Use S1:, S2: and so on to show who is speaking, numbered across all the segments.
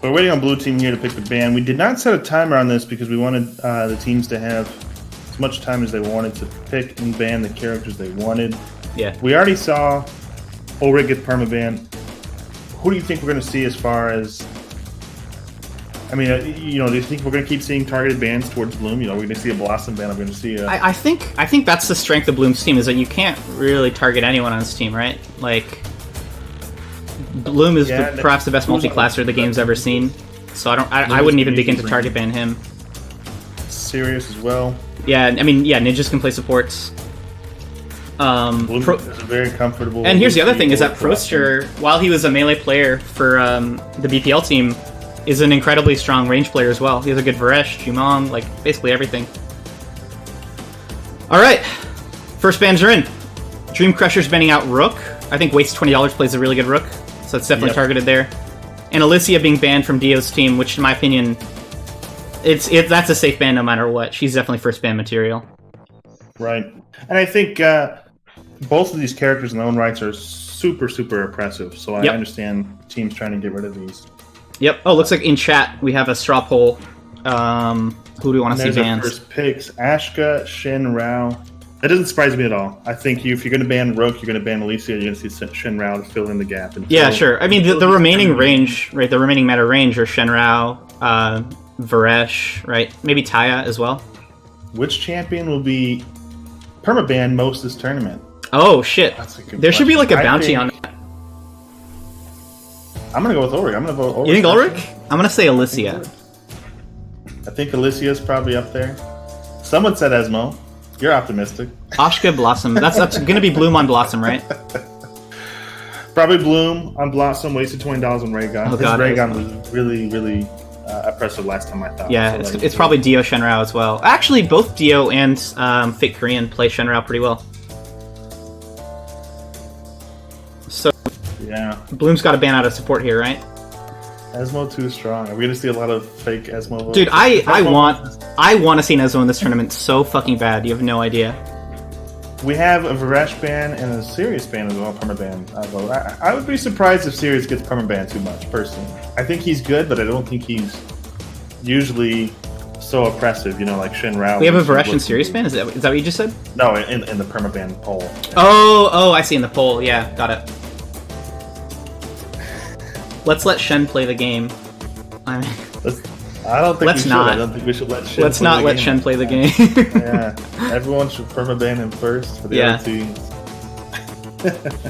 S1: We're waiting on blue team here to pick the ban. We did not set a timer on this because we wanted the teams to have as much time as they wanted to pick and ban the characters they wanted.
S2: Yeah.
S1: We already saw Ulrich get permaban. Who do you think we're going to see as far as... I mean, do you think we're going to keep seeing targeted bans towards Bloom? We're going to see a Blossom ban. I'm going to see a...
S2: I think that's the strength of Bloom's team, is that you can't really target anyone on his team, right? Like, Bloom is perhaps the best multi-classer the game's ever seen, so I wouldn't even begin to target ban him.
S1: Serious as well.
S2: Yeah, I mean, ninjas can play supports.
S1: Bloom is very comfortable.
S2: And here's the other thing, is that Proster, while he was a melee player for the BPL team, is an incredibly strong range player as well. He has a good Varesh, Jumong, like basically everything. Alright, first bans are in. Dream Crusher's banning out Rook. I think Waste $20 plays a really good Rook, so it's definitely targeted there. And Alicia being banned from Dio's team, which in my opinion, that's a safe ban no matter what. She's definitely first ban material.
S1: Right. And I think both of these characters in their own rights are super, super oppressive, so I understand teams trying to get rid of these.
S2: Yep. Oh, looks like in chat we have a straw poll. Who do we want to see banned?
S1: First picks: Ashka, Shin, Rao. That doesn't surprise me at all. I think if you're going to ban Rook, you're going to ban Alicia, you're going to see Shin Rao to fill in the gap.
S2: Yeah, sure. I mean, the remaining range, right? The remaining meta range are Shen Rao, Varesh, right? Maybe Taya as well.
S1: Which champion will be permaban most this tournament?
S2: Oh shit! There should be like a bounty on that.
S1: I'm gonna go with Ulrich. I'm gonna vote Ulrich.
S2: You think Ulrich? I'm gonna say Alicia.
S1: I think Alicia's probably up there. Someone said Esmo. You're optimistic.
S2: Ashka Blossom. That's gonna be Bloom on Blossom, right?
S1: Probably Bloom on Blossom. Wasted $20 on Raygon.
S2: Oh, God,
S1: Raygon was really, really oppressive last time I thought.
S2: Yeah, so it's probably Dio Shenrao as well. Actually, both Dio and Fake Korean play Shenrao pretty well. So
S1: yeah,
S2: Bloom's got to ban out of support here, right?
S1: Esmo too strong. Are we gonna see a lot of fake Esmo votes?
S2: Dude, I want to see an Esmo in this tournament so fucking bad. You have no idea.
S1: We have a Varesh ban and a Sirius ban as well, permaban. I would be surprised if Sirius gets permaban too much, personally. I think he's good, but I don't think he's usually so oppressive, like Shin Rao.
S2: We have a Varesh and Sirius ban? Is that what you just said?
S1: No, in the permaban poll.
S2: Oh, I see in the poll. Yeah, got it. Let's let Shen play the game. I don't think we should let Shen Let's not let Shen play the game.
S1: Yeah, everyone should permaban him first for the other teams.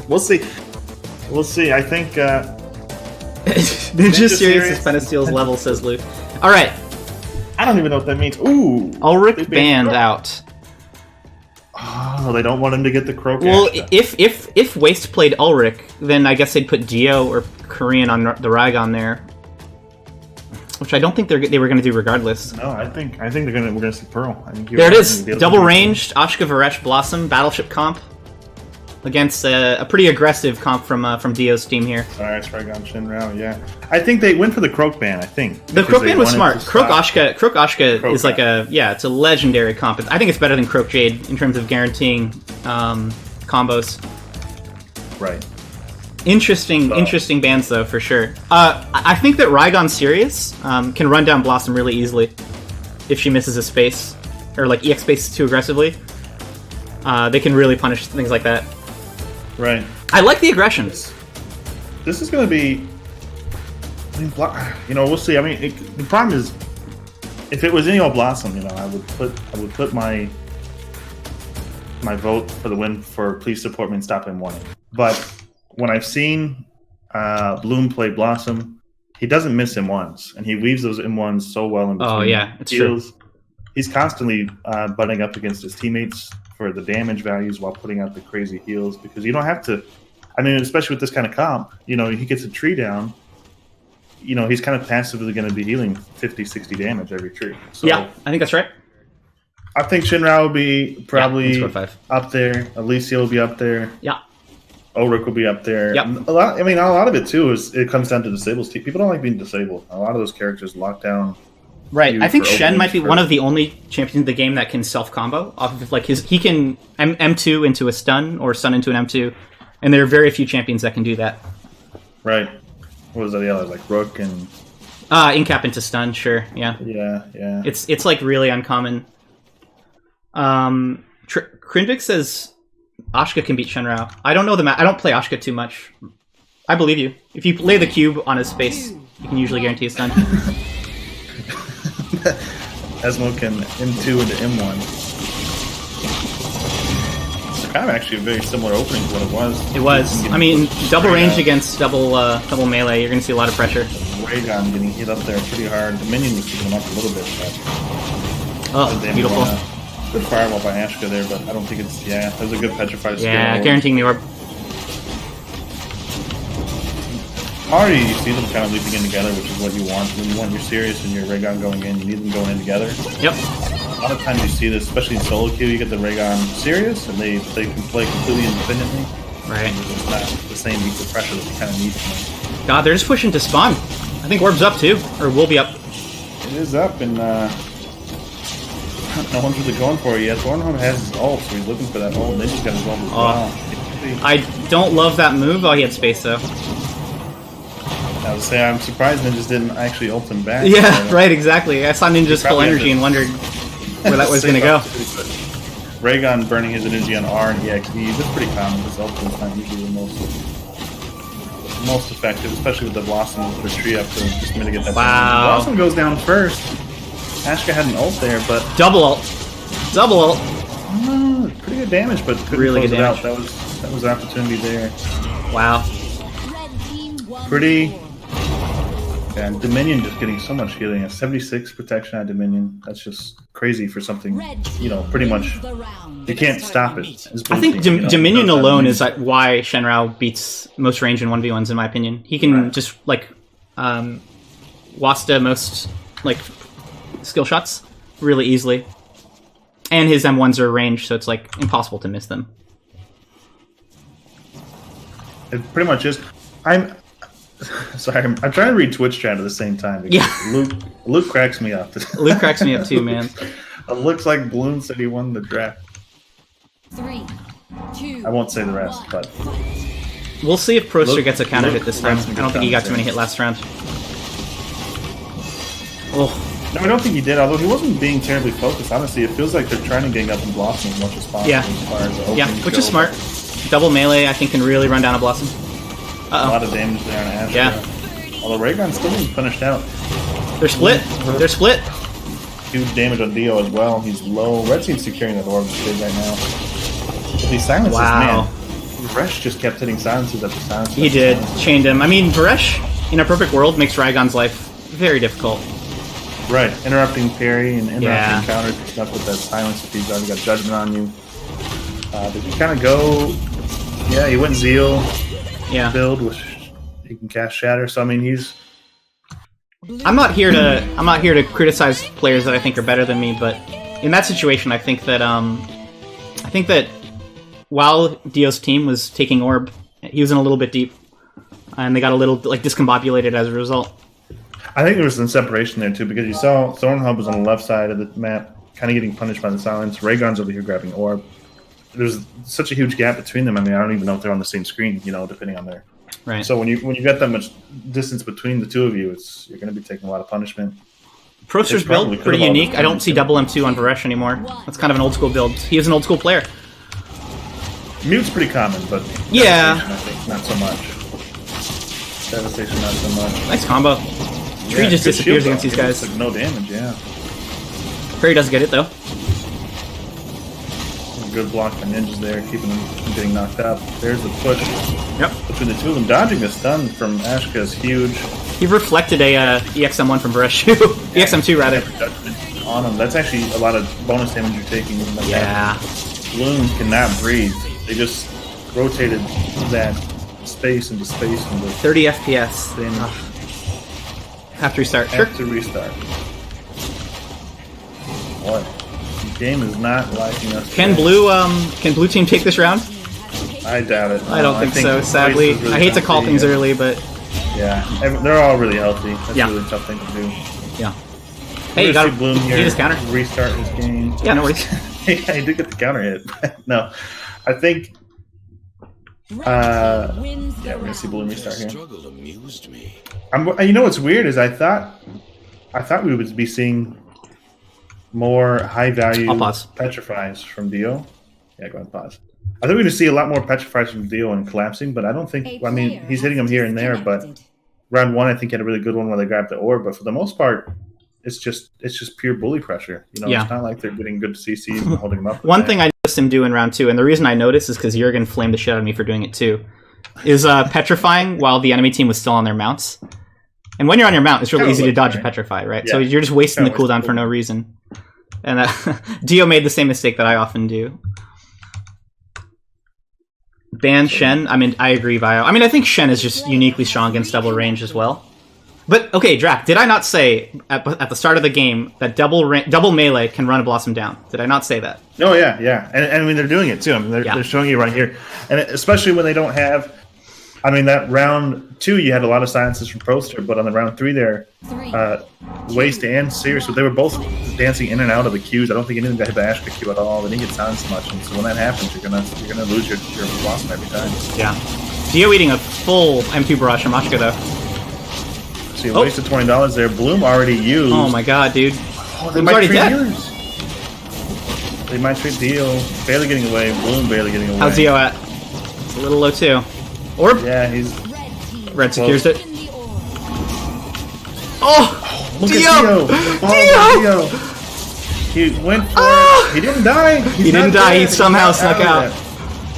S1: We'll see. I think
S2: Ninja Sirius is Penesteel's level, says Luke. All right.
S1: I don't even know what that means. Ooh,
S2: Ulrich banned out.
S1: Oh, they don't want him to get the Croak.
S2: Well, if Waste played Ulrich, then I guess they'd put Dio or Korean on the Raygon there, which I don't think they were going to do regardless.
S1: No, I think we're gonna see Pearl.
S2: There it is, double ranged Ashka Varesh Blossom Battleship comp against a pretty aggressive comp from Dio's team here.
S1: Alright, Raygon Shinrao, yeah. I think they went for the Croak ban. I think
S2: the Croak ban was smart. Croak Ashka is like it's a legendary comp. I think it's better than Croak Jade in terms of guaranteeing combos.
S1: Right.
S2: Interesting bans though, for sure. I think that Raygon Sirius can run down Blossom really easily if she misses a space or like EX space too aggressively. They can really punish things like that.
S1: Right.
S2: I like the aggressions.
S1: This is going to be, we'll see. I mean, the problem is, if it was any old Blossom, I would put my vote for the win for Please Support Me and Stop Him Wanting. But when I've seen Bloom play Blossom, he doesn't miss M1s, and he weaves those M1s so well in between.
S2: Oh yeah, it's true.
S1: He's constantly butting up against his teammates for the damage values while putting out the crazy heals, because you don't have to. I mean, especially with this kind of comp, he gets a tree down. He's kind of passively going to be healing 50, 60 damage every tree. So
S2: yeah, I think that's right.
S1: I think Shinrao will be probably up there. Alicia will be up there.
S2: Yeah.
S1: Ulrich will be up there.
S2: Yep.
S1: A lot of it too is it comes down to disables. People don't like being disabled. A lot of those characters lock down.
S2: Right. I think Shen might be one of the only champions in the game that can self combo off of he can M2 into a stun or stun into an M2, and there are very few champions that can do that.
S1: Right. What was that the other like Rook and
S2: Incap into stun, sure, yeah.
S1: Yeah.
S2: It's like really uncommon. Krindvik says Ashka can beat Shenrao. I don't know the map. I don't play Ashka too much. I believe you. If you lay the cube on his face, you can usually guarantee a stun.
S1: Esmo can M2 into M1. It's kind of actually a very similar opening to what it was.
S2: It was. I mean, double range against double melee, you're going to see a lot of pressure.
S1: Raygon getting hit up there pretty hard. The minion was keeping him up a little bit.
S2: Oh, beautiful.
S1: Good firewall by Ashka there, but I don't think it's... Yeah, that was a good petrified skill.
S2: Yeah, guaranteeing the orb.
S1: Already you see them kind of looping in together, which is what you want. When you want your Sirius and your Raygon going in, you need them going in together.
S2: Yep.
S1: A lot of times you see this, especially in solo queue, you get the Raygon Sirius, and they can play completely independently.
S2: Right.
S1: It's not the same equal pressure that you kind of need from them.
S2: God, they're just pushing to spawn. I think orb's up too, or will be up.
S1: It is up, and no one's really going for it yet. Thornholm has his ult, so he's looking for that ult, and then he's got his ult as well.
S2: I don't love that move. Oh, he had space though.
S1: I would say I'm surprised Ninjas didn't actually ult him back.
S2: Yeah, right, exactly. I saw Ninja's full energy and wondered where that was going to go.
S1: Raygon burning his energy on R and EXE, that's pretty common. His ult is not usually the most effective, especially with the Blossom with the tree up to just mitigate that.
S2: Wow.
S1: Blossom goes down first. Ashka had an ult there, but...
S2: Double ult. Double ult.
S1: Pretty good damage, but couldn't
S2: really
S1: close
S2: good
S1: it out.
S2: damage.
S1: That was an opportunity there.
S2: Wow.
S1: Pretty... Yeah, Dominion just getting so much healing. A 76 protection on Dominion. That's just crazy for something, you know, pretty much... You can't stop it.
S2: I think Dominion alone is why Shenrao beats most range in 1v1s, in my opinion. He can just, like, Wasta most, like, skill shots really easily. And his M1s are range, so it's, like, impossible to miss them.
S1: It pretty much is. Sorry, I'm trying to read Twitch chat at the same time.
S2: Yeah.
S1: Luke cracks me up.
S2: Luke cracks me up too, man.
S1: It looks like Bloom said he won the draft.
S3: 3, 2,
S1: I won't say the rest, but...
S2: We'll see if Proster gets a counter hit this time.
S1: Luke
S2: I don't think he got too many hit last round. Oh.
S1: No, I don't think he did, although he wasn't being terribly focused. Honestly, it feels like they're trying to gang up and Blossom as much as possible.
S2: Yeah.
S1: As far as
S2: Yeah, which is smart. Double melee, I think, can really run down a Blossom.
S1: A lot of damage there on Ash.
S2: Yeah.
S1: Although Raygon's still being punished out.
S2: They're split. They're split.
S1: Huge damage on Dio as well. He's low. Red seems to be carrying that orb big right now. But these silences, man. Varesh just kept hitting silences after silences.
S2: He did. Chained him. I mean, Varesh, in a perfect world, makes Raygon's life very difficult.
S1: Right. Interrupting parry and interrupting counters and stuff with that silence if he's already got judgment on you. Did he kind of go... Yeah, he went Zeal.
S2: Yeah.
S1: Build, which he can cast Shatter. So I mean, he's.
S2: I'm not here to criticize players that I think are better than me, but in that situation, I think that while Dio's team was taking orb, he was in a little bit deep, and they got a little like discombobulated as a result.
S1: I think there was some separation there too, because you saw Thornhub was on the left side of the map, kind of getting punished by the silence. Raygon's over here grabbing orb. There's such a huge gap between them. I mean, I don't even know if they're on the same screen, you know, depending on their...
S2: Right.
S1: So when you got that much distance between the two of you, you're going to be taking a lot of punishment.
S2: Proster's build, pretty unique. I don't see double M2 on Varesh anymore. That's kind of an old school build. He is an old school player.
S1: Mute's pretty common, but...
S2: Yeah.
S1: I think not so much. Devastation, not so much.
S2: Nice combo. Tree just disappears against these guys.
S1: Like no damage, yeah.
S2: Parry does get it, though.
S1: Good block by Ninjas there, keeping them from getting knocked out. There's the push between the two of them. Dodging the stun from Ashka is huge.
S2: He reflected a EXM1 from Varesh. EXM2, rather.
S1: On him. That's actually a lot of bonus damage you're taking.
S2: Yeah.
S1: Bloom cannot breathe. They just rotated that space into space.
S2: 30 FPS, then have to restart.
S1: Have to restart. What? The game is not liking us.
S2: Can blue team take this round?
S1: I doubt it.
S2: I don't think so, sadly. Really I hate to call things early, but...
S1: Yeah, they're all really healthy. That's a really tough thing to do.
S2: Yeah. Hey, you got
S1: Bloom here.
S2: He just counter.
S1: Restart his game.
S2: Yeah, no worries.
S1: Yeah, he did get the counter hit. No, I think
S3: Wins the
S1: Yeah, we're gonna see Bloom restart here.
S4: Struggle amused me.
S1: You know what's weird is I thought we would be seeing more high value
S2: I'll pause.
S1: petrifies from Dio. Yeah, go ahead, pause. I think we're going to see a lot more petrifies from Dio and collapsing, but I don't think. I mean, he's hitting them here and there, but round one I think he had a really good one where they grabbed the orb. But for the most part, it's just pure bully pressure. You know,
S2: Yeah.
S1: It's not like they're getting good CCs and holding them up.
S2: One thing I noticed him do in round 2, and the reason I noticed is because Jurgen flamed the shit out of me for doing it too, is petrifying while the enemy team was still on their mounts. And when you're on your mount, it's really easy to dodge a petrify, right?
S1: Yeah.
S2: So you're just wasting the
S1: Kinda
S2: cooldown for no reason. And Dio made the same mistake that I often do. Ban Shen. I mean, I agree, Vio. I mean, I think Shen is just uniquely strong against double range as well. But, okay, Drac, did I not say at the start of the game that double melee can run a Blossom down? Did I not say that?
S1: Oh, yeah. And I mean, they're doing it too. I mean, they're showing you right here. And especially when they don't have... I mean, that round 2, you had a lot of silences from Proster, but on the round 3 there, Waste and Sirius, they were both dancing in and out of the queues. I don't think anything got hit the Ashka queue at all. They didn't get silenced much, and so when that happens, you're gonna lose your Blossom every time.
S2: Yeah. Dio eating a full M2 Barrage from Ashka, though.
S1: So you wasted $20 there. Bloom already used.
S2: Oh my god, dude.
S1: Oh,
S2: Bloom's already dead.
S1: Healers. They might treat Dio barely getting away. Bloom barely getting away.
S2: How's Dio at? It's a little low, too. Orb?
S1: Yeah, he's...
S2: Red secures it. Oh!
S1: Look
S2: Dio!
S1: at Dio! Dio! He went for it. He didn't die.
S2: He didn't die. He somehow snuck out.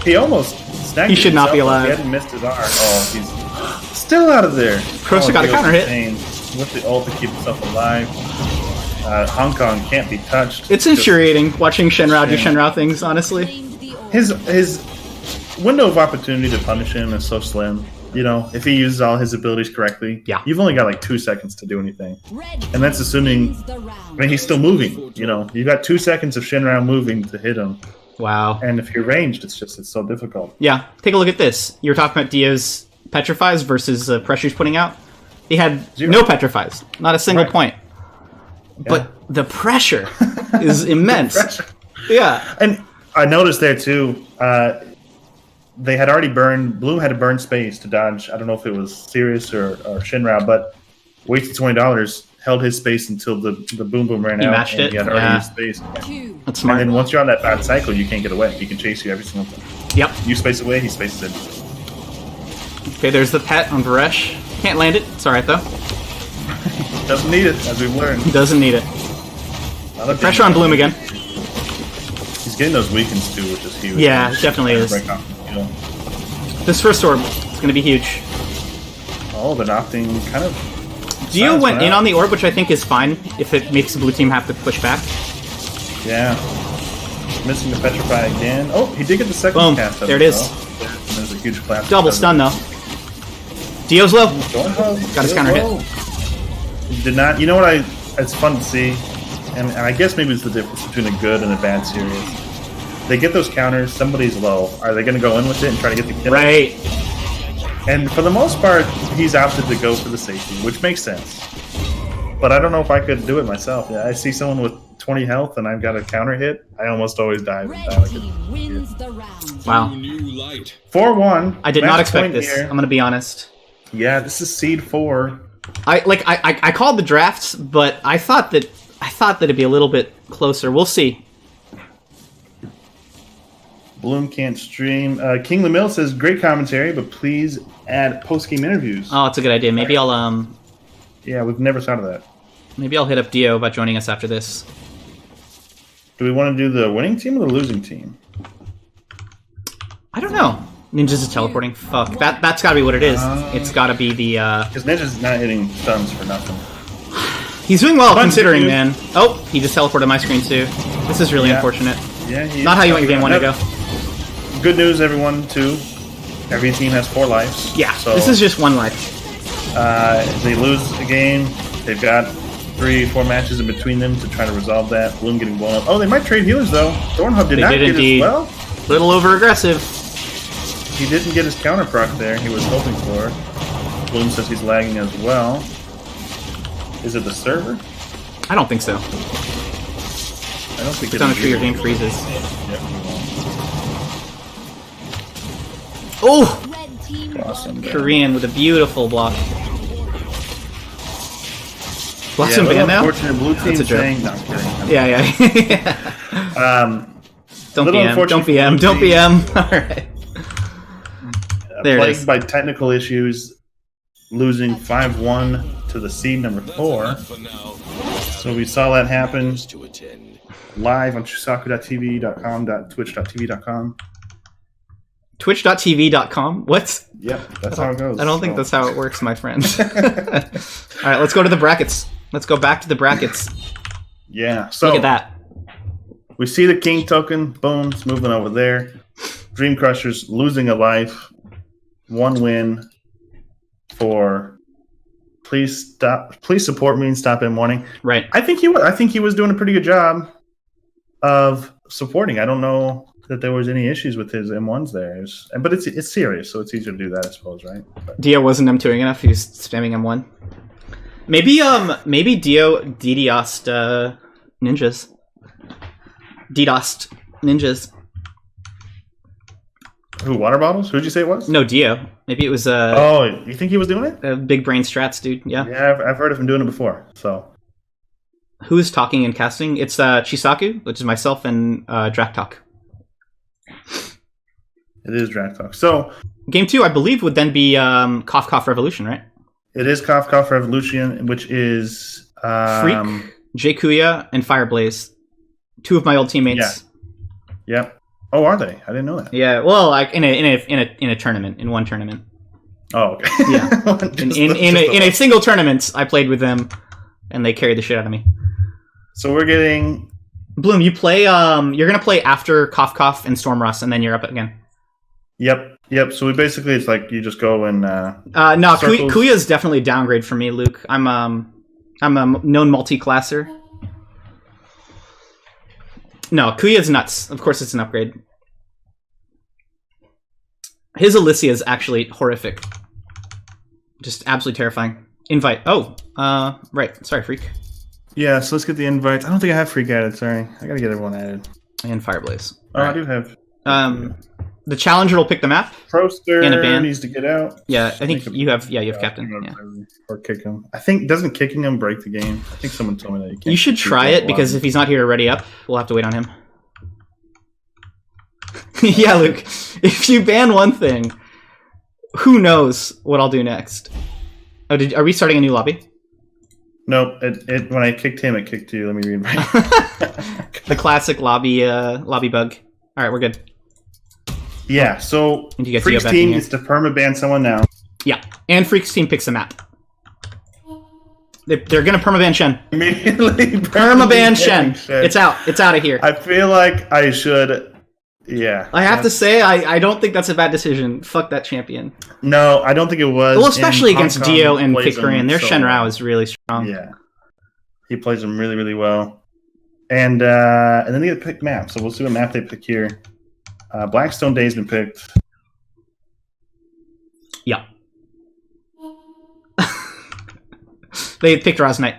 S1: He almost snagged
S2: He should not be alive.
S1: He hadn't missed his R. Oh, he's still out of there.
S2: Proster got a counter hit.
S1: With the ult to keep himself alive. Hong Kong can't be touched.
S2: It's infuriating watching Shenrao do Shenrao things, honestly.
S1: His window of opportunity to punish him is so slim. You know, if he uses all his abilities correctly, you've only got like 2 seconds to do anything. And that's assuming, I mean, he's still moving. You know, you've got 2 seconds of Shenrao moving to hit him.
S2: Wow.
S1: And if you're ranged, it's so difficult.
S2: Yeah, take a look at this. You were talking about Dio's petrifies versus pressure he's putting out. He had
S1: 0.
S2: no petrifies, not a single point. But the pressure is immense. Yeah.
S1: And I noticed there too, they had already burned, Bloom had to burn space to dodge, I don't know if it was Sirius or Shinrao, but wasted $20, held his space until the Boom Boom ran out.
S2: Matched it.
S1: He had already used space.
S2: That's smart.
S1: And then once you're on that bad cycle, you can't get away. He can chase you every single time.
S2: Yep.
S1: You space away, he spaces in.
S2: Okay, there's the pet on Varesh. Can't land it. It's alright, though.
S1: Doesn't need it, as we've learned.
S2: He doesn't need it. Pressure on Bloom again.
S1: He's getting those weakens, too, which is huge.
S2: Yeah, it definitely is. This first orb is going to be huge.
S1: Oh, they're opting kind of...
S2: Dio went in on the orb, which I think is fine if it makes the blue team have to push back.
S1: Yeah. Missing the Petrify again. Oh, he did get the second
S2: Boom.
S1: cast.
S2: There it is.
S1: There's a huge collapse.
S2: Double stun, though. Dio's low. Got his counter
S1: hit. Did not... You know what It's fun to see, and I guess maybe it's the difference between a good and a bad series. They get those counters, somebody's low. Are they going to go in with it and try to get the kill?
S2: Right.
S1: And for the most part, he's opted to go for the safety, which makes sense. But I don't know if I could do it myself. Yeah, I see someone with 20 health and I've got a counter hit. I almost always die.
S2: Wow.
S1: 4-1.
S2: I did not expect this. I'm going to be honest.
S1: Yeah, this is seed 4.
S2: I called the drafts, but I thought that it'd be a little bit closer. We'll see.
S1: Bloom can't stream. King Lamille says, great commentary, but please add post-game interviews.
S2: Oh, it's a good idea. Maybe I'll
S1: Yeah, we've never thought of that.
S2: Maybe I'll hit up Dio about joining us after this.
S1: Do we want to do the winning team or the losing team?
S2: I don't know. Ninja's is teleporting. Fuck. That's gotta be what it is. It's gotta be the
S1: Because Ninja's not hitting stuns for nothing.
S2: He's doing well considering, man. Oh, he just teleported my screen too. This is really unfortunate.
S1: Yeah,
S2: not how you want your game 1 to go.
S1: Good news, everyone, too. Every team has 4 lives.
S2: Yeah,
S1: so,
S2: this is just 1 life.
S1: If they lose a game, they've got 3-4 matches in between them to try to resolve that. Bloom getting blown up. Oh, they might trade healers, though. Thornhub did not get
S2: indeed.
S1: as well.
S2: Little over-aggressive.
S1: He didn't get his counter proc there he was hoping for. Bloom says he's lagging as well. Is it the server?
S2: I don't think so.
S1: I don't think
S2: it's on a tree, your game freezes.
S1: Yep.
S2: Oh!
S3: Red team
S1: Awesome.
S2: Korean with a beautiful block. Blocks
S1: Yeah,
S2: him ban now?
S1: unfortunate. Blue team
S2: That's a joke.
S1: saying, no, I'm kidding.
S2: Yeah. Don't
S1: Little
S2: BM.
S1: unfortunate
S2: Don't
S1: for
S2: BM.
S1: Blue
S2: Don't
S1: team.
S2: BM. Alright. There it
S1: Plagued
S2: is.
S1: by technical issues, losing 5-1 to the seed number 4. So we saw that happen live on Chusaku.tv.com.twitch.tv.com.
S2: Twitch.tv.com? What?
S1: Yep, that's how it goes.
S2: I don't think that's how it works, my friend. Alright, let's go to the brackets. Let's go back to the brackets.
S1: Yeah, so
S2: Look at that.
S1: we see the king token. Boom, it's moving over there. Dream Crushers losing a life. 1 win for please support me and stop in morning.
S2: Right.
S1: I think he was doing a pretty good job of supporting. I don't know that there was any issues with his M1s there. But it's serious, so it's easier to do that, I suppose, right? But
S2: Dio wasn't M2ing enough. He was spamming M1. Maybe Dio DDoSed ninjas. DDoSed ninjas.
S1: who, water bottles? Who'd you say it was?
S2: No, Dio. Maybe it was
S1: Oh, you think he was doing it?
S2: big brain strats, dude. Yeah.
S1: Yeah, I've heard of him doing it before. So
S2: Who is talking and casting? It's Chisaku, which is myself, and Draktalk.
S1: it is Draft Talk. So
S2: Game 2, I believe, would then be Cough Cough Revolution, right?
S1: it is Cough Cough Revolution, which is
S2: Freak, Jakuya, and Fireblaze. 2 of my old teammates.
S1: Yep. Oh, are they? I didn't know that.
S2: Yeah. Well, like in a tournament, in one tournament.
S1: Oh, okay.
S2: Yeah. In a single tournament, I played with them, and they carried the shit out of me.
S1: So we're getting
S2: Bloom, you play. You're gonna play after Cough Cough and Storm Rust, and then you're up again.
S1: Yep. So we basically, it's like you just go and
S2: No,
S1: circles.
S2: Kuya is definitely a downgrade for me, Luke. I'm a known multi-classer. No, Kuya's nuts. Of course, it's an upgrade. His Alicia is actually horrific. Just absolutely terrifying. Invite. Oh, right. Sorry, Freak.
S1: Yeah, so let's get the invites. I don't think I have Freak added, sorry. I gotta get everyone added.
S2: And Fireblaze.
S1: Oh, I do have
S2: The challenger will pick the map.
S1: Proster
S2: and a ban.
S1: needs to get out.
S2: Yeah, I think you have. Yeah, you have captain. Yeah.
S1: Or kick him. I think, doesn't kicking him break the game? I think someone told me that you can't.
S2: You should
S1: kick
S2: try
S1: people
S2: it, because
S1: out.
S2: if he's not here to ready up, we'll have to wait on him. Yeah, Luke. If you ban one thing, who knows what I'll do next? Oh, are we starting a new lobby?
S1: Nope. It when I kicked him, it kicked you. Let me read.
S2: The classic lobby bug. All right, we're good.
S1: Yeah. So
S2: And you get
S1: Freak's
S2: Theo back in
S1: team
S2: here.
S1: is to permaban someone now.
S2: Yeah, and Freak's team picks a map. They're gonna permaban Shen.
S1: Immediately
S2: Permaban Shen. It's out. It's out of here.
S1: I feel like I should. Yeah.
S2: I have to say, I don't think that's a bad decision. Fuck that champion.
S1: No, I don't think it was.
S2: Well, especially
S1: And
S2: against
S1: Hong Kong
S2: Dio and
S1: plays
S2: Korean.
S1: him
S2: Their
S1: so
S2: Shen Rao
S1: well.
S2: is really strong.
S1: Yeah. He plays them really, really well. And then they get to pick maps. So we'll see what map they pick here. Blackstone Day's been picked.
S2: Yeah. They picked Raz Knight.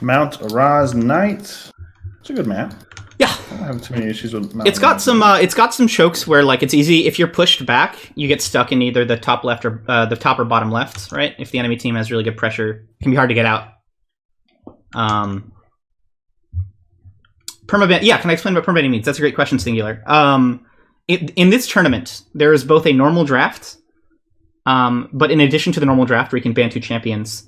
S1: Mount Raz Knight. It's a good map.
S2: Yeah.
S1: I don't have too many issues with Mount
S2: It's got
S1: Raz.
S2: some chokes where, like, it's easy if you're pushed back, you get stuck in either the top left or the top or bottom left, right? If the enemy team has really good pressure, it can be hard to get out. Permaban. Yeah, can I explain what permabanning means? That's a great question, Singular. In this tournament, there is both a normal draft, but in addition to the normal draft, where you can ban 2 champions,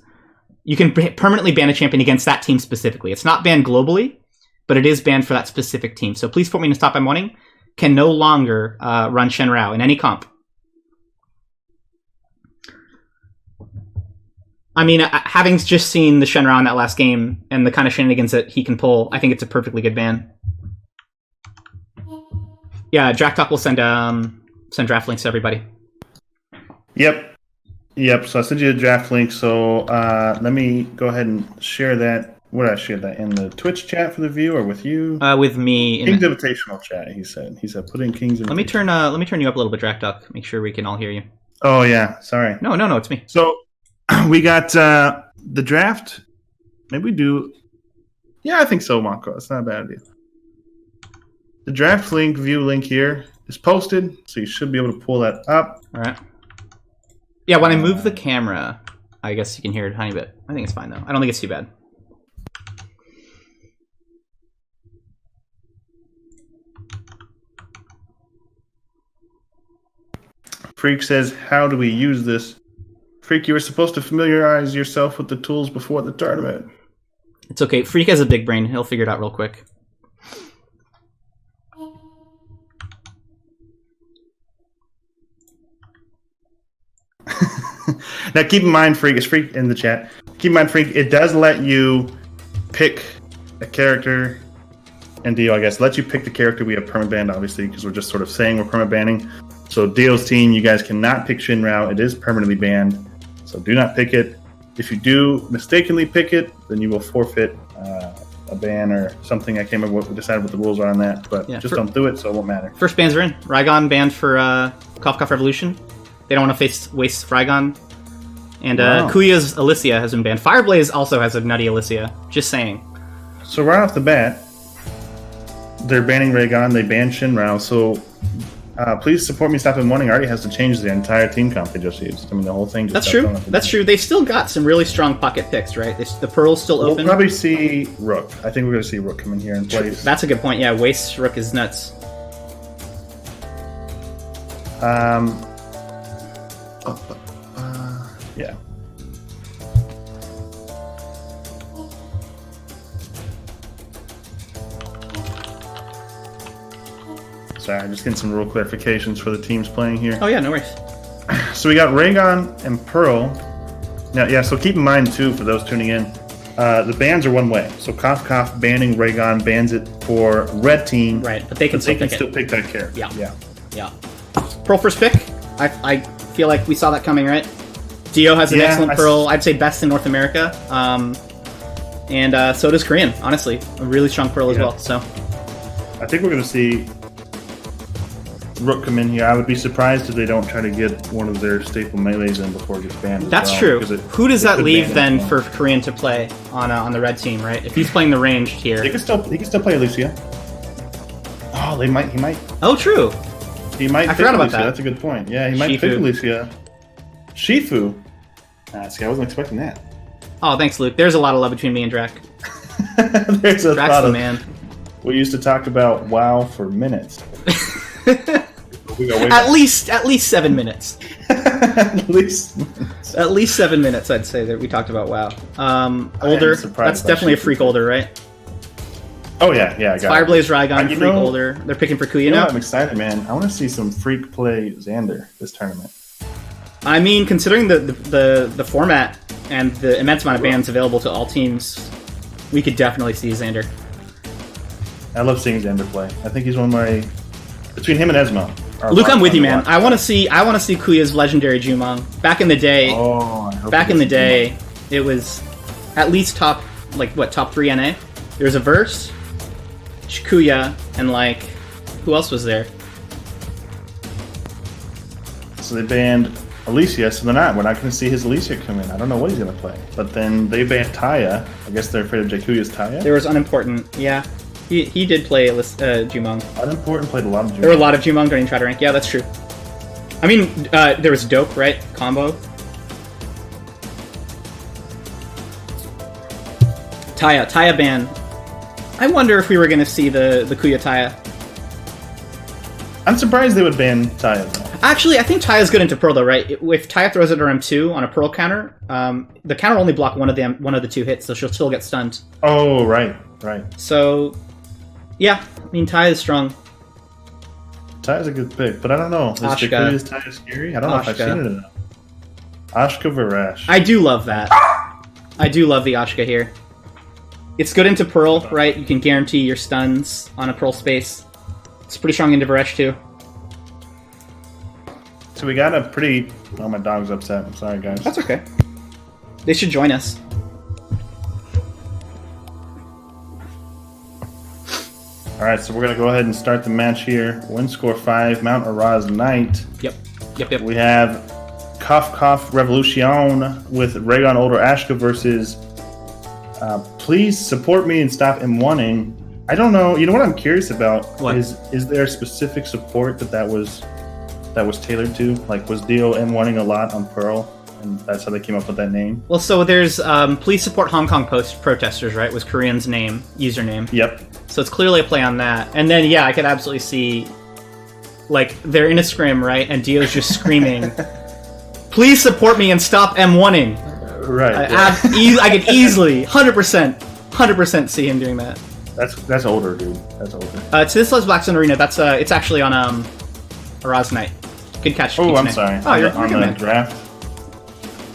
S2: you can permanently ban a champion against that team specifically. It's not banned globally, but it is banned for that specific team. So please support me to stop I'm wanting can no longer run Shen Rao in any comp. I mean, having just seen the Shen Rao in that last game and the kind of shenanigans that he can pull, I think it's a perfectly good ban. Yeah, Draktalk will send draft links to everybody.
S1: Yep. So I sent you a draft link. So let me go ahead and share that. Where did I share that? In the Twitch chat for the view, or with you?
S2: With me.
S1: King's Invitational chat. He said put in King's Invitational.
S2: Let me turn you up a little bit, Draktalk. Make sure we can all hear you.
S1: Oh yeah. Sorry.
S2: No, it's me.
S1: So we got the draft. Maybe we do. Yeah, I think so, Mako. It's not a bad idea. The draft link, view link here is posted, so you should be able to pull that up.
S2: All right. Yeah, when I move the camera, I guess you can hear it a tiny bit. I think it's fine, though. I don't think it's too bad.
S1: Freak says, how do we use this? Freak, you were supposed to familiarize yourself with the tools before the tournament.
S2: It's okay. Freak has a big brain. He'll figure it out real quick.
S1: Now, keep in mind, Freak, is Freak in the chat. Keep in mind, Freak, it does let you pick a character, and Dio, I guess, lets you pick the character we have permabanned, obviously, because we're just sort of saying we're permabanning. So Dio's team, you guys cannot pick Shinrao. It is permanently banned, so do not pick it. If you do mistakenly pick it, then you will forfeit a ban or something. I can't remember what we decided what the rules are on that, but
S2: Yeah,
S1: just don't do it, so it won't matter.
S2: First bans are in. Raigon banned for Cough Cough Revolution. They don't want to waste Raigon. And
S1: Wow.
S2: Kuya's Alicia has been banned. Fireblaze also has a nutty Alicia. Just saying.
S1: So right off the bat, they're banning Raygon, they banned Shinrao, so please support me, stop in warning. Already has to change the entire team comp they just used. I mean, the whole thing just
S2: That's
S1: got
S2: true.
S1: thrown out the
S2: That's
S1: window.
S2: true. They've still got some really strong pocket picks, right? The Pearl's still
S1: We'll
S2: open.
S1: probably see Rook. I think we're going to see Rook come in here and place.
S2: That's a good point. Yeah, Waste Rook is nuts.
S1: Yeah. Sorry, I'm just getting some rule clarifications for the teams playing here.
S2: Oh yeah, no worries.
S1: So we got Raygon and Pearl. Now, yeah, so keep in mind, too, for those tuning in, the bans are one way. So Cough Cough banning Raygon bans it for red team.
S2: Right, but they can still pick it.
S1: pick that character.
S2: Yeah. Yeah. Pearl first pick. I feel like we saw that coming, right? Dio has an excellent Pearl. I'd say best in North America. And so does Korean, honestly. A really strong Pearl as well. So
S1: I think we're going to see Rook come in here. I would be surprised if they don't try to get one of their staple melees in before it gets banned.
S2: that's true. Who does that leave then for Korean to play on the red team, right? If he's playing the ranged here.
S1: He can still play Alicia. Oh, he might.
S2: Oh, true.
S1: He might.
S2: I forgot about
S1: Alicia.
S2: that.
S1: That's a good point. Yeah, he might
S2: Shifu.
S1: pick Alicia. Shifu. See, I wasn't expecting that.
S2: Oh, thanks, Luke. There's a lot of love between me and Drac.
S1: There's a
S2: Drac's
S1: lot
S2: the
S1: of
S2: man.
S1: We used to talk about WoW for minutes. We go way
S2: At
S1: back.
S2: least 7 minutes.
S1: At least.
S2: At least 7 minutes, I'd say, that we talked about WoW. Older.
S1: surprised
S2: That's
S1: by
S2: definitely a
S1: Shifu.
S2: freak older, right?
S1: Oh yeah, I got it.
S2: Fireblaze, Raigon,
S1: You
S2: freak
S1: know-
S2: older. They're picking for Kuya
S1: You know,
S2: now.
S1: I'm excited, man. I want to see some freak play Xander this tournament.
S2: I mean, considering the format and the immense amount of bans available to all teams, we could definitely see Xander.
S1: I love seeing Xander play. I think he's one of my between him and Esmo. are
S2: Luke,
S1: a lot
S2: I'm with
S1: fun
S2: you,
S1: to
S2: man.
S1: watch.
S2: I want to see Kuya's legendary Jumong. Back in the day,
S1: Oh, I hope
S2: back
S1: he
S2: in the
S1: gets
S2: day, it was at least top 3 NA. There was a verse, Kuya, and who else was there?
S1: So they banned Alicia, so we're not going to see his Alicia come in. I don't know what he's going to play. But then they banned Taya. I guess they're afraid of Jakuya's Taya.
S2: There was unimportant. Yeah, he did play Jumong.
S1: Unimportant played a lot of Jumong.
S2: There were a lot of Jumong during try to rank. Yeah, that's true. I mean, there was Dope, right? Combo. Taya ban. I wonder if we were going to see the Kuya Taya.
S1: I'm surprised they would ban Taya, though.
S2: Actually, I think Taya's good into Pearl, though, right? If Taya throws it to M2 on a Pearl counter, the counter will only block one of the 2 hits, so she'll still get stunned.
S1: Oh, right.
S2: So, yeah, I mean, Taya is strong.
S1: Taya's a good pick, but I don't know. Is
S2: Ashka.
S1: Jakuya's Taya scary? I don't know if I've
S2: Ashka.
S1: seen it enough. Ashka Varash.
S2: I do love that. I do love the Ashka here. It's good into Pearl, right? You can guarantee your stuns on a Pearl space. It's pretty strong into Varesh, too.
S1: So we got a pretty... Oh, my dog's upset. I'm sorry, guys.
S2: That's okay. They should join us.
S1: Alright, so we're going to go ahead and start the match here. Win score 5, Mount Araz Knight.
S2: Yep.
S1: We have Cough Revolution with Raygon Older Ashka versus Please Support Me and Stop M1ing I don't know. You know what I'm curious about
S2: What?
S1: is there a specific support that was tailored to? Like, was Dio M1ing a lot on Pearl, and that's how they came up with that name?
S2: Well, so there's please support Hong Kong protesters, right? Was Korean's username.
S1: Yep.
S2: So it's clearly a play on that. And then yeah, I could absolutely see like they're in a scrim, right? And Dio's just screaming, "Please support me and stop M1ing."
S1: Right.
S2: I could easily 100% see him doing that.
S1: That's older, dude. That's older.
S2: To this was Black Sun Arena. That's it's actually on Araz Night. Good catch.
S1: Oh, I'm
S2: Kitsune.
S1: sorry.
S2: Oh, you're
S1: on
S2: good,
S1: the
S2: man.
S1: draft.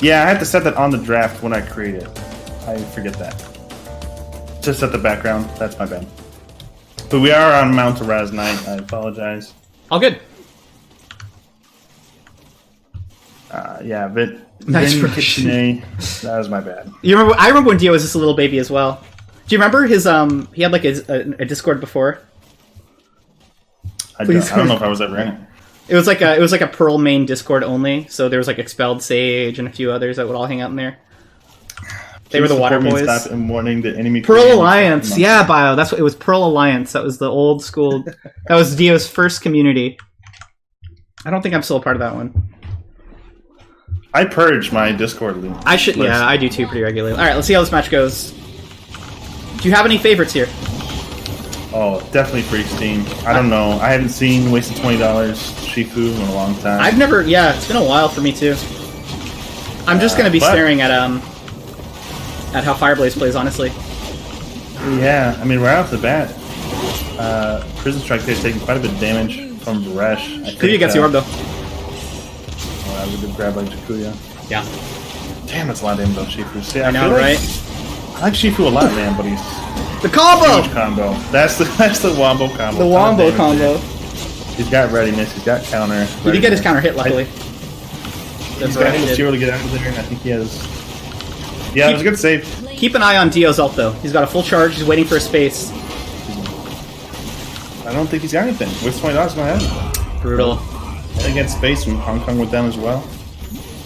S1: Yeah, I had to set that on the draft when I create it. I forget that. To set the background. That's my bad. But we are on Mount Araz Night. I apologize.
S2: All good.
S1: Yeah,
S2: Nice
S1: Vin
S2: rush.
S1: Kitsune, that was my bad.
S2: I remember when Dio was just a little baby as well. Do you remember his he had like a Discord before?
S1: I don't know if I was ever in it.
S2: It was like a Pearl main Discord only. So there was like Expelled Sage and a few others that would all hang out in there. They were the Water Boys.
S1: Stop and warning the enemy.
S2: Pearl Alliance, yeah, Bio. That's what it was. Pearl Alliance. That was the old school. That was Dio's first community. I don't think I'm still a part of that one.
S1: I purge my Discord link.
S2: I should. Yeah, I do too, pretty regularly. All right, let's see how this match goes. Do you have any favorites here?
S1: Oh, definitely Freaks Team. I don't know. I haven't seen wasted $20 Shifu in a long time.
S2: I've never. Yeah, it's been a while for me too. I'm just gonna be staring at how Fireblaze plays, honestly.
S1: Yeah, I mean, right off the bat, Prison Strike is taking quite a bit of damage from Varesh.
S2: Kuya gets the orb though.
S1: We did grab like Jakuya.
S2: Yeah.
S1: Damn, that's a lot of damage on Shifu. See,
S2: I know,
S1: feel like,
S2: right?
S1: I like Shifu a lot, man, but he's
S2: The combo.
S1: huge combo. That's the wombo combo.
S2: The wombo combo.
S1: He's got readiness. He's got counter.
S2: He did get his counter hit, luckily.
S1: He's got his zero to get out of there, and I think he has. Yeah, it was a good save.
S2: Keep an eye on Dio's ult though. He's got a full charge. He's waiting for a space.
S1: I don't think he's got anything. With $20 gonna have.
S2: Brutal.
S1: I get space from Hong Kong with them as well.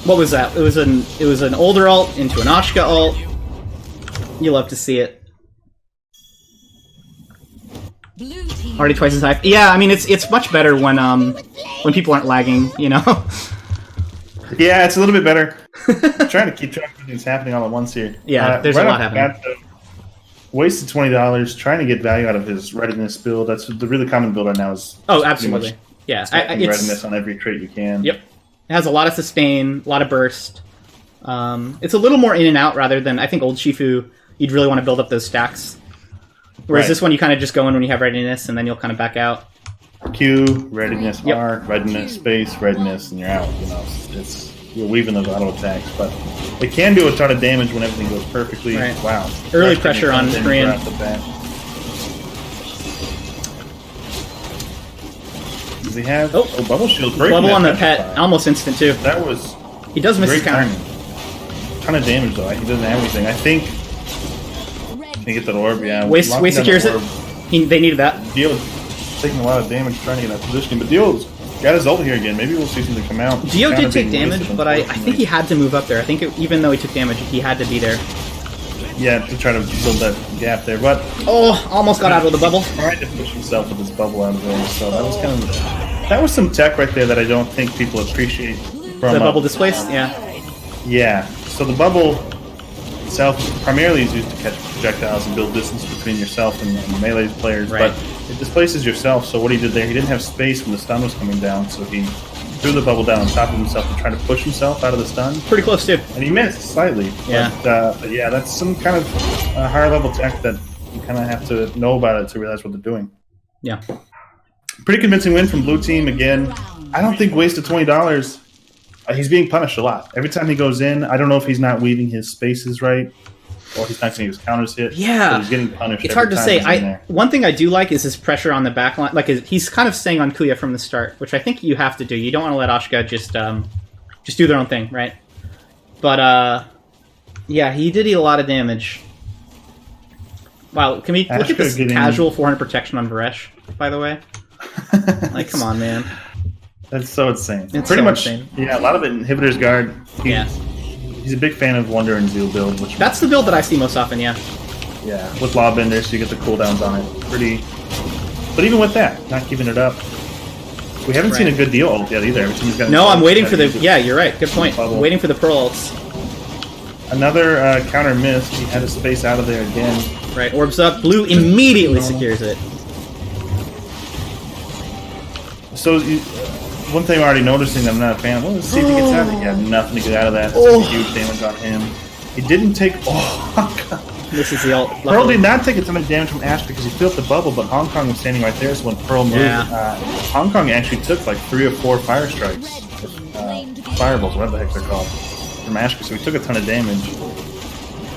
S2: What was that? It was an older ult into an Ashka ult. You love to see it.
S3: Blue team.
S2: Already twice as high. Yeah, I mean it's much better when people aren't lagging, you know.
S1: Yeah, it's a little bit better. I'm trying to keep track of what's happening all at once here.
S2: Yeah, there's a lot happening.
S1: Wasted $20 trying to get value out of his readiness build. That's the really common build right now. Is
S2: Oh, absolutely. Yeah,
S1: it's readiness on every trait you can.
S2: Yep. It has a lot of sustain, a lot of burst. It's a little more in and out rather than I think old Shifu. You'd really want to build up those stacks. Whereas this one, you kind of just go in when you have readiness, and then you'll kind of back out.
S1: Q, readiness,
S2: Yep.
S1: R, readiness, space, readiness, and you're out. You know, you're weaving those auto attacks, but it can do a ton of damage when everything goes perfectly.
S2: Right.
S1: Wow.
S2: Early pressure on Korean.
S1: Right off the bat. Does he have?
S2: Oh.
S1: Bubble shield breaking.
S2: Bubble
S1: that
S2: on the
S1: petrified.
S2: pet, almost instant too.
S1: That was
S2: He does miss his
S1: great
S2: counter.
S1: timing. Ton of damage though. He doesn't have anything. I think. Can he get that orb? Yeah.
S2: Waste
S1: Locking down
S2: secures
S1: the
S2: it.
S1: orb.
S2: They needed that.
S1: Dio's taking a lot of damage trying to get that position, but Dio's got his ult here again. Maybe we'll see something come out.
S2: Dio
S1: Kinda
S2: did take
S1: being
S2: damage,
S1: wasted,
S2: but I think he had to move up there. I think even though he took damage, he had to be there.
S1: Yeah, to try to build that gap there, but
S2: Oh, almost got out of the bubble.
S1: tried to push himself with his bubble out of there. So that was kind of that was some tech right there that I don't think people appreciate. From
S2: The bubble displaced, yeah.
S1: Yeah. So the bubble itself primarily is used to catch projectiles and build distance between yourself and the melee players,
S2: Right.
S1: but it displaces yourself. So what he did there, he didn't have space when the stun was coming down, so he threw the bubble down on top of himself to try to push himself out of the stun.
S2: Pretty close too.
S1: And he missed slightly.
S2: Yeah.
S1: But yeah, that's some kind of higher level tech that you kind of have to know about it to realize what they're doing.
S2: Yeah.
S1: Pretty convincing win from Blue Team again. I don't think wasted $20. He's being punished a lot. Every time he goes in, I don't know if he's not weaving his spaces right, or he's not getting his counters hit.
S2: Yeah.
S1: But he's getting punished.
S2: It's
S1: every
S2: hard to
S1: time
S2: say.
S1: he's in there.
S2: One thing I do like is his pressure on the back line. Like he's kind of staying on Kuya from the start, which I think you have to do. You don't want to let Ashka just do their own thing, right? But yeah, he did eat a lot of damage. Wow, can we look at this casual 400 protection on Varesh, by the way? Like, come on, man.
S1: That's so insane.
S2: It's
S1: Pretty
S2: so
S1: much,
S2: insane.
S1: yeah, a lot of it inhibitors guard.
S2: Yeah.
S1: He's a big fan of Wonder and Zeal build, which
S2: That's the build that I see most often, yeah.
S1: Yeah, with Lawbender, so you get the cooldowns on it. Pretty. But even with that, not keeping it up. We haven't seen a good deal ult yet either. Every time he's got
S2: No, I'm waiting for the... Yeah, you're right. Good point. I'm waiting for the Pearl ults.
S1: Another counter miss. He had to space out of there again.
S2: Right, orbs up. Blue immediately secures it.
S1: So, one thing I'm already noticing that I'm not a fan of, well, let's see if he gets out of it. He had nothing to get out of that. That's huge damage on him. He didn't take... Oh, God.
S2: This is the ult.
S1: Pearl did not take a ton of damage from Ash because he filled the bubble, but Hong Kong was standing right there, so when Pearl moved, Hong Kong actually took like 3 or 4 fire strikes. Fireballs, whatever the heck they're called, from Ash, so he took a ton of damage.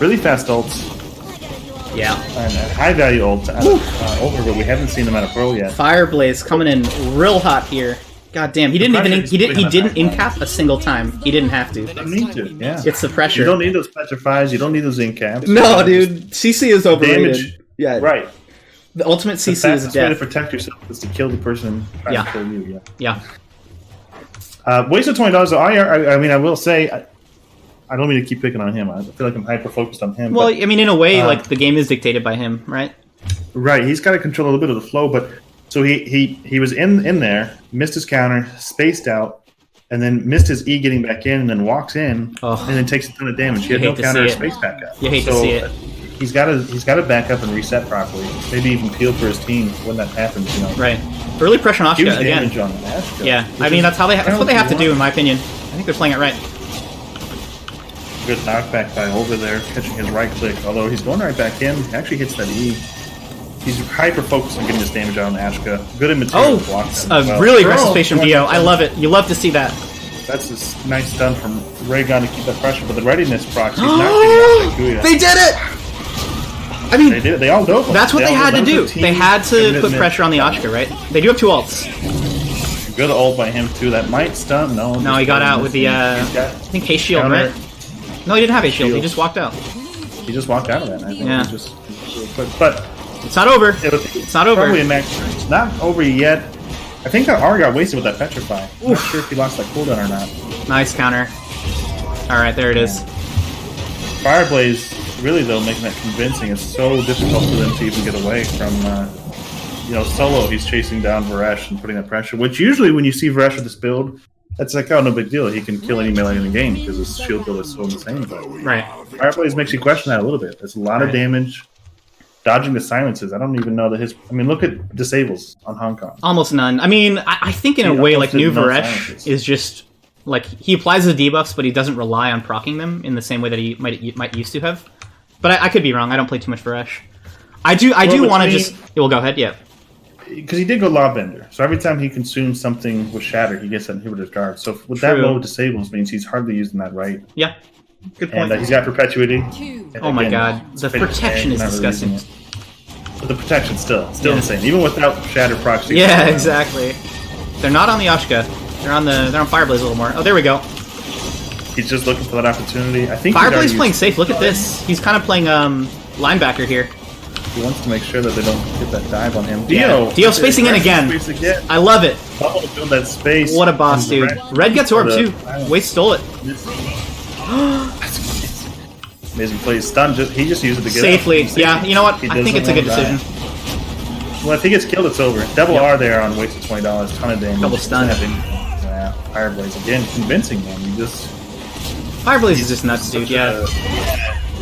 S1: Really fast ults.
S2: Yeah.
S1: And high value ults out of over, but we haven't seen them out of Pearl yet.
S2: Fireblaze coming in real hot here. God damn, he didn't incap a single time. He didn't have to.
S1: You don't need to, yeah.
S2: It's the pressure.
S1: You don't need those petrifies, you don't need those incaps.
S2: No, dude. CC is overrated.
S1: Damage.
S2: Yeah.
S1: Right.
S2: The ultimate CC is death.
S1: The fastest way to protect yourself is to kill the person trying to kill you,
S2: Yeah.
S1: Waste of $20, though, I mean, I will say, I don't mean to keep picking on him. I feel like I'm hyper-focused on him.
S2: Well,
S1: but,
S2: I mean, in a way, like, the game is dictated by him, right?
S1: Right, he's got to control a little bit of the flow, but... So he was in there, missed his counter, spaced out, and then missed his E getting back in, and then walks in, and then takes a ton of damage. He had no counter space back up.
S2: You hate to see it.
S1: He's got to back up and reset properly. Maybe even peel for his team when that happens. You know.
S2: Right. Early pressure on Ashka again.
S1: On Ashka,
S2: yeah, I mean that's what they have to do, in my opinion. I think they're playing it right.
S1: Good knockback by over there, catching his right click. Although he's going right back in, he actually hits that E. He's hyper-focused on getting this damage out on Ashka. Good in material blocks.
S2: Really aggressive space from Dio. I love it. You love to see that.
S1: That's a nice stun from Raygon to keep that pressure, but the readiness procs, he's not getting out.
S2: They did it! I mean,
S1: they did. They all do.
S2: That's what they had to do. They had to put pressure on the Ashka, right? They do have 2 ults.
S1: Good ult by him, too. That might stun. No,
S2: he got out with the, I think, Haste Shield, right? No, he didn't have Haste Shield. He just walked out.
S1: He just walked out of that, I think.
S2: Yeah.
S1: Just real quick. But...
S2: It's not over. It's not over.
S1: Probably a max. It's not over yet. I think that R got wasted with that Petrify. I'm not sure if he lost that cooldown or not.
S2: Nice counter. Alright, there it is.
S1: Fireblaze, really though, making that convincing. It's so difficult for them to even get away from, solo. He's chasing down Varesh and putting that pressure, which usually when you see Varesh with this build, that's like, oh, no big deal. He can kill any melee in the game because his shield build is so insane. But
S2: right.
S1: Fireblaze makes you question that a little bit. There's a lot of damage. Dodging the silences. I don't even know that his... I mean, look at disables on Hong Kong.
S2: Almost none. I mean, I think in a way, like, New Varesh is just... Like, he applies the debuffs, but he doesn't rely on proccing them in the same way that he might used to have. But I could be wrong. I don't play too much Varesh. I do want to just... Yeah, well, go ahead, yeah.
S1: Because he did go Lawbender. So every time he consumes something with Shatter, he gets that inhibitor's guard. So with that low disables means he's hardly using that right.
S2: Yeah. Good point.
S1: And he's got Perpetuity.
S2: Oh my god. The protection is disgusting.
S1: Really, but the protection's still insane. Even without Shatter proxy.
S2: Yeah, exactly. They're not on the Ashka. They're on Fireblaze a little more. Oh, there we go.
S1: He's just looking for that opportunity. I think
S2: Fireblaze playing safe. Look at this. He's kind of playing linebacker here.
S1: He wants to make sure that they don't get that dive on him.
S2: Dio spacing in again. I love it.
S1: Bubble to build that space.
S2: What a boss, dude. Red gets orb too. Waste stole it.
S1: Amazing play. Stun. He just used it to get
S2: safely. Yeah, you know what? I think it's a good decision.
S1: Well, if he gets killed, it's over. Double R there on wasted $20. Ton of damage.
S2: Double stun.
S1: Yeah, Fireblaze again, convincing them.
S2: Fireblaze is just nuts, dude. Yeah.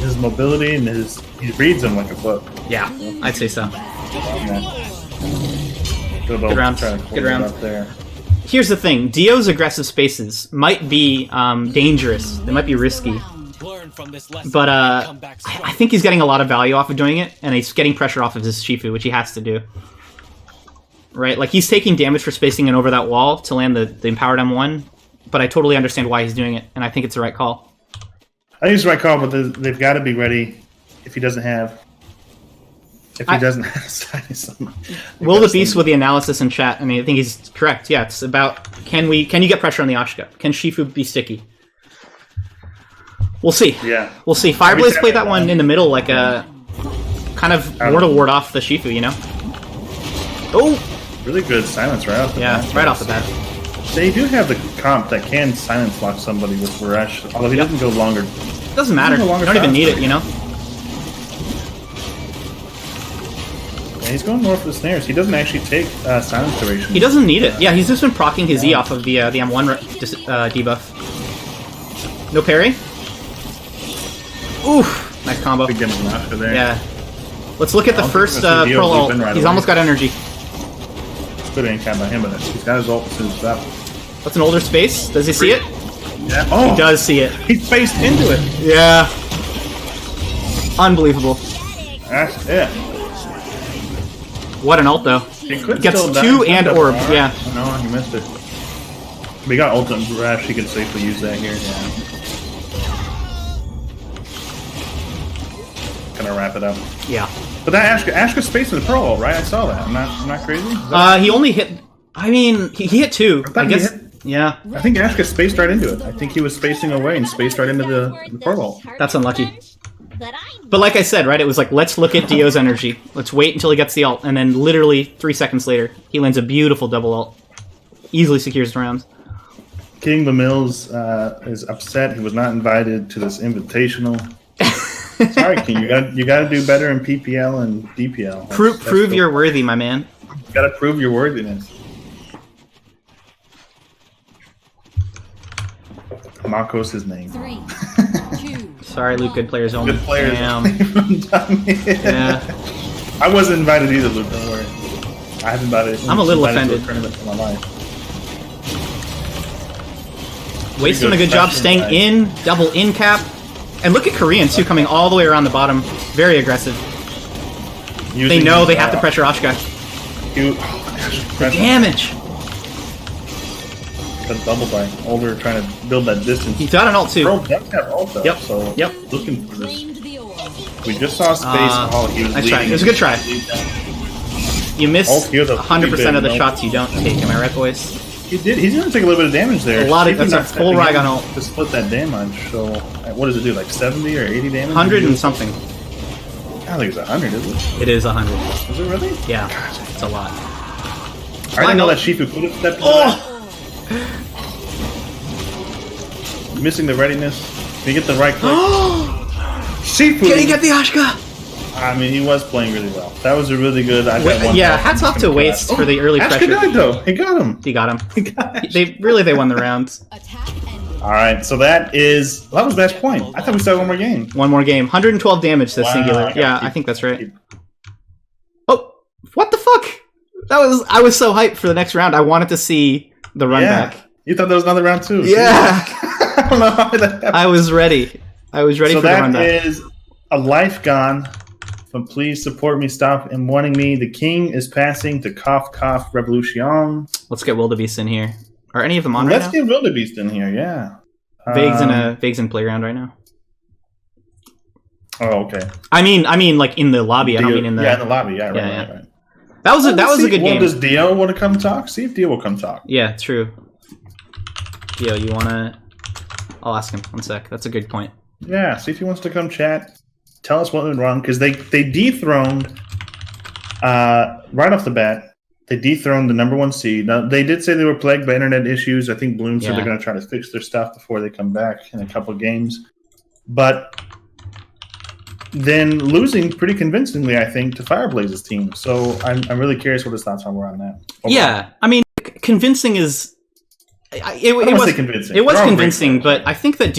S1: His mobility and he reads them like a book.
S2: Yeah, I'd say so.
S1: Yeah. Good
S2: round. Good round.
S1: There.
S2: Here's the thing: Dio's aggressive spaces might be dangerous. They might be risky. But I think he's getting a lot of value off of doing it, and he's getting pressure off of his Shifu, which he has to do. Right? Like, he's taking damage for spacing in over that wall to land the empowered M1, but I totally understand why he's doing it, and I think it's the right call.
S1: I think it's the right call, but they've got to be ready if he doesn't have... If he doesn't have...
S2: Will the Beast with the analysis in chat, I mean, I think he's correct. Yeah, it's about, can you get pressure on the Ashka? Can Shifu be sticky? We'll see.
S1: Yeah.
S2: We'll see. Fireblaze played that one in the middle, like a kind of more to ward off the Shifu, you know? Oh!
S1: Really good silence right off the bat.
S2: Yeah, right off the bat.
S1: They do have the comp that can silence lock somebody with Varesh, although he doesn't go longer.
S2: It doesn't matter. You don't even need it, you know?
S1: he's going north of the snares. He doesn't actually take silence duration.
S2: He doesn't need it. Yeah, he's just been proccing his E off of the M1 debuff. No parry. Oof, nice combo.
S1: Big damage after there.
S2: Yeah. Let's look at the
S1: don't
S2: first
S1: think that's a
S2: Pearl
S1: deal
S2: ult.
S1: leaping right
S2: He's
S1: away.
S2: almost got energy.
S1: Good ain't count by him, but he's got his ult as soon as that.
S2: That's an older space. Does he see it?
S1: Yeah. Oh,
S2: He does see it.
S1: he faced into it.
S2: Yeah. Unbelievable.
S1: That's it.
S2: What an ult, though.
S1: He could
S2: Gets
S1: still
S2: 2
S1: die.
S2: and orb, yeah.
S1: No, he missed it. We got ultimate rash. He can safely use that here. Yeah. Gonna wrap it up.
S2: Yeah.
S1: But that Ashka's space in the Pearl ult, right? I saw that. I'm not crazy. Is that-
S2: He only hit... I mean, he hit 2.
S1: thought
S2: I
S1: he
S2: guess...
S1: hit-
S2: Yeah.
S1: I think Ashka spaced right into it. I think he was spacing away and spaced right into the Pearl ult.
S2: That's unlucky. But like I said, right, it was like, let's look at Dio's energy. Let's wait until he gets the ult. And then literally 3 seconds later, he lands a beautiful double ult. Easily secures the rounds.
S1: King Bamills is upset. He was not invited to this invitational. Sorry, King. You got to do better in PPL and DPL.
S2: Prove
S1: cool.
S2: you're worthy, my man.
S1: You got to prove your worthiness. Mako's his name.
S3: 3, 2,
S2: Sorry, Luke. Good players only.
S1: Good players.
S2: Damn.
S1: Yeah. I wasn't invited either, Luke. Don't worry. I haven't invited.
S2: I'm a little
S1: invited to
S2: offended.
S1: tournament in my life.
S2: Wade's doing a good job staying in, double in cap. And look at Korean, too, coming all the way around the bottom. Very aggressive. They know they have to pressure Ashka. The damage!
S1: The double by Older trying to build that distance.
S2: He's got an ult, too.
S1: Pearl does have ult, though,
S2: Yep,
S1: so
S2: yep.
S1: looking for this.
S3: claimed the orb.
S1: We just saw space. He was
S2: Nice try.
S1: leading.
S2: It was a good try. You miss
S1: Ult here, though,
S2: 100% of the
S1: big,
S2: shots you don't take. Am I right, boys?
S1: He did. He's going to take a little bit of damage there.
S2: A lot of-
S1: He's
S2: that's
S1: not
S2: a full
S1: stepping in
S2: Raygon ult.
S1: to split that damage. So what does it do? Like 70 or 80 damage?
S2: 100 and something.
S1: I don't think it's 100, is it?
S2: It is 100.
S1: Is it really?
S2: Yeah, it's a lot.
S1: I didn't know that Shifu could have stepped in.
S2: Oh!
S1: Missing the readiness. Can you get the right click? Shifu!
S2: Can he get the Ashka?
S1: I mean, he was playing really well. That was a really good.
S2: Yeah, hats off to Waste for the early
S1: Ashka
S2: pressure.
S1: died, though. He got him.
S2: He got him.
S1: He got him.
S2: They won the rounds.
S3: Attack ended.
S1: All right, so that was match point. I thought we still had one more game.
S2: One more game. 112 damage this
S1: Wow,
S2: singular.
S1: I gotta
S2: Yeah,
S1: keep-
S2: I think that's right. Oh, what the fuck? I was so hyped for the next round. I wanted to see the run back.
S1: You thought there was another round too?
S2: Yeah.
S1: I don't know how that happened.
S2: I was ready. I was ready
S1: So
S2: for the run
S1: that
S2: back.
S1: is a life gone. So please support me, stop and warning me. The king is passing to Cough Cough Revolution.
S2: Let's get Wildebeest in here. Are any of them on
S1: Let's
S2: right now?
S1: get Wildebeest in here, yeah.
S2: Vague's in playground right now.
S1: Oh, okay.
S2: I mean, like in the lobby. I don't mean in the.
S1: Yeah, in the lobby. Yeah, right,
S2: Yeah,
S1: right,
S2: yeah.
S1: right.
S2: That was a good game.
S1: Does Dio want to come talk? See if Dio will come talk.
S2: Yeah, true. Dio, you wanna? I'll ask him. 1 sec. That's a good point.
S1: Yeah, see if he wants to come chat. Tell us what went wrong because they dethroned right off the bat. They dethroned the #1 seed. Now they did say they were plagued by internet issues. I think Bloom said
S2: Yeah.
S1: they're going to try to fix their stuff before they come back in a couple of games. But then losing pretty convincingly, I think, to Fireblaze's team. So I'm really curious what his thoughts were on that.
S2: Yeah, I mean, convincing is. It
S1: wanna
S2: was
S1: say convincing.
S2: It was
S1: They're all
S2: convincing,
S1: great
S2: but I think that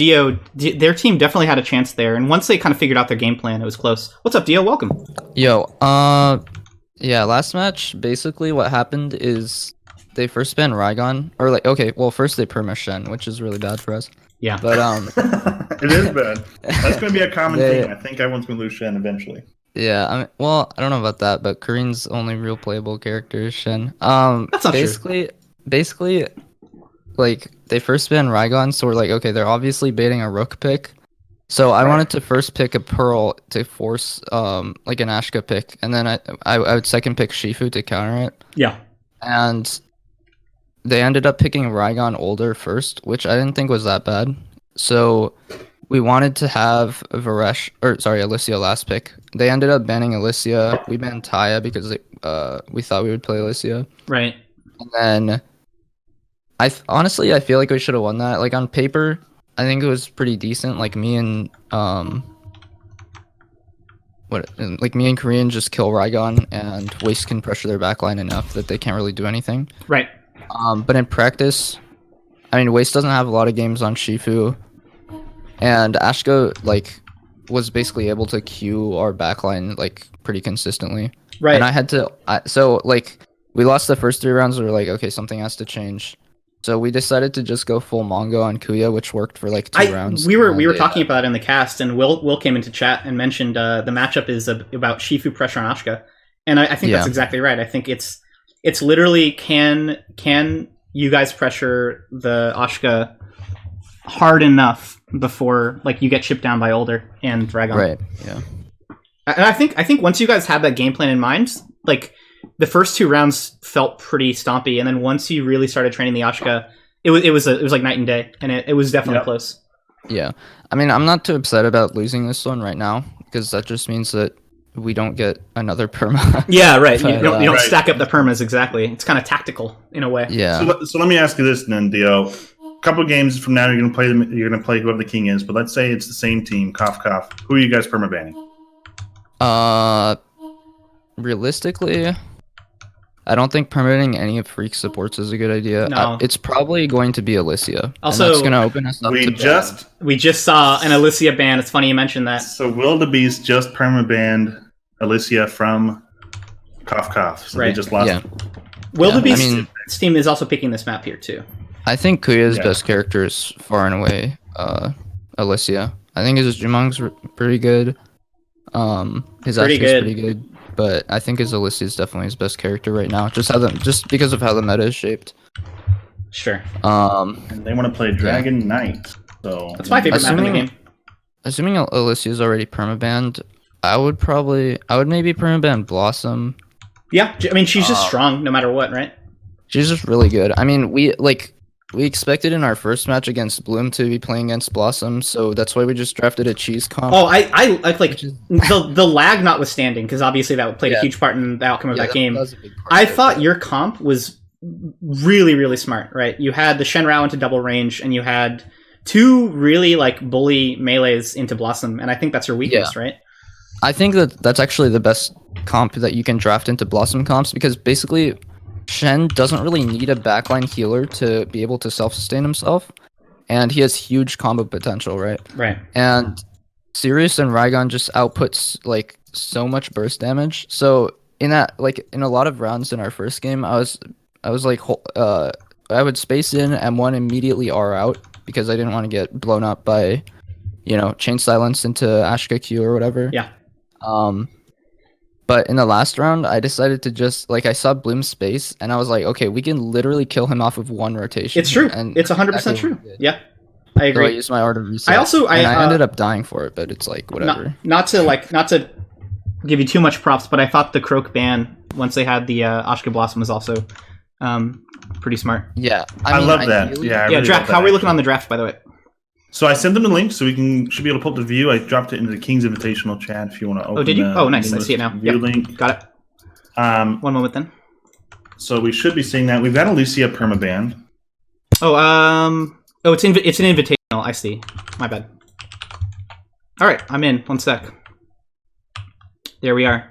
S2: their team definitely had a chance there. And once they kind of figured out their game plan, it was close. What's up, Dio? Welcome.
S4: Yo, yeah, last match, basically what happened is they first banned Raygon, or like, okay, well, first they perma Shen, which is really bad for us.
S2: Yeah.
S4: But,
S1: It is bad. That's going to be a common
S4: They-
S1: thing. I think everyone's going to lose Shen eventually.
S4: yeah, I mean, well, I don't know about that, but Kareem's only real playable character is Shen.
S2: That's not
S4: Basically, like, they first banned Raygon, so we're like, okay, they're obviously baiting a Rook pick. So I wanted to first pick a Pearl to force, like an Ashka pick, and then I would second pick Shifu to counter it.
S2: Yeah.
S4: And they ended up picking Raygon older first, which I didn't think was that bad. So we wanted to have Alicia last pick. They ended up banning Alicia. We banned Taya because we thought we would play Alicia.
S2: Right.
S4: And then honestly, I feel like we should have won that. Like on paper, I think it was pretty decent. Like me and like me and Korean just kill Raigon, and Waste can pressure their backline enough that they can't really do anything.
S2: Right.
S4: But in practice, I mean, Waste doesn't have a lot of games on Shifu, and Ashka like was basically able to queue our backline like pretty consistently.
S2: Right.
S4: And I had to, so like we lost the first 3 rounds. We were like, okay, something has to change. So we decided to just go full Mongo on Kuya, which worked for like 2 rounds.
S2: We were talking about it in the cast, and Will came into chat and mentioned the matchup is about Shifu pressure on Ashka, and I think that's exactly right. I think it's literally can you guys pressure the Ashka hard enough before like you get chipped down by Older and Dragon.
S4: Right. Yeah.
S2: And I think once you guys have that game plan in mind, like the first 2 rounds felt pretty stompy, and then once you really started training the Ashka, it was like night and day, and it was definitely close.
S4: Yeah. I mean, I'm not too upset about losing this one right now, because that just means that we don't get another perma.
S2: Yeah, right.
S4: But,
S2: you don't
S1: right.
S2: stack up the permas exactly. It's kind of tactical in a way.
S4: Yeah.
S1: So let me ask you this then, Dio. A couple of games from now, you're gonna play them. You're gonna play whoever the king is. But let's say it's the same team. Cough, cough. Who are you guys permabanning?
S4: Realistically, I don't think permitting any of Freak supports is a good idea.
S2: No.
S4: It's probably going to be Alicia.
S2: Also,
S4: and that's going to open us up
S1: We
S4: to
S1: just
S2: saw an Alicia ban. It's funny you mentioned that.
S1: so Will the Beast just permabanned Alicia from Cough, cough. So they
S2: Right.
S1: just lost.
S4: Yeah.
S2: Will the
S4: I
S2: Beast
S4: mean-
S2: team is also picking this map here too.
S4: I think Kuya's
S1: Yeah.
S4: best character is far and away Alicia. I think his Jumong's pretty good. His
S2: Pretty
S4: Ashley's
S2: good.
S4: pretty good. But I think his Alicia is definitely his best character right now. Just because of how the meta is shaped.
S2: Sure.
S1: And they want to play Dragon Knight. So
S2: That's my favorite map in the
S4: Assuming-
S2: game.
S4: Assuming Alicia's already permabanned, I would maybe permaban Blossom.
S2: Yeah, I mean she's just strong no matter what, right?
S4: She's just really good. I mean, we expected in our first match against Bloom to be playing against Blossom, so that's why we just drafted a cheese comp.
S2: Oh, I like the lag notwithstanding, because obviously that played a huge part in the outcome of that game.
S4: was a big part
S2: I
S4: of it,
S2: thought
S4: but-
S2: your comp was really, really smart, right? You had the Shenrao into double range, and you had 2 really like bully melees into Blossom, and I think that's your weakness, right?
S4: I think that's actually the best comp that you can draft into Blossom comps, because basically Shen doesn't really need a backline healer to be able to self-sustain himself, and he has huge combo potential, right?
S2: Right.
S4: And Sirius and Raigon just outputs like so much burst damage. So in a lot of rounds in our first game, I was like I would space in M1 immediately R out, because I didn't want to get blown up by, chain silence into Ashka Q or whatever.
S2: Yeah.
S4: But in the last round, I decided to just I saw Bloom's space, and I was like, okay, we can literally kill him off of 1 rotation.
S2: It's true.
S4: And
S2: It's 100%
S4: exactly
S2: true.
S4: what we did.
S2: Yeah. I
S4: So I
S2: agree.
S4: used my art of reset.
S2: I
S4: ended up dying for it, but it's like whatever.
S2: Not to give you too much props, but I thought the Croak ban once they had the Ashka Blossom was also pretty smart.
S4: Yeah,
S1: I
S4: mean,
S1: love that.
S4: ideally-
S1: Yeah, I
S2: Yeah,
S1: really
S2: draft.
S1: love that,
S2: How are we looking
S1: actually.
S2: on the draft, by the way?
S1: So I sent them the link so we should be able to pull up the view. I dropped it into the King's Invitational chat if you want to open.
S2: Oh, did you?
S1: the
S2: Oh, nice. I
S1: newest
S2: see it now.
S1: View
S2: Yep.
S1: link.
S2: Got it. One moment then.
S1: So we should be seeing that. We've got Alicia permaban.
S2: It's an invitational. I see. My bad. All right, I'm in. 1 sec. There we are.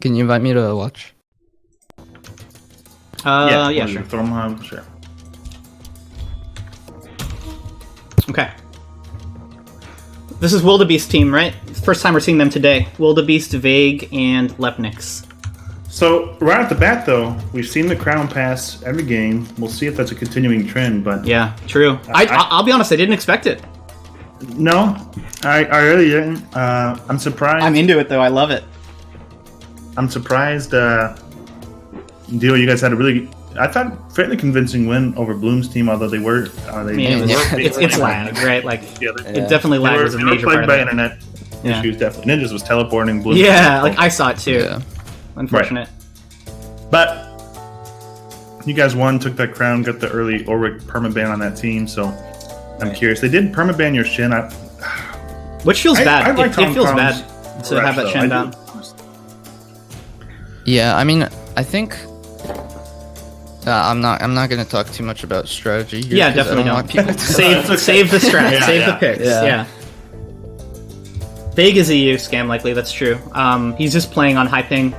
S4: Can you invite me to watch?
S2: Yeah, sure.
S1: Throw them on, sure.
S2: Okay. This is Wildebeest team, right? First time we're seeing them today. Wildebeest, Vague, and Lepnix.
S1: So right off the bat, though, we've seen the crown pass every game. We'll see if that's a continuing trend. But
S2: Yeah, true. I'll be honest, I didn't expect it.
S1: no, I really didn't. I'm surprised.
S2: I'm into it, though. I love it.
S1: I'm surprised. Dio, you guys had a really, I thought, fairly convincing win over Bloom's team. Although they were,
S2: I mean, it's lag, right? Like,
S1: Yeah,
S2: it definitely lag was a major part of
S1: by
S2: it.
S1: internet
S2: Yeah.
S1: issues. Definitely, Ninjas was teleporting. Bloom
S2: Yeah, like I saw it too.
S4: Yeah.
S2: Unfortunate.
S1: But you guys won, took that crown, got the early Ulrich permaban on that team. So I'm curious. They did permaban your Shin.
S2: Which feels bad.
S1: I like
S2: It feels
S1: Tom
S2: bad
S1: Crom's
S2: to have that
S1: rush,
S2: Shen
S1: though. I
S2: down.
S1: do.
S4: Yeah, I mean, I think I'm not gonna talk too much about strategy here.
S2: Yeah,
S4: 'cause I
S2: definitely
S4: want
S2: don't.
S4: people to-
S2: Save the strat.
S1: Yeah,
S2: save the
S1: yeah.
S2: picks.
S4: Yeah.
S2: Yeah. Vague is EU, scam likely, that's true. He's just playing on high ping.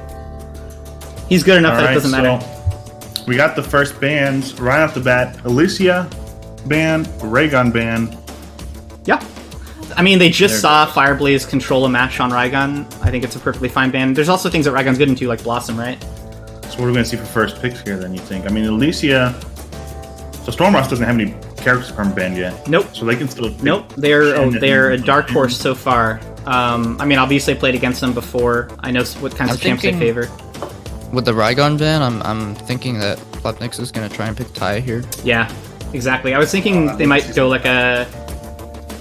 S2: He's good enough that it doesn't matter.
S1: So we got the first bans right off the bat. Alicia ban, Raygun ban.
S2: Yeah. I mean, they just
S1: There
S2: saw Fireblaze control a match on Raygun. I think it's a perfectly fine ban. There's also things that Raygun's good into, like Blossom, right?
S1: So what are we going to see for first picks here then, you think? I mean, Alicia... So Stormross doesn't have any characters perma-banned yet.
S2: Nope.
S1: So they can still... pick
S2: Nope. They're a dark
S1: Shen.
S2: horse so far. I mean, obviously I played against them before. I know what kinds of champs they favor.
S4: With the Raygon ban, I'm thinking that Plepnix is gonna try and pick Ty here.
S2: Yeah, exactly. I was thinking they might go like a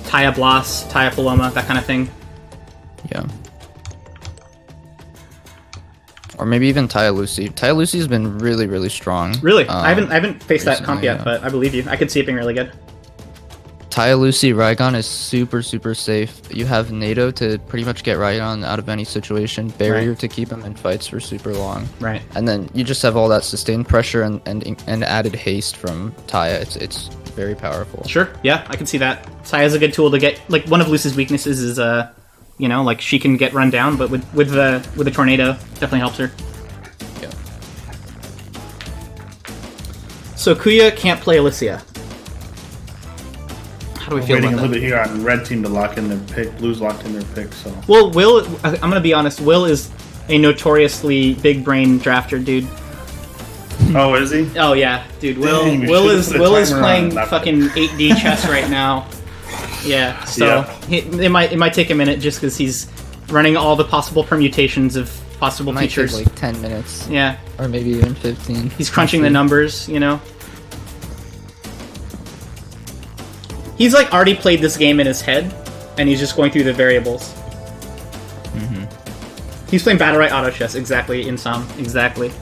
S2: Taya Bloss, Taya Paloma, that kind of thing.
S4: Yeah. Or maybe even Taya Lucy. Taya Lucy's been really, really strong.
S2: Really? I haven't faced that comp
S4: recently,
S2: yet,
S4: yeah.
S2: but I believe you. I could see it being really good.
S4: Taya Lucy Raygon is super, super safe. You have NATO to pretty much get Raygon out of any situation, barrier to keep him in fights for super long.
S2: Right.
S4: And then you just have all that sustained pressure and added haste from Taya. It's very powerful.
S2: Sure. Yeah, I can see that. Taya's a good tool to get. Like one of Lucy's weaknesses is you know, like she can get run down, but with the tornado, definitely helps her.
S4: Yeah.
S2: So Kuya can't play Alicia. How do we feel
S1: Waiting a
S2: about
S1: little
S2: that?
S1: bit here on red team to lock in their pick. Blue's locked in their pick, so...
S2: Well, Will, I'm gonna be honest. Will is a notoriously big brain drafter, dude.
S1: Oh, is he?
S2: Oh yeah, dude.
S1: Dang, we
S2: Will
S1: should've put a
S2: Will is
S1: timer
S2: playing
S1: on that.
S2: fucking 8D chess right now. Yeah, so it might take a minute just because he's running all the possible permutations of possible
S4: It might take
S2: features.
S4: like 10 minutes.
S2: Yeah,
S4: Or maybe even 15.
S2: he's crunching the numbers. You know, he's like already played this game in his head, and he's just going through the variables. He's playing Battlerite auto chess exactly, Insam, exactly.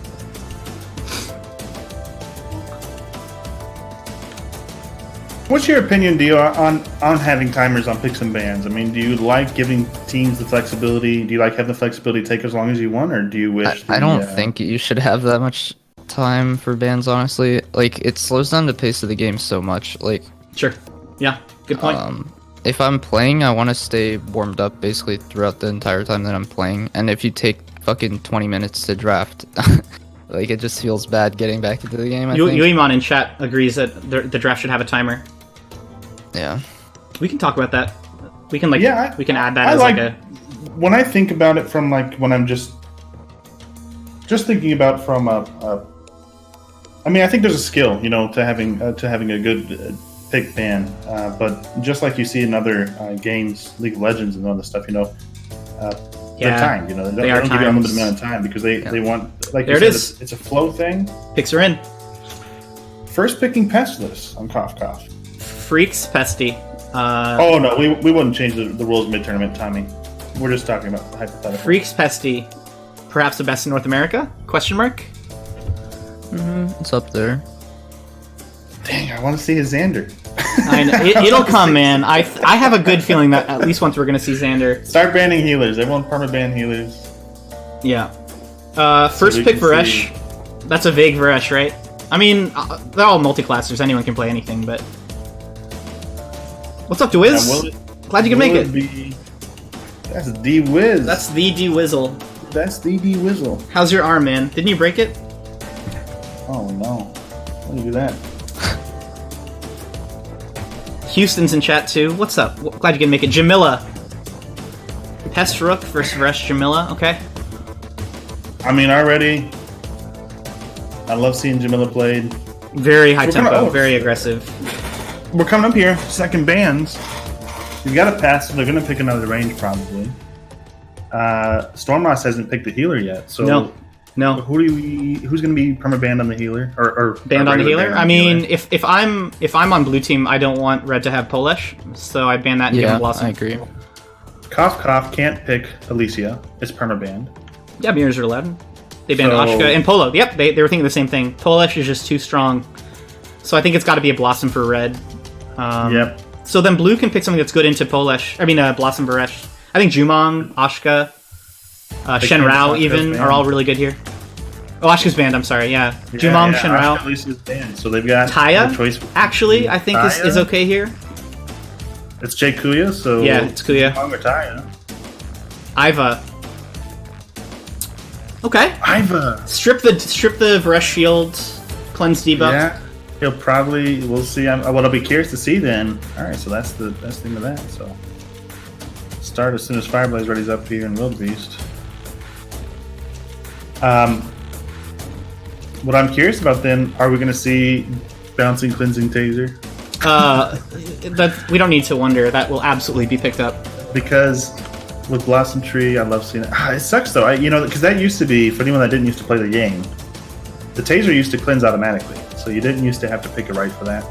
S1: What's your opinion, Dio, on having timers on picks and bans? I mean, do you like giving teams the flexibility? Do you like having the flexibility to take as long as you want, or do you wish...
S4: I don't think you should have that much time for bans, honestly. Like, it slows down the pace of the game so much. Like,
S2: Sure. Yeah. Good point.
S4: if I'm playing, I want to stay warmed up basically throughout the entire time that I'm playing. And if you take fucking 20 minutes to draft, like, it just feels bad getting back into the game, I think.
S2: Yuimon in chat agrees that the draft should have a timer.
S4: Yeah.
S2: We can talk about that. We can we can add that
S1: I
S2: as like a...
S1: When I think about it from like when I'm just thinking about from I mean, I think there's a skill, you know, to having a good pick ban, but just like you see in other games, League of Legends and other stuff, you know, they're timed. You know, they don't give you an unlimited amount of time because they want, like
S2: There
S1: you
S2: it
S1: said,
S2: is.
S1: it's a flow thing.
S2: Picks are in.
S1: First picking Pestless on Cough Cough.
S2: Freaks Pesty.
S1: Oh no, we wouldn't change the rules mid-tournament timing. We're just talking about hypothetical.
S2: Freaks Pesty. Perhaps the best in North America? Question mark?
S4: It's up there.
S1: Dang, I want to see a Xander.
S2: I know. It'll come, man. I have a good feeling that at least once we're going to see Xander.
S1: Start banning healers. Everyone perma-ban healers.
S2: Yeah. First
S1: we
S2: pick
S1: can
S2: Varesh. That's a vague Varesh, right? I mean, they're all multi-classers. Anyone can play anything, but... What's up, DeWiz? Glad you could make it.
S1: That's D-Wiz.
S2: That's the D-Wizzle.
S1: That's the D-Wizzle.
S2: How's your arm, man? Didn't you break it?
S1: Oh no. Why do you do that?
S2: Houston's in chat too. What's up? Glad you can make it. Jamila. Pest Rook versus Varesh Jamila. Okay.
S1: I mean, already, I love seeing Jamila played.
S2: Very high
S1: We're
S2: tempo.
S1: gonna-
S2: Very aggressive.
S1: We're coming up here, second bans. You've got to pass. They're going to pick another range probably. Stormross hasn't picked a healer yet, so
S2: No.
S1: who's going to be perma-banned on the healer or
S2: Banned on the
S1: regular
S2: healer?
S1: ban
S2: I
S1: the
S2: mean,
S1: healer?
S2: if I'm on blue team, I don't want red to have Polish, so I ban that and give him
S4: Yeah,
S2: Blossom.
S4: I agree.
S1: Cough Cough can't pick Alicia. It's perma-banned.
S2: Yeah, mirrors are allowed. They banned
S1: So-
S2: Ashka and Polo. Yep, they were thinking the same thing. Polish is just too strong, so I think it's got to be a Blossom for red.
S1: Yep.
S2: So then blue can pick something that's good into Polish. I mean, Blossom Varesh. I think Jumong, Ashka, Shen Rao
S1: Ashka's
S2: even
S1: banned.
S2: are all really good here. Oh, Ashka's banned. I'm sorry. Yeah, Jumong, Shen Rao,
S1: Ashka Alicia's banned, so they've got
S2: Taya.
S1: the choice.
S2: Actually, I think is
S1: Taya?
S2: okay here.
S1: It's Jay Kuya, so
S2: Yeah, it's Kuya.
S1: Jumong or Taya.
S2: Iva. Okay.
S1: Iva.
S2: Strip the Varesh shield, cleanse debuff.
S1: Yeah. He'll probably. We'll see. What I'll be curious to see then. All right. So that's the best thing of that. So start as soon as Fireblaze ready's up here in Wildebeest. What I'm curious about then, are we going to see bouncing cleansing taser?
S2: That we don't need to wonder. That will absolutely be picked up.
S1: Because with Blossom Tree, I love seeing it. It sucks though, because that used to be, for anyone that didn't used to play the game, the taser used to cleanse automatically, so you didn't used to have to pick a right for that.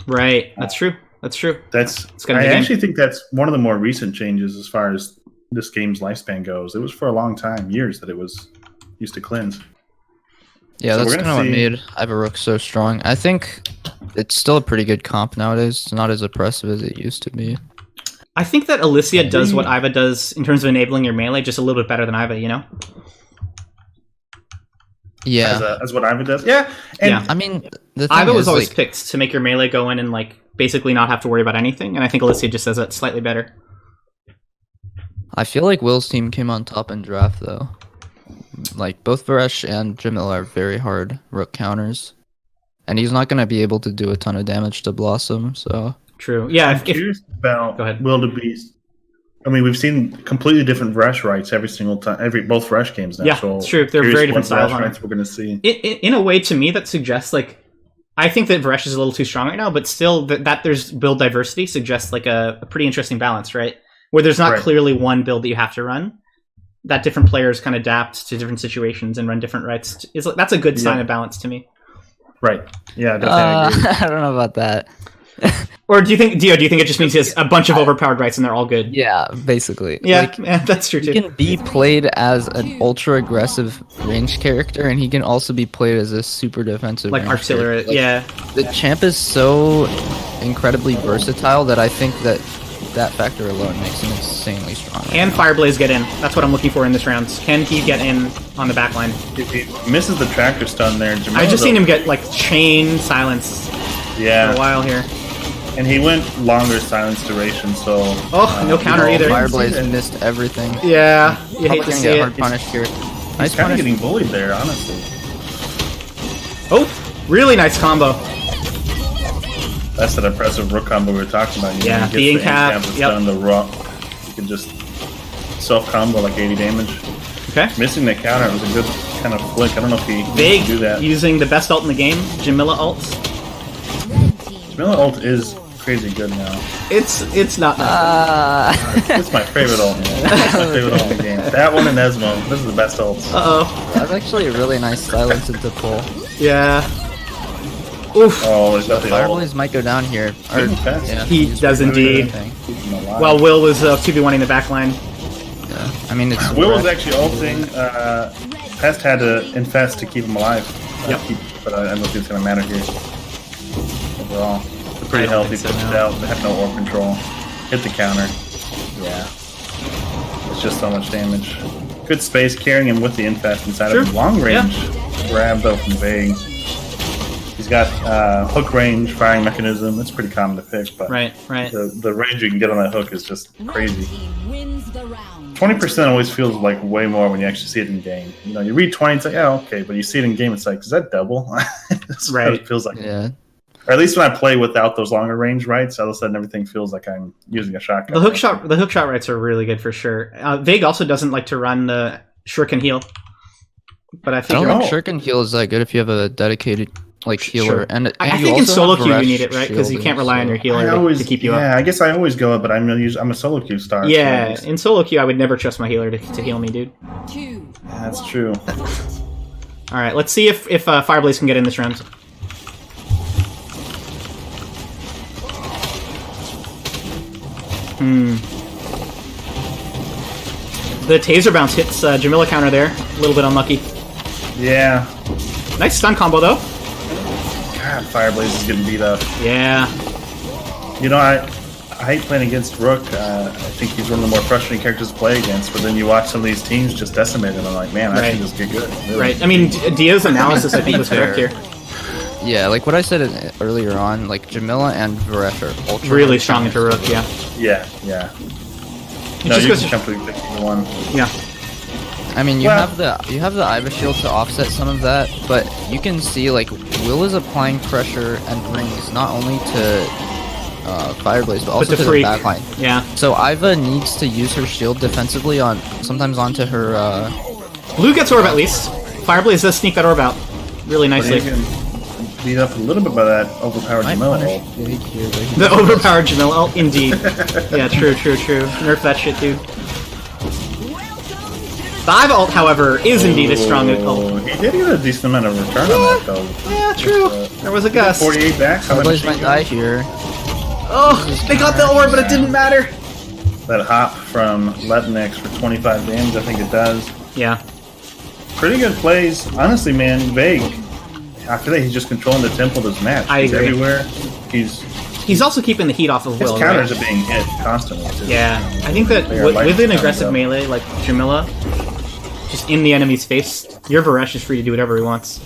S2: Right, that's true. That's true.
S1: I actually think that's one of the more recent changes as far as this game's lifespan goes. It was for a long time, years, that it was used to cleanse.
S4: Yeah,
S1: So
S4: that's kind of what made Ivaruk so strong. I think it's still a pretty good comp nowadays. It's not as oppressive as it used to be.
S2: I think that Alicia does what Iva does in terms of enabling your melee just a little bit better than Iva, you know?
S4: Yeah.
S1: As what Iva does? Yeah. And
S2: Yeah.
S4: I mean, the thing
S2: Iva
S4: is,
S2: was always
S4: like,
S2: picked to make your melee go in and like basically not have to worry about anything, and I think Alicia just does it slightly better.
S4: I feel like Will's team came on top in draft, though. Like, both Varesh and Jamila are very hard rook counters. And he's not going to be able to do a ton of damage to Blossom, so...
S2: True. Yeah,
S1: I'm curious about
S2: Go ahead.
S1: Wildebeest. I mean, we've seen completely different Varesh rights every single time, both Varesh games now.
S2: Yeah,
S1: so
S2: it's true. They're
S1: curious
S2: very different
S1: what
S2: styles
S1: Varesh
S2: on it.
S1: rights we're going to see.
S2: in a way, to me, that suggests like I think that Varesh is a little too strong right now, but still that there's build diversity suggests like a pretty interesting balance, right? Where there's not
S1: Right.
S2: clearly one build that you have to run. That different players can adapt to different situations and run different rights. That's a good sign
S1: Yeah.
S2: of balance to me.
S1: Right. Yeah, definitely agree.
S4: I don't know about that.
S2: Or do you think it just means he has a bunch of overpowered rights and they're all good?
S4: Yeah, basically.
S2: Yeah,
S4: Like,
S2: yeah, that's true
S4: he
S2: too.
S4: can be played as an ultra-aggressive range character, and he can also be played as a super defensive
S2: Like
S4: range
S2: artillery,
S4: character.
S2: yeah.
S4: The champ is so incredibly versatile that I think that factor alone makes him insanely strong.
S2: Can Fireblaze get in? That's what I'm looking for in this round. Can he get in on the back line?
S1: If he misses the tractor stun there,
S2: I just seen him get like chain silence for
S1: Yeah,
S2: a while here.
S1: and he went longer silence duration, so...
S2: Oh, no counter either.
S4: Fireblaze missed everything.
S2: Yeah, you hate
S4: Probably
S2: to
S4: gonna
S2: see
S4: get
S2: it.
S4: hard punished here.
S1: He's
S4: Nice
S1: kind of
S4: punish.
S1: getting bullied there, honestly.
S2: Oh, really nice combo.
S1: That's that impressive rook combo we were talking about.
S2: Yeah,
S1: he
S2: the
S1: gets
S2: incap,
S1: that's
S2: yep.
S1: done the rock. You can just self-combo like 80 damage.
S2: Okay.
S1: Missing the counter was a good kind of flick. I don't know if he
S2: Big
S1: can do that.
S2: using the best ult in the game, Jamila ult.
S3: Red team.
S1: Jamila ult is crazy good now.
S2: It's not.
S1: It's my favorite ult. Man. It's my favorite ult in the game. That one and Esmo. This is the best ults.
S2: Uh-oh.
S4: That's actually a really nice silence into pull.
S2: Yeah. Oof.
S1: Oh, is that the ult?
S4: Fireblaze might go down here. Or,
S1: Good fast.
S4: yeah,
S2: He
S4: he's
S2: does
S4: pretty
S2: indeed.
S4: good, I think.
S1: Keep him alive.
S2: Well, Will was 2v1ing the back line.
S4: Yeah. I mean, it's
S1: Will was
S4: Varesh.
S1: actually ulting. Pest had to infest to keep him alive.
S2: Yep.
S1: But I don't think it's going to matter here. Overall. They're pretty
S2: I don't
S1: healthy,
S2: think so,
S1: pushed
S2: no.
S1: out. They have no orb control. Hit the counter. Yeah. It's just so much damage. Good space, carrying him with the infest inside
S2: Sure.
S1: of him. Long range grab, though, from Vague. He's got hook range, firing mechanism. It's pretty common to pick, but
S2: Right, right.
S1: the range you can get on that hook is just
S3: Red
S1: crazy.
S3: team wins the round.
S1: 20% always feels like way more when you actually see it in game. You know, you read 20, it's like, yeah, okay, but you see it in game, it's like, is that double? That's what
S2: Right.
S1: it feels like.
S4: Yeah.
S1: Or at least when I play without those longer range rights, all of a sudden everything feels like I'm using a shotgun.
S2: The hook shot rights are really good for sure. Vague also doesn't like to run the shuriken heal, but I
S4: I
S2: think
S4: don't
S1: Oh.
S4: think Shuriken heal is that good if you have a dedicated like healer.
S2: Sure.
S4: And
S2: I
S4: you
S2: think in
S4: also
S2: solo
S4: have
S2: queue you
S4: Varesh
S2: need it, right? Because you
S4: shielding,
S2: can't rely on your
S4: so-
S2: healer to keep you up.
S1: I guess I always go up, but I'm a solo queue star. so I
S2: Yeah,
S1: just-
S2: in solo queue I would never trust my healer to heal me, dude.
S3: 2.
S1: yeah, that's true.
S2: All right, let's see if Fireblaze can get in this round. The taser bounce hits Jamila counter there. A little bit unlucky.
S1: Yeah.
S2: Nice stun combo though.
S1: God, Fireblaze is getting beat up.
S2: Yeah.
S1: You know, I hate playing against Rook. I think he's one of the more frustrating characters to play against, but then you watch some of these teams just decimate him, and I'm like, man, I
S2: Right.
S1: should just get good. Really.
S2: Right. I mean, Dio's analysis I think was correct here.
S4: Yeah, like what I said earlier on, like Jamila and Varesh are ultra
S2: Really strong into Rook, yeah.
S1: Yeah, yeah. No,
S2: just
S1: you
S2: goes
S1: can
S2: to-
S1: completely pick the one.
S2: Yeah.
S4: I mean, you
S1: Well-
S4: have the Iva shield to offset some of that, but you can see like Will is applying pressure and rings not only to Fireblaze but also
S2: to
S4: to the
S2: Freak.
S4: backline.
S2: Yeah.
S4: So Iva needs to use her shield defensively on sometimes onto her.
S2: Blue gets orb at least. Fireblaze does sneak that orb out really
S1: But
S2: nicely.
S1: you can beat up a little bit by that overpowered
S4: Might
S1: Jamila
S4: punish
S1: ult.
S4: Vig here, but he
S2: The
S4: doesn't.
S2: overpowered Jamil. Oh, indeed. Yeah, true. Nerf that shit, dude. The Iva ult, however, is indeed a strong ult.
S1: Oh, he did get a decent amount of return on that, though.
S2: Yeah, true. There was a gust.
S1: 48 backs. How
S4: Fireblaze
S1: much
S4: might die here.
S2: Oh, they got the orb, but it didn't matter.
S1: That hop from Letnix for 25 damage, I think it does.
S2: Yeah.
S1: Pretty good plays. Honestly, man, Vague. After that, he's just controlling the tempo of this match.
S2: I
S1: He's
S2: agree.
S1: everywhere. He's
S2: He's also keeping the heat off of
S1: his
S2: Will,
S1: counters
S2: right?
S1: are being hit constantly. Too.
S2: Yeah, I think that
S1: They are
S2: with
S1: light
S2: an
S1: counters
S2: aggressive
S1: up.
S2: melee like Jamila, just in the enemy's face, your Varesh is free to do whatever he wants.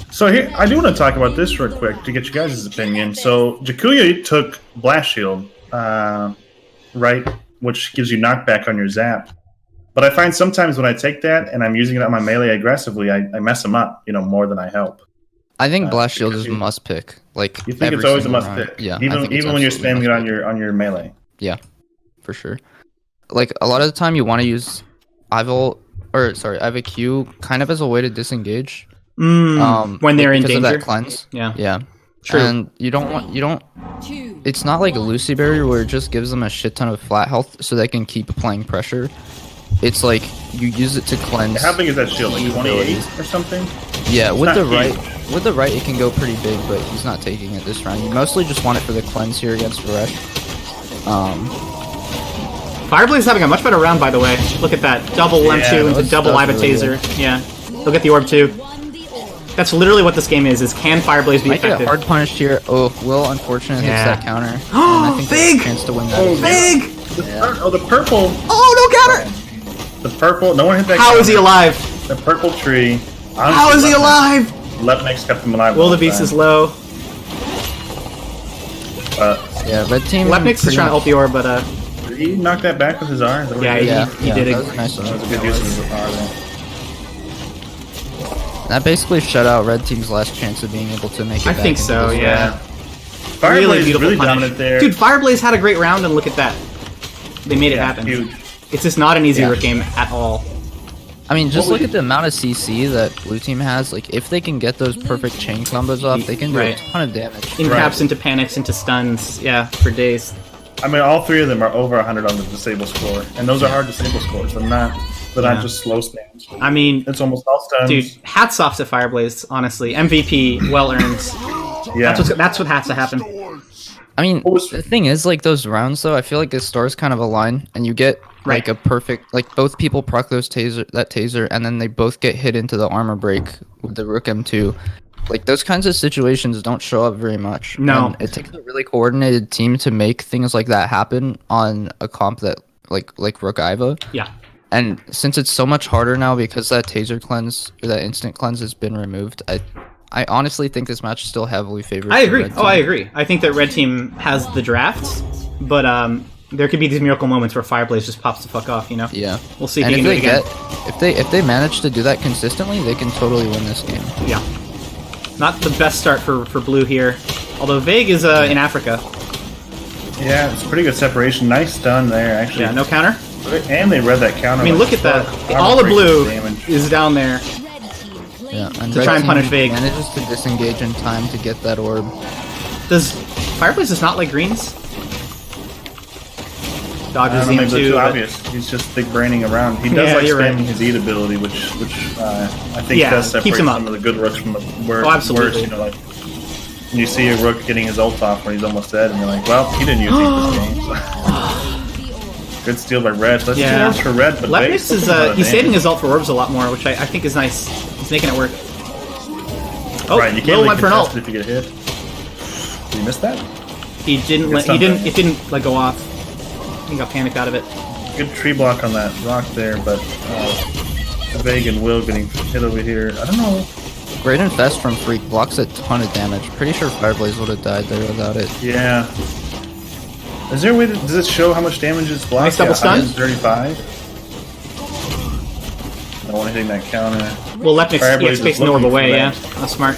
S1: So here, I do want to talk about this real quick to get you guys' opinion. So Jakuya took Blast Shield, right, which gives you knockback on your zap. But I find sometimes when I take that and I'm using it on my melee aggressively, I mess them up, more than I help.
S4: I think Blast Shield
S1: because
S4: is a must pick. Like
S1: You think it's
S4: every
S1: always a
S4: single
S1: must
S4: round.
S1: pick,
S4: Yeah, I
S1: even
S4: think it's
S1: when you're
S4: absolutely
S1: spamming it
S4: must pick.
S1: on your melee.
S4: Yeah, for sure. Like a lot of the time, you want to use Iva Q kind of as a way to disengage.
S2: When they're in
S4: because of
S2: danger.
S4: that cleanse.
S2: Yeah.
S4: Yeah.
S2: True.
S4: And you don't.
S3: Two.
S4: It's not like a Lucy Berry where it just gives them a shit ton of flat health so they can keep applying pressure. It's like you use it to cleanse.
S1: How big is that shield? Like
S4: key
S1: 28
S4: abilities.
S1: or something?
S4: Yeah, with
S1: not
S4: the
S1: huge.
S4: right, it can go pretty big, but he's not taking it this round. You mostly just want it for the cleanse here against Varesh.
S2: Fireblaze is having a much better round, by the way. Look at that. Double M2
S1: that
S2: into
S4: was-
S2: double
S4: that
S2: Iva
S4: was really
S2: Taser. Yeah. Look at the orb, too.
S3: Won the orb.
S2: That's literally what this game is can Fireblaze be
S4: Might get
S2: effective?
S4: hard punished here. Oh, Will unfortunately hits
S2: Yeah.
S4: that counter. And I think there's a
S2: Big!
S4: chance to win that.
S2: Big!
S1: The purple.
S2: Oh, no counter!
S1: The purple. No one hit that.
S2: How is he
S1: counter.
S2: alive?
S1: The purple tree.
S2: How is he alive?
S1: Letnix kept him alive.
S2: Will
S1: all
S2: the Beast
S1: time.
S2: is low.
S4: Yeah, red team.
S2: Lepnix is
S4: pretty
S2: trying to ult
S4: much-
S2: the orb, but
S1: Did he knock that back with his R? Is that what
S2: Yeah,
S1: he did?
S4: Yeah,
S2: he did
S4: that
S2: it.
S4: was a nice one.
S1: That was a good use of his R there.
S4: That basically shut out red team's last chance of being able to make it.
S2: I
S4: back
S2: think
S4: into
S2: so,
S4: this
S2: yeah.
S4: round.
S1: Fireblaze is
S2: beautiful
S1: really
S2: punish.
S1: dominant there.
S2: Dude, Fireblaze had a great round, and look at that. They made it
S1: Yeah,
S2: happen.
S1: huge.
S2: It's just not an easy
S4: Yeah.
S2: rook game at all.
S4: I mean, just
S1: What
S4: look
S1: would
S4: at the amount of CC that blue team has. Like, if they can get those perfect chain combos off, they can do
S2: Right.
S4: a ton of damage.
S2: In
S1: Right.
S2: caps, into panics, into stuns, yeah, for days.
S1: I mean, all three of them are over 100 on the disable score, and those are hard disable scores. They're not
S2: Yeah.
S1: just slow spams.
S2: I mean,
S1: It's almost all stuns.
S2: dude, hats off to Fireblaze, honestly. MVP, well earned.
S1: yeah.
S2: That's what has to happen.
S4: I mean,
S1: What was-
S4: the thing is, like, those rounds, though, I feel like the stars kind of align, and you get, like,
S2: Right.
S4: a perfect... Like, both people proc that taser, and then they both get hit into the armor break with the Rook M2. Like, those kinds of situations don't show up very much.
S2: No.
S4: And it takes a really coordinated team to make things like that happen on a comp that, like Rook Iva.
S2: Yeah.
S4: And since it's so much harder now because that taser cleanse, or that instant cleanse has been removed, I honestly think this match is still heavily favored.
S2: I
S4: for
S2: agree.
S4: red
S2: Oh, I
S4: team.
S2: agree. I think that red team has the drafts, but there could be these miracle moments where Fireblaze just pops the fuck off, you know?
S4: Yeah.
S2: We'll see if
S4: And
S2: he
S4: if
S2: can do it
S4: they
S2: again.
S4: if they manage to do that consistently, they can totally win this game.
S2: Yeah. Not the best start for blue here. Although Vague is in Africa.
S1: Yeah, it's pretty good separation. Nice stun there, actually.
S2: Yeah, no counter.
S1: And they read that counter.
S2: I mean,
S1: like
S2: look at that.
S1: fuck.
S2: All the
S1: Armor
S2: blue
S1: breaks damage.
S2: is down there.
S3: Red team claims
S4: Yeah. And
S2: To
S4: red
S2: try and
S4: team
S2: punish Vague.
S4: manages to disengage in time to get that orb.
S2: Does Fireblaze just not like greens?
S1: I
S2: Dodges
S1: don't
S2: the
S1: know, maybe they're
S2: M2.
S1: too
S2: but-
S1: obvious. He's just big braining around. He does
S2: Yeah,
S1: like
S2: you're right.
S1: spamming his eat ability, which I think
S2: Yeah,
S1: does separate
S2: keeps him
S1: some
S2: up.
S1: of the good rooks from the worst.
S2: Oh, absolutely.
S1: You know, like when you see a rook getting his ult off when he's almost dead, and you're like, well, he didn't use it this game. So. Good steal by red. Let's
S2: Yeah.
S1: see orbs for red, but
S2: Lepnix
S1: Vague's still
S2: is
S1: taking a lot of
S2: he's saving
S1: damage.
S2: his ult for orbs a lot more, which I think is nice. He's making it work. Oh,
S1: Right, you can't
S2: Will
S1: really
S2: went for an ult.
S1: contest it if you get hit. Did you miss that?
S2: He didn't.
S1: Good
S2: Let, he
S1: stuff,
S2: didn't.
S1: man.
S2: It didn't like go off. He got panicked out of it.
S1: Good tree block on that rock there, but Vague and Will getting hit over here. I don't know.
S4: Great Infest from Freak blocks a ton of damage. Pretty sure Fireblaze would have died there without it.
S1: Yeah. Is there a way to, does it show how much damage it's blocked?
S2: Nice double stun.
S1: 135. I don't want anything that counter.
S2: Well, left next
S1: Fireblaze
S2: space
S1: is
S2: an orb
S1: looking for
S2: away, yeah.
S1: that.
S2: That's smart.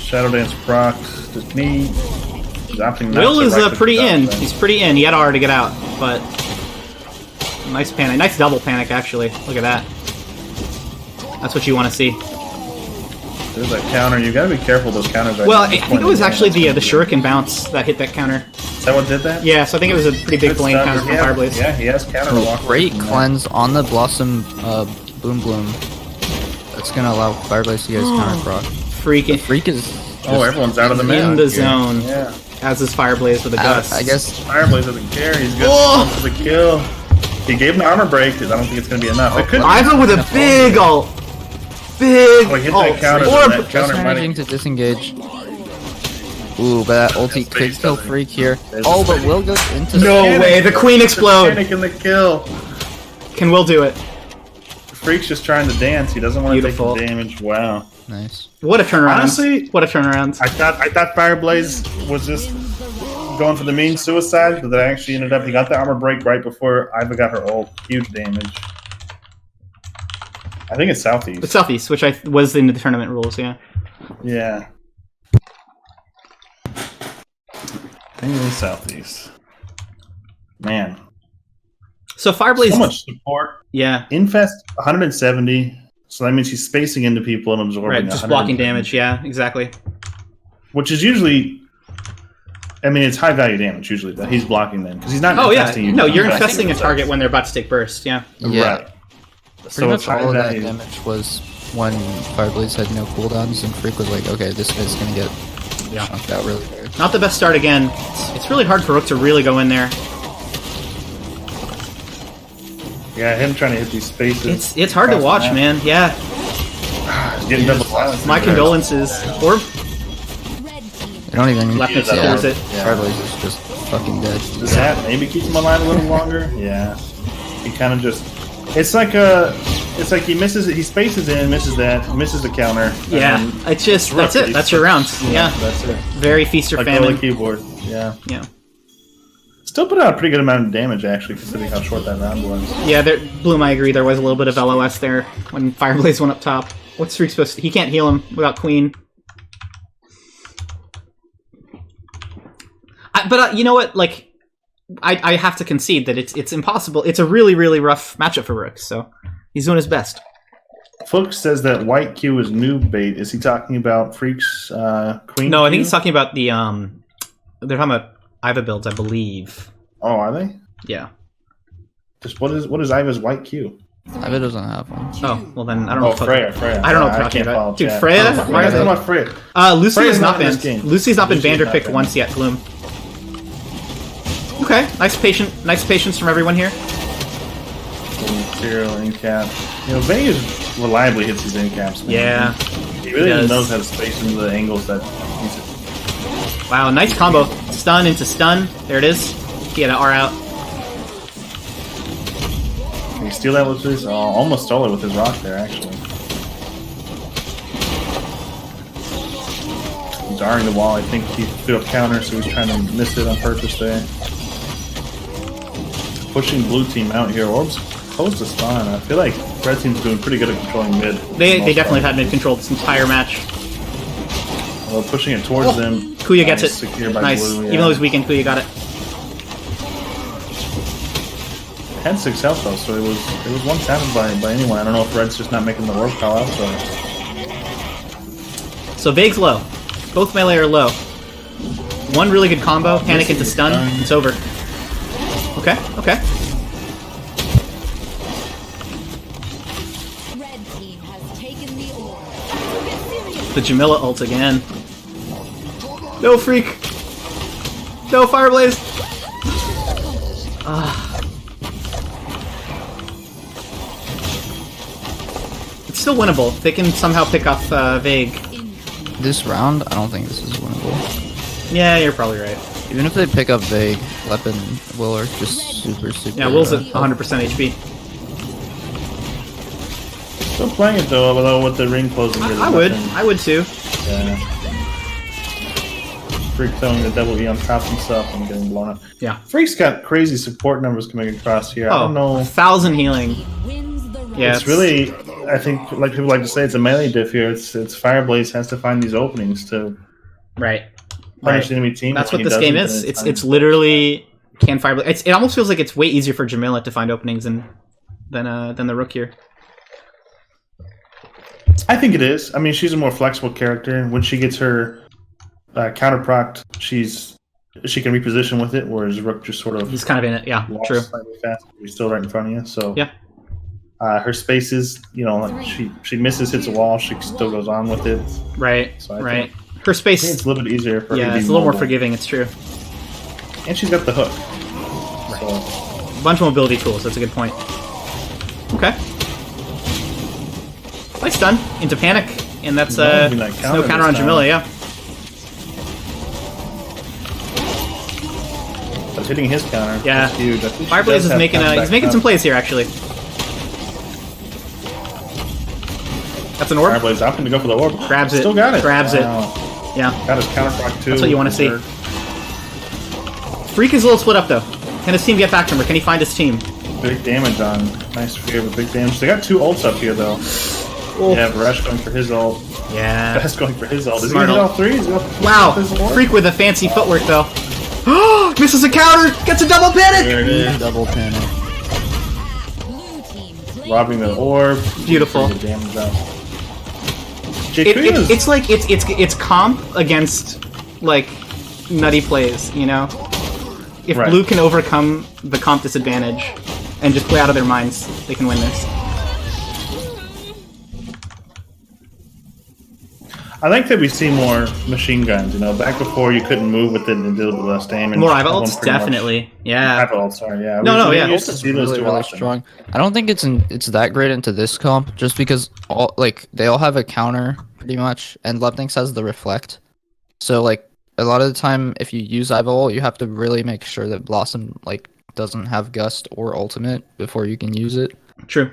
S1: Shadow Dance proc. Just me. He's opting not
S2: Will
S1: to
S2: is
S1: right click
S2: pretty
S1: the
S2: in.
S1: top thing.
S2: He's pretty in. He had R to get out, but nice panic. Nice double panic, actually. Look at that. That's what you want to see.
S1: There's that counter. You gotta be careful with those counters. Right
S2: Well,
S1: now.
S2: I think it was actually the shuriken bounce that hit that counter.
S1: Is that what did that?
S2: Yeah, so I think it was a pretty big
S1: Good
S2: blame
S1: stuff.
S2: counter from
S1: Yeah,
S2: Fireblaze.
S1: Yeah, he has counter walk.
S4: Great cleanse on the Blossom Boom Bloom. That's gonna allow Fireblaze to get his counter proc.
S2: Freaking
S4: Freak is
S1: Oh, everyone's out of the map.
S2: in the
S1: here.
S2: zone.
S1: Yeah.
S2: As is Fireblaze with a gust.
S4: I guess
S1: Fireblaze doesn't care. He's good
S2: Oh!
S1: for the kill. He gave him the armor break. I don't think it's gonna be enough. It could.
S2: Iva with a big ult. Big
S1: Oh, he hit
S2: ult.
S1: that counter.
S2: Orb.
S1: That
S4: just
S1: counter
S4: managing
S1: might.
S4: to disengage. Ooh, but that ulti could
S1: space
S4: kill
S1: doesn't-
S4: Freak here.
S1: There's
S4: Oh,
S1: the
S4: but
S1: space.
S4: Will goes into
S2: No
S4: the
S2: way, the queen explode.
S1: Panic in the kill.
S2: Can Will do it?
S1: Freak's just trying to dance. He doesn't want to take
S2: Beautiful.
S1: the damage. Wow.
S4: Nice.
S2: What a turnaround.
S1: Honestly,
S2: what a turnaround.
S1: I thought Fireblaze was just going for the mean suicide, but that actually ended up. He got the armor break right before Iva got her ult. Huge damage. I think it's southeast.
S2: It's Southeast, which was in the tournament rules, yeah.
S1: Yeah. I think it's southeast. Man.
S2: So Fireblaze...
S1: So much support.
S2: Yeah,
S1: Infest 170. So that means he's spacing into people and absorbing.
S2: right, just blocking
S1: 170.
S2: damage, yeah, exactly.
S1: Which is usually, I mean, it's high value damage usually that he's blocking them because he's not.
S2: Oh yeah,
S1: infesting you.
S2: no, you're
S1: He's
S2: infesting a target when they're about to take burst, yeah.
S4: Yeah.
S1: Right.
S4: Pretty
S1: So
S4: much
S1: it's high
S4: all of that
S1: value.
S4: damage was when Fireblaze had no cooldowns, and Freak was like, okay, this guy's gonna get chunked out really hard.
S2: Not the best start again. It's really hard for Rook to really go in there.
S1: Yeah, him trying to hit these spaces.
S2: It's hard to
S1: across the
S2: watch,
S1: map.
S2: man, yeah.
S1: He's getting double silence.
S2: My condolences. Or
S3: Red team.
S4: They don't even
S2: Left
S1: next
S2: next
S1: Yeah.
S2: clears it.
S4: Fireblaze is just fucking dead.
S1: Does that maybe keeps him alive a little longer? Yeah. He kind of just. It's like he misses it. He spaces in, misses that, misses the counter.
S2: Yeah,
S1: and
S2: it's just, that's
S1: roughly
S2: it, that's your round. Yeah,
S1: That's it.
S2: very feast or
S1: Like
S2: famine.
S1: the keyboard. Yeah.
S2: Yeah.
S1: Still put out a pretty good amount of damage, actually, considering how short that round was.
S2: Yeah, Bloom, I agree. There was a little bit of LOS there when Fireblaze went up top. What's Freak supposed to... He can't heal him without Queen. But you know what? Like, I have to concede that it's impossible. It's a really, really rough matchup for Rook, so he's doing his best.
S1: Fook says that white Q is noob bait. Is he talking about Freak's Queen?
S2: No, I think
S1: Q?
S2: he's talking about the... They're talking about Iva builds, I believe.
S1: Oh, are they?
S2: Yeah.
S1: Just what is Iva's white Q?
S4: I bet doesn't have one.
S2: Oh, well then, I don't know.
S1: Oh,
S2: what
S1: Freya.
S2: I don't know what
S1: I
S2: you're talking
S1: can't follow
S2: about. Dude,
S1: chat.
S2: Freya?
S1: Oh,
S2: Why
S1: Freya.
S2: are they...
S1: Talking about Freya.
S2: Lucy
S1: Freya's
S2: is
S1: not
S2: not
S1: in this
S2: banned.
S1: game.
S2: Lucy's not been
S1: Lucy's
S2: banned or
S1: not
S2: picked
S1: banned.
S2: once yet, Bloom. Okay, nice patience from everyone here.
S1: Zero in cap. You know, Vegas reliably hits his in caps. Man.
S2: Yeah.
S1: He really
S2: does.
S1: knows how to space into the angles that he's.
S2: Wow, nice combo. Stun into stun. There it is. He had an R out.
S1: Can he steal that with his? Almost stole it with his rock there, actually. He's R-ing the wall. I think he threw a counter, so he's trying to miss it on purpose there. Pushing blue team out here. Orbs close to spawn. I feel like red team's doing pretty good at controlling mid.
S2: They definitely have had mid control this entire match.
S1: Although pushing it towards them.
S2: Kuya gets it.
S1: Secured by
S2: Nice.
S1: blue, yeah.
S2: Even though he's weakened, Kuya got it.
S1: Had 6 health though, so it was one tapped by anyone. I don't know if red's just not making the work call out.
S2: So Vague's low. Both melee are low. One really good combo, panic into stun, it's over. Okay, okay.
S3: Red team has taken the orb.
S2: The Jamila ult again. No Freak! No Fireblaze! It's still winnable. They can somehow pick off Vague.
S4: This round, I don't think this is winnable.
S2: Yeah, you're probably right.
S4: Even if they pick up Vague, Lep and Will are just super.
S2: Yeah, Will's at 100% HP.
S1: Still playing it though, although with the ring closing. really
S2: I would.
S1: nothing.
S2: I would too.
S1: Yeah. Freak throwing the double E on top of himself and getting blown up.
S2: Yeah.
S1: Freak's got crazy support numbers coming across here. I
S2: Oh,
S1: don't know.
S2: 1,000 healing.
S3: Wins the round.
S2: Yeah,
S1: It's really, I think, like people like to say, it's a melee diff here. It's Fireblaze has to find these openings to
S2: right.
S1: punish
S2: Right.
S1: the enemy team.
S2: That's
S1: When
S2: what
S1: he
S2: this game
S1: doesn't,
S2: is.
S1: then
S2: It's literally can fire. It almost feels like it's way easier for Jamila to find openings than the Rook here.
S1: I think it is. I mean, she's a more flexible character. When she gets her counter procced, she can reposition with it, whereas Rook just sort of
S2: He's kind of in it. Yeah,
S1: lost
S2: true.
S1: slightly fast. He's still right in front of you. So
S2: Yeah.
S1: her spaces, you know, like she misses, hits a wall, she still goes on with it.
S2: Right.
S1: So I
S2: Right.
S1: think-
S2: Her
S1: I think it's
S2: space.
S1: a little bit easier for her
S2: Yeah,
S1: to be
S2: it's a little more
S1: mobile.
S2: forgiving. It's true.
S1: And she's got the hook. So,
S2: A bunch of mobility tools. That's a good point. Okay. Nice stun into panic, and that's
S1: No, I mean, like,
S2: no
S1: counter
S2: counter on
S1: this
S2: Jamila.
S1: time.
S2: Yeah.
S1: but hitting his counter,
S2: Yeah.
S1: that's huge. I think she
S2: Fireblaze
S1: does
S2: is
S1: have
S2: making
S1: comeback
S2: he's making
S1: power.
S2: some plays here actually. That's an orb.
S1: Fireblaze opting to go for the orb.
S2: Grabs it.
S1: Still got it.
S2: Grabs it.
S1: Wow.
S2: Yeah.
S1: Got his counter proc too.
S2: That's what you wanna see.
S1: Berserk.
S2: Freak is a little split up though. Can his team get back to him, or can he find his team?
S1: Big damage on. Nice fear with big damage. They got 2 ults up here though.
S2: Oh.
S1: Yeah, Varesh going for his ult.
S2: Yeah.
S1: Best going for his ult. Is he
S2: Smart
S1: gonna hit
S2: ult.
S1: all 3? Is he gonna
S2: Wow.
S1: hit his ult?
S2: Freak with a fancy footwork though. Misses a counter. Gets a double panic.
S1: There it is.
S4: Double panic.
S3: Blue team plays
S1: Robbing the orb.
S2: Beautiful.
S1: The damage out.
S2: It's like it's comp against like nutty plays, you know. If
S1: Right.
S2: blue can overcome the comp disadvantage and just play out of their minds, they can win this.
S1: I think that we see more machine guns. You know, back before you couldn't move with it and did a little less damage.
S2: More
S1: That one
S2: ults,
S1: pretty much-
S2: definitely. Yeah.
S1: Iva ults, sorry, yeah.
S2: No,
S1: we
S2: yeah,
S1: used to
S2: ults
S1: see those
S4: Really,
S1: too
S4: really
S1: often.
S4: strong. I don't think it's that great into this comp, just because they all have a counter pretty much, and Lepnix has the reflect. So like a lot of the time, if you use Iva ult, you have to really make sure that Blossom like doesn't have gust or ultimate before you can use it.
S2: True.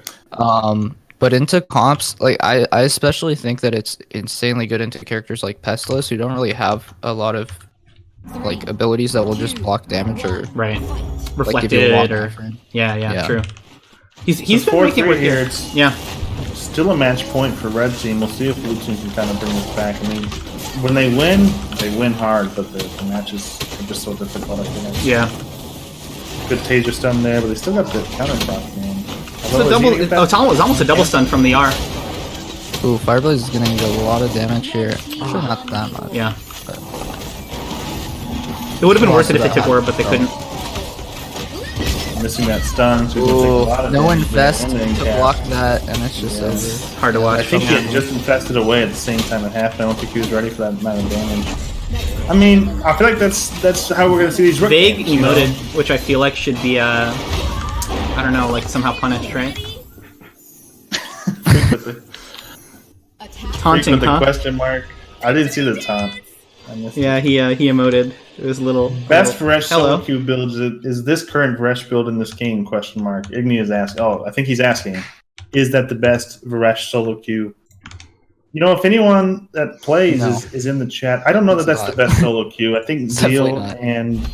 S4: But into comps, like I especially think that it's insanely good into characters like Pestilus, who don't really have a lot of like abilities that will just block damage or
S2: Right.
S4: like give you a
S2: Reflected
S4: walk
S2: or
S4: frame.
S2: yeah,
S4: Yeah.
S2: true. He's been
S1: 4-3
S2: making it work
S1: here.
S2: here.
S1: It's
S2: Yeah.
S1: still a match point for red team. We'll see if blue team can kind of bring this back. I mean, when they win hard, but the matches are just so difficult. I think.
S2: Yeah.
S1: Good taser stun there, but they still got the counter proc, man.
S2: It's a double. Oh, it's almost a double stun from the R.
S4: Ooh, Fireblaze is gonna get a lot of damage here. Actually, not that much.
S2: Yeah. It would have been worth it if they took orb, but they couldn't.
S1: Missing that stun. So he's gonna take a
S4: Ooh,
S1: lot of
S4: no
S1: damage there,
S4: infest
S1: and then
S4: to
S1: cast.
S4: block that, and it's just
S1: Yeah.
S4: over.
S2: Hard to
S1: I
S2: watch.
S1: think
S2: Yeah.
S1: he just infested away at the same time at half. I don't think he was ready for that amount of damage. I mean, I feel like that's how we're gonna see these rook
S2: Vague
S1: games, you know?
S2: emoted, which I feel like should be I don't know, like somehow punished, right?
S1: Freak with the,
S3: attack.
S1: freak
S2: Taunting,
S1: with the
S2: huh?
S1: question mark. I didn't see the taunt. I missed it.
S2: Yeah, he emoted. It was a little.
S1: Best
S2: little-
S1: Varesh solo
S2: Hello.
S1: queue build is this current Varesh build in this game? Question mark. Igni is asking. Oh, I think he's asking. Is that the best Varesh solo queue? You know, if anyone that plays
S4: No.
S1: is in the chat, I don't know that
S4: It's
S1: that's the
S4: not.
S1: best solo queue. I think
S4: Definitely
S1: Zeal
S4: not.
S1: and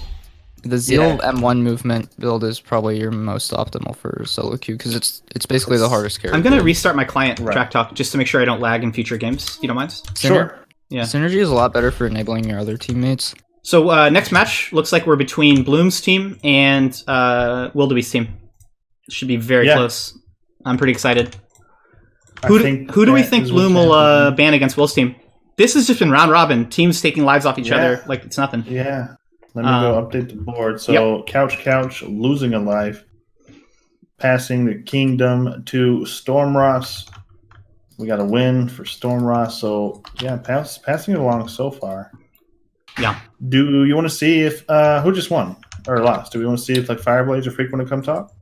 S4: The Zeal
S1: Yeah.
S4: M1 movement build is probably your most optimal for solo queue because it's basically the hardest character.
S2: I'm gonna restart my client
S1: Right.
S2: track talk just to make sure I don't lag in future games. You don't mind?
S1: sure.
S2: Yeah.
S4: Synergy is a lot better for enabling your other teammates.
S2: So next match looks like we're between Bloom's team and Wildebeest's team. Should be very
S1: Yeah.
S2: close. I'm pretty excited.
S1: I
S2: Who
S1: think
S2: do we
S1: that
S2: think
S1: is what
S2: Bloom will
S1: champion-
S2: ban against Will's team? This has just been round robin. Teams taking lives off each
S1: Yeah.
S2: other like it's nothing.
S1: Yeah. Let me go update the board. So Couch losing a life, passing the kingdom to Stormross. We got a win for Stormross. So yeah, passing it along so far.
S2: Yeah.
S1: Do you want to see if who just won or lost? Do we want to see if like Fireblaze or Freak want to come talk?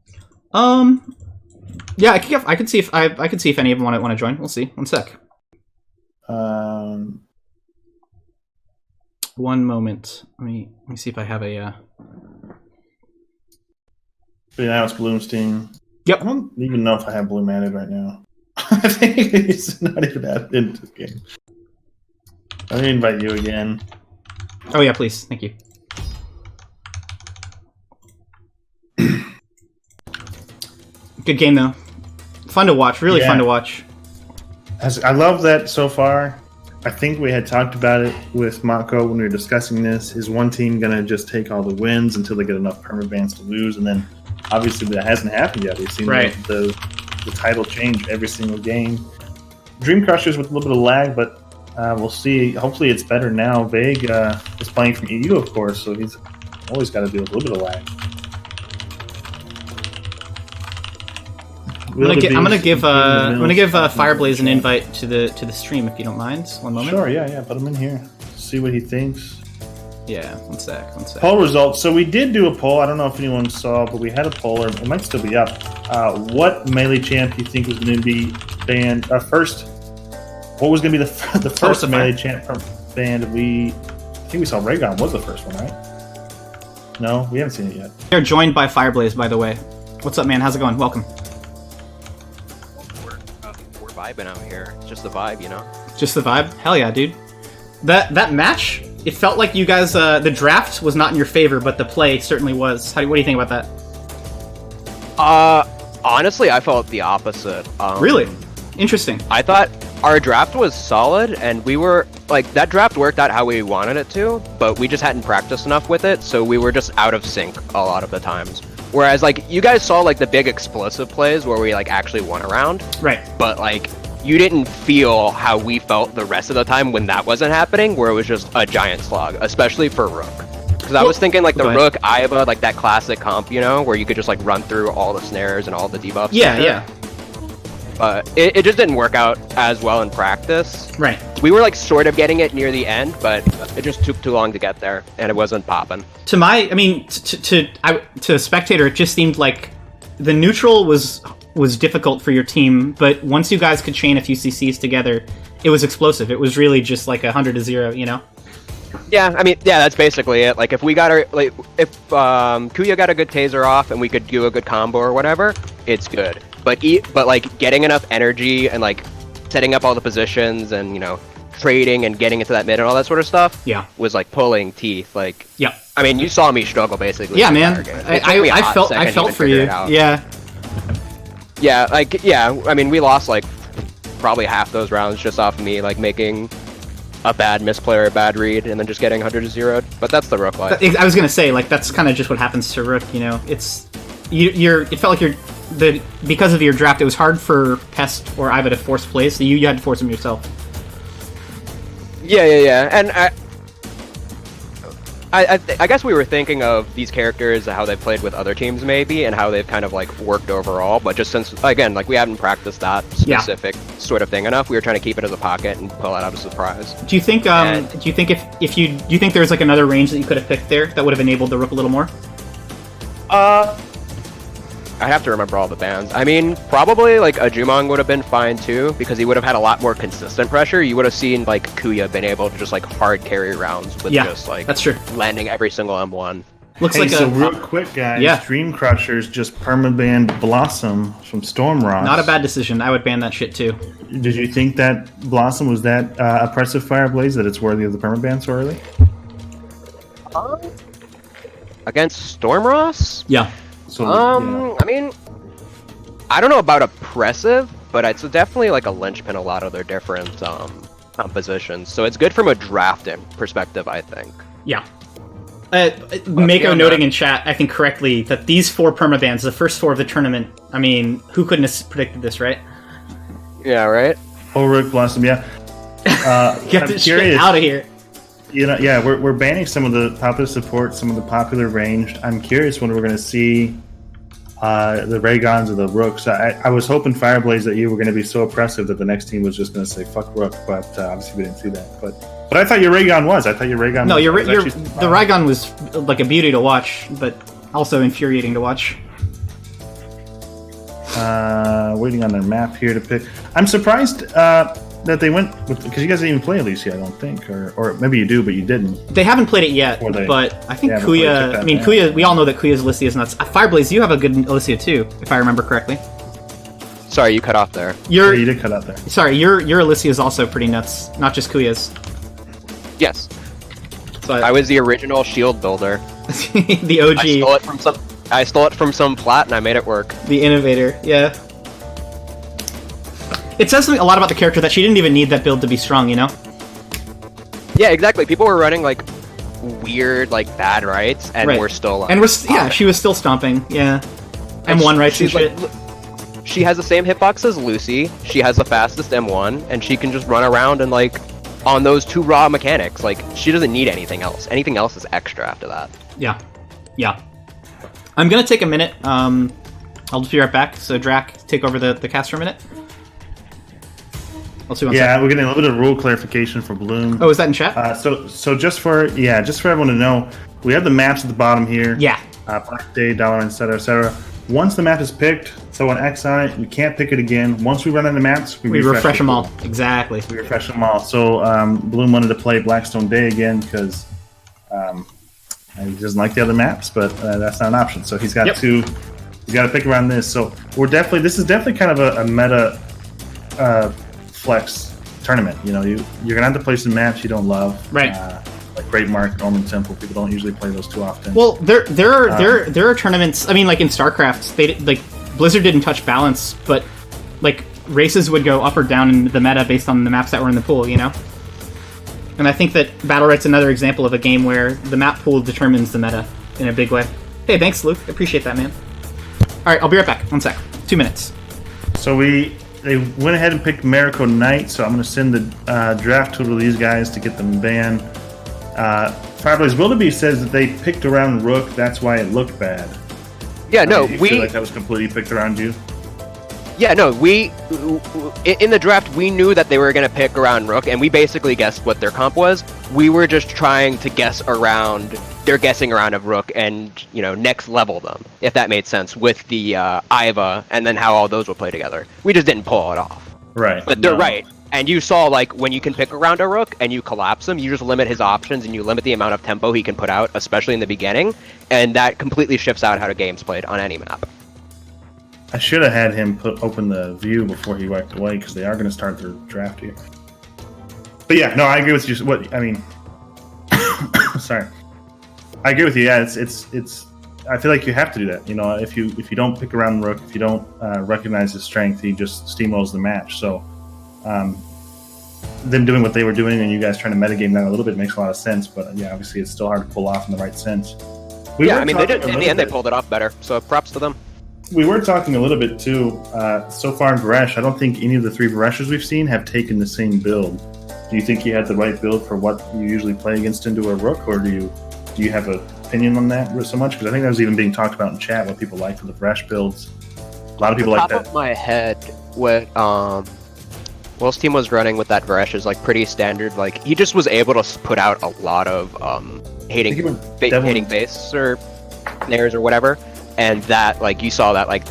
S2: Yeah, I could see if I could see if any of them want to join. We'll see. One sec. One moment. Let me see if I have a.
S1: But now it's Bloom's team.
S2: Yep.
S1: I don't even know if I have Bloom added right now. I think he's not even added into the game. Let me invite you again.
S2: Oh yeah, please. Thank you. Good game though. Fun to watch. Really fun to watch.
S1: I love that so far. I think we had talked about it with Mako when we were discussing this. Is one team going to just take all the wins until they get enough permabans to lose? And then obviously that hasn't happened yet. We've seen the title change every single game. Dream Crushers with a little bit of lag, but we'll see. Hopefully it's better now. Vague is playing from EU, of course, so he's always got to deal with a little bit of lag.
S2: I'm gonna give Fireblaze an invite to the stream if you don't mind. One moment.
S1: Sure, yeah. Put him in here. See what he thinks.
S2: Yeah, one sec.
S1: Poll results. So we did do a poll. I don't know if anyone saw, but we had a poll, or it might still be up. What melee champ do you think was going to be banned first? What was going to be the first melee champ banned? I think we saw Raygon was the first one, right? No, we haven't seen it yet.
S2: They're joined by Fireblaze, by the way. What's up, man? How's it going? Welcome.
S5: We're vibing out here. Just the vibe, you know?
S2: Just the vibe? Hell yeah, dude. That match, it felt like you guys, the draft was not in your favor, but the play certainly was. What do you think about that?
S5: Honestly, I felt the opposite.
S2: Really? Interesting.
S5: I thought our draft was solid, and we were, like, that draft worked out how we wanted it to, but we just hadn't practiced enough with it, so we were just out of sync a lot of the times. Whereas, like, you guys saw, like, the big explosive plays where we, like, actually won a round.
S2: Right.
S5: But, like, you didn't feel how we felt the rest of the time when that wasn't happening, where it was just a giant slog, especially for Rook. Because I was thinking, like, the Rook, Iva, like, that classic comp, you know, where you could just, like, run through all the snares and all the debuffs.
S2: Yeah.
S5: But it just didn't work out as well in practice.
S2: Right.
S5: We were, like, sort of getting it near the end, but it just took too long to get there, and it wasn't popping. To
S2: a spectator, it just seemed like the neutral was difficult for your team, but once you guys could chain a few CCs together, it was explosive. It was really just like 100-0, you know?
S5: Yeah, I mean, yeah, that's basically it. Like, if we got if Kuya got a good taser off and we could do a good combo or whatever, it's good. But like, getting enough energy and, like, setting up all the positions and, you know, trading and getting into that mid and all that sort of stuff, was, like, pulling teeth. Like, I mean, you saw me struggle basically.
S2: Yeah, man. I felt for you. Yeah.
S5: Yeah, like, I mean, we lost, like, probably half those rounds just off of me, like, making a bad misplay or a bad read and then just getting 100-0'd. But that's the Rook life.
S2: I was gonna say, like, that's kind of just what happens to Rook, you know? It felt like because of your draft, it was hard for Pest or Iva to force plays, so you had to force them yourself.
S5: Yeah. And I guess we were thinking of these characters, how they've played with other teams maybe, and how they've kind of, like, worked overall, but just since, again, like, we haven't practiced that specific sort of thing enough, we were trying to keep it as a pocket and pull it out of surprise.
S2: Do you think do you think there's, like, another range that you could have picked there that would have enabled the Rook a little more?
S5: I have to remember all the bans. I mean, probably, like, a Jumong would have been fine, too, because he would have had a lot more consistent pressure. You would have seen, like, Kuya been able to just, like, hard carry rounds with just, like,
S2: that's true.
S5: Landing every single M1.
S1: Real quick, guys, Dream Crushers just permabanned Blossom from Stormrock.
S2: Not a bad decision. I would ban that shit, too.
S1: Did you think that Blossom was that oppressive Fireblaze that it's worthy of the permaban so early?
S5: Against Stormross?
S2: Yeah.
S1: So,
S5: I mean, I don't know about oppressive, but it's definitely, like, a linchpin a lot of their different compositions. So it's good from a drafting perspective, I think.
S2: Yeah. Mako noting in chat, I think correctly, that these 4 permabans, the first 4 of the tournament, I mean, who couldn't have predicted this, right?
S5: Yeah, right?
S1: Ulrich, Blossom, yeah.
S2: Get this shit out of here.
S1: You know, yeah, we're banning some of the popular support, some of the popular ranged. I'm curious when we're going to see the Raygons or the Rooks. I was hoping Fireblaze that you were going to be so oppressive that the next team was just going to say fuck Rook, but obviously we didn't see that. But I thought your Raygon was. The
S2: Raygon was like a beauty to watch, but also infuriating to watch.
S1: Waiting on their map here to pick. I'm surprised that they went with, because you guys didn't even play Alicia, I don't think, or maybe you do, but you didn't.
S2: They haven't played it yet, but I think Kuya. I mean, Kuya. We all know that Kuya's Alicia is nuts. Fireblaze, you have a good Alicia too, if I remember correctly.
S5: Sorry, you cut off there.
S1: You did cut out there.
S2: Sorry, your Alicia is also pretty nuts, not just Kuya's.
S5: Yes.
S2: So
S5: I was the original shield builder.
S2: the OG,
S5: I stole it from some plat and I made it work.
S2: the innovator. Yeah. It says something a lot about the character that she didn't even need that build to be strong. You know.
S5: Yeah, exactly. People were running like weird, like bad rights, and
S2: Right.
S5: we're still like,
S2: And she was still stomping. Yeah. M1 rights and
S5: she's
S2: shit.
S5: like, she has the same hitbox as Lucy. She has the fastest M1, and she can just run around and like on those 2 raw mechanics. Like she doesn't need anything else. Anything else is extra after that.
S2: Yeah. Yeah. I'm gonna take a minute. I'll just be right back. So Drac, take over the cast for a minute. I'll see one second.
S1: We're getting a little bit of rule clarification for Bloom.
S2: Oh, is that in chat?
S1: So just for everyone to know, we have the maps at the bottom here.
S2: Yeah.
S1: Black Day, Dollar, etc., etc. Once the map is picked, throw an X on it. We can't pick it again. Once we run out of maps,
S2: We refresh
S1: the
S2: them
S1: pool.
S2: all. Exactly.
S1: We refresh them all. So Bloom wanted to play Blackstone Day again because he doesn't like the other maps, but that's not an option. So he's got
S2: Yep.
S1: two. He's got to pick around this. So this is definitely kind of a meta flex tournament. You know, you're gonna have to play some maps you don't love,
S2: Right.
S1: like Great Mark, Norman Temple. People don't usually play those too often.
S2: Well, there are tournaments. I mean, like in StarCraft, Blizzard didn't touch balance, but like races would go up or down in the meta based on the maps that were in the pool. You know. And I think that Battlerite's another example of a game where the map pool determines the meta in a big way. Hey, thanks, Luke. Appreciate that, man. All right, I'll be right back. 1 sec. 2 minutes.
S1: So they went ahead and picked Mako Knight, so I'm going to send the draft tool to these guys to get them banned. Fireblaze Wildebeest says that they picked around Rook, that's why it looked bad.
S5: Yeah, no,
S1: You feel like that was completely picked around you?
S5: Yeah, no, in the draft, we knew that they were going to pick around Rook, and we basically guessed what their comp was. We were just trying to guess around their guessing around of Rook and, next level them, if that made sense, with the Iva and then how all those would play together. We just didn't pull it off.
S1: Right.
S5: But they're right. And you saw, like, when you can pick around a Rook and you collapse him, you just limit his options and you limit the amount of tempo he can put out, especially in the beginning, and that completely shifts out how the game's played on any map.
S1: I should have had him open the view before he walked away because they are going to start their draft here. But yeah, no, I agree with you. Sorry, I agree with you. Yeah, it's. I feel like you have to do that. If you don't pick around Rook, if you don't recognize his strength, he just steamrolls the match. So, them doing what they were doing and you guys trying to metagame that a little bit makes a lot of sense. But yeah, obviously it's still hard to pull off in the right sense.
S5: They did. In the end, they pulled it off better. So props to them.
S1: We were talking a little bit too. So far in Varesh, I don't think any of the 3 Vareshs we've seen have taken the same build. Do you think he had the right build for what you usually play against into a Rook, or do you have an opinion on that so much? Because I think that was even being talked about in chat what people like for the Varesh builds. A lot of people like that.
S5: Top of my head, what Will's team was running with that Varesh is like pretty standard. Like he just was able to put out a lot of hitting base or snares or whatever. And that, like, you saw that, like,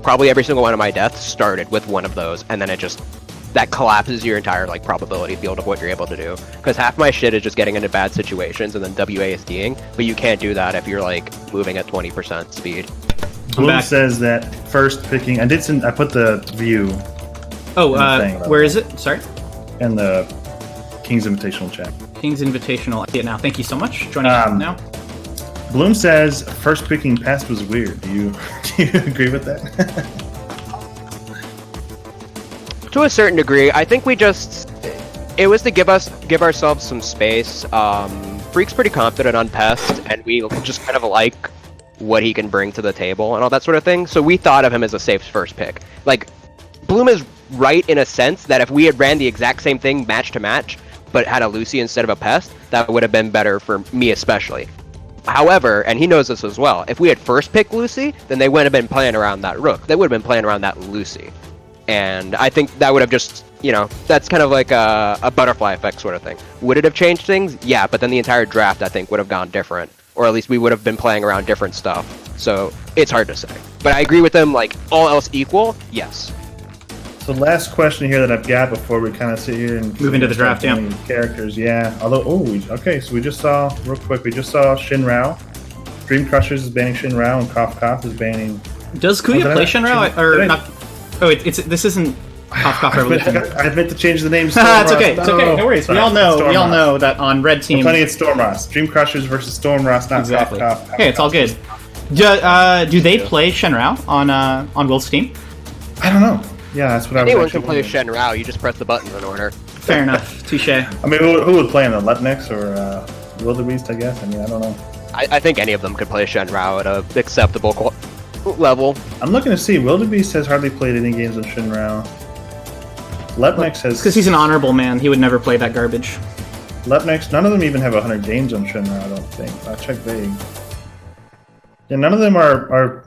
S5: probably every single one of my deaths started with one of those, and then that collapses your entire, like, probability field of what you're able to do. Because half my shit is just getting into bad situations and then WASDing, but you can't do that if you're, like, moving at 20% speed.
S1: Bloom says that first picking... I put the view...
S2: where is it? Sorry?
S1: In the King's Invitational chat.
S2: King's Invitational. I see it now. Thank you so much. Joining us now.
S1: Bloom says first picking pest was weird. Do you agree with that?
S5: To a certain degree, I think it was to give ourselves some space. Freak's pretty confident on pest, and we just kind of like what he can bring to the table and all that sort of thing. So we thought of him as a safe first pick. Like, Bloom is right in a sense that if we had ran the exact same thing match to match, but had a Lucy instead of a pest, that would have been better for me especially. However, and he knows this as well, if we had first picked Lucy, then they wouldn't have been playing around that Rook. They would have been playing around that Lucy. And I think that would have just, that's kind of like a butterfly effect sort of thing. Would it have changed things? Yeah, but then the entire draft, I think, would have gone different. Or at least we would have been playing around different stuff. So it's hard to say. But I agree with them, like, all else equal, yes.
S1: So last question here that I've got before we kind of sit here and
S2: move into the draft,
S1: characters, yeah. Although, so we just saw Shin Rao. Dream Crushers is banning Shin Rao, and Kof is banning.
S2: Does Kuya play Shin Rao or not? Oh, this isn't. Cough, cough, revolution.
S1: I meant to change the name.
S2: It's okay. It's okay. No worries.
S1: Sorry,
S2: We all
S1: Stormross.
S2: know that on red
S1: We're
S2: team.
S1: playing at Stormross. Dream Crushers versus Stormross. Not
S2: Exactly.
S1: Cough, cough,
S2: Hey, it's all good. Do they play Shenrao on Will's team?
S1: I don't know. Yeah, that's what I was.
S5: Anyone
S1: actually
S5: can play
S1: wondering.
S5: Shen Rao. You just press the buttons in order.
S2: Fair enough. Touche.
S1: I mean, who would play him? The Lepnix or Wildebeest? I guess. I mean, I don't know.
S5: I think any of them could play Shen Rao at a acceptable level.
S1: I'm looking to see. Wildebeest has hardly played any games of Shinrao. Lepnix has.
S2: Because he's an honorable man. He would never play that garbage.
S1: Lepnix. None of them even have 100 games on Shinrao. I don't think. I'll check vague. Yeah, none of them are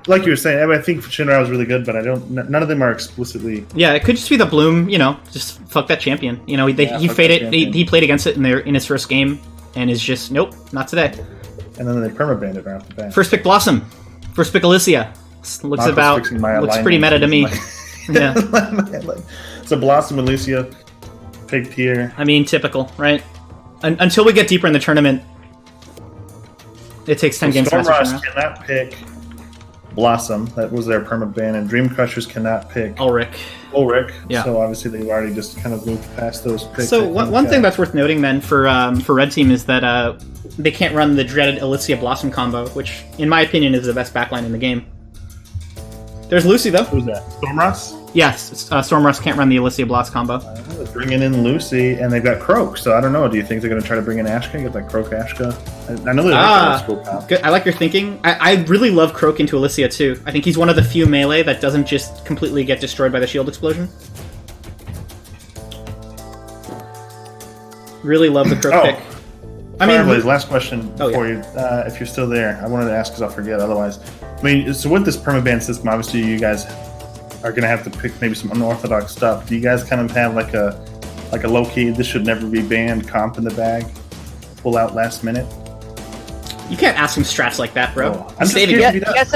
S1: like you were saying. I think Shinrao is really good, but I don't. None of them are explicitly.
S2: Yeah, it could just be the Bloom. Just fuck that champion. He
S1: fuck that
S2: faded.
S1: champion.
S2: He played against it in his first game, and is just nope, not today.
S1: And then they permabanned it right off the bat.
S2: First pick Blossom. First pick Alicia.
S1: Mako's fixing my
S2: Looks pretty
S1: alignment.
S2: meta to me. Yeah.
S1: So Blossom and Lucia picked here.
S2: I mean, typical, right? Until we get deeper in the tournament, it takes 10 games to master
S1: Stormross
S2: Shenrao.
S1: cannot pick Blossom. That was their permaban, and Dream Crushers cannot pick
S2: Ulrich.
S1: Ulrich.
S2: Yeah.
S1: So obviously they've already just kind of moved past those picks.
S2: So
S1: I think,
S2: one thing that's worth noting then for Red Team is that they can't run the dreaded Alicia Blossom combo, which in my opinion is the best backline in the game. There's Lucy though.
S1: Who's that? Stormross?
S2: Yes, Stormrush can't run the Alicia Blossom combo.
S1: They're bringing in Lucy, and they've got Croak. So I don't know. Do you think they're going to try to bring in Ashka? Get that Croak Ashka? I know they're like school comp.
S2: Good. I like your thinking. I really love Croak into Alicia too. I think he's one of the few melee that doesn't just completely get destroyed by the shield explosion. Really love the Croak pick. I mean,
S1: Fireblaze, last question
S2: Oh,
S1: for you. If you're still there, I wanted to ask because I'll forget otherwise. I mean, so with this permaban system, obviously you guys are going to have to pick maybe some unorthodox stuff. Do you guys kind of have like a low key, this should never be banned comp in the bag? Pull out last minute?
S2: you can't ask him strats like that, bro.
S1: Oh, I'm just
S2: Saving
S1: kidding.
S2: it.
S5: Yes,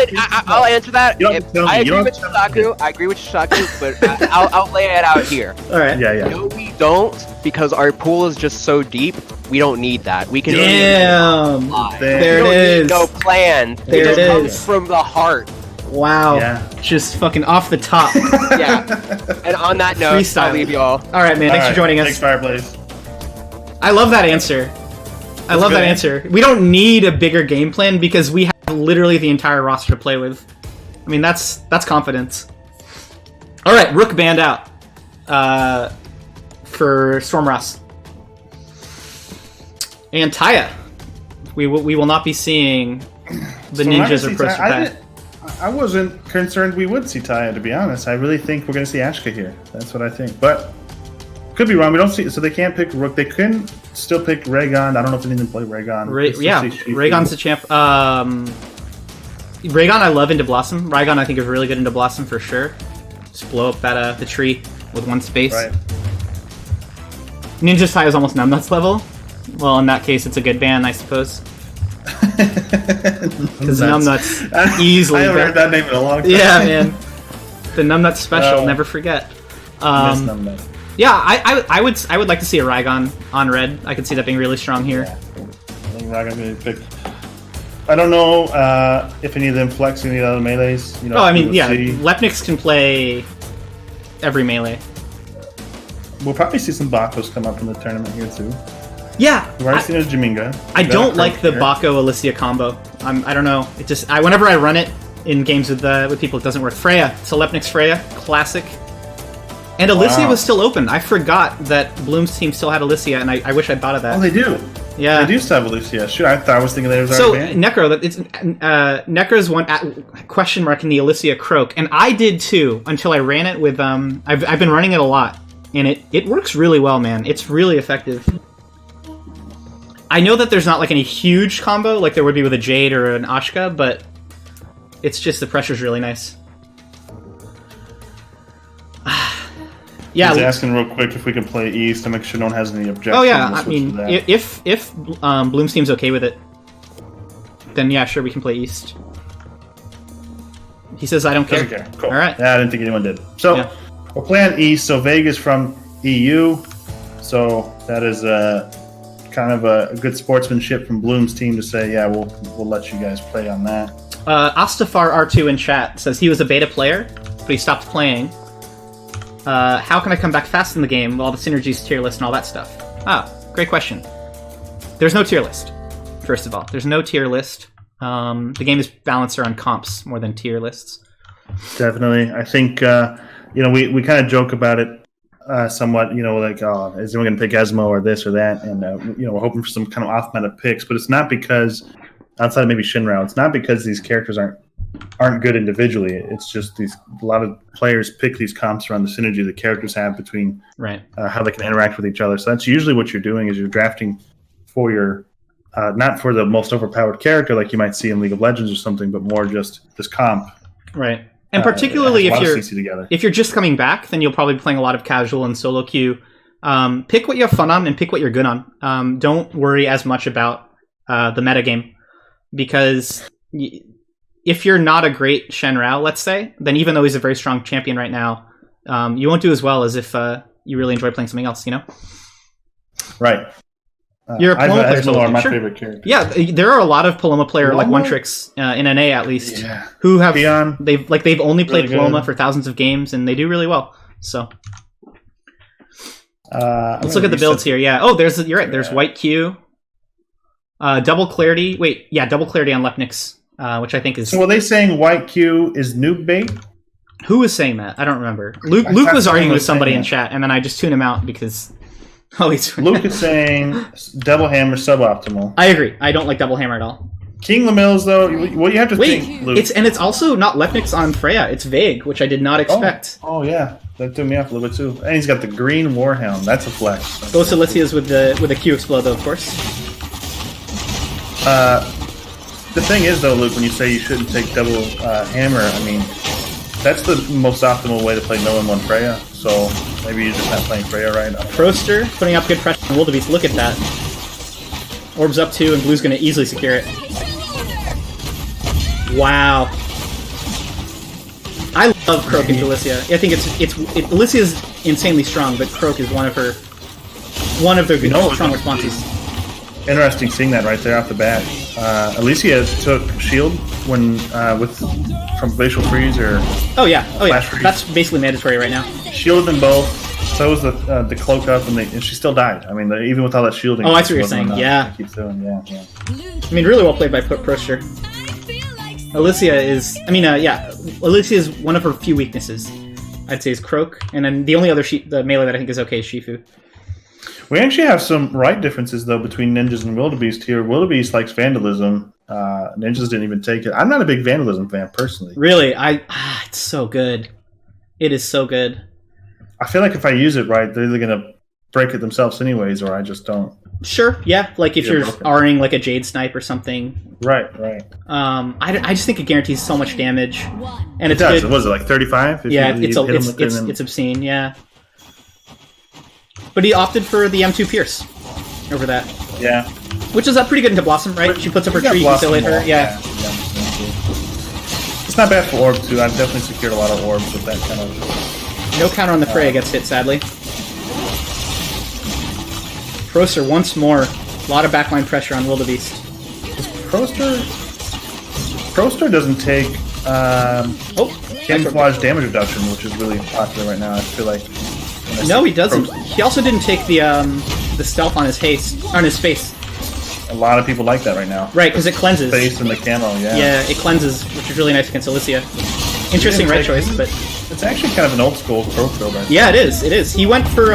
S5: I'll answer that.
S1: You don't have to tell me.
S5: I
S1: You
S5: agree
S1: don't
S5: with
S1: have to tell me.
S5: Shisaku. I agree with Shisaku, but I'll lay it out here.
S2: All right.
S1: Yeah.
S5: No, we don't, because our pool is just so deep. We don't need that. We can.
S2: Damn.
S1: There
S5: We
S2: it
S5: don't
S2: is.
S5: need no plan.
S2: There
S5: it just
S2: it
S5: comes
S2: is.
S5: from the heart.
S2: Wow.
S1: Yeah.
S2: Just fucking off the top.
S5: Yeah. And on that note,
S2: Freestyle.
S5: I'll leave you all.
S2: All right, man. Thanks for joining us.
S1: Thanks, Fireblaze.
S2: I love that answer. I love
S1: good
S2: that answer. We don't need a bigger game plan because we have literally the entire roster to play with. I mean, that's confidence. All right, Rook banned out for Stormross. And Taya. We will not be seeing the
S1: So we're not
S2: ninjas
S1: gonna
S2: or
S1: see
S2: pros
S1: Taya. I wasn't concerned we would see Taya, to be honest. I really think we're going to see Ashka here. That's what I think. But could be wrong. We don't see. So they can't pick Rook. They can still pick Raygon. I don't know if they need to play Raygon.
S2: Yeah, Raygon's the champ. Raygon I love into Blossom. Raygon I think is really good into Blossom for sure. Just blow up that the tree with one space.
S1: Right.
S2: Ninja Sai is almost Numbnuts level. Well, in that case, it's a good ban, I suppose. Because Numbnuts easily.
S1: I haven't heard that name in a long time.
S2: Yeah, man. The Numbnuts special,
S1: Oh.
S2: never forget.
S1: Miss Numbnuts.
S2: Yeah, I would like to see a Raygon on red. I could see that being really strong here.
S1: I think Raygon going to pick. I don't know if any of them flex any other melees. You know,
S2: Oh, I mean,
S1: we'll
S2: yeah,
S1: see.
S2: Lepnix can play every melee.
S1: We'll probably see some Bakos come up from the tournament here too.
S2: Yeah,
S1: We've already seen a Jaminga.
S2: I
S1: We've got
S2: don't
S1: a
S2: like the
S1: here.
S2: Bako Alicia combo. I don't know. It just whenever I run it in games with people, it doesn't work. Freya, Telepnix Freya, classic. And Alicia
S1: Wow.
S2: was still open. I forgot that Bloom's team still had Alicia, and I wish I'd thought of that.
S1: Oh, they do.
S2: Yeah.
S1: They do still have Alicia. Shoot, I thought I was thinking they was
S2: So
S1: already banned.
S2: Necro, it's Necro's one question mark in the Alicia Croak, and I did too until I ran it with I've been running it a lot, and it works really well, man. It's really effective. I know that there's not like any huge combo like there would be with a Jade or an Ashka, but it's just the pressure's really nice. Yeah.
S1: He's asking real quick if we can play East to make sure no one has any objections.
S2: Oh yeah.
S1: We'll
S2: I
S1: switch
S2: mean,
S1: to that.
S2: if Bloom's team's okay with it, then yeah, sure, we can play East. He says I don't care.
S1: Doesn't care. Cool.
S2: All right.
S1: Yeah, I didn't think anyone did. So
S2: Yeah.
S1: we're playing East. So Vega's from EU. So that is kind of a good sportsmanship from Bloom's team to say, yeah, we'll let you guys play on that.
S2: Astafar R2 in chat says he was a beta player, but he stopped playing. How can I come back fast in the game with all the synergies, tier list, and all that stuff? Ah, great question. There's no tier list, first of all. There's no tier list. The game is balanced around comps more than tier lists.
S1: Definitely. I think, we kind of joke about it somewhat, like, oh, is anyone going to pick Esmo or this or that? And, we're hoping for some kind of off-meta picks. But it's not because, outside of maybe Shinrao, it's not because these characters aren't good individually. It's just a lot of players pick these comps around the synergy the characters have between how they can interact with each other. So that's usually what you're doing is you're drafting for your not for the most overpowered character like you might see in League of Legends or something, but more just this comp.
S2: Right. And particularly if you're just coming back, then you'll probably be playing a lot of casual and solo queue. Pick what you have fun on and pick what you're good on. Don't worry as much about the metagame, because if you're not a great Shenrao, let's say, then even though he's a very strong champion right now, you won't do as well as if you really enjoy playing something else,
S1: Right.
S2: You're a Paloma player.
S1: Are my favorite character.
S2: Yeah, there are a lot of Paloma player like One Tricks in NA at least who have they've only played really Paloma for thousands of games and they do really well. So let's look at the builds here. Yeah. Oh, you're right. There's White Q, double clarity. Double clarity on Lepnix, which I think is.
S1: So were they saying White Q is noob bait?
S2: Who was saying that? I don't remember. Luke was arguing with somebody in chat, and then I just tuned him out because.
S1: Luke is saying double hammer suboptimal.
S2: I agree. I don't like double hammer at all.
S1: King Lamills, though, what you have to think, Luke.
S2: It's also not Lepnix on Freya. It's vague, which I did not expect.
S1: Oh yeah, that threw me off a little bit too. And he's got the green Warhound. That's a flex.
S2: Both Alicia's with the Q explode, though, of course.
S1: The thing is, though, Luke, when you say you shouldn't take double hammer, I mean, that's the most optimal way to play no 1 Freya. So maybe you're just not playing Freya right.
S2: Proster putting up good pressure on Wildebeest. Look at that. Orb's up 2, and Blue's going to easily secure it. Wow. I love Croak into Alicia. I think Alicia's insanely strong, but Croak is one of their strong responses.
S1: Interesting seeing that right there off the bat. Alicia took shield when from Glacial Freeze or
S2: Freeze. That's basically mandatory right now.
S1: Shielded them both. So was the cloak up, and she still died. I mean, even with all that shielding.
S2: Oh, I see what you're saying. Yeah.
S1: Keeps doing. Yeah.
S2: I mean, really well played by Proster. Alicia is. Alicia is one of her few weaknesses. I'd say is Croak, and then the only other the melee that I think is okay is Shifu.
S1: We actually have some differences, though, between Ninjas and Wildebeest here. Wildebeest likes Vandalism. Ninjas didn't even take it. I'm not a big Vandalism fan, personally.
S2: Really? It's so good. It is so good.
S1: I feel like if I use it right, they're either going to break it themselves anyways, or I just don't.
S2: Sure, yeah. Like if you're R'ing like a Jade Snipe or something.
S1: Right.
S2: I just think it guarantees so much damage. And
S1: it does. Good. Was it like 35?
S2: Yeah, it's obscene, yeah. But he opted for the M2 Pierce over that.
S1: Yeah.
S2: Which is pretty good into Blossom, right? She puts up her tree, you isolate her. Yeah.
S1: It's not bad for Orb, too. I've definitely secured a lot of Orbs with that kind of...
S2: No counter on the Freya gets hit, sadly. Proster once more. A lot of backline pressure on Wildebeest.
S1: Proster doesn't take camouflage damage reduction, which is really popular right now. I feel like...
S2: No, he doesn't. He also didn't take the stealth on his face.
S1: A lot of people like that right now.
S2: Right, because it cleanses.
S1: Face and the camo, yeah.
S2: Yeah, it cleanses, which is really nice against Alicia. Interesting right choice, but...
S1: It's actually kind of an old school pro build.
S2: Yeah, it is. He went for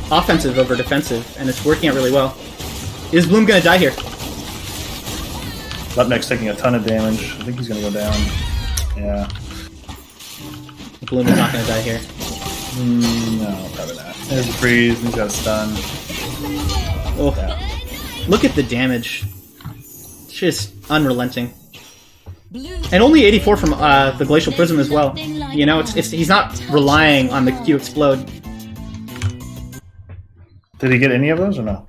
S2: offensive over defensive, and it's working out really well. Is Bloom going to die here?
S1: Lepnix taking a ton of damage. I think he's going to go down. Yeah.
S2: Bloom is not going to die here.
S1: No, probably not. There's a freeze, and he's got a stun.
S2: Oh, yeah. Look at the damage. It's just unrelenting. And only 84 from the Glacial Prism as well. You know, he's not relying on the Q explode.
S1: Did he get any of those or no?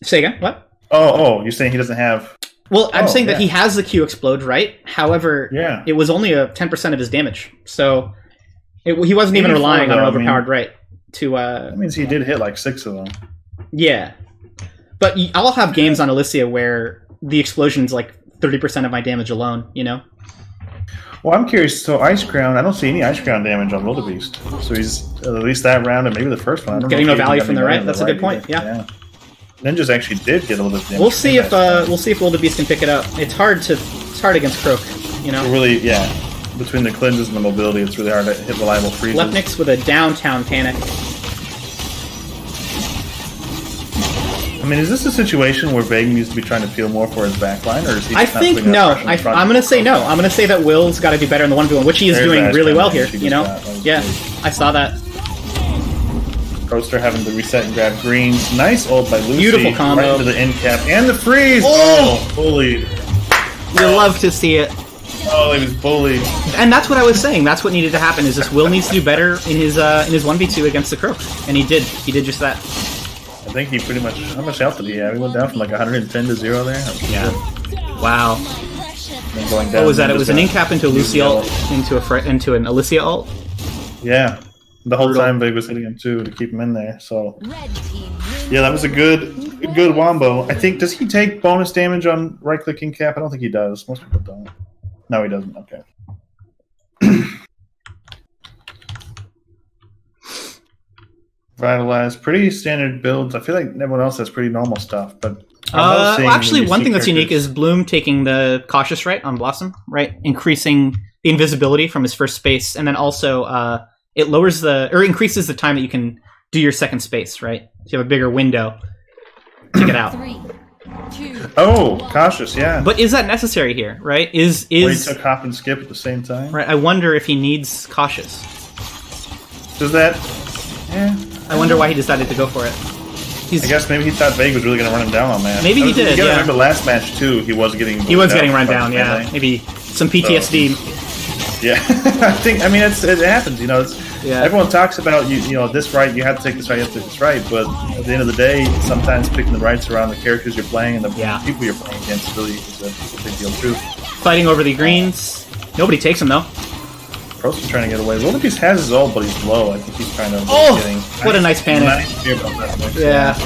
S2: Say again? What?
S1: Oh, you're saying he doesn't have...
S2: Well, I'm saying that he has the Q explode, right? However, it was only 10% of his damage. So he wasn't even relying on an overpowered right to...
S1: That means he did hit like 6 of them.
S2: Yeah. But I'll have games on Alicia where the explosion's like 30% of my damage alone, you know?
S1: Well, I'm curious. So Ice Crown, I don't see any Ice Crown damage on Wildebeest. So he's at least that round and maybe the first one. I don't
S2: Getting
S1: know
S2: no
S1: if he
S2: value
S1: got
S2: from
S1: any
S2: the right.
S1: value
S2: That's a
S1: on the
S2: good point.
S1: either.
S2: Yeah.
S1: Ninjas actually did get a little bit of damage.
S2: We'll see if
S1: from that.
S2: Wildebeest can pick it up. It's hard against Croak, you know.
S1: Really, yeah. Between the cleanses and the mobility, it's really hard to hit reliable freezes.
S2: Lepnix with a downtown panic.
S1: I mean, is this a situation where Vague needs to be trying to feel more for his backline, or is he?
S2: I
S1: just not
S2: think
S1: putting
S2: no.
S1: enough pressure in front?
S2: I'm gonna say no. I'm gonna say that Will's got to do better in the 1v1, which he is
S1: There's
S2: doing
S1: that
S2: really
S1: Ice
S2: well
S1: Crown
S2: here.
S1: damage he
S2: You
S1: just
S2: know.
S1: got. That was
S2: Yeah,
S1: great.
S2: I saw that.
S1: Coaster having to reset and grab greens. Nice ult by Lucy.
S2: Beautiful combo.
S1: Right into the end cap and the freeze.
S2: Oh!
S1: Bullied.
S2: You love to see it.
S1: Oh, he was bullied.
S2: And that's what I was saying. That's what needed to happen. Is this Will needs to do better in his 1v2 against the Croak, and he did. He did just that.
S1: I think he pretty much. How much health did he have? He went down from like 110 to 0 there. That was
S2: Yeah.
S1: good.
S2: Wow.
S1: Then going down,
S2: What was that? It
S1: then
S2: was
S1: just
S2: an
S1: got
S2: in-cap into a Lucy ult, into an Alicia ult.
S1: Yeah. The whole
S2: Brutal.
S1: time Vague was hitting him too to keep him in there. So
S3: Red team wins.
S1: yeah, that was a good wombo. I think, does he take bonus damage on right-clicking cap? I don't think he does. Most people don't. No, he doesn't. Okay. Vitalize, pretty standard builds. I feel like everyone else has pretty normal stuff, but I love seeing
S2: Actually,
S1: when you
S2: one
S1: see
S2: thing that's unique
S1: characters-
S2: is Bloom taking the cautious right on Blossom, right, increasing the invisibility from his first space, and then also it lowers increases the time that you can do your second space, right? So you have a bigger window to get out.
S3: 3, 2,
S1: Oh, cautious, yeah.
S2: But is that necessary here, right?
S1: Where he
S2: Is
S1: took hop and skip at the same time.
S2: right? I wonder if he needs cautious.
S1: Does that? Yeah.
S2: I wonder why he decided to go for it.
S1: I guess maybe he thought Vague was really going to run him down on that.
S2: Maybe he did,
S1: You gotta
S2: yeah.
S1: remember last match too. He was getting.
S2: He was getting run
S1: by
S2: down,
S1: the
S2: yeah.
S1: melee.
S2: Maybe some PTSD.
S1: Yeah, I think. I mean, it happens. You know,
S2: Yeah.
S1: everyone talks about you know this right. You have to take this right. You have to take this right. But at the end of the day, sometimes picking the rights around the characters you're playing and the
S2: Yeah.
S1: people you're playing against really is a big deal too.
S2: Fighting over the greens. Nobody takes him though.
S1: Prost is trying to get away. Wildebeest has his ult, but he's low. I think he's trying to.
S2: Oh,
S1: getting,
S2: what a nice panic.
S1: Nice fear about that mix.
S2: Yeah.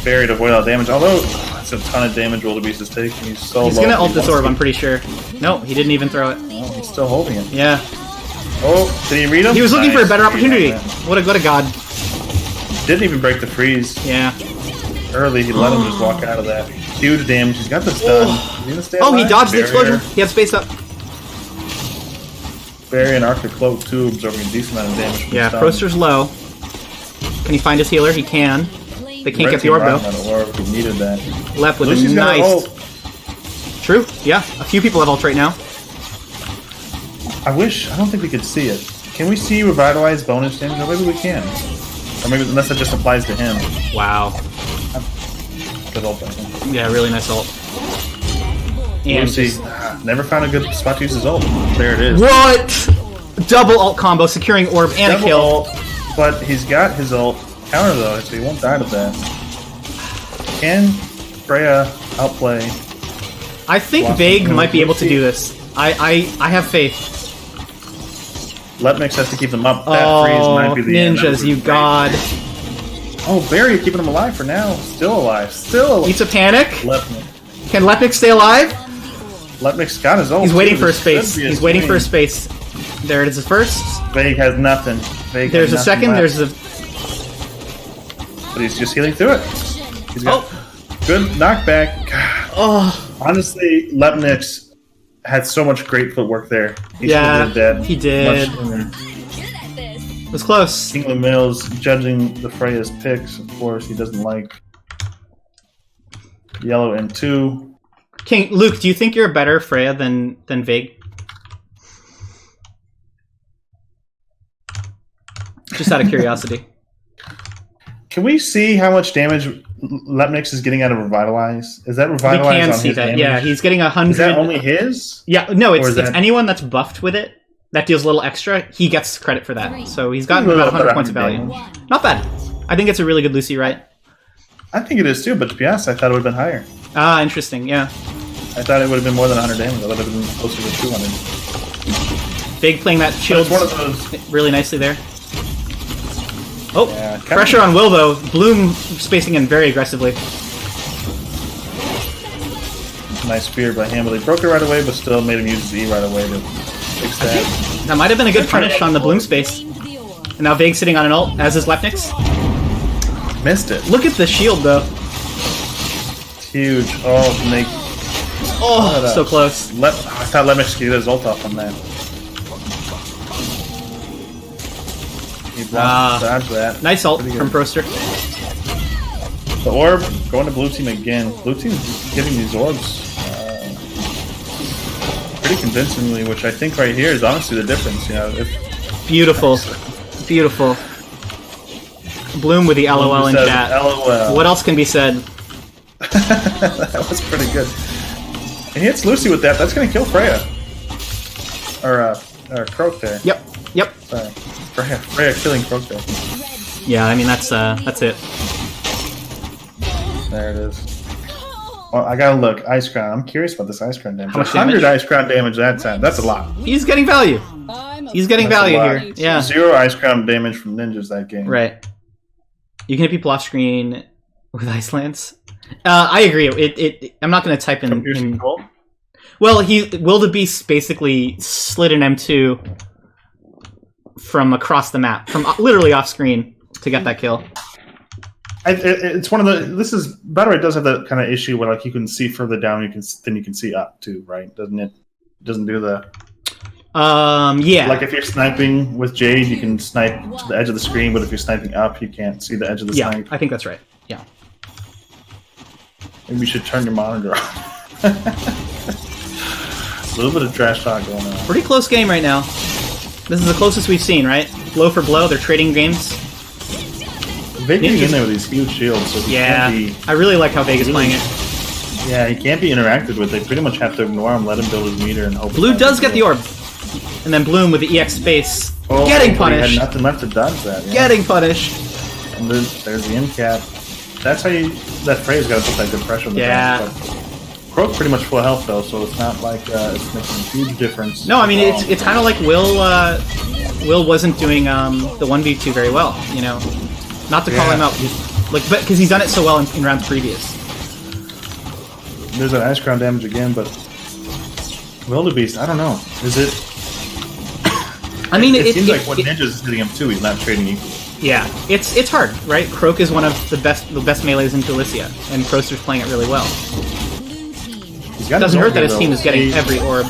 S1: Barrier to avoid all damage. Although that's a ton of damage Wildebeest is taking. He's so
S2: He's
S1: low.
S2: gonna ult
S1: He
S2: this
S1: wants
S2: orb,
S1: to-
S2: I'm pretty sure. No, he didn't even throw it.
S1: Oh, he's still holding it.
S2: Yeah.
S1: Oh, did he read him?
S2: He was looking for a
S1: Nice.
S2: better
S1: Read
S2: opportunity.
S1: him.
S2: What a god.
S1: Didn't even break the freeze
S2: Yeah.
S1: early. He let him just walk out of that. Huge damage. He's got the stun. Is he gonna stay
S2: Oh, he
S1: alive?
S2: dodged the
S1: Barrier.
S2: explosion. He had space up.
S1: Barrier and Arctic Cloak too, absorbing a decent amount of damage. From
S2: Yeah,
S1: stun.
S2: Proster's low. Can he find his healer? He can. They can't
S1: Red
S2: get the
S1: team
S2: orb
S1: ran
S2: though.
S1: out of orb. He needed that.
S2: Left with
S1: Lucy's
S2: a
S1: got
S2: nice.
S1: ult.
S2: True. Yeah. A few people have ult right now.
S1: I don't think we could see it. Can we see Revitalize bonus damage? Or maybe we can. Or maybe, unless that just applies to him.
S2: Wow.
S1: Good ult by him.
S2: Yeah, really nice ult. And
S1: Lucy, never found a good spot to use his ult. There it is.
S2: what? Double ult combo, securing orb and a
S1: Double
S2: kill.
S1: ult, but he's got his ult counter though, so he won't die to that. Can Freya outplay?
S2: I think
S1: Blossom
S2: Vague
S1: and
S2: might be able to
S1: Lucy.
S2: do this. I have faith.
S1: Lepnix has to keep them up. That freeze
S2: Oh,
S1: might be the end. That
S2: ninjas,
S1: would be
S2: you
S1: great.
S2: god.
S1: Oh, Barry keeping him alive for now. Still alive. Still alive.
S2: Eats a panic.
S1: Lepnix.
S2: Can Lepnik stay alive?
S1: Lepnix got his ult.
S2: He's waiting
S1: too.
S2: for a
S1: This should
S2: space.
S1: be his
S2: He's waiting for a
S1: swing.
S2: space. There it is, the first.
S1: Vague has nothing. Vague
S2: There's a
S1: has nothing
S2: second.
S1: left.
S2: There's a.
S1: But he's just healing through it. He's got good knockback. God.
S2: Oh,
S1: Honestly, Lepnix had so much great footwork there. He
S2: Yeah,
S1: should have been dead.
S2: he did.
S1: Much sooner.
S2: it was close.
S1: England Mills judging the Freya's picks, of course, he doesn't like. Yellow and 2.
S2: King Luke, do you think you're better Freya than Vague? Just out of curiosity.
S1: Can we see how much damage Lepnix is getting out of Revitalize? Is that
S2: We
S1: Revitalize
S2: can
S1: on
S2: see
S1: his
S2: that.
S1: damage?
S2: Yeah, he's getting 100.
S1: Is that only his?
S2: Yeah, no,
S1: Or
S2: it's
S1: is
S2: it's
S1: that-
S2: anyone that's buffed with it that deals a little extra. He gets credit for that. So he's gotten
S1: Ooh,
S2: about 100 points of
S1: about
S2: value.
S1: 100
S2: Not bad. I think it's a really good Lucy, right?
S1: I think it is too, but to be honest, I thought it would have been higher.
S2: Ah, interesting. Yeah,
S1: I thought it would have been more than 100 damage. I thought it would have been closer to 200.
S2: Vague playing that
S1: But
S2: shield
S1: it's one of those.
S2: really nicely there. Oh,
S1: Yeah, kinda-
S2: pressure on Will though. Bloom spacing in very aggressively.
S1: Nice spear by him, but he broke it right away, but still made him use his E right away to fix that.
S2: That might have been a good punish on the Bloom space.
S3: Claimed the orb.
S2: And now Vague's sitting on an ult, as is Lepnix.
S1: Missed it.
S2: Look at the shield, though.
S1: It's huge. Oh, can they...
S2: Oh, so close.
S1: I thought Lemix could get his ult off on that. He blocked, dodged that.
S2: Nice ult
S1: Pretty
S2: from
S1: good.
S2: Proster.
S1: The orb going to blue team again. Blue team's getting these orbs pretty convincingly, which I think right here is honestly the difference. You know, if
S2: Beautiful. Beautiful. Bloom with the LOL in
S1: says
S2: chat.
S1: LOL.
S2: What else can be said?
S1: That was pretty good. And he hits Lucy with that. That's gonna kill Freya. Or Croak there.
S2: Yep. Yep.
S1: Sorry. Freya killing Croak there.
S2: Yeah, I mean, that's it.
S1: There it is. Well, I gotta look. Ice Crown. I'm curious about this Ice Crown damage.
S2: How much
S1: 100
S2: damage?
S1: Ice Crown damage that time. That's a lot.
S2: He's getting value. He's getting
S1: That's a
S2: value
S1: lot.
S2: here. Yeah.
S1: 0 Ice Crown damage from ninjas that game.
S2: Right. You can hit people off screen with Ice Lance. I agree. I'm not going to type in.
S1: Piercing Cold?
S2: Well, Will the Beast basically slid an M2 from across the map, from literally off screen to get that kill.
S1: It's one of the. This is Battlerite does have that kind of issue where like you can see further down, you can see up too, right? Doesn't it? Doesn't do the.
S2: Yeah.
S1: Like if you're sniping with Jade, you can snipe to the edge of the screen, but if you're sniping up, you can't see the edge of the
S2: Yeah,
S1: snipe.
S2: I think that's right. Yeah.
S1: Maybe you should turn your monitor off. A little bit of trash talk going on.
S2: Pretty close game right now. This is the closest we've seen, right? Blow for blow, they're trading games.
S1: Vega's in there with these huge shields, so he
S2: Yeah,
S1: can't be,
S2: I really like how Vega's playing it.
S1: yeah, he can't be interacted with. They pretty much have to ignore him, let him build his meter, and hope.
S2: Blue does get the orb. And then Bloom with the EX space.
S1: Oh,
S2: Getting
S1: but he
S2: punished.
S1: had nothing left to dodge that. Yeah.
S2: Getting punished.
S1: And then there's the end cap. That's how you. That Freya's got to put that good pressure on the
S2: Yeah.
S1: back, but Croak's pretty much full health though, so it's not like it's making a huge difference.
S2: No, I mean it's kind of like Will wasn't doing the 1v2 very well, you know. Not to call
S1: Yeah.
S2: him out, like, but because he's done it so well in rounds previous.
S1: There's an Ice Crown damage again, but Wildebeest, I don't know. Is it?
S2: I mean,
S1: It seems like when Ninja's is hitting him too, he's not trading equal.
S2: yeah, it's hard, right? Croak is one of the best melees in Delicia, and Proster's playing it really well.
S1: He's got
S2: It doesn't
S1: his
S2: hurt
S1: ult
S2: that
S1: here,
S2: his team
S1: though.
S2: is getting every orb.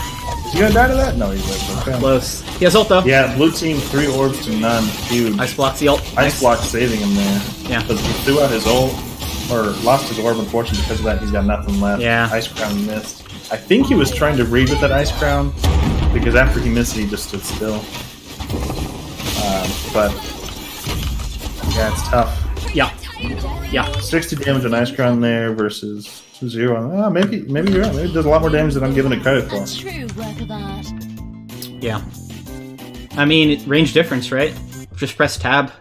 S1: Is he gonna die to that? No, he's like, okay.
S2: Close. He has ult though.
S1: Yeah, blue team 3 orbs to none. Huge.
S2: Ice blocks the ult.
S1: Ice block saving him there.
S2: Yeah.
S1: But he threw out his ult, or lost his orb, unfortunately, because of that. He's got nothing left.
S2: Yeah.
S1: Ice Crown missed. I think he was trying to read with that Ice Crown, because after he missed it, he just stood still. But, yeah, it's tough.
S2: Yeah. Yeah.
S1: 60 damage on Ice Crown there versus 0 on... Oh, maybe you're right. Maybe it does a lot more damage than I'm giving it credit for.
S3: True work of art.
S2: Yeah. I mean, range difference, right? Just press tab.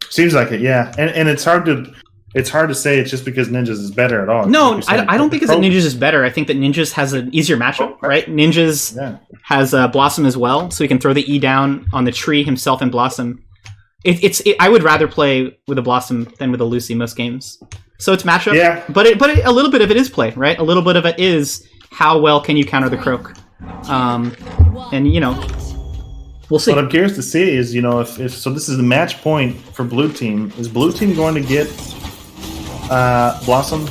S1: Seems like it, yeah. And it's hard to say it's just because Ninjas is better at all.
S2: No,
S1: Like you said,
S2: I don't think it's that
S1: Pro-
S2: Ninjas is better. I think that Ninjas has an easier matchup, right? Ninjas
S1: Yeah.
S2: has Blossom as well, so he can throw the E down on the tree himself and Blossom. I would rather play with a Blossom than with a Lucy most games. So it's matchup,
S1: Yeah.
S2: but a little bit of it is play, right? A little bit of it is how well can you counter the Croak, and you know, we'll see.
S1: What I'm curious to see is, you know, if so, this is the match point for blue team. Is blue team going to get Blossom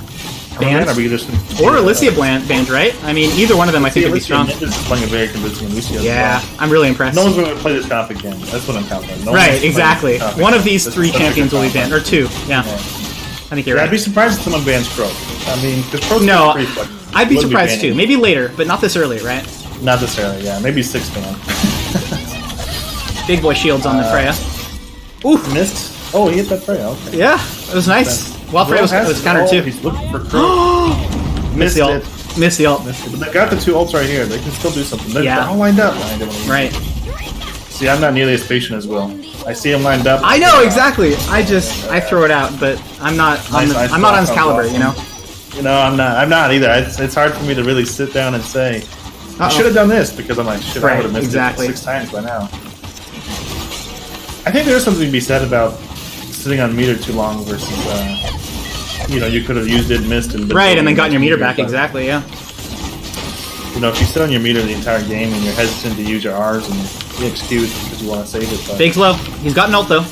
S2: Banned?
S1: Or are we just
S2: Or Alicia banned, right? I mean, either one of them I think would be strong.
S1: Ninjas is playing a very convincing Alicia.
S2: Yeah,
S1: As well.
S2: I'm really impressed.
S1: No one's going to play this comp again. That's what I'm counting on. No one's
S2: Right,
S1: playing
S2: exactly.
S1: this comp
S2: One
S1: again.
S2: of these
S1: This
S2: three
S1: is such a
S2: champions
S1: good
S2: will be
S1: comp.
S2: banned, or two. Yeah,
S1: Yeah.
S2: I think you're
S1: Yeah,
S2: right.
S1: I'd be surprised if someone bans Croak. I mean, because Croak's
S2: No,
S1: pretty flexible.
S2: I'd be
S1: Wouldn't
S2: surprised
S1: banning
S2: too.
S1: him.
S2: Maybe later, but not this early, right?
S1: Not this early, yeah. Maybe 6 ban.
S2: Big boy shields on the Freya. Oof.
S1: Missed. Oh, he hit that Freya. Okay.
S2: Yeah, it was nice. Well, Freya was countered too.
S1: He's looking for Croak.
S2: Missed the ult. Missed the ult.
S1: Missed it. But they got the 2 ults right here. They can still do something. They're
S2: Yeah.
S1: all lined up.
S2: Right.
S1: See, I'm not nearly as patient as Will. I see him lined up.
S2: I know exactly. I throw it out, but I'm not on
S1: Nice
S2: I'm not on his
S1: block,
S2: caliber,
S1: awesome.
S2: you know.
S1: You know, I'm not either. It's hard for me to really sit down and say, I
S2: Uh-oh.
S1: should have done this, because I'm like, shit, I
S2: Right,
S1: would have missed
S2: exactly.
S1: it 6 times by now. I think there's something to be said about sitting on meter too long versus, you know, you could have used it, missed, and been
S2: Right, and then
S1: building
S2: gotten your meter back.
S1: but
S2: Exactly. Yeah.
S1: You know, if you sit on your meter the entire game and you're hesitant to use your R's and EXQs because you want to save it, but
S2: Big's low. He's got an ult though.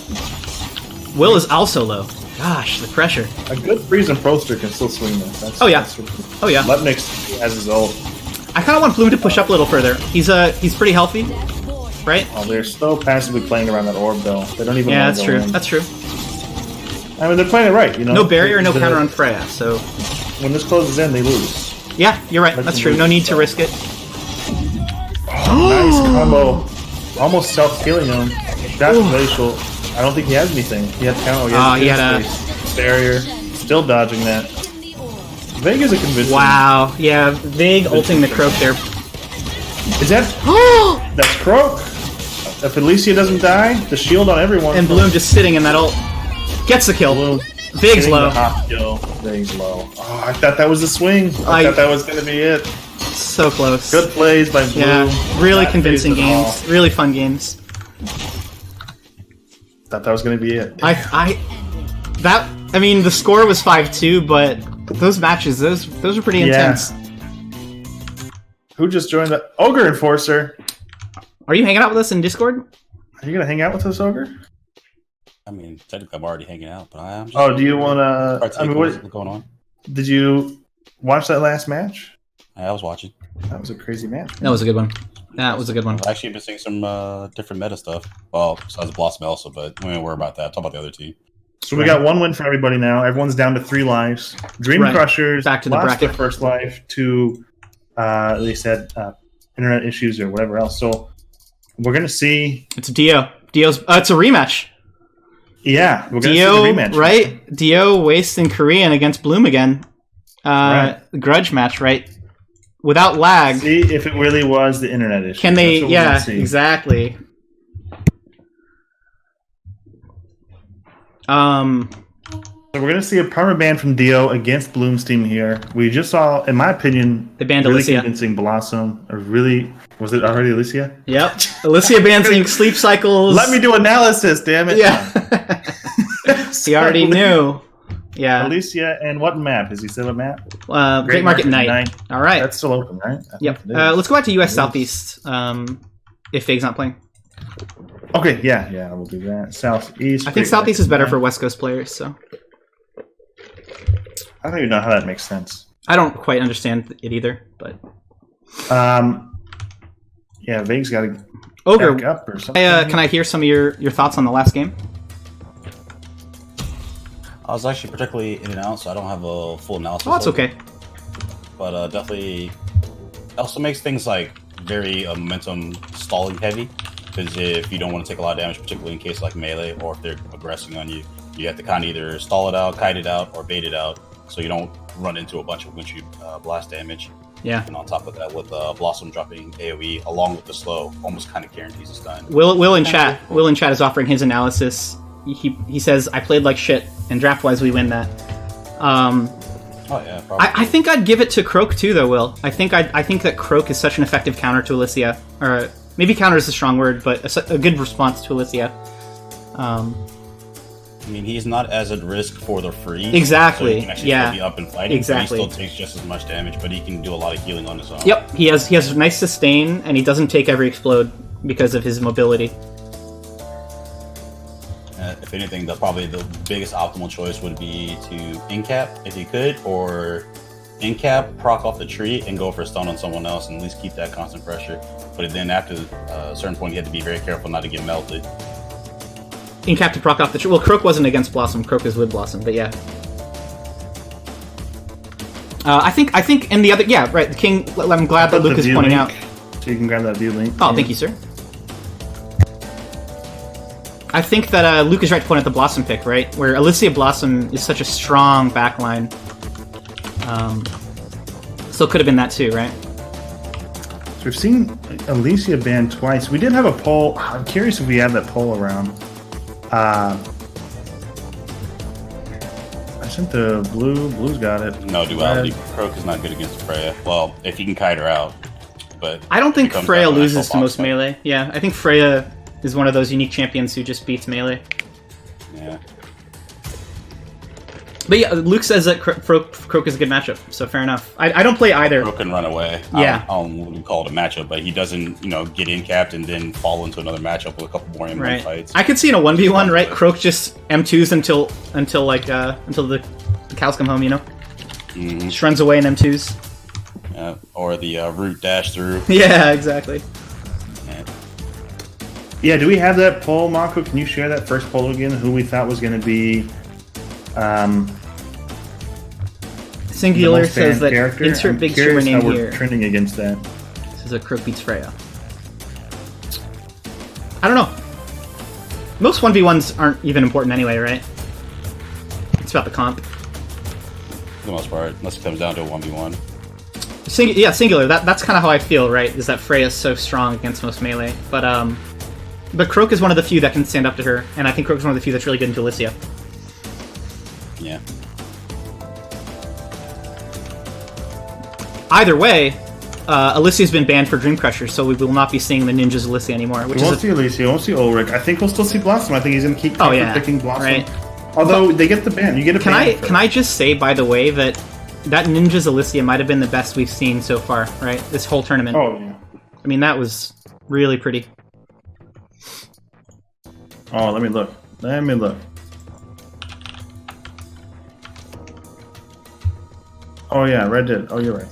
S2: Will is also low. Gosh, the pressure.
S1: a good freeze and Proster can still swing this. That's,
S2: Oh, yeah.
S1: that's really cool.
S2: Oh yeah.
S1: Lepnix has his ult.
S2: I kind of want Bloom to push up a little further. He's pretty healthy, right?
S1: Oh, they're still passively playing around that orb though. They don't even.
S2: Yeah,
S1: wanna
S2: that's
S1: go
S2: true.
S1: in.
S2: That's true.
S1: I mean, they're playing it right. You know,
S2: No barrier, no
S1: The-
S2: counter on Freya. So
S1: When this closes in, they lose.
S2: yeah, you're right. That's true. No need to risk it.
S1: Nice combo. Almost self-killing him. That's glacial. I don't think he has anything. He had counter.
S2: He had a-
S1: barrier. Still dodging that. Vega's a convincing.
S2: Wow. Yeah, Vig ulting the Croak there.
S1: Is that? That's Croak. If Alicia doesn't die, the shield on everyone.
S2: And Bloom just sitting in that ult. Gets the kill.
S1: Bloom.
S2: Vig's
S1: Getting
S2: low.
S1: the hot kill. Vig's low. Oh, I thought that was the swing. I thought that was gonna be it.
S2: So close.
S1: Good plays by Bloom.
S2: Yeah, really
S1: Not
S2: convincing
S1: phased at all.
S2: games. Really fun games.
S1: Thought that was gonna be it.
S2: I mean, the score was 5-2, but those matches, those were pretty
S1: Yeah.
S2: intense.
S1: Who just joined the Ogre Enforcer?
S2: Are you hanging out with us in Discord?
S1: Are you gonna hang out with us, Ogre?
S6: I mean, technically, I'm already hanging out, but I'm just.
S1: Oh, do you wanna? I mean,
S6: what's
S1: what
S6: going on?
S1: did you watch that last match?
S6: I was watching.
S1: That was a crazy match.
S2: That was a good one. That was a good one.
S6: I've actually been seeing some different meta stuff. Well, besides Blossom also, but we won't worry about that. Talk about the other team.
S1: So we got one win for everybody now. Everyone's down to 3 lives. Dream
S2: Right.
S1: Crushers
S2: Back to the
S1: lost
S2: bracket.
S1: their first life to they said internet issues or whatever else. So we're gonna see.
S2: It's Dio. Dio's. It's a rematch.
S1: Yeah, we're gonna
S2: Dio,
S1: see the rematch.
S2: right? Dio Waste in Korean against Bloom again.
S1: Right.
S2: Grudge match, right? Without lag.
S1: See if it really was the internet issue.
S2: Can they?
S1: That's what we're
S2: Yeah,
S1: gonna see.
S2: exactly.
S1: So we're gonna see a permaban from Dio against Bloom's team here. We just saw, in my opinion,
S2: They banned
S1: really
S2: Alicia.
S1: convincing Blossom. Or really, was it already Alicia?
S2: Yep. Alicia Bansing sleep cycles.
S1: Let me do analysis, damn it!
S2: Yeah. He already knew. Yeah.
S1: Alicia and what map? Is he still a map?
S2: Great Market Night. All right.
S1: That's still open, right? I
S2: Yep.
S1: think it is.
S2: Let's go back to US
S1: It is.
S2: Southeast. If Fage's not playing,
S1: Okay, yeah, we'll do that. Southeast.
S2: I think Southeast is better for West Coast players. So
S1: I don't even know how that makes sense.
S2: I don't quite understand it either. But
S1: Yeah, Vague's got to
S2: Ogre,
S1: back up or something.
S2: can I hear some of your thoughts on the last game?
S6: I was actually particularly in and out, so I don't have a full analysis.
S2: Oh, that's
S6: of it.
S2: okay.
S6: But definitely also makes things like very momentum stalling heavy. Because if you don't want to take a lot of damage, particularly in case like melee, or if they're aggressing on you, you have to kind of either stall it out, kite it out, or bait it out, so you don't run into a bunch of windshield blast damage.
S2: Yeah.
S6: And on top of that, with Blossom dropping AoE along with the slow, almost kind of guarantees a stun.
S2: Will in chat. Will in chat is offering his analysis. He says I played like shit, and draft wise we win that.
S6: Oh yeah, probably.
S2: I think I'd give it to Croak too, though. Will I think that Croak is such an effective counter to Alicia, or maybe counter is a strong word, but a good response to Alicia.
S6: I mean, he's not as at risk for the freeze.
S2: Exactly,
S6: So he can actually
S2: yeah.
S6: still be up and fighting.
S2: Exactly.
S6: He still takes just as much damage, but he can do a lot of healing on his own.
S2: Yep, he has nice sustain, and he doesn't take every explode because of his mobility.
S6: If anything, probably the biggest optimal choice would be to incap if he could, or incap, proc off the tree, and go for a stun on someone else, and at least keep that constant pressure. But then after a certain point, you have to be very careful not to get melted.
S2: Incap to proc off the tree. Well, Croak wasn't against Blossom. Croak is with Blossom, but yeah. I think in the other, yeah, right. The King. I'm glad that
S1: Put the
S2: Luke is
S1: view
S2: pointing
S1: link,
S2: out.
S1: so you can grab that view link.
S2: Oh,
S1: Yeah.
S2: thank you, sir. I think that Luke is right to point out the Blossom pick, right? Where Alicia Blossom is such a strong backline. So it could have been that too, right?
S1: So we've seen Alicia banned twice. We did have a poll. I'm curious if we have that poll around. I sent the blue. Blue's got it.
S6: No duality. Croak is not good against Freya. Well, if he can kite her out, but
S2: I don't think
S6: becomes
S2: Freya
S6: that natural
S2: loses to
S6: fox
S2: most
S6: fight.
S2: melee. Yeah, I think Freya is one of those unique champions who just beats melee.
S6: Yeah.
S2: But yeah, Luke says that Croak is a good matchup, so fair enough. I don't play either.
S6: Croak can run away.
S2: Yeah.
S6: I don't really call it a matchup, but he doesn't, get in capped and then fall into another matchup with a couple more M1 fights.
S2: I could see in a 1v1, right? Croak just M2s until the cows come home,
S6: Mm-hmm.
S2: Just runs away in M2s.
S6: Or the root dash through.
S2: Yeah, exactly.
S1: Yeah, do we have that poll, Mako? Can you share that first poll again? Who we thought was going to be
S2: Singular says that
S1: character?
S2: insert
S1: I'm
S2: big streamer
S1: curious
S2: name
S1: how we're
S2: here.
S1: trending against that.
S2: This is a Croak beats Freya. I don't know. Most 1v1s aren't even important anyway, right? It's about the comp.
S6: For the most part, unless it comes down to a 1v1.
S2: Singular. That's kind of how I feel, right? Is that Freya's so strong against most melee, but Croak is one of the few that can stand up to her, and I think Croak is one of the few that's really good in Delicia.
S6: Yeah.
S2: Either way, Alicia's been banned for Dream Crusher, so we will not be seeing the ninjas Alicia anymore.
S1: We won't see Alicia, we won't see Ulrich. I think we'll still see Blossom. I think he's going to keep picking Blossom.
S2: Right.
S1: Although they get the ban, you get a ban.
S2: Can I just say, by the way, that ninjas Alicia might have been the best we've seen so far, right? This whole tournament.
S1: Oh yeah.
S2: I mean, that was really pretty.
S1: Oh, let me look. Oh yeah, Red did. Oh, you're right.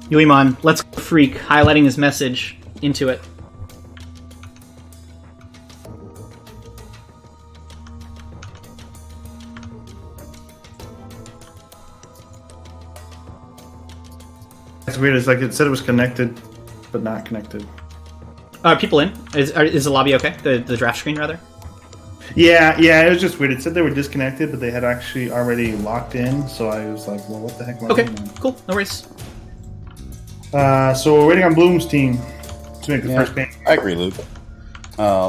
S2: Yuimon, let's go freak, highlighting his message into it.
S1: It's weird. It's like it said it was connected, but not connected.
S2: People in? Is the lobby okay? The draft screen, rather?
S1: Yeah, it was just weird. It said they were disconnected, but they had actually already locked in, so I was like, well, what the heck am I doing now?
S2: Cool. No worries.
S1: So we're waiting on Bloom's team to make the first ban.
S6: I agree, Luke.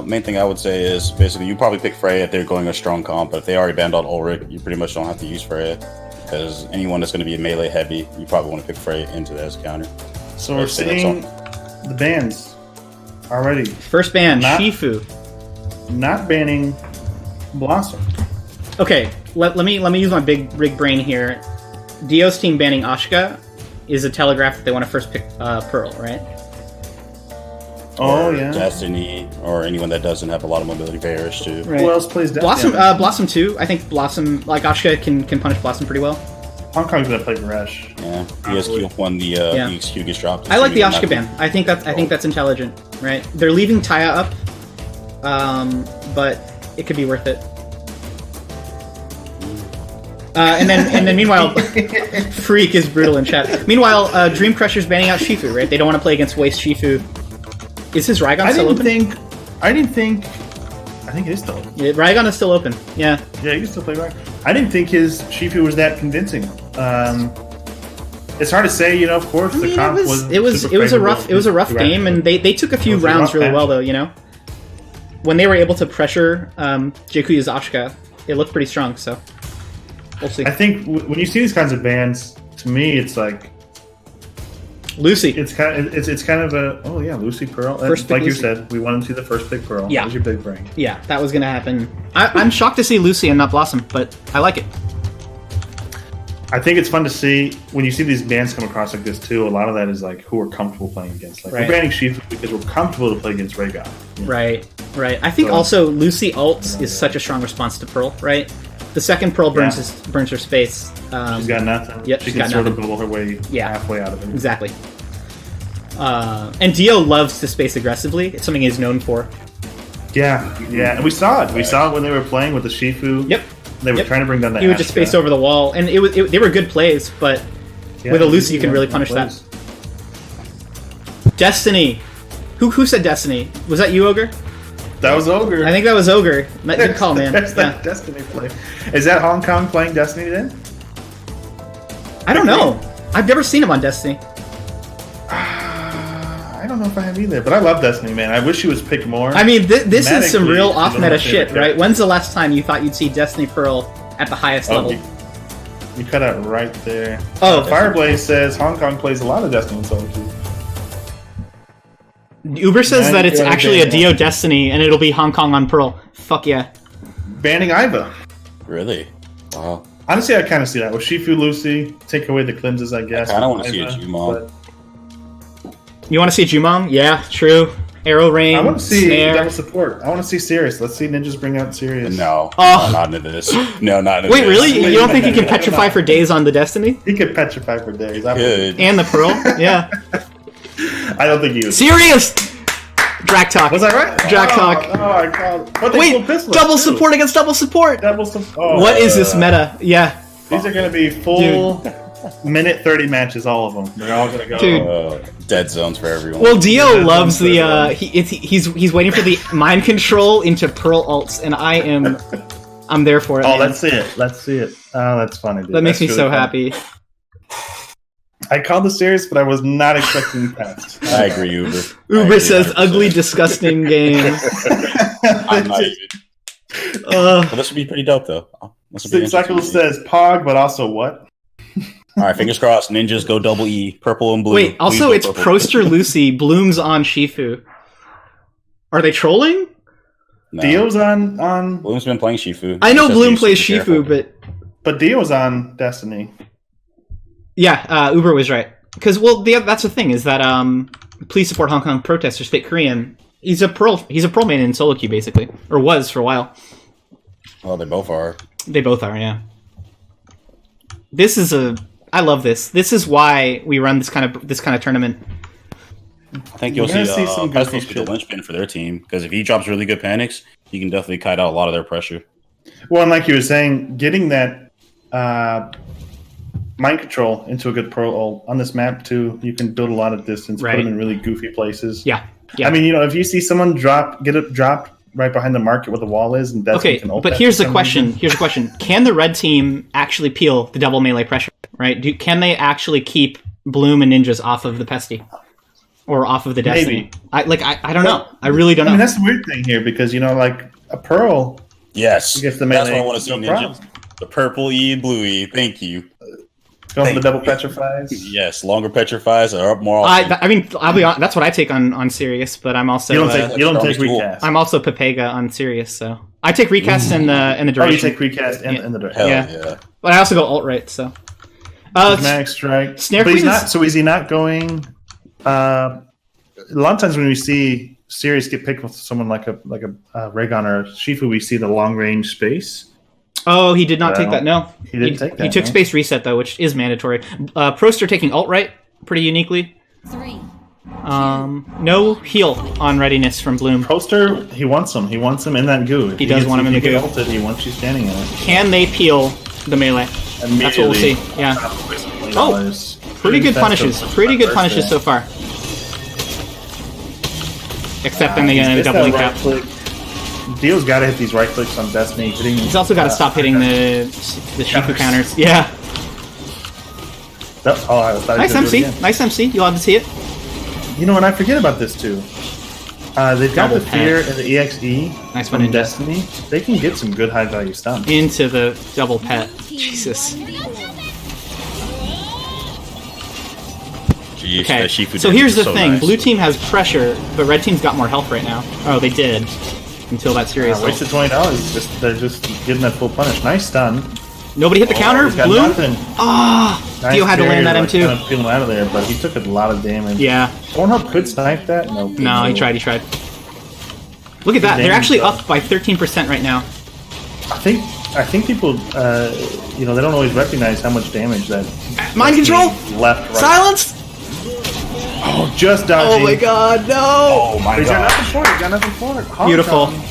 S6: Main thing I would say is basically you probably pick Freya if they're going a strong comp, but if they already banned out Ulrich, you pretty much don't have to use Freya, because anyone that's going to be melee heavy, you probably want to pick Freya into that as a counter.
S1: So we're seeing the bans already.
S2: First ban, Shifu.
S1: Not banning Blossom.
S2: Okay, let me use my big brain here. Dio's team banning Ashka is a telegraph that they want to first pick Pearl, right?
S1: Oh yeah.
S6: Destiny, or anyone that doesn't have a lot of mobility barriers too.
S2: Right.
S1: Who else plays Destiny?
S2: Blossom too. I think Blossom, like Ashka, can punish Blossom pretty well.
S1: Hong Kong's gonna play Varesh.
S6: Yeah, ESQ when the EXQ gets dropped.
S2: I like the Ashka ban. I think that's intelligent, right? They're leaving Taya up, but it could be worth it. And then meanwhile, Freak is brutal in chat. Meanwhile, Dream Crusher's banning out Shifu, right? They don't want to play against Waste Shifu. Is his Raigon still open?
S1: I think it is still open.
S2: Yeah, Raigon is still open. Yeah.
S1: Yeah, you can still play Raigon. I didn't think his Shifu was that convincing. It's hard to say, of course, the comp was.
S2: It was a rough game, and they took a few rounds really well, though. When they were able to pressure Jakuyu's Ashka, it looked pretty strong. So we'll see.
S1: I think when you see these kinds of bans, to me, it's like
S2: Lucy.
S1: It's kind of a Lucy Pearl.
S2: First pick
S1: like
S2: Lucy.
S1: You said, we wanted to see the first pick Pearl.
S2: Yeah,
S1: that was your big brain.
S2: Yeah, that was gonna happen. I'm shocked to see Lucy and not Blossom, but I like it.
S1: I think it's fun to see when you see these bans come across like this too. A lot of that is like who we're comfortable playing against. Like we're banning Shifu because we're comfortable to play against Raigon.
S2: Right. I think also Lucy ults is such a strong response to Pearl. Right. The second Pearl burns her space.
S1: She's got nothing.
S2: Yep,
S1: she can sort of bubble her way halfway out of it.
S2: Exactly. And Dio loves to space aggressively. It's something he's known for.
S1: Yeah, and we saw it. We saw it when they were playing with the Shifu.
S2: Yep.
S1: They were trying to bring down the.
S2: He would just space over the wall, and they were good plays. But with a Lucy, you can really punish that. Destiny. Who said Destiny? Was that you, Ogre?
S1: That was Ogre.
S2: I think that was Ogre. Good call, man.
S1: That's that Destiny play. Is that Hong Kong playing Destiny then?
S2: I don't know. I've never seen him on Destiny.
S1: I don't know if I have either, but I love Destiny, man. I wish he was picked more.
S2: I mean, this is some real off-meta shit, right? When's the last time you thought you'd see Destiny Pearl at the highest level?
S1: You cut out right there.
S2: Oh,
S1: Fireblaze says Hong Kong plays a lot of Destiny in solo queue.
S2: Uber says that it's actually a Dio Destiny, and it'll be Hong Kong on Pearl. Fuck yeah.
S1: Banning Iva.
S6: Really? Wow.
S1: Honestly, I kind of see that with Shifu, Lucy. Take away the cleanses, I guess.
S6: I kind of want to see a
S1: Iva,
S6: Jumon.
S2: You want to see Jumong? Yeah, true. Arrow rain.
S1: I want to see
S2: snare.
S1: double support. I want to see Sirius. Let's see ninjas bring out Sirius.
S6: No,
S2: Oh.
S6: no, not into this. No, not into
S2: Wait,
S6: this.
S2: really? You don't think he can petrify for days on the Destiny
S1: He could petrify for days. I
S6: Good.
S2: and the Pearl? Yeah.
S1: don't think he was.
S2: Serious. Drac talk.
S1: Was I right?
S2: Drac talk.
S1: Oh, I called. But they
S2: Wait,
S1: pulled pistol
S2: double
S1: too.
S2: support against double support.
S1: Double support. Oh,
S2: What is this meta? Yeah,
S1: These are going to be full minute 30 matches, all of them. They're all going to go.
S2: Dude.
S6: Dead zones for everyone.
S2: well, Dio
S1: Yeah,
S2: loves the
S1: that's
S2: he's waiting for the mind control into Pearl ults, and I'm there for it.
S1: Oh,
S2: man.
S1: let's see it. Let's see it. Oh, that's funny, dude.
S2: That makes me
S1: That's
S2: so
S1: really funny.
S2: happy.
S1: I called the series, but I was not expecting past.
S6: I agree, Uber.
S2: Uber says ugly, disgusting game.
S6: I'm not even. But this would be pretty dope, though. This would be
S1: Cycle
S6: interesting.
S1: says Pog, but also what?
S6: All right, fingers crossed. Ninjas go double E, purple and blue.
S2: Wait, also
S6: Please
S2: it's
S6: go purple.
S2: Proster Lucy blooms on Shifu. Are they trolling?
S6: No.
S1: Dio's on,
S6: Bloom's been playing Shifu.
S2: I know
S6: He says
S2: Bloom
S6: he's
S2: plays
S6: super careful.
S2: Shifu, but
S1: Dio's on Destiny.
S2: yeah, Uber was right. Because that's the thing is that please support Hong Kong protesters. Fake Korean. He's a pearl main in solo queue basically, or was for a while.
S6: Well, they both are.
S2: They both are, yeah. I love this. This is why we run this kind of tournament.
S6: I think you'll
S1: You're
S6: see
S1: gonna see some goofy
S6: Pestil's be the
S1: shit.
S6: linchpin for their team because if he drops really good panics, he can definitely kite out a lot of their pressure.
S1: Well, and like you were saying, getting that mind control into a good Pearl ult on this map too, you can build a lot of distance,
S2: Right.
S1: put them in really goofy places.
S2: Yeah.
S1: I mean, if you see someone get it dropped right behind the market where the wall is, and Destiny
S2: Okay,
S1: can ult
S2: but
S1: that
S2: here's
S1: for
S2: the
S1: some
S2: question.
S1: reason.
S2: Here's the question. Can the red team actually peel the double melee pressure? Right? Can they actually keep Bloom and Ninjas off of the Pesty? Or off of the Destiny?
S1: Maybe.
S2: I don't know. I really don't
S1: I mean,
S2: know.
S1: that's the weird thing here because like a Pearl.
S6: Yes,
S1: Against the
S6: that's
S1: melee,
S6: what I want to see.
S1: no
S6: Ninja.
S1: problem.
S6: The purple E and blue E. Thank you.
S1: Going for the
S6: Thank
S1: double
S6: you.
S1: petrifies.
S6: Yes, longer petrifies are up more often.
S2: I mean, I'll be honest, that's what I take on Sirius, but I'm also
S1: You don't take
S6: strongest tool.
S1: recast.
S2: I'm also Pepega on Sirius, so I take recast in the
S1: Oh, you
S2: duration.
S1: take recast and
S2: Yeah.
S1: the direct.
S6: Hell
S2: yeah.
S6: yeah.
S2: But I also go alt right, so.
S1: Dramatic strike.
S2: Snare
S1: But he's
S2: Queen is-
S1: not. So is he not going? A lot of times when we see Sirius get picked with someone like a Raygon or a Shifu, we see the long range space.
S2: Oh, he did not take
S1: Well,
S2: that. No,
S1: he didn't take that,
S2: He took
S1: no.
S2: space reset though, which is mandatory. Proster taking alt right pretty uniquely.
S3: 3,
S2: No heal on readiness from Bloom.
S1: Poster, he wants him. He wants him in that goo. If
S2: He does
S1: gets-
S2: want him in
S1: if
S2: the
S1: he
S2: goo.
S1: gets ulted, he wants you standing in it.
S2: Can they peel the melee? That's what we'll see. Yeah, Oh, pretty good punishes. Pretty good punishes so far. Except then they get a
S1: It's
S2: double
S1: that
S2: link
S1: right
S2: out.
S1: click. Dio's got to hit these right clicks on Destiny.
S2: He's also got to stop hitting the Shifu counters. Yeah.
S1: Oh, I thought he was
S2: Nice
S1: gonna do it
S2: MC.
S1: again.
S2: Nice MC. You'll have to see it.
S1: You know what? I forget about this too. They've got
S2: Double
S1: the fear
S2: pet.
S1: and the EXE
S2: Nice one,
S1: from
S2: Ninja.
S1: Destiny. They can get some good high value stuns.
S2: Into the double pet. Jesus.
S6: Jeez,
S2: Okay.
S6: that Shifu
S2: So
S6: damage
S2: here's
S6: is
S2: the
S6: so
S2: thing.
S6: nice.
S2: Blue team has pressure, but red team's got more health right now. Oh, they did. Until that serious.
S1: Wasted $20. They're just getting that full punish. Nice stun.
S2: Nobody hit the counter.
S1: He's got
S2: Bloom.
S1: nothing.
S2: Ah.
S1: Nice
S2: Dio had to land that
S1: barrier,
S2: M2.
S1: Kind of peel him out of there, but he took a lot of damage.
S2: Yeah.
S1: Pornhub could snipe that. Nope.
S2: No, he tried. Look at that. They're
S1: damage
S2: actually
S1: up.
S2: up by 13% right now.
S1: I think people, they don't always recognize how much damage that
S2: Mind control.
S1: left, right.
S2: Silenced.
S1: Oh, just dodging.
S2: Oh my God. No.
S6: Oh my
S1: He's got
S6: god.
S1: nothing for it. He's got nothing for it. Hong
S2: Beautiful.
S1: Kong.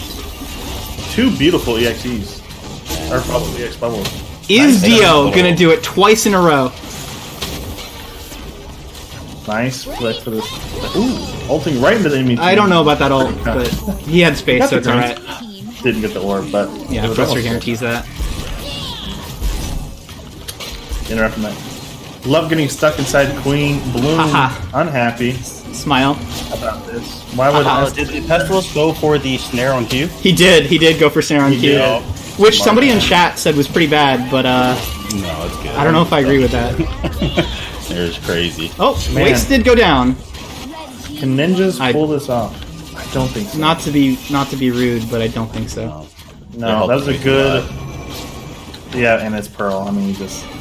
S1: Two beautiful EXEs. Or bubbles, EX bubbles.
S2: Is
S6: Nice.
S2: Dio gonna do it twice in a row?
S1: Nice flick for this. Ooh, ulting right into the enemy.
S2: I don't know about that ult, but he had space,
S1: Got
S2: so
S1: the
S2: it's alright.
S3: team.
S1: Didn't get the orb, but
S2: Yeah,
S1: it was
S2: Proster
S1: almost
S2: guarantees that.
S1: good. Interrupting that. Love getting stuck inside Queen. Bloom
S2: Haha.
S1: unhappy
S2: Smile.
S1: about this. Why would
S6: Did the Pestilus go for the snare on Q?
S2: He did go for snare on
S1: He
S2: Q.
S1: did.
S2: Which somebody in chat said was pretty bad, but
S6: No, it's good.
S2: I don't know if I agree with that.
S6: Snare's crazy.
S2: Oh,
S1: Man.
S2: Waste did go down.
S1: Can ninjas
S2: I-
S1: pull this off? I don't think so.
S2: Not to be rude, but I don't think so.
S1: No, that was a good. Yeah, and it's Pearl. I mean,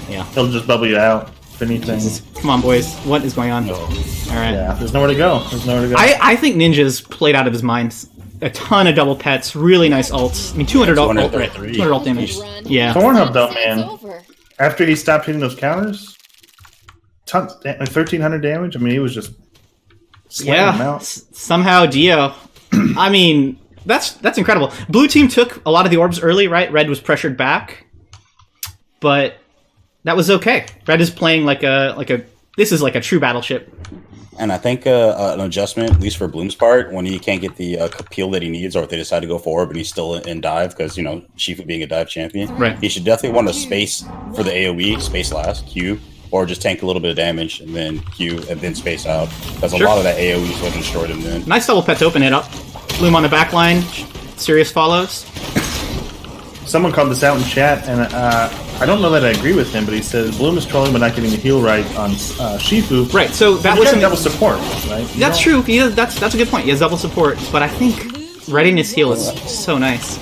S2: Yeah.
S1: he'll just bubble you out if anything.
S2: Come on, boys. What is going on?
S6: No.
S2: All right.
S1: Yeah, there's nowhere to go. There's nowhere to go.
S2: I think Ninja's played out of his mind. A ton of double pets, really nice ults. I mean, 200 ult, 200 ult damage. Yeah.
S1: Thornhub though,
S3: It's
S1: man.
S3: over.
S1: After he stopped hitting those counters, 1,300 damage. I mean, he was just slamming them
S2: Yeah.
S1: out.
S2: Somehow Dio. I mean, that's incredible. Blue team took a lot of the orbs early, right? Red was pressured back, but that was okay. Red is playing like a. This is like a true battleship.
S6: And I think an adjustment, at least for Bloom's part, when he can't get the peel that he needs, or if they decide to go forward, but he's still in dive, because, you know, Shifu being a dive champion,
S2: Right.
S6: he should definitely want to space for the AoE, space last, Q, or just tank a little bit of damage, and then Q, and then space out, because
S2: Sure.
S6: a lot of that AoE is what destroyed him then.
S2: Nice double pet to open it up. Bloom on the back line. Sirius follows.
S1: Someone called this out in chat, and I don't know that I agree with him, but he says Bloom is trolling by not getting the heal right on Shifu.
S2: Right. So that
S1: He
S2: was
S1: has double support, right? You
S2: That's
S1: don't-
S2: true. He has, that's a good point. He has double support, but I think readiness heal is so nice.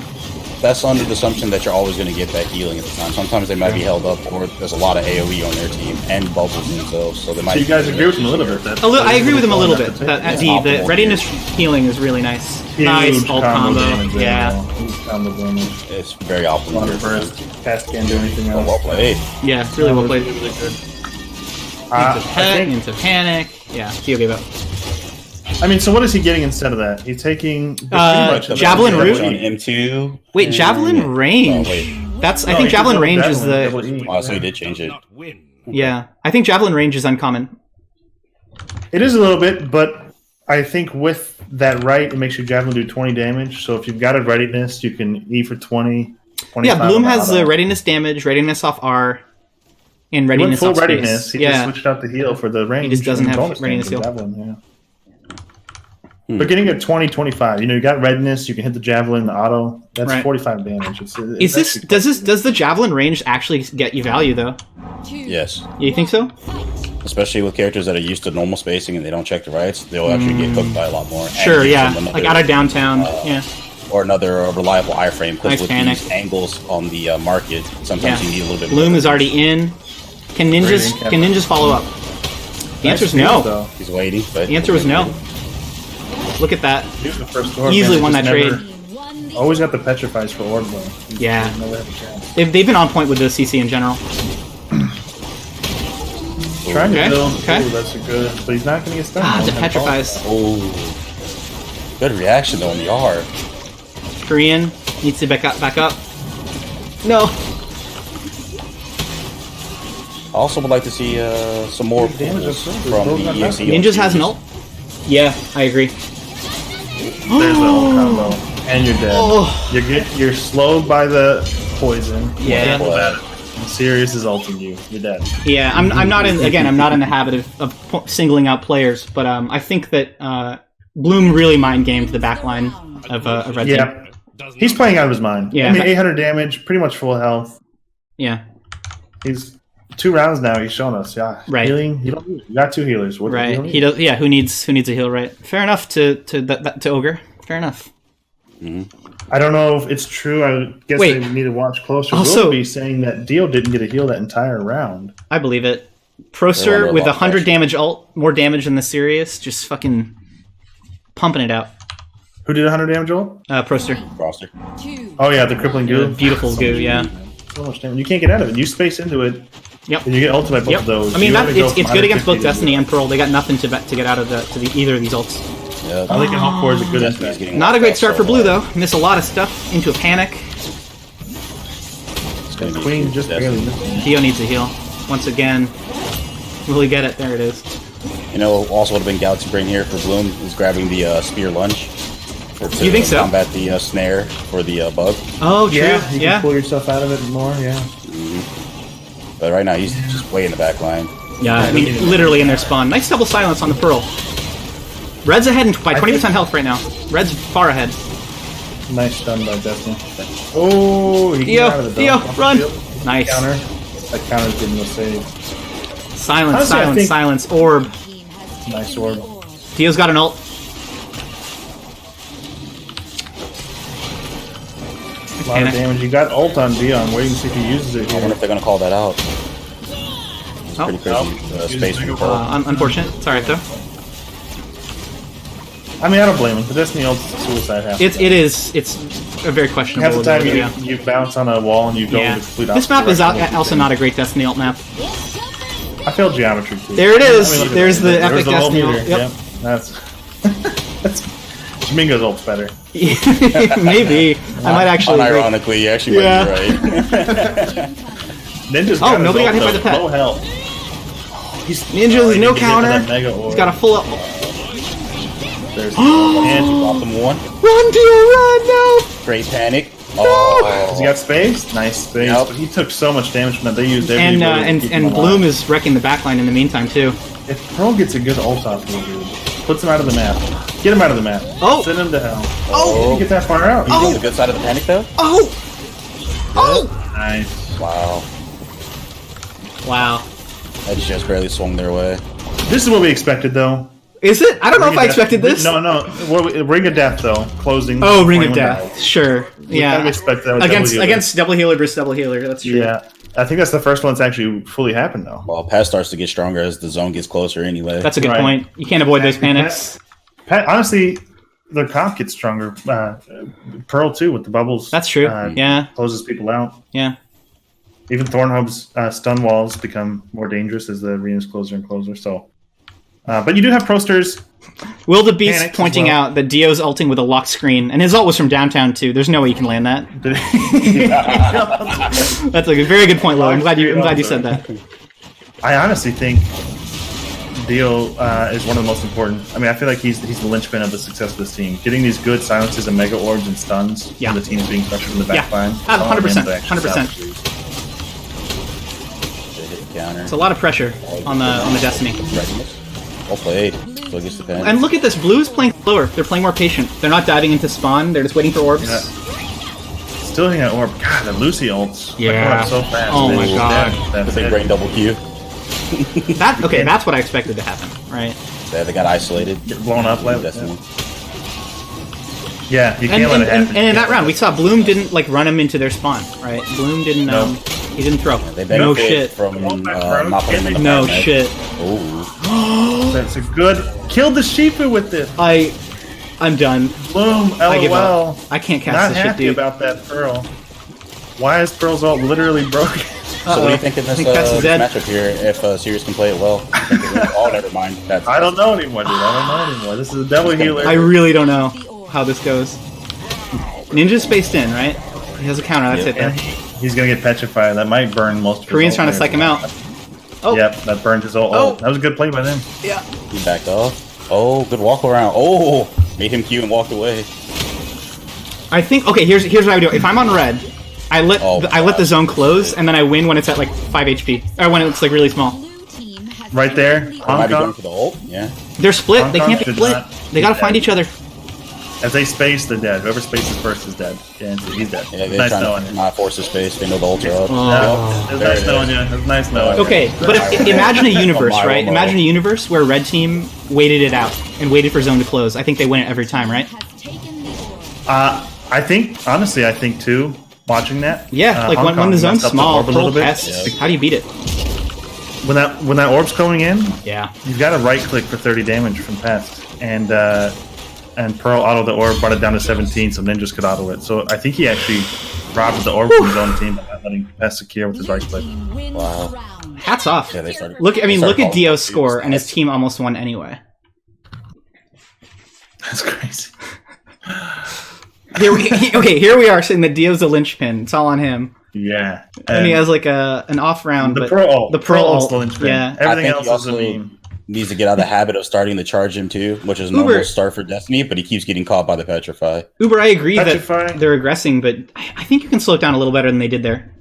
S6: That's under the assumption that you're always going to get that healing at the time. Sometimes they might be held up, or there's a lot of AoE on their team, and bubbles themselves, so they might...
S1: So you guys agree with him a little bit? That's
S2: I agree with him a little bit.
S1: That's
S2: The
S6: optimal.
S2: readiness healing is really nice.
S1: huge
S2: Nice ult combo.
S1: damage,
S2: Yeah.
S1: Huge combo damage.
S6: It's very optimal.
S1: On the first cast can't do anything
S6: Oh,
S1: else.
S6: well played.
S2: Yeah. Really well played.
S1: Really good.
S2: Into
S1: I
S2: pet,
S1: think-
S2: into panic. Yeah. Theo gave up.
S1: I mean, so what is he getting instead of that? He's taking pretty much of
S2: Javelin
S1: that.
S2: root?
S6: On M2.
S2: Wait, javelin range.
S6: Oh, wait.
S2: That's. I
S1: No,
S2: think
S1: he can
S2: javelin
S1: double
S2: range is
S1: javelin,
S2: the.
S1: double E.
S6: Oh, so he did change it.
S2: Yeah. I think javelin range is uncommon.
S1: It is a little bit, but I think with that right, it makes your javelin do 20 damage. So if you've got a readiness, you can E for 20. 25
S2: Yeah. Bloom
S1: on
S2: has
S1: auto.
S2: the readiness damage, readiness off R, and
S1: He went
S2: readiness
S1: full
S2: off space.
S1: readiness. He
S2: Yeah.
S1: just switched out the heal for the range.
S2: just doesn't
S1: and
S2: have
S1: bonus
S2: readiness
S1: damage
S2: heal.
S1: with Javelin, yeah. But getting a 20, 25, you know, you got readiness, you can hit the javelin, the auto. That's
S2: Right.
S1: 45 damage. It's
S2: Is this
S1: actually
S2: does the javelin range actually get you value though?
S6: Yes.
S2: You think so?
S6: Especially with characters that are used to normal spacing and they don't check the rights, they'll actually get cooked by a lot more. And
S2: Sure,
S6: gives
S2: yeah.
S6: them another-
S2: Like out of downtown. Yeah.
S6: Or another reliable iframe, because
S2: Nice
S6: with
S2: panic.
S6: these angles on the market, sometimes
S2: Yeah.
S6: you need a little bit
S2: Bloom
S6: more.
S2: is already in. Can ninjas follow up? The answer is
S1: nice
S2: no.
S1: speed, though.
S6: He's waiting, but
S2: The answer was no. Look at that.
S1: He was the first orb,
S2: Easily
S1: man.
S2: won
S1: Just
S2: that
S1: never-
S2: trade.
S3: Won the
S1: Always got the petrifies for orb though.
S2: Yeah.
S1: Never had a chance.
S2: They've been on point with the CC in general.
S1: Trying
S2: Okay,
S1: to build.
S2: okay.
S1: Ooh, that's a good. But he's not going to get stunned.
S2: Ah,
S1: He
S2: the
S1: won't have
S2: petrifies.
S6: Oh, good reaction though in the R.
S2: Korean needs to back up. No.
S6: I also would like to see some more
S1: Damage
S6: pulls
S1: of
S6: from
S1: silver.
S6: the EXE.
S2: Ninjas has an ult. Yeah, I agree.
S1: There's the ult combo, and you're dead.
S2: Oh.
S1: You're slowed by the poison.
S2: Yeah.
S1: And Sirius is ulting you. You're dead.
S2: Yeah, I'm not in. Again, I'm not in the habit of singling out players, but I think that Bloom really mind gamed the backline of Red Team.
S1: Yeah. He's playing out of his mind.
S2: Yeah.
S1: I mean, 800 damage, pretty much full health.
S2: Yeah,
S1: He's 2 rounds now. He's shown us. Yeah.
S2: Right.
S1: Healing. You got 2 healers. What do you
S2: right.
S1: need?
S2: He does. Yeah, who needs a heal? Right. Fair enough to Ogre. Fair enough.
S1: I don't know if it's true. I guess
S2: Wait.
S1: they need to watch closer.
S2: Also-
S1: Willoughby saying that Dio didn't get a heal that entire round.
S2: I believe it.
S6: They're
S2: Procer
S6: under
S2: with
S6: a lot
S2: 100
S6: of
S2: damage ult, more damage than the Sirius, just fucking pumping it out.
S1: Who did 100 damage ult?
S2: Procer.
S6: roster.
S3: two.
S1: Oh, yeah, the crippling goo.
S2: Beautiful goo, yeah.
S1: So much damage. You can't get out of it. You space into it,
S2: Yep.
S1: and you get ulted by both
S2: Yep.
S1: of those.
S2: I mean,
S1: You
S2: that,
S1: wanna go
S2: it's
S1: from
S2: good against both
S1: 150 to
S2: Destiny and Pearl. They got nothing to get out of either of these ults.
S6: Yeah,
S1: I think Hulk Core is a good
S6: Destiny's
S1: impact.
S6: getting
S2: Not a
S6: locked
S2: great
S6: out
S2: start
S6: so
S2: for Blue,
S6: hard.
S2: though. Miss a lot of stuff. Into a panic.
S6: It's gonna be
S1: Queen just
S6: Destiny.
S1: barely missed.
S2: Dio needs a heal. Once again. Will he get it? There it is.
S6: You know, also would have been Galaxy Brain here for Bloom is grabbing the spear lunge. To
S2: You think so?
S6: Combat the snare for the bug.
S2: Oh, true.
S1: Yeah, you
S2: Yeah.
S1: can pull yourself out of it more, yeah.
S6: But right now he's just way in the back line.
S2: Yeah, I mean, literally in their spawn. Nice double silence on the Pearl. Red's ahead by 20% health right now. Red's far ahead.
S1: Nice stun by Destiny. Oh, he
S2: Dio,
S1: got out of the
S2: Dio,
S1: dome.
S2: run! Nice.
S1: Counter. That counter's getting no save.
S2: Silence,
S1: Honestly, I
S2: silence,
S1: think-
S2: silence. Orb.
S3: Team has taken
S1: Nice
S3: the
S1: orb.
S2: Dio's got an ult.
S1: lot of
S2: Panic.
S1: damage. You got ult on Dio. I'm waiting to see if he uses it
S6: I wonder
S1: here.
S6: if they're gonna call that out. It's
S2: Oh.
S6: pretty crazy space from Pearl.
S2: Unfortunate. It's alright though.
S1: I mean, I don't blame him. The Destiny ult's suicide half.
S2: It's a very questionable
S1: Half the time
S2: ability,
S1: you bounce on a wall and you go
S2: yeah.
S1: the complete
S2: This
S1: opposite
S2: map is
S1: direction.
S2: also not a great Destiny ult map.
S1: I failed geometry too.
S2: There it is.
S1: look at
S2: There's
S1: that.
S2: the epic
S1: the whole
S2: Destiny ult.
S1: meter.
S2: Yep.
S1: That's that's Domingo's ult's better.
S2: Maybe. I might actually agree.
S6: Unironically, you actually might be right.
S1: Ninja's
S2: Oh,
S1: got
S2: nobody got hit by the
S1: pet.
S2: pet.
S1: Low health.
S2: Ninja, there's no counter.
S1: He's
S2: He's got a full up.
S1: There's
S6: And he dropped him one.
S2: Run, Dio, run! No!
S6: Great panic. Oh.
S1: Has he got space? Nice space.
S6: Yep.
S1: But he took so much damage from that. They used every
S2: And
S1: way to keep him
S2: and
S1: alive.
S2: Bloom is wrecking the backline in the meantime too.
S1: If Pearl gets a good ult off here, dude, puts him out of the map. Get him out of the map.
S2: Oh.
S1: Send him to hell.
S2: Oh.
S1: He didn't get that far out.
S6: He's on the good side of the panic though.
S2: Oh! Oh!
S1: Nice.
S6: Wow.
S2: Wow.
S6: That just barely swung their way.
S1: This is what we expected, though.
S2: Is it? I don't know if I expected this.
S1: No. Ring of Death, though. Closing.
S2: Oh, Ring of
S1: 21
S2: Death.
S1: dies.
S2: Sure.
S1: We
S2: Yeah.
S1: kind of expect that with
S2: Against
S1: double healer.
S2: double healer versus double healer. That's true.
S1: Yeah. I think that's the first one that's actually fully happened, though.
S6: Well, Pest starts to get stronger as the zone gets closer anyway.
S2: That's a good
S1: Right.
S2: point. You can't avoid those panics.
S1: Honestly, the comp gets stronger. Pearl, too, with the bubbles.
S2: That's true. Yeah.
S1: Closes people out.
S2: Yeah.
S1: Even Thornhub's stun walls become more dangerous as the arena's closer and closer. So, but you do have Prosters.
S2: Will the Beast
S1: Panics as
S2: pointing
S1: well.
S2: out that Dio's ulting with a lock screen, and his ult was from downtown too. There's no way you can land that. That's a very good point, Lo. I'm glad you said that.
S1: I honestly think Dio is one of the most important. I mean, I feel like he's the linchpin of the success of this team. Getting these good silences and mega orbs and stuns
S2: Yeah.
S1: when the team is being pressured from the
S2: Yeah.
S1: back line.
S2: 100%,
S1: They actually
S2: 100%.
S1: salvage these.
S6: They hit the counter.
S2: It's a lot of pressure on the Destiny.
S6: Readiness. Well played. Still gets the panic.
S2: And look at this, Blue is playing slower. They're playing more patient. They're not diving into spawn. They're just waiting for orbs.
S1: Yeah. Still hitting that orb. God, the Lucy ults.
S2: Yeah.
S1: They're going up so fast.
S2: Oh my
S1: They're
S2: God.
S1: dead.
S6: The
S1: That's
S6: big
S1: it.
S6: brain double Q.
S2: That's what I expected to happen, right?
S6: Yeah, they got isolated.
S1: Get blown up like
S6: Destiny.
S1: Yeah, you
S2: And,
S1: can't let
S2: and,
S1: it
S2: and,
S1: happen.
S2: and in that round, we saw Bloom didn't like run him into their spawn, right? Bloom didn't.
S1: No.
S2: He didn't throw.
S6: They
S2: No
S6: benefit
S2: shit.
S6: from
S1: Oh, my bro.
S6: not putting them in the
S2: No
S6: panic.
S2: shit.
S6: Ooh.
S1: That's a good. Killed the Shifu with this.
S2: I'm done.
S1: Boom.
S2: I give
S1: LOL.
S2: up. I can't cast
S1: Not
S2: this shit,
S1: happy
S2: dude.
S1: about that Pearl. Why is Pearl's ult literally broken?
S6: So what do you think of
S2: I
S6: this
S2: think Pest is dead.
S6: matchup here? If Sirius can play it well, I think it will. Oh, never mind. That's
S1: I don't know anymore, dude. I don't know anymore. This is a double healer.
S2: I really don't know how this goes. Ninja's spaced in, right? He has a counter. That's it.
S1: And
S2: There.
S1: he's gonna get petrified. That might burn most of his
S2: Korean's
S1: ult
S2: trying to
S1: there.
S2: psych him out. Oh.
S1: Yep, that burned his ult.
S2: Oh.
S1: That was a good play by them.
S2: Yeah.
S6: He backed off. Oh, good walk around. Oh, made him Q and walked away.
S2: I think. Okay. Here's what I would do. If I'm on red, I let
S6: Oh,
S2: I let the zone close, and then I win when it's at like 5 HP, or when it's like really small.
S3: Blue team has
S1: Right there.
S3: taken the
S6: Or might be
S1: Hong
S6: going
S1: Kong,
S6: for the ult. Yeah.
S2: They're split.
S1: Hong
S2: They
S1: Kong
S2: can't be
S1: should
S2: split.
S1: not
S2: They gotta
S1: be
S2: find
S1: dead.
S2: each other.
S1: as they space, they're dead. Whoever spaces first is dead. Yeah, he's dead.
S6: Yeah, they're
S1: Nice
S6: trying
S1: knowing
S6: to
S1: you.
S6: not force the space. They know the ultra up.
S2: Oh.
S1: It was
S6: There
S1: nice
S6: it
S1: knowing
S6: is.
S1: you. It was nice knowing you.
S2: Okay, but imagine a universe,
S6: Mile
S2: right?
S6: mile.
S2: Imagine a universe where red team waited it out and waited for zone to close. I think they win it every time, right?
S3: has taken the orb.
S1: I think, honestly, too, watching that.
S2: Yeah, like
S1: Hong
S2: when
S1: Kong
S2: the zone's
S1: messed up the
S2: small,
S1: orb a little
S2: Pearl
S1: bit.
S2: Pest,
S6: Yeah.
S2: how do you beat it?
S1: When that orb's going in,
S2: Yeah.
S1: you've got to right click for 30 damage from Pest, and Pearl auto the orb, brought it down to 17, so Ninjas could auto it. So I think he actually robbed the orb from his own team by not letting Pest secure with his right click.
S3: Blue team wins
S6: Wow.
S3: round.
S2: Hats off.
S6: Yeah, they started.
S2: Look at
S6: calling
S2: Dio's
S6: for
S2: score,
S6: it.
S2: and his team almost won anyway.
S1: That's crazy.
S2: Here we are saying that Dio's the linchpin. It's all on him.
S1: Yeah.
S2: And he has like an off round.
S1: the
S2: but
S1: Pearl ult.
S2: The Pearl
S1: ult's
S2: ult.
S1: the linchpin.
S2: Yeah.
S1: Everything
S6: I think
S1: else
S6: he
S1: is a
S6: also
S1: meme.
S6: needs to get out of the habit of starting to charge him too, which is a
S2: Uber-
S6: normal start for Destiny, but he keeps getting caught by the Petrify.
S2: Uber, I agree
S1: Petrify.
S2: that they're aggressing, but I think you can slow it down a little better than they did there.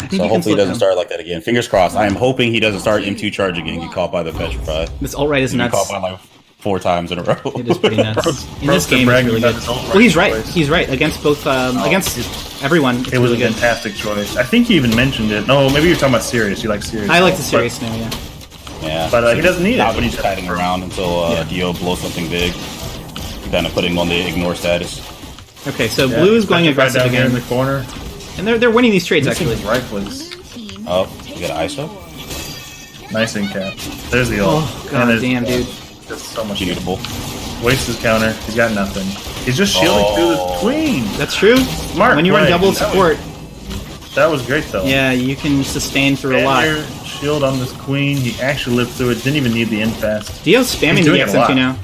S2: I think
S6: So
S2: you can
S6: hopefully
S2: slow
S6: he
S2: it
S6: doesn't
S2: down.
S6: start like that again. Fingers crossed. I am hoping he doesn't start M2 charge again and get caught by the Petrify.
S2: This alt-right is
S6: He got
S2: nuts.
S6: caught by like 4 times in a row.
S2: It is pretty nuts. In this
S1: Bro's been
S2: game, it's
S1: bragging
S2: really
S1: about
S2: good.
S1: his ult
S2: Well, he's right.
S1: twice.
S2: He's right. Against both, against everyone, it's
S1: It was
S2: really
S1: a
S2: good.
S1: fantastic choice. I think he even mentioned it. No, maybe you're talking about Sirius. You like Sirius.
S2: I like the
S1: But-
S2: serious now, yeah.
S6: Yeah.
S1: But he doesn't need it
S6: Now
S1: when
S6: he's
S1: he's
S6: kiting around until
S2: Yeah.
S6: Dio blows something big. Kind of putting him on the ignore status.
S2: Okay, so
S1: Yeah,
S2: blue is going
S1: Petrified
S2: aggressive
S1: down here in
S2: again,
S1: the corner.
S2: and they're winning these trades actually.
S1: Rifles.
S6: Oh, we got an ISO.
S1: Nice in cap. There's the ult.
S2: Oh god
S1: there's-
S2: damn, dude.
S1: Just so much.
S6: Beautiful.
S1: Waste his counter. He's got nothing. He's just shielding through the queen.
S2: That's true.
S1: Smart
S2: When you run
S1: play.
S2: double support,
S1: That was great though.
S2: yeah, you can sustain through a lot.
S1: Your shield on this queen. He actually lived through it. Didn't even need the infast.
S2: Dio's spamming
S1: He's
S2: the
S1: doing it a lot.
S2: XM2 now.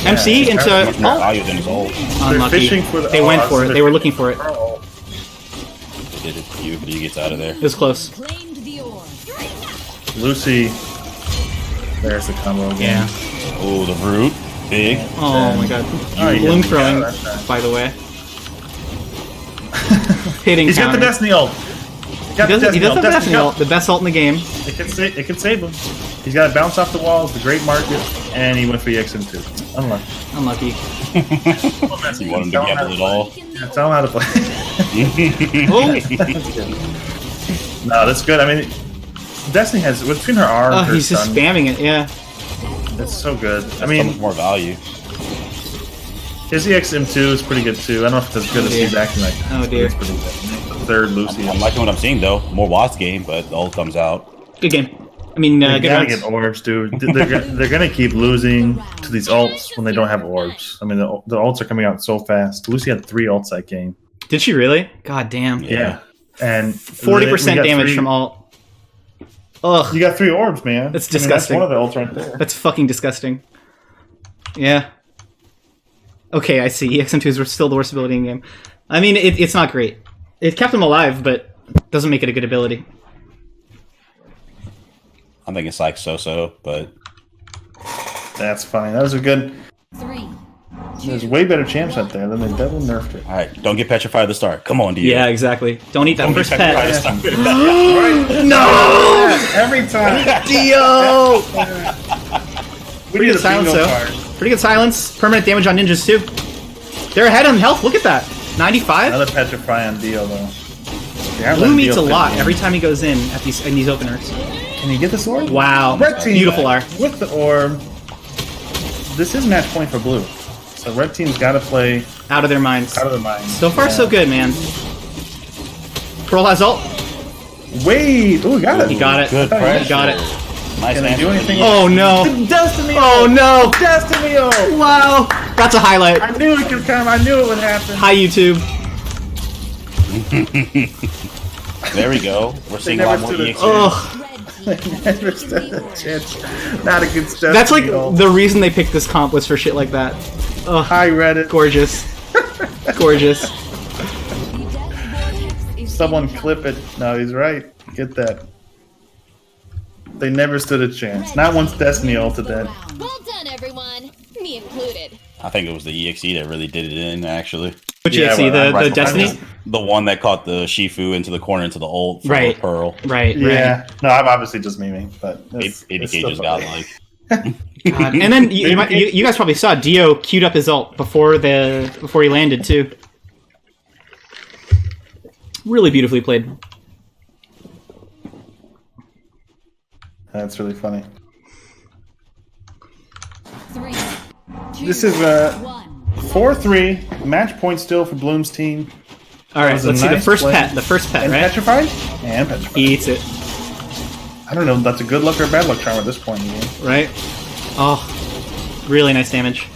S2: MC
S1: he's
S2: into
S6: Much more
S2: oh,
S6: value than his ult.
S2: unlucky.
S1: fishing for the-
S2: They
S1: oh,
S2: went
S1: I
S2: for
S1: see
S2: it. They were
S1: they're
S2: looking for it.
S1: Oh,
S6: They did it to you, but he gets out of there.
S2: It was close.
S3: Claimed the orb.
S1: Lucy. There's the combo again.
S2: Yeah.
S6: Oh, the root. Big.
S2: Oh my god.
S1: Oh, he
S2: Bloom
S1: didn't
S2: throwing,
S1: get it that time.
S2: by the way. Hitting
S1: He's got
S2: counter.
S1: the Destiny ult.
S2: He does have Destiny ult, the best ult in the game.
S1: It can save him. He's got to bounce off the walls, the great market, and he went for EXM2. Unlucky.
S2: Unlucky.
S6: You want him to gamble it all.
S1: Tell him how to play.
S2: Oh!
S1: No, that's good. I mean, Destiny has between her arm,
S2: Oh,
S1: her
S2: he's just
S1: stun,
S2: spamming it, yeah.
S1: it's so good. I
S6: So much
S1: mean,
S6: more value.
S1: his EXM2 is pretty good too. I don't know if it's as good as
S2: dear.
S1: he's acting like.
S2: Oh,
S1: but
S2: dear.
S1: It's pretty good. Third Lucy.
S6: I'm liking what I'm seeing though. More Watts game, but the ult comes out.
S2: Good game. I mean,
S1: They
S2: good
S1: gotta
S2: rounds.
S1: get orbs, dude. They're gonna keep losing to these ults when they don't have orbs. I mean, the ults are coming out so fast. Lucy had 3 ults that game.
S2: Did she really? God damn.
S1: Yeah, and
S2: 40%
S1: we got
S2: damage
S1: 3
S2: from ult. Ugh.
S1: You got 3 orbs, man.
S2: That's
S1: I mean,
S2: disgusting.
S1: that's one of the ults right there.
S2: That's fucking disgusting. Yeah. Okay, I see. EXM2 is still the worst ability in the game. I mean, it's not great. It kept him alive, but doesn't make it a good ability.
S6: I think it's like so-so, but
S1: That's fine. That was a good.
S3: 3.
S1: There's way better champs out there than they double nerfed it.
S6: all right. Don't get petrified at the start. Come on, dude.
S2: Yeah, exactly. Don't eat that
S6: Don't get
S2: first
S6: petrified
S2: pet.
S6: at the start.
S2: No!
S1: Every time.
S2: Dio!
S1: We
S2: Pretty
S1: need
S2: good
S1: a
S2: silence,
S1: bingo
S2: though.
S1: card.
S2: Pretty good silence. Permanent damage on ninjas, too. They're ahead on health. Look at that. 95?
S1: Another petrify on Dio though. They aren't
S2: Bloom
S1: letting
S2: eats a
S1: Dio fit
S2: lot
S1: in.
S2: every time he goes in at these openers.
S1: Can you get this orb?
S2: Wow.
S1: Red team
S2: Beautiful R.
S1: with the orb. This is match point for blue. So red team's got to play
S2: Out of their minds.
S1: out of their minds.
S2: So far, so good, man. Pearl has ult.
S1: Wait, oh, we got it.
S2: He got it.
S6: Good
S1: He
S6: pressure.
S2: got it.
S6: Nice
S1: Can I do
S6: answer.
S1: anything?
S2: Oh, no.
S1: Destiny.
S2: Oh, no.
S1: Destiny. Oh,
S2: Wow. That's a highlight.
S1: I knew it could come. I knew it would happen.
S2: Hi, YouTube.
S6: There we go. We're seeing a
S1: never
S6: lot more
S1: stood a
S6: EX.
S2: Ugh.
S3: Red team.
S1: Never stood a chance. Not against Destiny.
S2: That's like
S1: oh.
S2: the reason they picked this comp was for shit like that. Ugh.
S1: Hi Reddit.
S2: Gorgeous. Gorgeous.
S3: The death vortex is
S1: Someone
S3: in
S1: clip it. No, he's right. Get that. They never stood a chance. Not once Destiny ulted that.
S3: Well done, everyone. Me included.
S6: I think it was the EXE that really did it in, actually.
S2: Which
S1: Yeah,
S2: EXE,
S1: well,
S2: the
S1: I-
S2: Destiny?
S6: The one that caught the Shifu into the corner into the ult for
S2: Right.
S6: Pearl.
S2: Right,
S1: Yeah. No, I'm obviously just memeing, but it's,
S6: ABK
S1: it's still
S6: just
S1: funny.
S6: got like.
S2: God. And then you guys probably saw Dio queued up his ult before he landed too. Really beautifully played.
S1: That's really funny.
S3: 3.
S1: This is
S3: 1.
S1: 4-3 match point still for Bloom's team.
S2: All right,
S1: was a
S2: let's see the
S1: nice
S2: first
S1: play.
S2: pet. The first pet,
S1: And
S2: right?
S1: petrified? And petrified.
S2: He eats it,
S1: I don't know if that's a good luck or a bad luck charm at this point in the game.
S2: right? Oh, really nice damage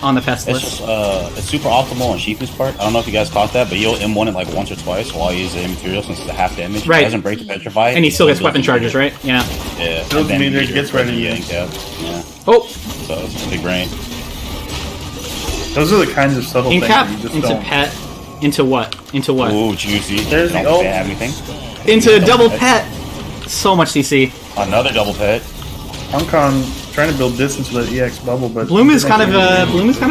S2: on the
S6: It's
S2: pestilence.
S6: just it's super optimal on Shifu's part. I don't know if you guys caught that, but he'll M1 it like once or twice while he's in material since it's a half damage.
S2: Right.
S6: He doesn't break the petrify.
S2: And he still gets
S6: builds
S2: weapon
S6: the
S2: charges,
S6: meter.
S2: right? Yeah.
S6: Yeah.
S1: Builds
S6: and then
S1: meter,
S6: meter
S1: gets
S6: for
S1: ready
S6: the
S1: to
S6: yank
S1: use.
S6: out. Yeah.
S2: Oh,
S6: So it's big brain.
S1: Those are the kinds of subtle
S2: in
S1: things
S2: cap
S1: that you just
S2: into
S1: don't.
S2: pet into what? Into what?
S6: Ooh, juicy.
S1: There's the
S6: Don't
S1: ult.
S6: they have anything?
S2: Into double
S6: pet.
S2: pet. So much CC.
S6: Another double pet.
S1: Hong Kong trying to build distance with that EX bubble, but
S2: Bloom is kind of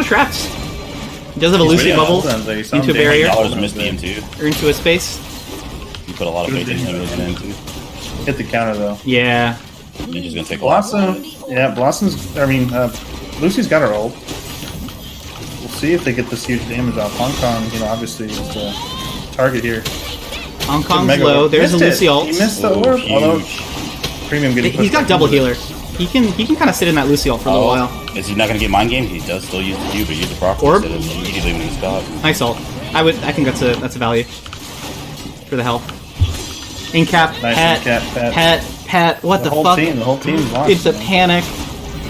S2: trapped. He does have a Lucy
S1: really
S2: bubble
S1: awesome. They sound
S2: into a
S1: damn
S2: barrier
S6: Dollars missed the M2.
S2: or into a space.
S6: You put a lot of faith in him with an M2.
S1: hit the counter though.
S2: Yeah.
S6: Ninja's gonna take a lot.
S1: Blossom, yeah, Blossom's. I mean, Lucy's got her ult. We'll see if they get this huge damage off. Hong Kong, obviously is the target here.
S2: Hong Kong's
S1: Mega
S2: low.
S1: orb.
S2: There's a
S1: Missed it.
S2: Lucy ult.
S1: He missed the
S6: Ooh,
S1: orb,
S6: huge.
S1: although premium getting.
S2: He's
S1: pushed
S2: got
S1: back
S2: double
S1: into
S2: healer.
S1: it.
S2: He can kind of sit in that Lucio for a little while.
S6: Is he not going to get mind game? He does still use the Q, but use it properly
S2: Orb?
S6: instead of immediately when he's got.
S2: Nice ult. I think that's a value for the health. Incap,
S1: Nice
S2: pet,
S1: incap,
S2: pet. What the
S1: whole
S2: fuck?
S1: team, the whole team's lost.
S2: It's a panic.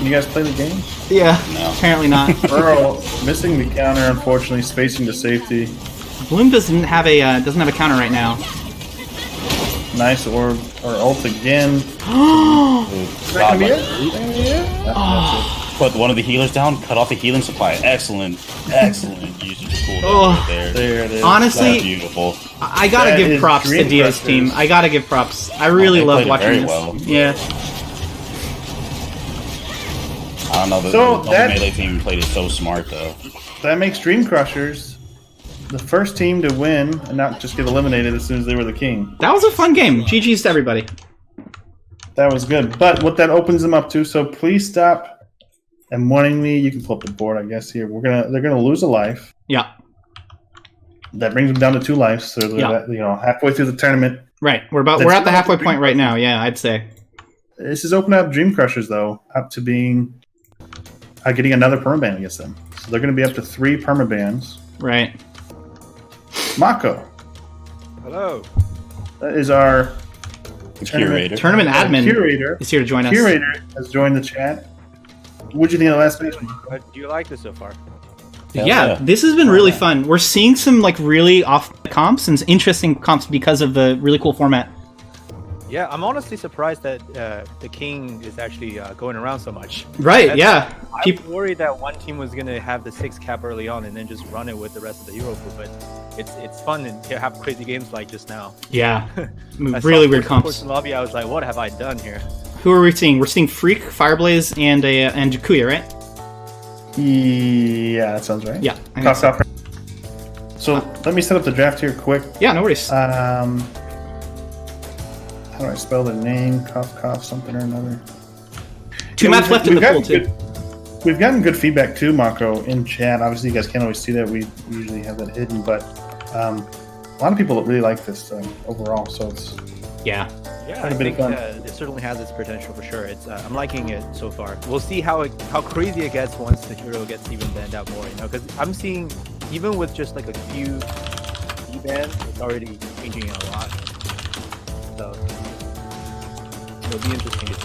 S1: You guys play the game?
S2: Yeah.
S6: No.
S2: Apparently not.
S1: Earl missing the counter, unfortunately, spacing to safety.
S2: Bloom doesn't have a counter right now.
S1: Nice orb or ult again. Is that gonna be it?
S6: Put one of the healers down, cut off the healing supply. Excellent usage of cooldown
S2: Oh.
S6: right there.
S1: There it is.
S2: Honestly,
S6: That's beautiful.
S2: I gotta
S1: That
S2: give
S1: is
S2: props to
S1: Dream
S2: Dio's
S1: Crushers.
S2: team. I gotta give props. I really
S6: they
S2: love
S6: played it
S2: watching
S6: very
S2: this.
S6: well.
S2: Yeah.
S6: I don't know.
S1: So
S6: The
S1: that-
S6: melee team played it so smart though.
S1: That makes Dream Crushers the first team to win and not just get eliminated as soon as they were the king.
S2: That was a fun game. GG's to everybody.
S1: That was good. But what that opens them up to, so please stop wanting me. You can pull up the board, I guess, here. They're gonna lose a life.
S2: Yeah.
S1: That brings them down to 2 lives. So they're halfway through the tournament.
S2: Right. We're at the halfway point right now. Yeah, I'd say.
S1: This is opening up Dream Crushers though, up to being getting another permaban against them. So they're gonna be up to 3 permabans.
S2: Right.
S1: Mako.
S7: Hello.
S1: That is our
S6: Curator.
S2: Tournament admin
S1: curator.
S2: is here to join us.
S1: Curator has joined the chat. What'd you think of the last match?
S7: Do you like this so far?
S6: Hell
S2: Yeah,
S6: yeah.
S2: this has been really fun. We're seeing some like really off comps and interesting comps because of the really cool format.
S7: Yeah, I'm honestly surprised that the king is actually going around so much.
S2: Right, yeah.
S7: I was worried that one team was going to have the 6 cap early on and then just run it with the rest of the hero pool, but it's fun to have crazy games like just now.
S2: Yeah.
S7: I saw
S2: Really weird
S7: Force
S2: comps.
S7: in the lobby, I was like, what have I done here?
S2: Who are we seeing? We're seeing Freak, Fireblaze, and Jakuya, right?
S1: Yeah, that sounds right.
S2: Yeah. I think
S1: Cough,
S2: so.
S1: cough. So let me set up the draft here quick.
S2: Yeah, no worries.
S1: How do I spell the name? Cough, cough, something or another.
S2: 2 maps left in the pool, too.
S1: We've gotten good feedback too, Mako, in chat. Obviously, you guys can't always see that. We usually have that hidden, but a lot of people really like this overall. So it's
S2: Yeah.
S7: Yeah,
S1: Quite
S7: I
S1: a bit of
S7: think
S1: fun.
S7: it certainly has its potential for sure. I'm liking it so far. We'll see how crazy it gets once the hero gets even banned out more. Because I'm seeing even with just like a few bans, it's already changing a lot. So it'll be interesting to see.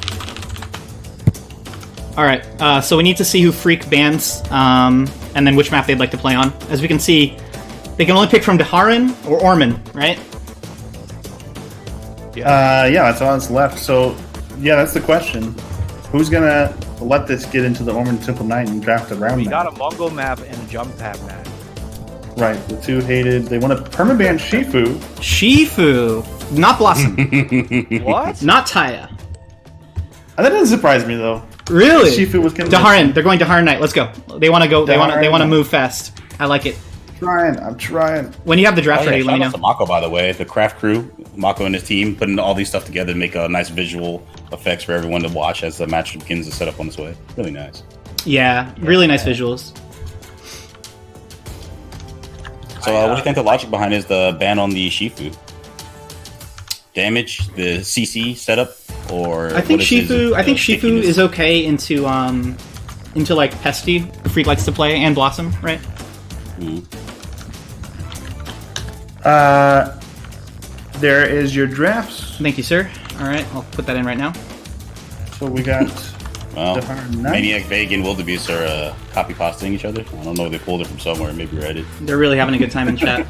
S2: All right. So we need to see who Freak bans, and then which map they'd like to play on. As we can see, they can only pick from Daharin or Orman, right?
S1: yeah, that's all that's left. So yeah, that's the question. Who's gonna let this get into the Ormond Temple Night and draft around
S7: We
S1: that?
S7: got a Mongol map and a jump pad map.
S1: Right, the 2 hated. They want to permaban Shifu.
S2: Shifu, not Blossom,
S7: What?
S2: not Taya.
S1: That doesn't surprise me though.
S2: Really?
S1: Shifu was convincing.
S2: Daharin. They're going Daharin Knight. Let's go. They want to go. They want to
S1: Daharin.
S2: move fast. I like it.
S1: I'm trying.
S2: When you have the draft ready, let me
S6: Shout out
S2: know.
S6: to Mako, by the way, the craft crew, Mako and his team, putting all these stuff together to make a nice visual effects for everyone to watch as the match begins to set up on its way. Really nice.
S2: Yeah, really nice visuals.
S6: So, what do you think the logic behind is the ban on the Shifu? Damage, the CC setup, or
S2: I think
S6: what is his,
S2: Shifu. I think Shifu
S6: stickiness?
S2: is okay into like Pesty. Freak likes to play and Blossom, right?
S6: Mhm.
S1: There is your drafts.
S2: Thank you, sir. All right, I'll put that in right now.
S1: So we got
S6: Well,
S1: Daharin Knight.
S6: Maniac Vague and Wildebeest are copy pasting each other. I don't know if they pulled it from somewhere, maybe Reddit.
S2: They're really having a good time in chat.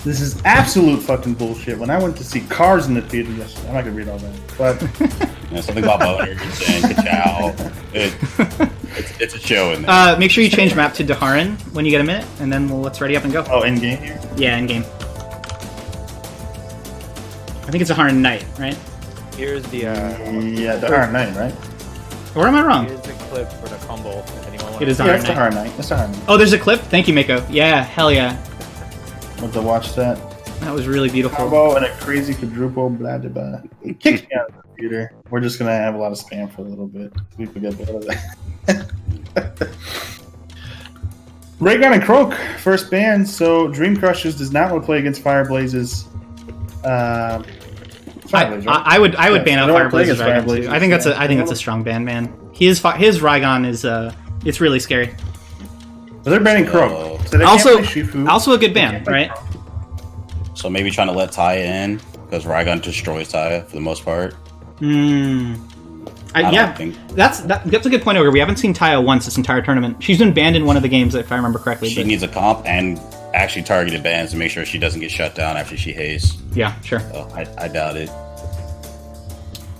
S1: This is absolute fucking bullshit. When I went to see Cars in the theater yesterday, I'm not gonna read all that, but
S6: Yeah, something about Butter and Kachow. It's a show in there.
S2: Make sure you change map to Daharin when you get a minute, and then let's ready up and go.
S1: oh, in game here.
S2: Yeah, in game. I think it's Daharin Knight, right?
S7: Here's the
S1: Yeah, Daharin Knight, right?
S2: Or am I wrong?
S7: here's the clip for the combo. If anyone wants
S2: It is
S1: Yeah,
S2: Daharin
S1: it's
S2: Knight.
S1: Daharin Knight. It's Daharin Knight.
S2: Oh, there's a clip. Thank you, Mako. Yeah, hell yeah.
S1: Want to watch that
S2: That was really beautiful.
S1: combo and a crazy quadruple, blah blah blah. It kicked me out of the theater. We're just gonna have a lot of spam for a little bit. We can get better of that. Raygun and Croak, first ban. So Dream Crushers does not want to play against Fire Blazes. Fireblaze, right?
S2: I would
S1: Yeah,
S2: ban
S1: I
S2: out
S1: don't wanna play
S2: Fireblaze
S1: against
S2: Raigon
S1: Fireblaze,
S2: too. I think that's
S1: yeah.
S2: I think that's a strong ban, man. His Raigon is it's really scary.
S1: But they're banning Croak. So they
S2: Also,
S1: can't play Shifu.
S2: also a good
S1: They
S2: ban,
S1: can't play
S2: right?
S1: Croak.
S6: So maybe trying to let Taya in because Raigon destroys Taya for the most part. I
S2: Yeah,
S6: don't think.
S2: that's a good point. Over, we haven't seen Taya once this entire tournament. She's been banned in one of the games, if I remember correctly.
S6: She
S2: but-
S6: needs a comp and actually targeted bans to make sure she doesn't get shut down after she hastes.
S2: Yeah, sure.
S6: So I doubt it.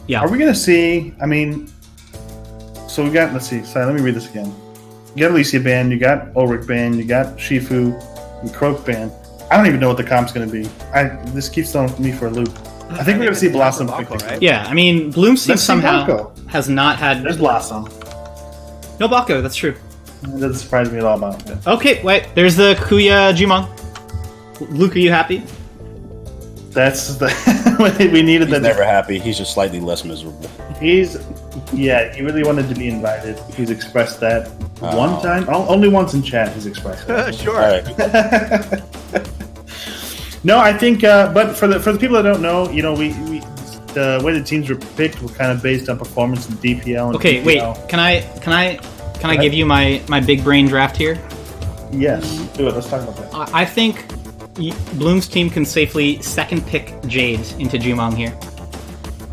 S2: Yeah.
S1: Are we gonna see? I mean, so we got. Let's see. Sorry, let me read this again. You got Alicia ban. You got Ulrich ban. You got Shifu and Croak ban. I don't even know what the comp's gonna be. This keeps throwing me for a loop. I think we're gonna see Blossom
S7: Mako,
S1: quickly.
S7: right?
S2: Yeah, I mean, Bloom's team
S1: Let's see
S2: somehow
S1: Mako.
S2: has not had
S1: There's Blossom.
S2: no Bako. That's true.
S1: It doesn't surprise me at all about it.
S2: Okay, wait. There's the Kuya Jumong. Luke, are you happy?
S1: That's the we needed
S6: He's
S1: that.
S6: never happy. He's just slightly less miserable.
S1: He really wanted to be invited. He's expressed that
S6: Oh.
S1: one time. Only once in chat he's expressed that.
S7: Sure.
S6: All right.
S1: No, I think, but for the people that don't know, you know, we the way the teams were picked were kind of based on performance in DPL. And
S2: Okay, wait.
S1: PPL.
S2: Can I give you my big brain draft here?
S1: Yes, do it. Let's talk about that.
S2: I think Bloom's team can safely second pick Jade into Jumong here.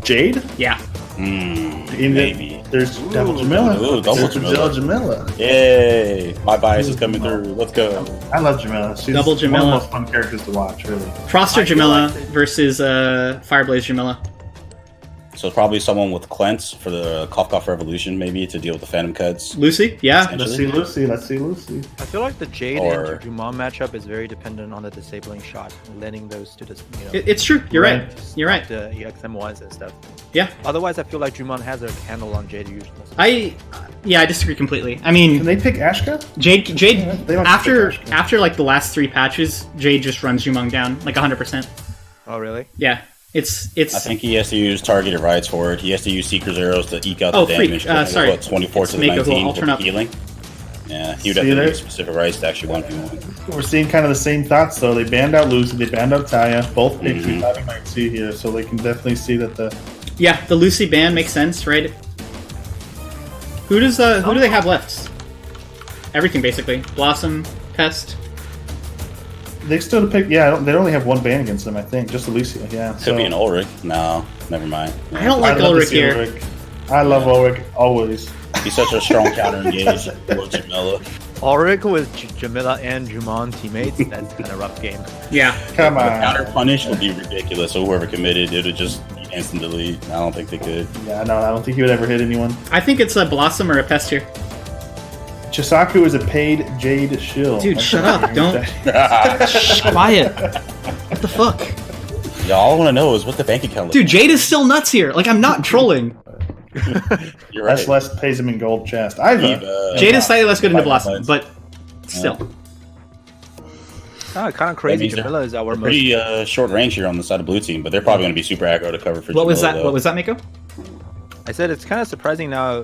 S1: Jade?
S2: Yeah.
S6: Maybe.
S1: There's Double Jamila.
S6: Ooh, double
S1: There's
S6: Jamila.
S1: Jamila.
S6: Yay! My bias is coming through. Let's go.
S1: I love Jamila. She's
S2: Double
S1: one of
S2: Jamila.
S1: the most fun characters to watch, really.
S2: Froster
S7: I feel
S2: Jamila
S7: like it-
S2: versus Fireblaze Jamila.
S6: So probably someone with Cleanse for the Cough Revolution, maybe to deal with the Phantom Cuts.
S2: Lucy? Yeah.
S1: Let's see Lucy. Let's see Lucy.
S7: I feel like the Jade
S6: Or-
S7: and Jumon matchup is very dependent on the disabling shot, lending those to this.
S2: It's true. You're right. You're right.
S7: The EXM1s and stuff.
S2: Yeah.
S7: Otherwise, I feel like Jumon has a handle on Jade usually.
S2: I disagree completely. I
S1: Can
S2: mean,
S1: they pick Ashka?
S2: Jade
S1: They don't
S2: after
S1: pick Ashka.
S2: after like the last 3 patches, Jade just runs Jumong down like 100%.
S7: Oh, really?
S2: Yeah. It's
S6: I think he has to use targeted rights for it. He has to use Seeker's arrows to eke out
S2: Oh,
S6: the
S2: freak.
S6: damage.
S2: Sorry.
S6: What, 24 to
S2: It's
S6: the
S2: Mako,
S6: 19
S2: I'll
S6: for
S2: turn
S6: the
S2: up.
S6: healing. Yeah, he would
S1: See
S6: have to
S1: there?
S6: use specific rights to actually 1v1.
S1: We're seeing kind of the same thoughts, though. They banned out Lucy. They banned out Taya. Both picks we
S6: Mhm.
S1: thought we might see here, so they can definitely see that the
S2: yeah, the Lucy ban makes sense, right? Who do they have left? Everything basically. Blossom, Pest.
S1: they still pick. Yeah, they only have one ban against them. I think just Alicia. Yeah,
S6: Could be an Ulrich. No, never mind.
S2: I don't like
S1: I'd love to
S2: Ulrich
S1: see
S2: here.
S1: Ulrich. I love Ulrich always.
S6: He's such a strong counter engage. Lord Jamila.
S7: Ulrich with Jamila and Jumon teammates, that's kind of rough game.
S2: Yeah.
S1: Come
S6: The counter
S1: on.
S6: punish would be ridiculous. So whoever committed, it would just be instant delete. I don't think they could.
S1: Yeah, no, I don't think he would ever hit anyone.
S2: I think it's a Blossom or a Pest here.
S1: Chisaku is a paid Jade shill.
S2: Dude,
S1: That's
S2: shut
S1: what
S2: up.
S1: I'm
S2: Don't-
S1: saying.
S2: Shh, quiet. What the fuck?
S6: Yeah, all I want to know is what the bank account looks
S2: Dude, Jade is still nuts here. Like, I'm not trolling.
S6: like. You're right.
S1: That's less pays him in gold chest. Iva.
S2: Jade is slightly less good into
S6: Five
S2: Blossom,
S6: lines.
S2: but still.
S7: Oh, kind of crazy.
S6: That means
S7: Jamila is our
S6: they're
S7: most.
S6: pretty short range here on the side of blue team, but they're probably going to be super aggro to cover for
S2: What was
S6: Jamila,
S2: that?
S6: though.
S2: What was that, Mako?
S7: I said it's kind of surprising now.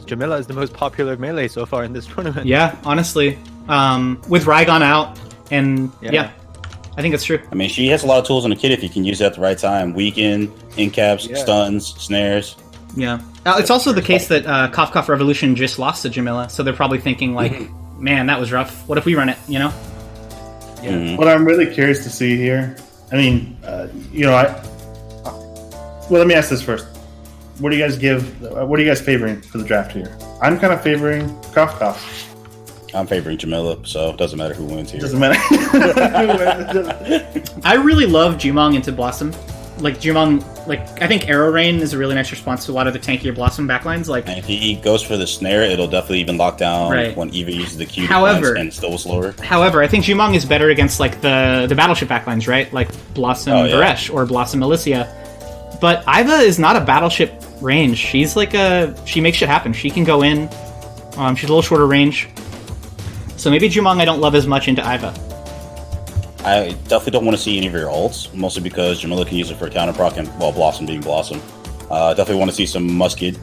S7: Jamila is the most popular melee so far in this tournament.
S2: Yeah, honestly. With Raigon out, and
S7: Yeah.
S2: yeah, I think it's true.
S6: I mean, she has a lot of tools in the kit if you can use it at the right time. Weaken, incaps,
S7: Yeah.
S6: stuns, snares.
S2: Yeah. It's also the case that Cough Revolution just lost to Jamila, so they're probably thinking, like, man, that was rough. What if we run it, you know?
S7: Yeah.
S6: Mhm.
S1: What I'm really curious to see here, I mean, well, let me ask this first. What do you guys favoring for the draft here? I'm kind of favoring Cough.
S6: I'm favoring Jamila, so it doesn't matter who wins here.
S1: Doesn't matter.
S2: I really love Jumong into Blossom. Like, Jumong, like, I think Arrow Rain is a really nice response to a lot of the tankier Blossom backlines. Like,
S6: And if he goes for the snare, it'll definitely even lock down
S2: Right.
S6: when Eva uses the Q
S2: However-
S6: defense and still slower.
S2: however, I think Jumong is better against, like, the Battleship backlines, right? Like, Blossom
S6: Oh, yeah.
S2: Varesh or Blossom Alicia. But Iva is not a Battleship range. She's like she makes shit happen. She can go in. She's a little shorter range. So maybe Jumong I don't love as much into Iva.
S6: I definitely don't want to see any of your ults, mostly because Jamila can use it for counter proc and, well, Blossom being Blossom. Definitely want to see some musket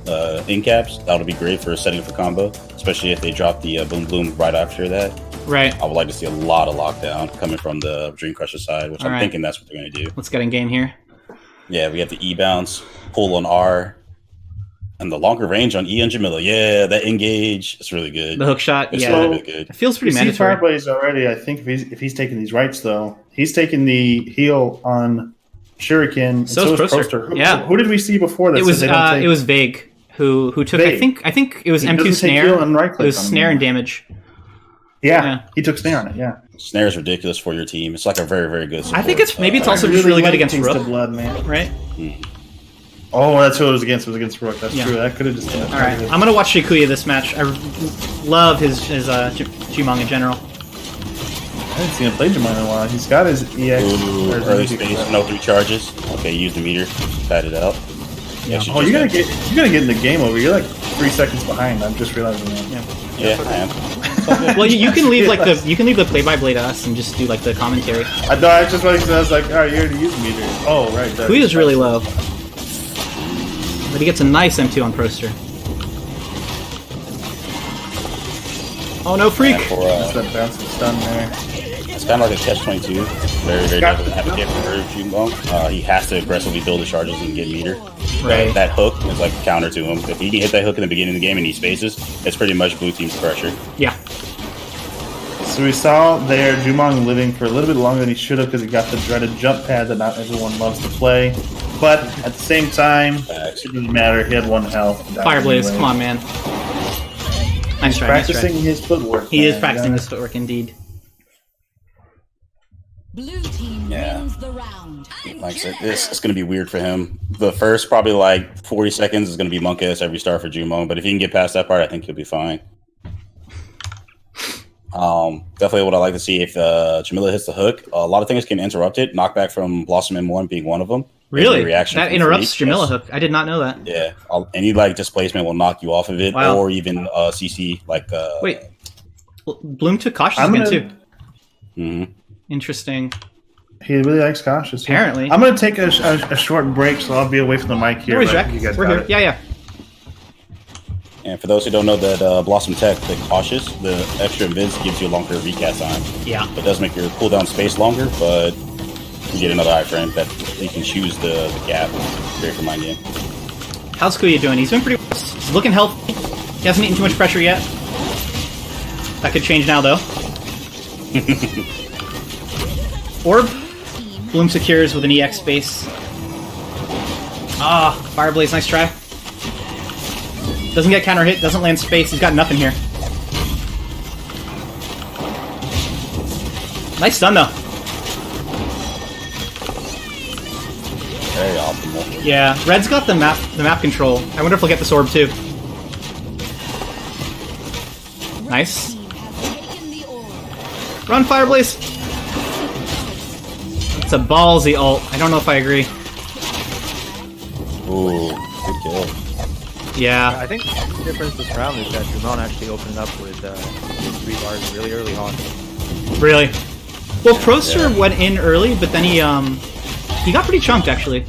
S6: incaps. That would be great for setting up for combo, especially if they drop the Boom Bloom right after that.
S2: Right.
S6: I would like to see a lot of lockdown coming from the Dream Crusher side, which I'm
S2: Alright.
S6: thinking that's what they're going to do.
S2: Let's get in game here.
S6: Yeah, we have the E bounce, pull on R, and the longer range on E and Jamila. Yeah, that engage. It's really good.
S2: The hook shot,
S6: It's
S2: yeah.
S6: really good.
S2: It feels pretty
S1: You see
S2: mandatory.
S1: Fireblaze already. I think if he's taking these rights though, he's taking the heal on Shuriken. And
S2: So is
S1: is
S2: Proster.
S1: Who,
S2: Yeah.
S1: Who did we see before that?
S2: It was
S1: said they don't take-
S2: it was Vague who took
S1: Vague.
S2: I think it was
S1: He
S2: M2
S1: doesn't take
S2: snare.
S1: heal and right
S2: It
S1: click
S2: was
S1: on him
S2: snare and
S1: anymore.
S2: damage.
S1: Yeah,
S2: Yeah.
S1: he took snare on it. Yeah,
S6: Snare is ridiculous for your team. It's like a very, very good support.
S2: I think it's maybe it's
S1: I
S2: also just really good
S1: like
S2: against
S1: Taste of
S2: Rook,
S1: Blood, man.
S2: right?
S1: Oh, that's who it was against. It was against Rook. That's
S2: Yeah.
S1: true. That could have just.
S2: All right, I'm gonna watch Shikuya this match. I love his Jumong in general.
S1: I haven't seen him play Jemima in a while. He's got his EX.
S6: Ooh,
S1: or his
S6: early
S1: EX.
S6: space, no 3 charges. Okay, use the meter, pad it out.
S2: Yeah.
S6: She
S1: Oh,
S6: just
S1: you're gonna
S6: got-
S1: get in the game over. You're like 3 seconds behind. I'm just realizing that.
S6: Yeah, I am.
S2: Well, you can leave like the play-by-play to us and just do like the commentary.
S1: I know. I just like I was like, all right, you already used meter. Oh, right. that-
S2: Kuya's really low, but he gets a nice M2 on Proster. Oh no, freak!
S6: And for,
S1: That's that bouncing stun there.
S6: it's kind of like a catch-22. Very, very difficult advocate for Jumong. He has to aggressively build his charges and get meter.
S2: Right.
S6: That hook is like a counter to him. If he can hit that hook in the beginning of the game and he spaces, it's pretty much blue team's pressure.
S2: Yeah.
S1: So we saw there Jumong living for a little bit longer than he should have because he got the dreaded jump pad that not everyone loves to play. But at the same time, it didn't matter. He had 1 health.
S2: Fireblaze,
S1: Anyway.
S2: come on, man. Nice try, nice
S1: Practicing
S2: try.
S1: his footwork.
S2: He is
S1: man.
S2: practicing
S1: Yeah.
S2: his footwork indeed.
S3: Blue team
S6: Yeah.
S3: wins the round.
S6: Like I said, it's going to be weird for him. The first probably like 40 seconds is going to be monk ass every start for Jumong, but if he can get past that part, I think he'll be fine. Definitely what I like to see if Jamila hits the hook. A lot of things can interrupt it. Knockback from Blossom M1 being one of them.
S2: Really?
S6: Reaction
S2: That
S6: from
S2: interrupts
S6: Freak,
S2: Jamila
S6: yes.
S2: hook. I did not know that.
S6: Yeah, any like displacement will knock you off of it,
S2: Wow.
S6: or even CC like.
S2: Wait, Bloom took cautious
S1: I'm
S2: again
S1: gonna-
S2: too.
S6: Mhm.
S2: Interesting.
S1: He really likes cautious. yeah.
S2: Apparently.
S1: I'm going to take a short break, so I'll be away from the mic here.
S2: No worries,
S1: but
S2: Jack.
S1: you guys
S2: We're
S1: got
S2: here.
S1: it.
S2: Yeah, yeah.
S6: And for those who don't know that Blossom Tech, the cautious, the extra invis gives you a longer recast time.
S2: Yeah.
S6: It does make your cooldown space longer, but you get another iframe that you can choose the gap. Great for my game.
S2: How's Kuya doing? He's doing pretty well. He's looking healthy. He hasn't eaten too much pressure yet. That could change now, though. Orb. Bloom secures with an EX base. Ah, Fireblaze, nice try. Doesn't get counter hit, doesn't land space. He's got nothing here. Nice stun, though.
S6: Very optimal.
S2: Yeah, Red's got the map control. I wonder if he'll get this orb, too. Nice.
S3: Team has taken the orb.
S2: Run, Fireblaze! It's a ballsy ult. I don't know if I agree.
S6: Ooh, good kill.
S2: Yeah.
S7: I think the difference this round is that Jumon actually opened up with his 3 bars really early on.
S2: Really? Well, Proster went in early, but then he got pretty chunked, actually.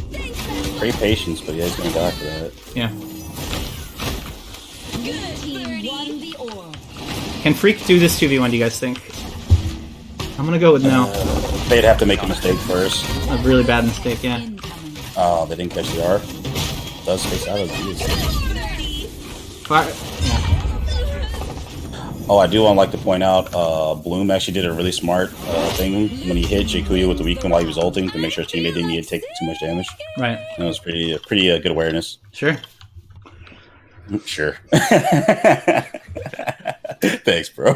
S6: Great patience, but yeah, he's gonna die for that.
S2: Yeah.
S3: Good team won the orb.
S2: Can Freak do this 2v1, do you guys think? I'm gonna go with no.
S6: They'd have to make a mistake first.
S2: A really bad mistake, yeah.
S3: Incoming.
S6: Oh, they didn't catch the R. Does space out of these. Oh, I do want to like to point out, Bloom actually did a really smart thing when he hit Jikuya with the weaken while he was ulting to make sure his teammate didn't need to take too much damage.
S2: Right.
S6: That was pretty good awareness.
S2: Sure.
S6: Sure. Thanks, bro.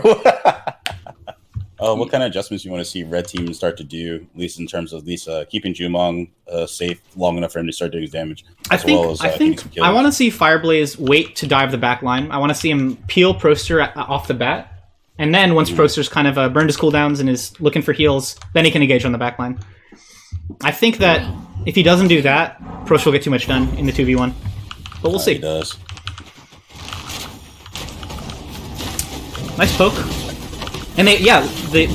S6: What kind of adjustments you want to see Red Team start to do, at least in terms of keeping Jumong safe long enough for him to start doing his damage,
S2: I
S6: as well as
S2: think
S6: getting some kills?
S2: I want to see Fireblaze wait to dive the back line. I want to see him peel Proster off the bat, and then once Proster's kind of burned his cooldowns and is looking for heals, then he can engage on the back line. I think that if he doesn't do that, Proster will get too much done in the 2v1. But we'll
S6: He
S2: see.
S6: does.
S2: Nice poke. And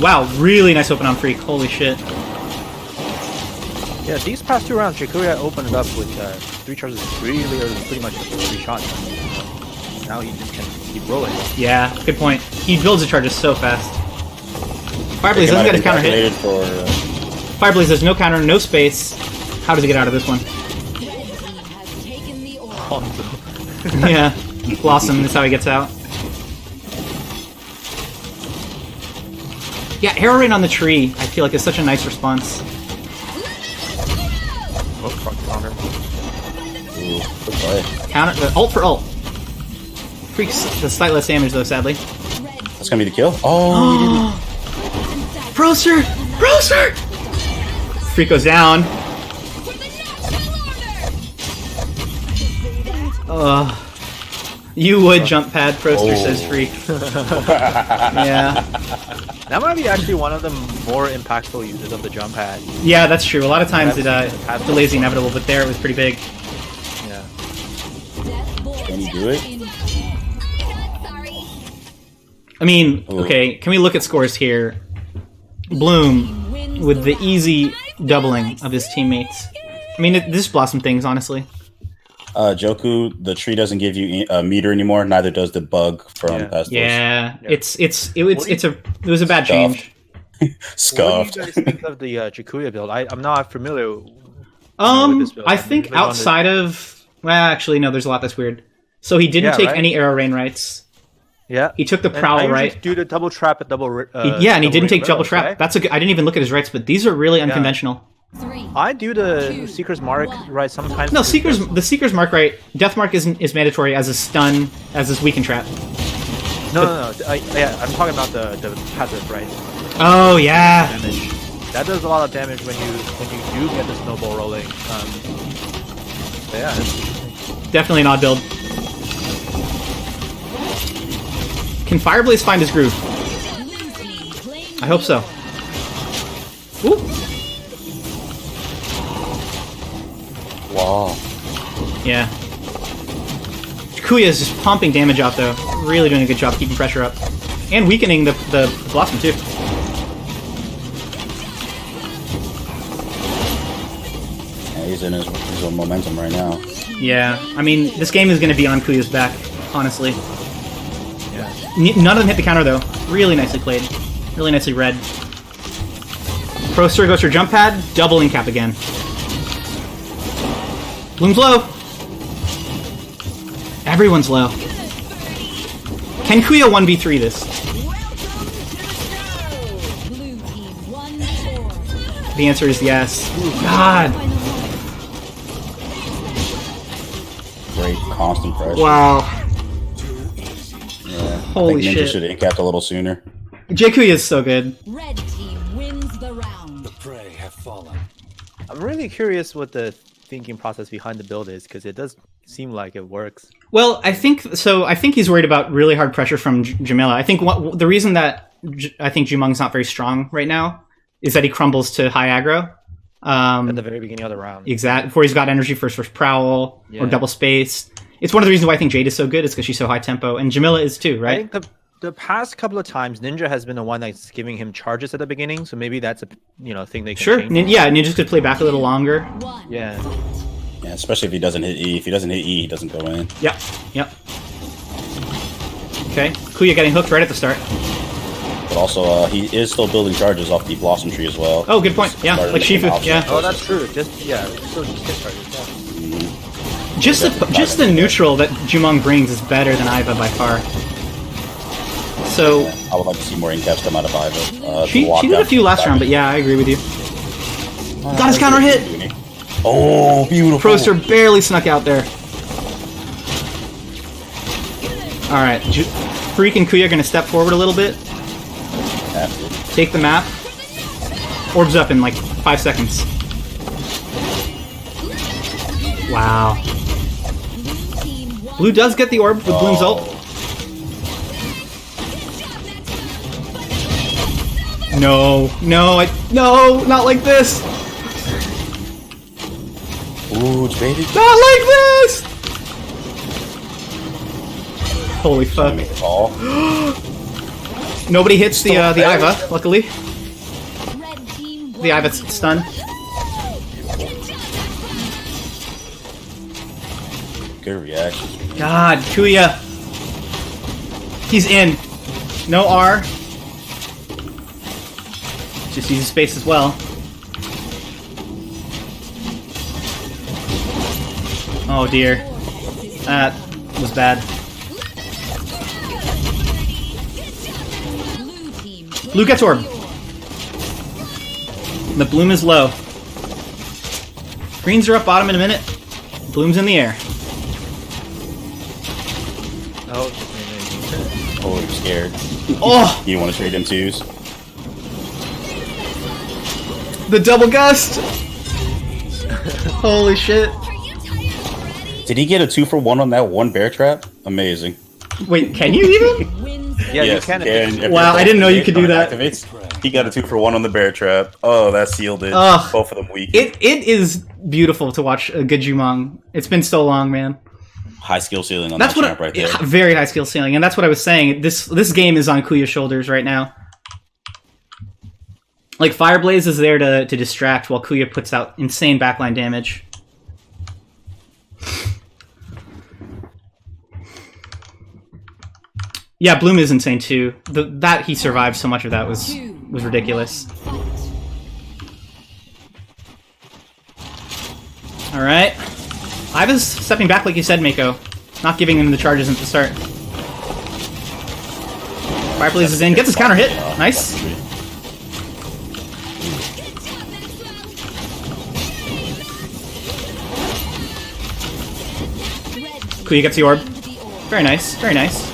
S2: wow, really nice open on Freak. Holy shit.
S7: Yeah, these past 2 rounds, Jikuya opened it up with 3 charges really early, pretty much 3 shots. Now he just can keep rolling.
S2: Yeah, good point. He builds the charges so fast. Fireblaze
S6: He
S2: doesn't
S6: might
S2: get
S6: have
S2: his counter hit.
S6: been calculated for,
S2: Fireblaze has no counter, no space. How does he get out of this one?
S3: Has taken the orb.
S7: Hanzo.
S2: Yeah. Blossom is how he gets out. Yeah, arrow rain on the tree, I feel like is such a nice response.
S7: Oh, front counter.
S6: Ooh, good play.
S2: Counter, ult for ult. Freaks the slight less damage though, sadly.
S6: That's gonna be the kill. Oh,
S2: Proster! Proster! Freak goes down. You would jump pad, Proster says Freak. Yeah.
S7: That might be actually one of the more impactful uses of the jump pad.
S2: Yeah, that's true. A lot of times it delays the inevitable, but there it was pretty big.
S7: Yeah.
S6: can you do it?
S2: I mean,
S6: Ooh.
S2: okay, can we look at scores here? Bloom with the easy doubling of his teammates. I mean, this Blossom things, honestly.
S6: Joku, the tree doesn't give you a meter anymore. Neither does the bug from past.
S2: Yeah, it was a bad change.
S6: Scuffed.
S7: What do you guys think of the Jikuya build? I'm not familiar. With this build.
S2: I think outside of actually no, there's a lot that's weird. So he didn't take any arrow rain rights.
S7: Yeah,
S2: he took the prowl right.
S7: Just do the double trap at double.
S2: And he didn't take double trap.
S7: Right?
S2: That's a good. I didn't even look at his rights, but these are really unconventional.
S7: I do the Seeker's Mark right sometimes.
S2: No, the Seeker's Mark right. Death Mark is mandatory as a stun, as his weaken trap.
S7: No. I'm talking about the passive right.
S2: Oh yeah.
S7: Damage. That does a lot of damage when you do get the snowball rolling. Yeah.
S2: Definitely an odd build. Can Fireblaze find his groove? I hope so. Ooh.
S6: Wow.
S2: Yeah. Kuya is just pumping damage out though. Really doing a good job keeping pressure up. And weakening the Blossom too.
S6: Yeah, he's in his momentum right now.
S2: Yeah. I mean, this game is going to be on Kuya's back, honestly.
S7: Yeah.
S2: None of them hit the counter though. Really nicely played. Really nicely read. Proster goes for jump pad, doubling cap again. Bloom's low. Everyone's low. Can Kuya 1v3 this? The answer is yes. God.
S6: Great constant pressure.
S2: Wow.
S6: Yeah.
S2: Holy
S6: I think Ninja
S2: shit.
S6: should have incapped a little sooner.
S2: Kuya is so good.
S3: Red team wins the round.
S8: Prey have fallen.
S7: I'm really curious what the thinking process behind the build is, because it does seem like it works.
S2: Well, I think he's worried about really hard pressure from Jamila. I think the reason that I think Jumung's not very strong right now is that he crumbles to high aggro.
S7: At the very beginning of the round.
S2: Exactly. Before he's got energy for his first prowl or double space. It's one of the reasons why I think Jade is so good, is because she's so high tempo, and Jamila is too, right?
S7: I think the past couple of times, Ninja has been the one that's giving him charges at the beginning, so maybe that's a thing they can
S2: Sure.
S7: change.
S2: Ninja could play back a little longer.
S7: Yeah.
S6: Yeah, especially if he doesn't hit E. If he doesn't hit E, he doesn't go in.
S2: Yep. Okay. Kuya getting hooked right at the start.
S6: But also, he is still building charges off the Blossom Tree as well.
S2: Oh, good point. Yeah,
S6: Started
S2: like
S6: making
S2: Shifu.
S6: options.
S2: Yeah.
S7: Oh, that's true. Still just hit charges.
S2: Just the neutral that Jumong brings is better than Iva by far. So
S6: I would like to see more incaps come out of Iva.
S2: she did a few last round, but yeah, I agree with you. Got his counter hit.
S6: Oh, beautiful.
S2: Proster barely snuck out there. All right, Freak and Kuya are gonna step forward a little bit. Take the map. Orbs up in like 5 seconds. Wow. Blue does get the orb with Bloom's ult. No, not like this.
S6: Ooh, it's baited.
S2: Not like this. Holy fuck.
S6: Make it all.
S2: Nobody hits the Iva, luckily. The Iva's stun.
S6: Good reaction.
S2: God, Kuya. He's in. No R. Just uses space as well. Oh dear. That was bad.
S3: Blue team.
S2: Blue gets orb. The bloom is low. Greens are up bottom in a minute. Bloom's in the air.
S7: Oh,
S6: Oh, I'm scared.
S2: Oh!
S6: You want to trade him twos?
S2: The double gust! Holy shit.
S6: Did he get a 2-for-1 on that one bear trap? Amazing.
S2: Wait, can you even?
S3: Wins.
S7: yeah,
S6: Yes,
S7: you can.
S6: If
S2: Wow,
S6: your
S2: I didn't know you could do that.
S6: activates, he got a 2-for-1 on the bear trap. Oh, that sealed it.
S2: Ugh.
S6: Both of them weak.
S2: It is beautiful to watch a good Jumong. It's been so long, man.
S6: High skill ceiling on
S2: That's
S6: that
S2: what
S6: champ right there.
S2: very high skill ceiling, and that's what I was saying. This game is on Kuya's shoulders right now. Like Fireblaze is there to distract while Kuya puts out insane backline damage. Yeah, Bloom is insane too. That he survived so much of that was ridiculous.
S3: Fight.
S2: All right, Iva's stepping back like you said, Mako, not giving him the charges at the start. Fireblaze is in, gets his counter hit. Nice. Kuya gets the orb. Very nice, very nice.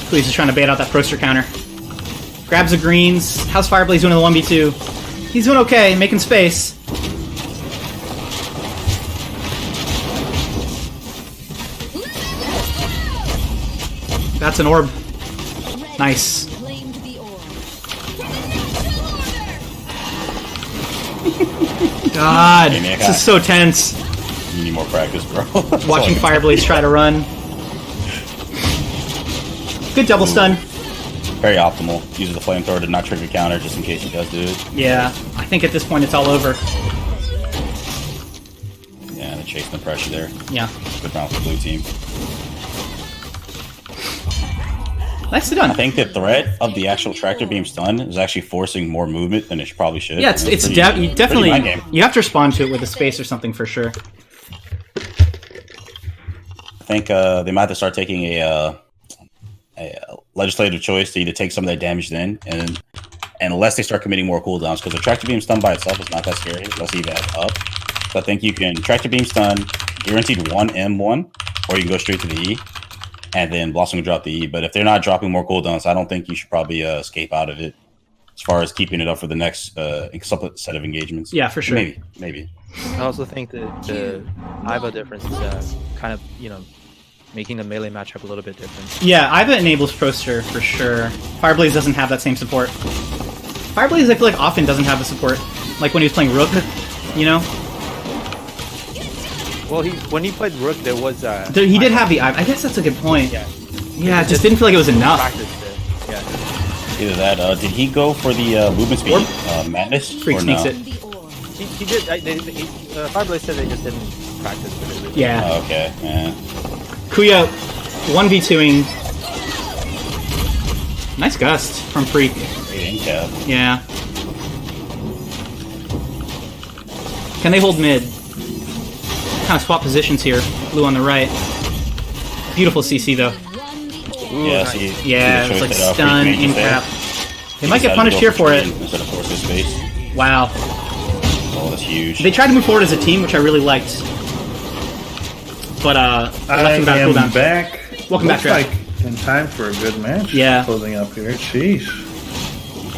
S2: Kuya's just trying to bait out that Proster counter. Grabs the greens. How's Fireblaze doing in the 1v2? He's doing okay, making space. That's an orb. Nice.
S3: Claimed the orb.
S2: God,
S6: Hey, man,
S2: this is so tense.
S6: You need more practice, bro.
S2: Watching Fireblaze try to run. Good double stun.
S6: Very optimal. Uses the flamethrower to not trigger counter just in case he does do it.
S2: Yeah, I think at this point it's all over.
S6: Yeah, they're chasing the pressure there.
S2: Yeah.
S6: Good round for the blue team.
S2: Nicely done.
S6: I think the threat of the actual tractor beam stun is actually forcing more movement than it probably should.
S2: Yeah, it's
S6: pretty-
S2: you definitely
S6: pretty mind game.
S2: you have to respond to it with a space or something for sure.
S6: I think they might have to start taking a legislative choice to either take some of that damage then, and unless they start committing more cooldowns, because the tractor beam stun by itself is not that scary unless you have up. So I think you can tractor beam stun, guaranteed one M1, or you can go straight to the E, and then Blossom can drop the E. But if they're not dropping more cooldowns, I don't think you should probably escape out of it. As far as keeping it up for the next set of engagements.
S2: Yeah, for sure.
S6: Maybe.
S7: I also think that the Iva difference is kind of, making the melee matchup a little bit different.
S2: Yeah, Iva enables Proster for sure. Fireblaze doesn't have that same support. Fireblaze, I feel like, often doesn't have the support. Like when he was playing Rook, you know?
S7: Well, when he played Rook, there was
S2: He did have the Iva. I guess that's a good point.
S7: Yeah.
S2: Yeah, it just didn't feel like it was enough.
S7: practiced it. Yeah.
S6: Either that. Did he go for the movement speed madness?
S2: Freak
S6: or
S2: sneaks
S6: no?
S2: it.
S3: The orb.
S7: He did. Fireblaze said they just didn't practice with it.
S2: Yeah.
S6: Oh, okay. Yeah.
S2: Kuya 1v2ing. Nice gust from Freak.
S6: Great incap.
S2: Yeah. Can they hold mid? Kind of swap positions here. Blue on the right. Beautiful CC though.
S3: Run the orb.
S6: Yeah, see,
S2: Yeah,
S6: see the
S2: it's like
S6: choice that,
S2: stun,
S6: Freak made just there?
S2: incap. They might get punished here for it.
S6: Instead of force his space.
S2: Wow.
S6: Oh, that's huge.
S2: They tried to move forward as a team, which I really liked. But they
S1: I
S2: left him without
S1: am
S2: cooldown.
S1: back.
S2: Welcome back,
S1: Looks
S2: Trav.
S1: like in time for a good match.
S2: Yeah.
S1: Closing up here. Jeez.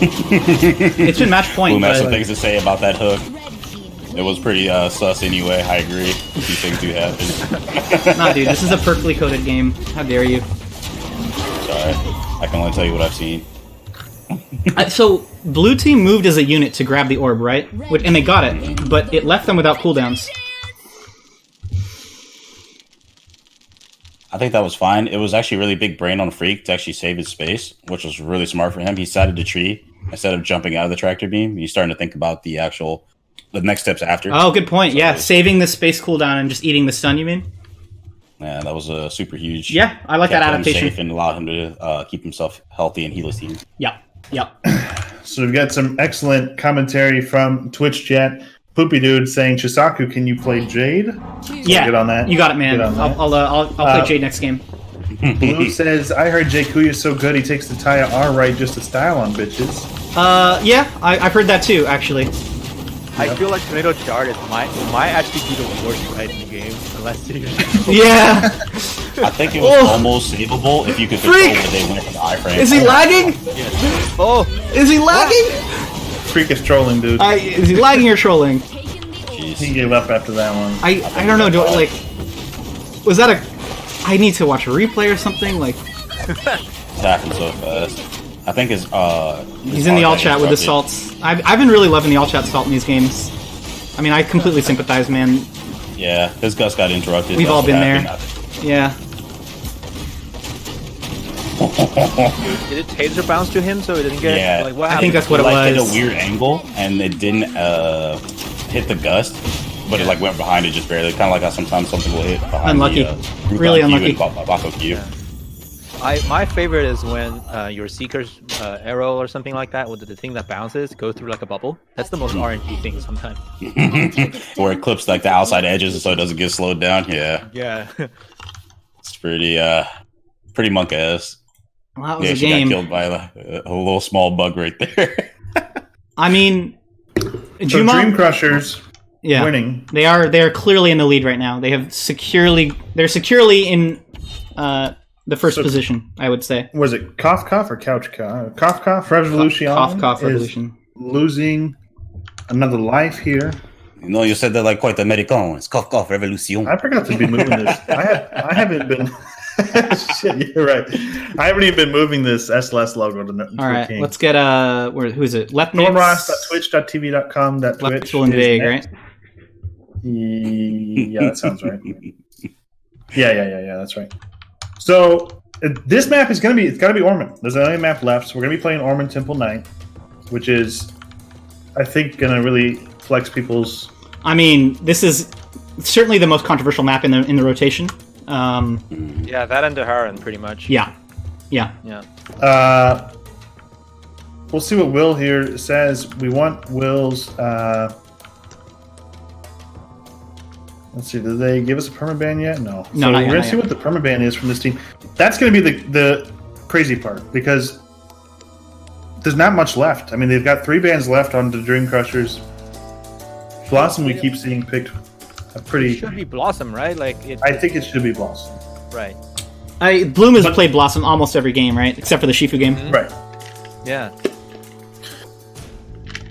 S2: It's been match point,
S6: Boom has some
S2: but
S6: things to say about that hook.
S3: Red team.
S6: It was pretty sus anyway. I agree. These things do happen.
S2: nah, dude, this is a perfectly coded game. How dare you?
S6: Sorry. I can only tell you what I've seen.
S2: So, blue team moved as a unit to grab the orb, right? And they got it, but it left them without cooldowns.
S6: I think that was fine. It was actually really big brain on Freak to actually save his space, which was really smart for him. He sided the tree instead of jumping out of the tractor beam. He's starting to think about the next steps after.
S2: Oh, good point. Yeah, saving the space cooldown and just eating the stun, you mean?
S6: Yeah, that was a super huge.
S2: Yeah, I like that
S6: kept him
S2: adaptation.
S6: safe and allowed him to keep himself healthy and heal his team.
S2: Yep.
S1: So we've got some excellent commentary from Twitch chat. Poopy Dude saying, Chisaku, can you play Jade?
S2: Yeah,
S1: Get on that.
S2: you got it, man.
S1: Get on that.
S2: I'll play Jade next game.
S1: Blue says, I heard Jay Kuya's so good he takes the Taya R right just to style on bitches.
S2: Yeah, I've heard that too, actually.
S7: I feel like Tomato Dart might actually be the worst right in the game, unless you
S2: Yeah.
S6: I think it was almost savable if you could control
S2: Freak!
S6: where they went from the iframe.
S2: Is he lagging?
S7: Oh,
S2: Is he lagging?
S1: Freak is trolling, dude.
S2: Is he lagging or trolling?
S1: He gave up after that one.
S2: I don't know. Was that a? I need to watch a replay or something. Like,
S6: It happened so fast. I think it's
S2: he's in the all chat with the salts. I've been really loving the all chat salt in these games. I mean, I completely sympathize, man.
S6: Yeah, his Gus got interrupted.
S2: We've
S6: That's
S2: all
S6: what
S2: been
S6: happened.
S2: there. Yeah.
S7: did it taser bounce to him so it didn't get?
S6: Yeah.
S7: Like, what
S2: I
S7: happened?
S2: think that's what it
S6: Hit
S2: was.
S6: a weird angle and it didn't hit the gust, but it like went behind it just barely. Kind of like how sometimes something will hit behind
S2: Unlucky.
S6: the Rukon
S2: Really
S6: Q
S2: unlucky.
S6: and Mako Q.
S7: My favorite is when your Seeker's arrow or something like that, with the thing that bounces, goes through like a bubble. That's the most RNG thing sometimes.
S6: Where it clips like the outside edges so it doesn't get slowed down. Yeah,
S7: Yeah.
S6: it's pretty monk ass.
S2: Well, that was
S6: Yeah,
S2: a
S6: she
S2: game.
S6: got killed by a little small bug right there.
S2: I mean,
S1: So
S2: Juma.
S1: Dream Crushers
S2: Yeah.
S1: winning.
S2: They are clearly in the lead right now. They're securely in the first position, I would say.
S1: Was it Cough Cough or Couch Cough? Cough Cough Revolution.
S2: Cough
S1: is
S2: Revolution.
S1: Losing another life here.
S6: No, you said that like quite American. It's cough revolution.
S1: I forgot to be moving this. I haven't been. Shit, you're right. I haven't even been moving this SLS logo to
S2: All right,
S1: King.
S2: let's get who is it? Lepnix.
S1: Normross.twitch.tv.com.
S2: Lepnix will invade, right?
S1: Yeah, that sounds right. Yeah. That's right. So this map is it's got to be Ormond. There's only a map left, so we're gonna be playing Ormond Temple Knight, which is, I think, gonna really flex people's.
S2: I mean, this is certainly the most controversial map in the rotation.
S7: Yeah, that and Daharan, pretty much.
S2: Yeah.
S7: Yeah.
S1: We'll see what Will here says. We want Will's. Let's see. Did they give us a permaban yet? No.
S2: No,
S1: So
S2: not
S1: we're
S2: yet,
S1: gonna
S2: not
S1: see
S2: yet.
S1: what the permaban is from this team. That's gonna be the crazy part because there's not much left. I mean, they've got 3 bans left on the Dream Crushers. Blossom, we keep seeing picked a
S7: It
S1: pretty.
S7: should be Blossom, right? Like it.
S1: I think it should be Blossom.
S7: Right.
S2: Bloom has played Blossom almost every game, right? Except for the Shifu game.
S1: Right.
S7: Yeah.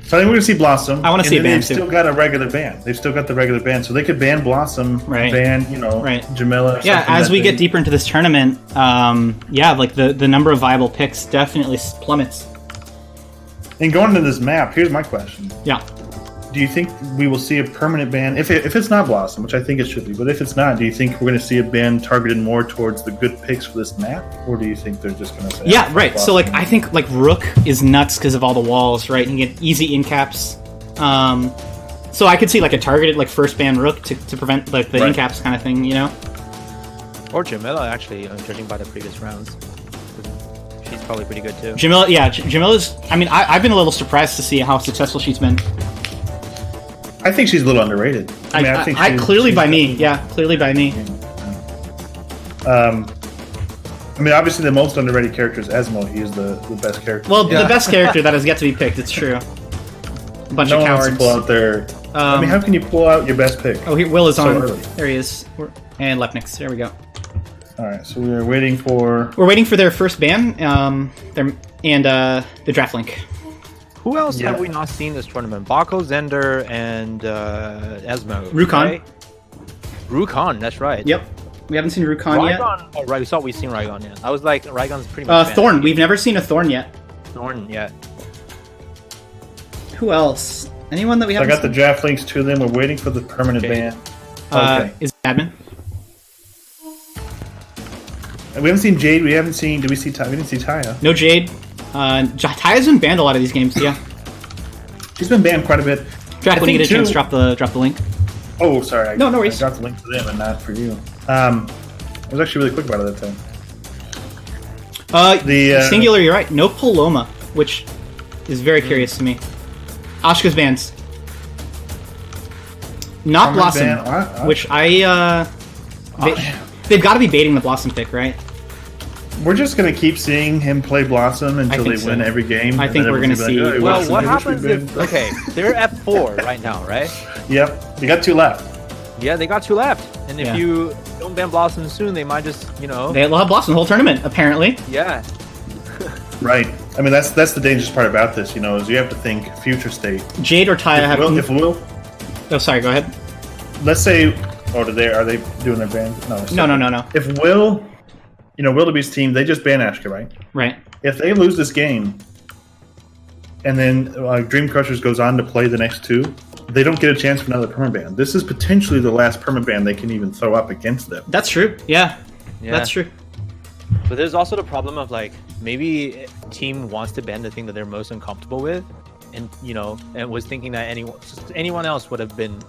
S1: So I think we're gonna see Blossom.
S2: I wanna see
S1: and
S2: a
S1: then
S2: ban,
S1: They've
S2: too.
S1: still got a regular ban. They've still got the regular ban, so they could ban Blossom,
S2: Right.
S1: ban
S2: Right.
S1: Jamila. or
S2: Yeah,
S1: something
S2: as
S1: that
S2: we
S1: they-
S2: get deeper into this tournament, like the number of viable picks definitely plummets.
S1: And going into this map, here's my question:
S2: Yeah.
S1: do you think we will see a permanent ban if it's not Blossom, which I think it should be? But if it's not, do you think we're going to see a ban targeted more towards the good picks for this map, or do you think they're just going to say?
S2: Yeah, right. So
S1: Blossom?
S2: I think Rook is nuts because of all the walls, right? And you get easy in caps. So I could see a targeted first ban Rook to prevent the
S1: Right.
S2: in caps kind of thing, you know?
S7: Or Jamila, actually, judging by the previous rounds. She's probably pretty good too.
S2: Jamila's. I mean, I've been a little surprised to see how successful she's been.
S1: I think she's a little underrated. I think she's-
S2: clearly
S1: she's
S2: by me.
S1: definitely-
S2: Yeah, clearly by me.
S1: I mean, obviously the most underrated character is Esmo. He is the best character.
S2: Well, the best character that has yet to be picked. It's true. A bunch
S1: no
S2: of
S1: one wants to
S2: cowards.
S1: pull out their. I mean, how can you pull out your best pick?
S2: Oh, here Will is
S1: so
S2: on.
S1: early?
S2: There he is. And Lepnix. There we go.
S1: All right, so we're waiting for.
S2: We're waiting for their first ban. The draft link.
S7: Who else
S1: Yeah.
S7: have we not seen this tournament? Bako, Zender, and Esmo.
S2: Rukon.
S7: Right? Rukon, that's right.
S2: Yep. We haven't seen Rukon yet.
S7: Raigon. Oh, right. We've seen Raigon, yeah. I was like, Raigon's pretty much banned.
S2: Thorn. We've never seen a Thorn yet.
S7: Thorn, yeah.
S2: Who else? Anyone that we
S1: So I
S2: haven't
S1: got the draft links to them. We're waiting for the permanent
S7: Okay.
S1: ban. Okay.
S2: Is it admin?
S1: And we haven't seen Jade. We haven't seen. Did we see? We didn't see Taya.
S2: No Jade. Taya's been banned a lot of these games. Yeah.
S1: She's been banned quite a bit.
S2: Draft when you
S1: think
S2: get a chance,
S1: too-
S2: drop the link.
S1: Oh, sorry.
S2: No worries.
S1: I dropped the link to them and not for you. I was actually really quick about it that time. The,
S2: Singular, you're right. No Paloma, which is very curious to me. Ashka's bans. Not
S1: Permanent
S2: Blossom,
S1: ban,
S2: which they've got to be baiting the Blossom pick, right?
S1: we're just gonna keep seeing him play Blossom until they
S2: think so.
S1: win every game.
S2: I
S1: and
S2: think
S1: then
S2: we're gonna
S1: everyone's gonna be
S2: see-
S1: "Oh,
S7: Well,
S1: Blossom,
S7: what
S1: I wish we
S7: happens if?
S1: banned-"
S7: Okay, they're at 4 right now, right?
S1: Yep, you got 2 left.
S7: Yeah, they got 2 left, and if
S2: Yeah.
S7: you don't ban Blossom soon, they might just,
S2: They'll have Blossom the whole tournament, apparently.
S7: yeah.
S1: Right. I mean, that's the dangerous part about this, is you have to think future state.
S2: Jade or Taya have.
S1: If Will,
S2: Oh, sorry. Go ahead.
S1: let's say, are they doing their ban?
S2: No.
S1: If Will, Wildebeest's team, they just ban Ashka, right?
S2: Right.
S1: If they lose this game, and then Dream Crushers goes on to play the next 2, they don't get a chance for another permaban. This is potentially the last permaban they can even throw up against them.
S2: That's true. Yeah.
S7: Yeah.
S2: That's true.
S7: But there's also the problem of maybe a team wants to ban the thing that they're most uncomfortable with, and and was thinking that anyone else would have been,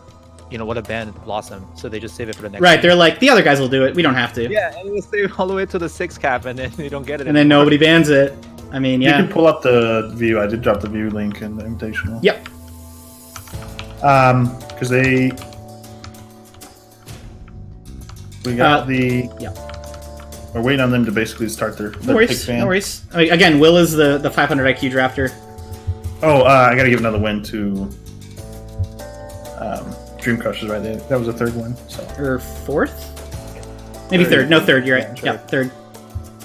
S7: would have banned Blossom, so they just save it for the next.
S2: Right.
S7: game.
S2: They're like, the other guys will do it. We don't have to.
S7: Yeah, and they save all the way to the 6 cap, and then they don't get it.
S2: And then
S7: anymore.
S2: nobody bans it. I mean,
S1: You
S2: yeah.
S1: can pull up the view. I did drop the view link in the Invitational.
S2: Yep.
S1: Because we got
S2: yeah.
S1: We're waiting on them to basically start their
S2: No
S1: pick
S2: worries.
S1: fan.
S2: No worries. I mean, again, Will is the 500 IQ drafter.
S1: Oh, I gotta give another win to Dream Crushers right there. That was a 3rd win. So
S2: Or 4th? Maybe
S1: Third.
S2: 3rd. No, 3rd. You're right.
S1: Yeah,
S2: Yeah,
S1: sure.
S2: 3rd.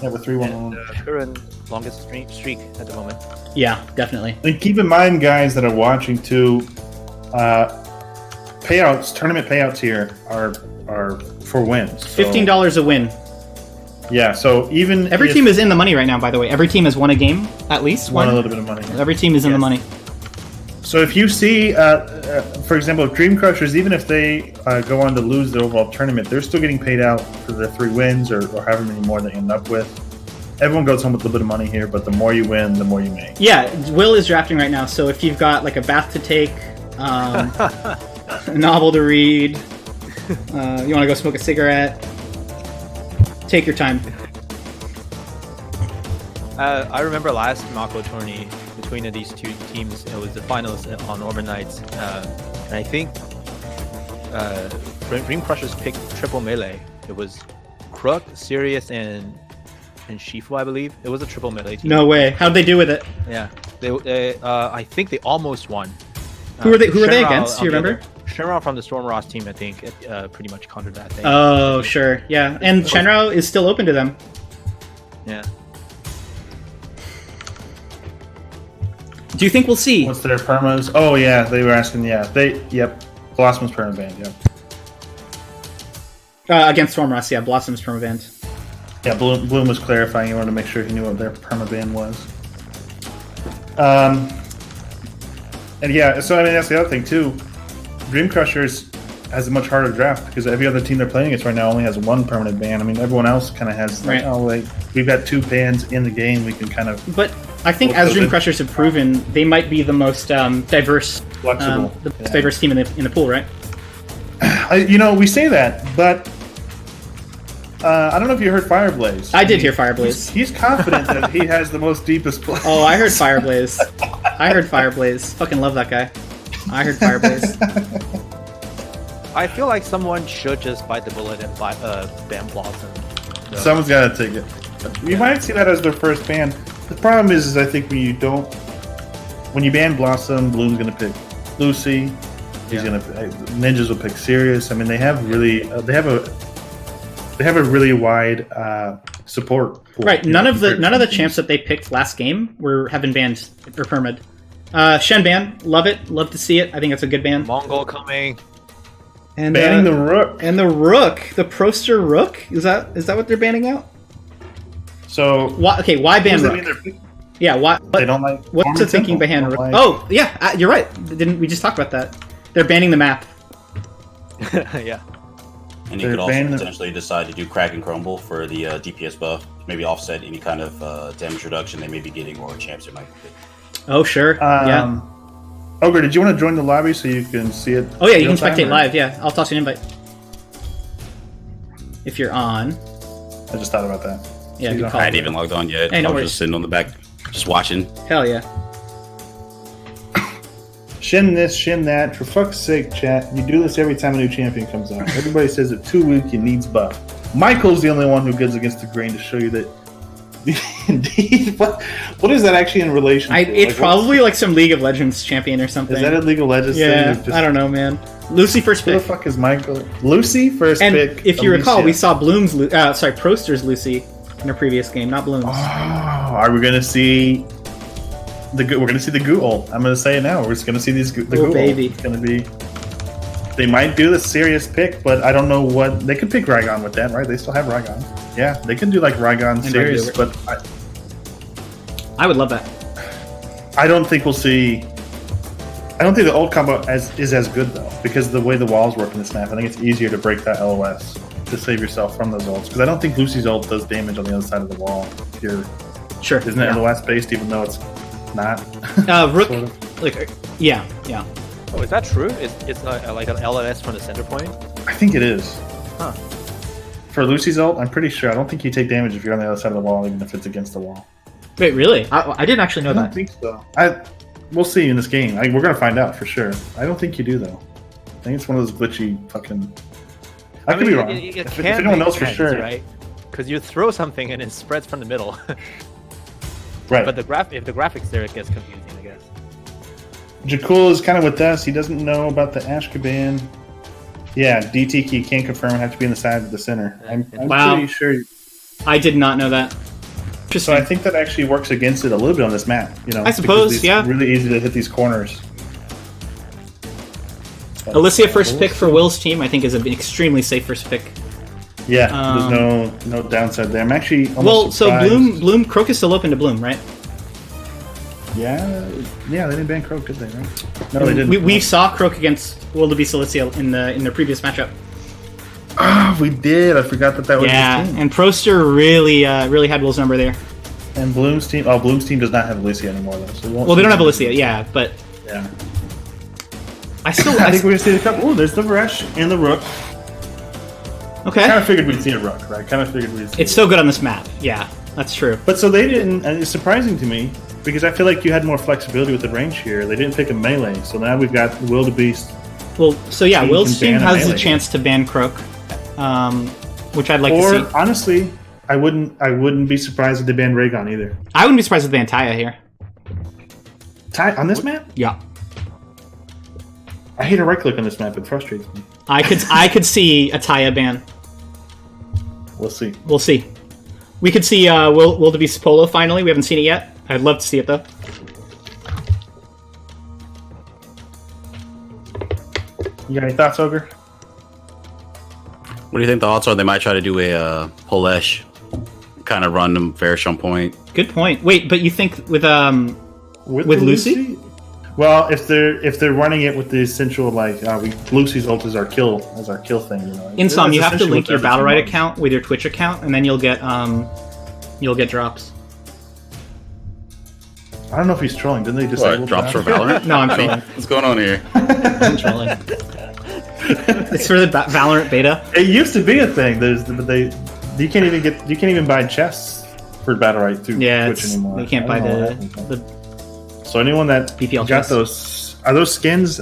S1: yeah, we're 3-1.
S7: And current longest streak at the moment.
S2: Yeah, definitely.
S1: And keep in mind, guys that are watching too, tournament payouts here are for wins. So,
S2: $15 a win.
S1: Yeah, so even
S2: Every
S1: if
S2: team is in the money right now, by the way. Every team has won a game, at least
S1: won a
S2: one.
S1: little bit of money.
S2: Every team is in the money.
S1: So if you see, for example, Dream Crushers, even if they go on to lose the overall tournament, they're still getting paid out for their 3 wins or however many more they end up with. Everyone goes home with a little bit of money here, but the more you win, the more you make.
S2: Yeah, Will is drafting right now, so if you've got like a bath to take, a novel to read, you want to go smoke a cigarette, take your time.
S7: I remember last Mako tourney between these 2 teams. It was the finals on Overnights, and I think Dream Crushers picked triple melee. It was Crook, Sirius, and Shifu, I believe. It was a triple melee team.
S2: No way. How'd they do with it?
S7: Yeah, they I think they almost won.
S2: Who were they
S7: Shenrao
S2: against? Do you
S7: on the
S2: remember?
S7: Shenrao from the Storm Ross team, I think, pretty much countered that thing.
S2: Oh, sure. Yeah, and Shenrao is still open to them.
S7: Yeah.
S2: Do you think we'll see?
S1: What's their permas? Oh yeah, they were asking. Yeah, Blossom's perma band. Yeah,
S2: Against Stormross, yeah, Blossom's permaband.
S1: yeah. Bloom was clarifying. He wanted to make sure he knew what their perma band was. And yeah, so I mean that's the other thing too. Dream Crushers has a much harder draft because every other team they're playing against right now only has 1 permanent ban. I mean, everyone else kind of has like,
S2: Right.
S1: oh wait, we've got 2 bans in the game. We can kind of
S2: But I think as Dream Crushers have proven, they might be the most diverse,
S1: flexible.
S2: the most diverse team in the pool, right?
S1: We say that, but I don't know if you heard Fireblaze.
S2: I did hear Fireblaze.
S1: He's confident that he has the most deepest play.
S2: Oh, I heard Fireblaze. I heard Fireblaze. Fucking love that guy. I heard Fireblaze.
S7: I feel like someone should just bite the bullet and ban Blossom. So,
S1: Someone's got to take it. You might see that as their first ban. The problem is I think when you ban Blossom, Bloom's going to pick Lucy. He's going to Ninjas will pick Sirius. I mean, they have really they have a really wide support pool.
S2: Right. None of the champs that they picked last game have been banned or permed. Shen ban, love it, love to see it. I think it's a good ban.
S7: Mongol coming.
S2: And
S1: Banning the Rook.
S2: and the Rook, the Proster Rook. Is that what they're banning out?
S1: So
S2: Why ban
S1: does that
S2: Rook?
S1: mean they're picking?
S2: Yeah. Why?
S1: They don't like.
S2: What's
S1: Farming
S2: the thinking
S1: Temple.
S2: behind
S1: Don't
S2: Rook?
S1: like-
S2: Oh, yeah, you're right. Didn't we just talk about that? They're banning the map.
S7: Yeah.
S6: And you
S1: They're
S6: could also
S1: banning-
S6: potentially decide to do Crack and Crumble for the DPS buff, maybe offset any kind of damage reduction they may be getting or champs they might be getting.
S2: Oh, sure. Yeah.
S1: Ogre, did you want to join the lobby so you can see it?
S2: Oh, yeah, you can
S1: real time,
S2: spectate
S1: or-
S2: live. Yeah, I'll toss you an invite. If you're on.
S1: I just thought about that.
S2: Yeah,
S1: you
S2: good
S1: don't
S2: call.
S6: I hadn't even logged on yet.
S2: Hey, no
S6: I was
S2: worries.
S6: just sitting on the back, just watching.
S2: Hell yeah.
S1: Shin this, shin that. For fuck's sake, chat. You do this every time a new champion comes out. Everybody says that too weak, it needs buff. Michael's the only one who goes against the grain to show you that. Indeed. What is that actually in relation to?
S2: It's probably like some League of Legends champion or something.
S1: Is that a League of Legends
S2: yeah,
S1: thing?
S2: I don't know, man. Lucy first
S1: Who
S2: pick.
S1: the fuck is Michael? Lucy first
S2: And
S1: pick.
S2: if you recall,
S1: Alicia.
S2: we saw Proster's Lucy in a previous game, not Bloom's.
S1: Oh, are we gonna see we're gonna see the goo ult. I'm gonna say it now. We're just gonna see the goo
S2: baby.
S1: ult. It's gonna be. They might do the serious pick, but I don't know what they could pick Raygon with that, right? They still have Raygon. Yeah, they can do like Raygon serious, but
S2: I would love that.
S1: I don't think we'll see. I don't think the ult combo is as good though, because of the way the walls work in this map. I think it's easier to break that LOS to save yourself from those ults. Because I don't think Lucy's ult does damage on the other side of the wall.
S2: Sure.
S1: Isn't it LOS based, even though it's not?
S2: Rook,
S1: sort of?
S2: like, yeah.
S7: Oh, is that true? It's like an LNS from the center point?
S1: I think it is.
S7: Huh.
S1: For Lucy's ult, I'm pretty sure. I don't think you take damage if you're on the other side of the wall, even if it's against the wall.
S2: Wait, really? I didn't actually know
S1: I don't
S2: that.
S1: think so. We'll see in this game. We're gonna find out for sure. I don't think you do though. I think it's one of those glitchy fucking. I could be wrong. If anyone knows for sure,
S7: right? Because you throw something and it spreads from the middle.
S1: right?
S7: But if the graphics there, it gets confusing, I guess.
S1: Jakul is kind of with us. He doesn't know about the Ashkaban. Yeah, DT key can't confirm. It has to be in the side of the center. I'm
S2: Wow.
S1: pretty sure.
S2: I did not know that.
S1: So I think that actually works against it a little bit on this map. You know,
S2: I suppose,
S1: because
S2: yeah.
S1: It's really easy to hit these corners.
S2: Alicia first pick for Will's team, I think, is an extremely safe first pick.
S1: Yeah, there's no downside there. I'm actually almost
S2: Well, so
S1: surprised.
S2: Bloom, Croak is still open to Bloom, right?
S1: Yeah, they didn't ban Croak, did they? Right? No, they didn't.
S2: We saw Croak against Wildebeest Alicia in their previous matchup.
S1: Oh, we did. I forgot that was
S2: Yeah,
S1: his team.
S2: and Proster really had Will's number there.
S1: And Bloom's team. Oh, Bloom's team does not have Alicia anymore, though. So
S2: Well, they don't have Alicia, yeah, but
S1: Yeah.
S2: I still
S1: I think we're gonna see the couple. Oh, there's the Resh and the Rook. Kind
S2: okay.
S1: of figured we'd see a Rook, right? Kind of figured we'd see.
S2: It's so good on this map. Yeah, that's true.
S1: But so they didn't, and it's surprising to me because I feel like you had more flexibility with the range here. They didn't pick a melee, so now we've got Wildebeest.
S2: Well, so yeah,
S1: Team
S2: Will's
S1: can
S2: team
S1: ban a
S2: has the
S1: melee.
S2: chance to ban Croak, which I'd like
S1: Or
S2: to see.
S1: honestly, I wouldn't be surprised if they ban Raygon either.
S2: I wouldn't be surprised if they ban Taya here.
S1: On this map,
S2: Yeah,
S1: I hate a right click on this map. It frustrates me.
S2: I could see a Taya ban.
S1: We'll see.
S2: We'll see. We could see Wildebeest Polo finally. We haven't seen it yet. I'd love to see it though.
S1: You got any thoughts, Ogre?
S6: What do you think the odds are they might try to do a Polesh, kind of run them Varish on point?
S2: Good point. Wait, but you think with With
S1: the
S2: Lucy?
S1: Well, if they're running it with the essential Lucy's ult is our kill thing, you know.
S2: Insom, you have to
S1: essentially
S2: link
S1: what
S2: your
S1: every
S2: Battlerite
S1: team runs.
S2: account with your Twitch account, and then you'll get drops.
S1: I don't know if he's trolling. Didn't they disable
S6: What, drops for
S1: that?
S6: Valorant?
S2: No, I'm trolling.
S6: What's going on here?
S2: I'm trolling. It's for the Valorant beta.
S1: It used to be a thing. You can't even buy chests for Battlerite through
S2: Yeah,
S1: Twitch anymore.
S2: you can't
S1: I
S2: buy
S1: don't know what happened to
S2: the
S1: them. So anyone that
S2: BPL
S1: got
S2: chests.
S1: those, are those skins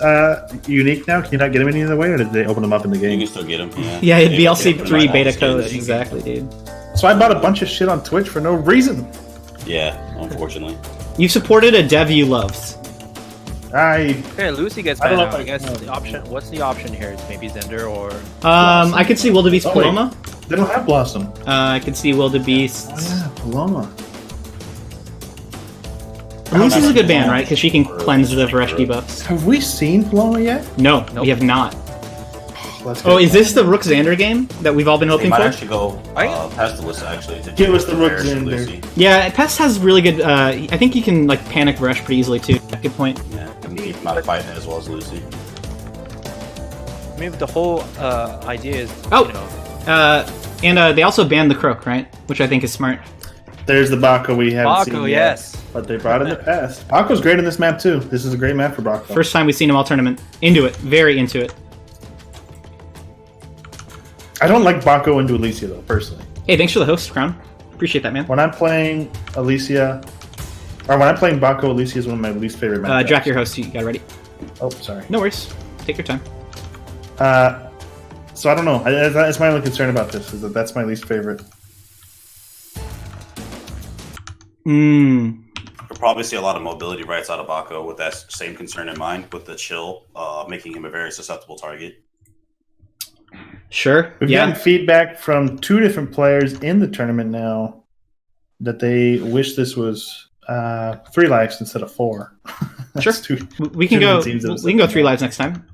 S1: unique now? Can you not get them any other way, or did they open them up in the
S6: You
S1: game?
S6: can still get them.
S2: Yeah, it'd be
S6: They
S2: LC
S6: put 'em
S2: 3
S6: right on
S2: beta
S6: the skin
S2: codes.
S6: that you
S2: Exactly, dude.
S1: So I bought a bunch of shit on Twitch for no reason.
S6: can- Yeah, unfortunately.
S2: You supported a dev you loved.
S7: Okay, Lucy gets
S1: I don't
S7: banned
S1: know
S7: out.
S1: if
S7: I
S1: I-
S7: guess the option. What's the option here? It's maybe Zender or
S2: I could see Wildebeest
S1: Oh, wait.
S2: Paloma.
S1: They don't have Blossom.
S2: I could see Wildebeest.
S1: Oh yeah, Paloma.
S2: Lucy's a good ban, right? Because she can cleanse the Varesh debuffs.
S1: Have we seen Paloma yet?
S2: No, we have not.
S1: Let's
S2: Oh,
S1: get
S2: is this the Rook Xander game that we've all been
S6: They
S2: hoping
S6: might
S2: for?
S6: actually go past the list actually. To
S1: Give
S6: do
S1: us the Rook
S6: Varish and
S1: Xander.
S6: Lucy.
S2: Yeah, Pest has really good. I think you can like panic Varesh pretty easily too. Good point.
S6: Yeah, and keep him out of fight as well as Lucy.
S7: I mean, the whole idea is
S2: Oh.
S7: you know,
S2: And they also banned the Croak, right? Which I think is smart.
S1: There's the Bako we haven't
S7: Bako,
S1: seen yet,
S7: yes.
S1: but they brought in the past. Bako's great in this map too. This is a great map for Bako.
S2: First time we've seen him all tournament. Into it. Very into it.
S1: I don't like Bako into Alicia though, personally.
S2: Hey, thanks for the host, Crown. Appreciate that, man.
S1: When I'm playing Alicia, or when I'm playing Bako, Alicia is one of my least favorite matchups.
S2: Jack, your host, you got it ready.
S1: Oh, sorry.
S2: No worries. Take your time.
S1: So I don't know. That's my only concern about this, is that that's my least favorite.
S2: Mmm.
S6: You'll probably see a lot of mobility rights out of Mako with that same concern in mind, with the chill, making him a very susceptible target.
S2: Sure.
S1: We've
S2: Yeah.
S1: gotten feedback from 2 different players in the tournament now that they wish this was 3 lives instead of 4.
S2: Sure. We can go. We can go 3 lives next time.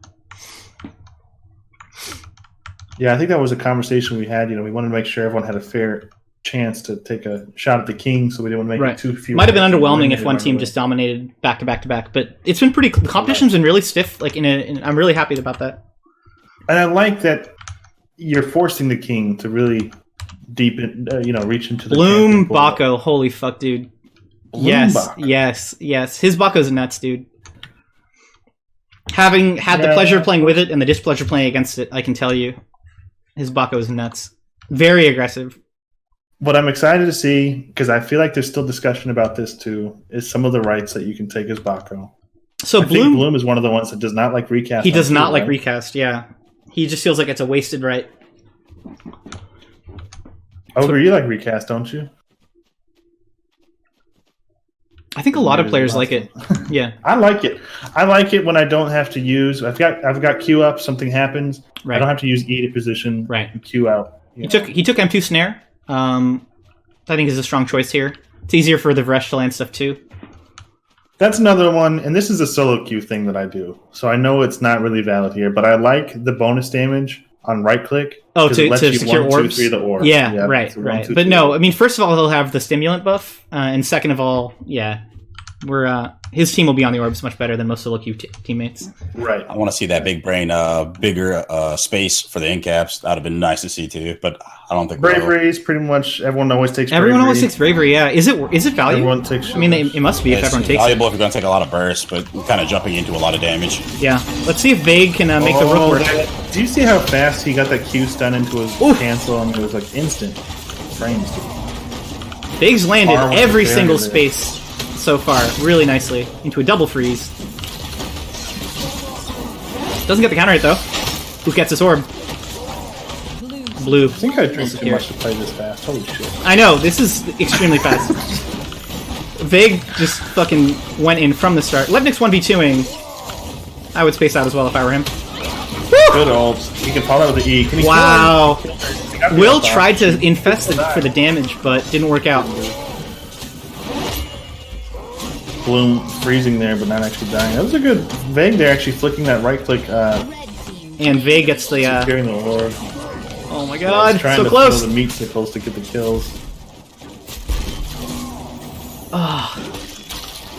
S1: Yeah, I think that was a conversation we had. You know, we wanted to make sure everyone had a fair chance to take a shot at the king, so we didn't want to make it too few.
S2: Might have been underwhelming if one team just dominated back to back to back, but it's been pretty. The competition's been really stiff. Like I'm really happy about that.
S1: And I like that you're forcing the king to really deepen, reach into the
S2: Bloom
S1: champion pool.
S2: Mako, holy fuck, dude.
S1: Bloom
S2: Yes,
S1: Mako.
S2: yes. His Bako's nuts, dude. Having had the pleasure of playing with it and the displeasure playing against it, I can tell you, his Bako's nuts. Very aggressive.
S1: What I'm excited to see, because I feel like there's still discussion about this too, is some of the rights that you can take as Bako.
S2: So
S1: I think Bloom is one of the ones that does not like recast.
S2: He does not like
S1: right?
S2: recast. Yeah, he just feels like it's a wasted right.
S1: Ogre, you like recast, don't you?
S2: I think a lot of players like it. Yeah,
S1: I like it. I like it when I don't have to use. I've got Q up. Something happens.
S2: right.
S1: I don't have to use E to position.
S2: Right.
S1: And Q out.
S2: He took M2 snare. I think is a strong choice here. It's easier for the Varesh to land stuff too.
S1: That's another one, and this is a solo Q thing that I do. So I know it's not really valid here, but I like the bonus damage on right click.
S2: Oh,
S1: 'cause it lets
S2: to
S1: you
S2: secure
S1: 1, 2,
S2: orbs.
S1: 3 the orbs.
S2: Yeah, right.
S1: it's a 1, 2,
S2: But
S1: 3.
S2: no, I mean, first of all, he'll have the stimulant buff, and second of all, yeah, his team will be on the orbs much better than most solo Q teammates.
S1: Right.
S6: I want to see that big brain, bigger space for the end caps. That'd have been nice to see too, but I don't think
S1: Bravery is pretty much everyone always takes.
S2: Everyone
S1: bravery.
S2: always takes bravery. Yeah, is it value?
S1: Everyone takes.
S2: I mean, it must be if
S6: it's
S2: everyone takes it.
S6: valuable if you're going to take a lot of bursts, but kind of jumping into a lot of damage.
S2: Yeah, let's see if Vague can make the rook work.
S1: Do you see how fast he got that Q stun into his cancel? I mean, it was like instant frames.
S2: Vague's landed
S1: Far with
S2: every
S1: the
S2: single
S1: barrier
S2: space so far really nicely into a double freeze. Doesn't get the counter hit though. Who gets his orb? Blue.
S1: I think I drink too
S2: Secure.
S1: much to play this fast. Holy shit!
S2: I know, this is extremely fast. Vague just fucking went in from the start. Levnik's 1v2ing. I would space out as well if I were him.
S1: Good ults. He can follow with the E. Can he
S2: Wow.
S1: He got the
S2: Will
S1: ult off.
S2: tried to infest it for the damage, but didn't work out.
S1: Bloom freezing there, but not actually dying. That was a good Vague there, actually flicking that right click,
S3: Red team.
S2: And Vague gets the,
S1: carrying the orb.
S2: oh my
S1: He's
S2: god,
S1: trying
S2: so
S1: to
S2: close!
S1: throw the meat sickles to get the kills.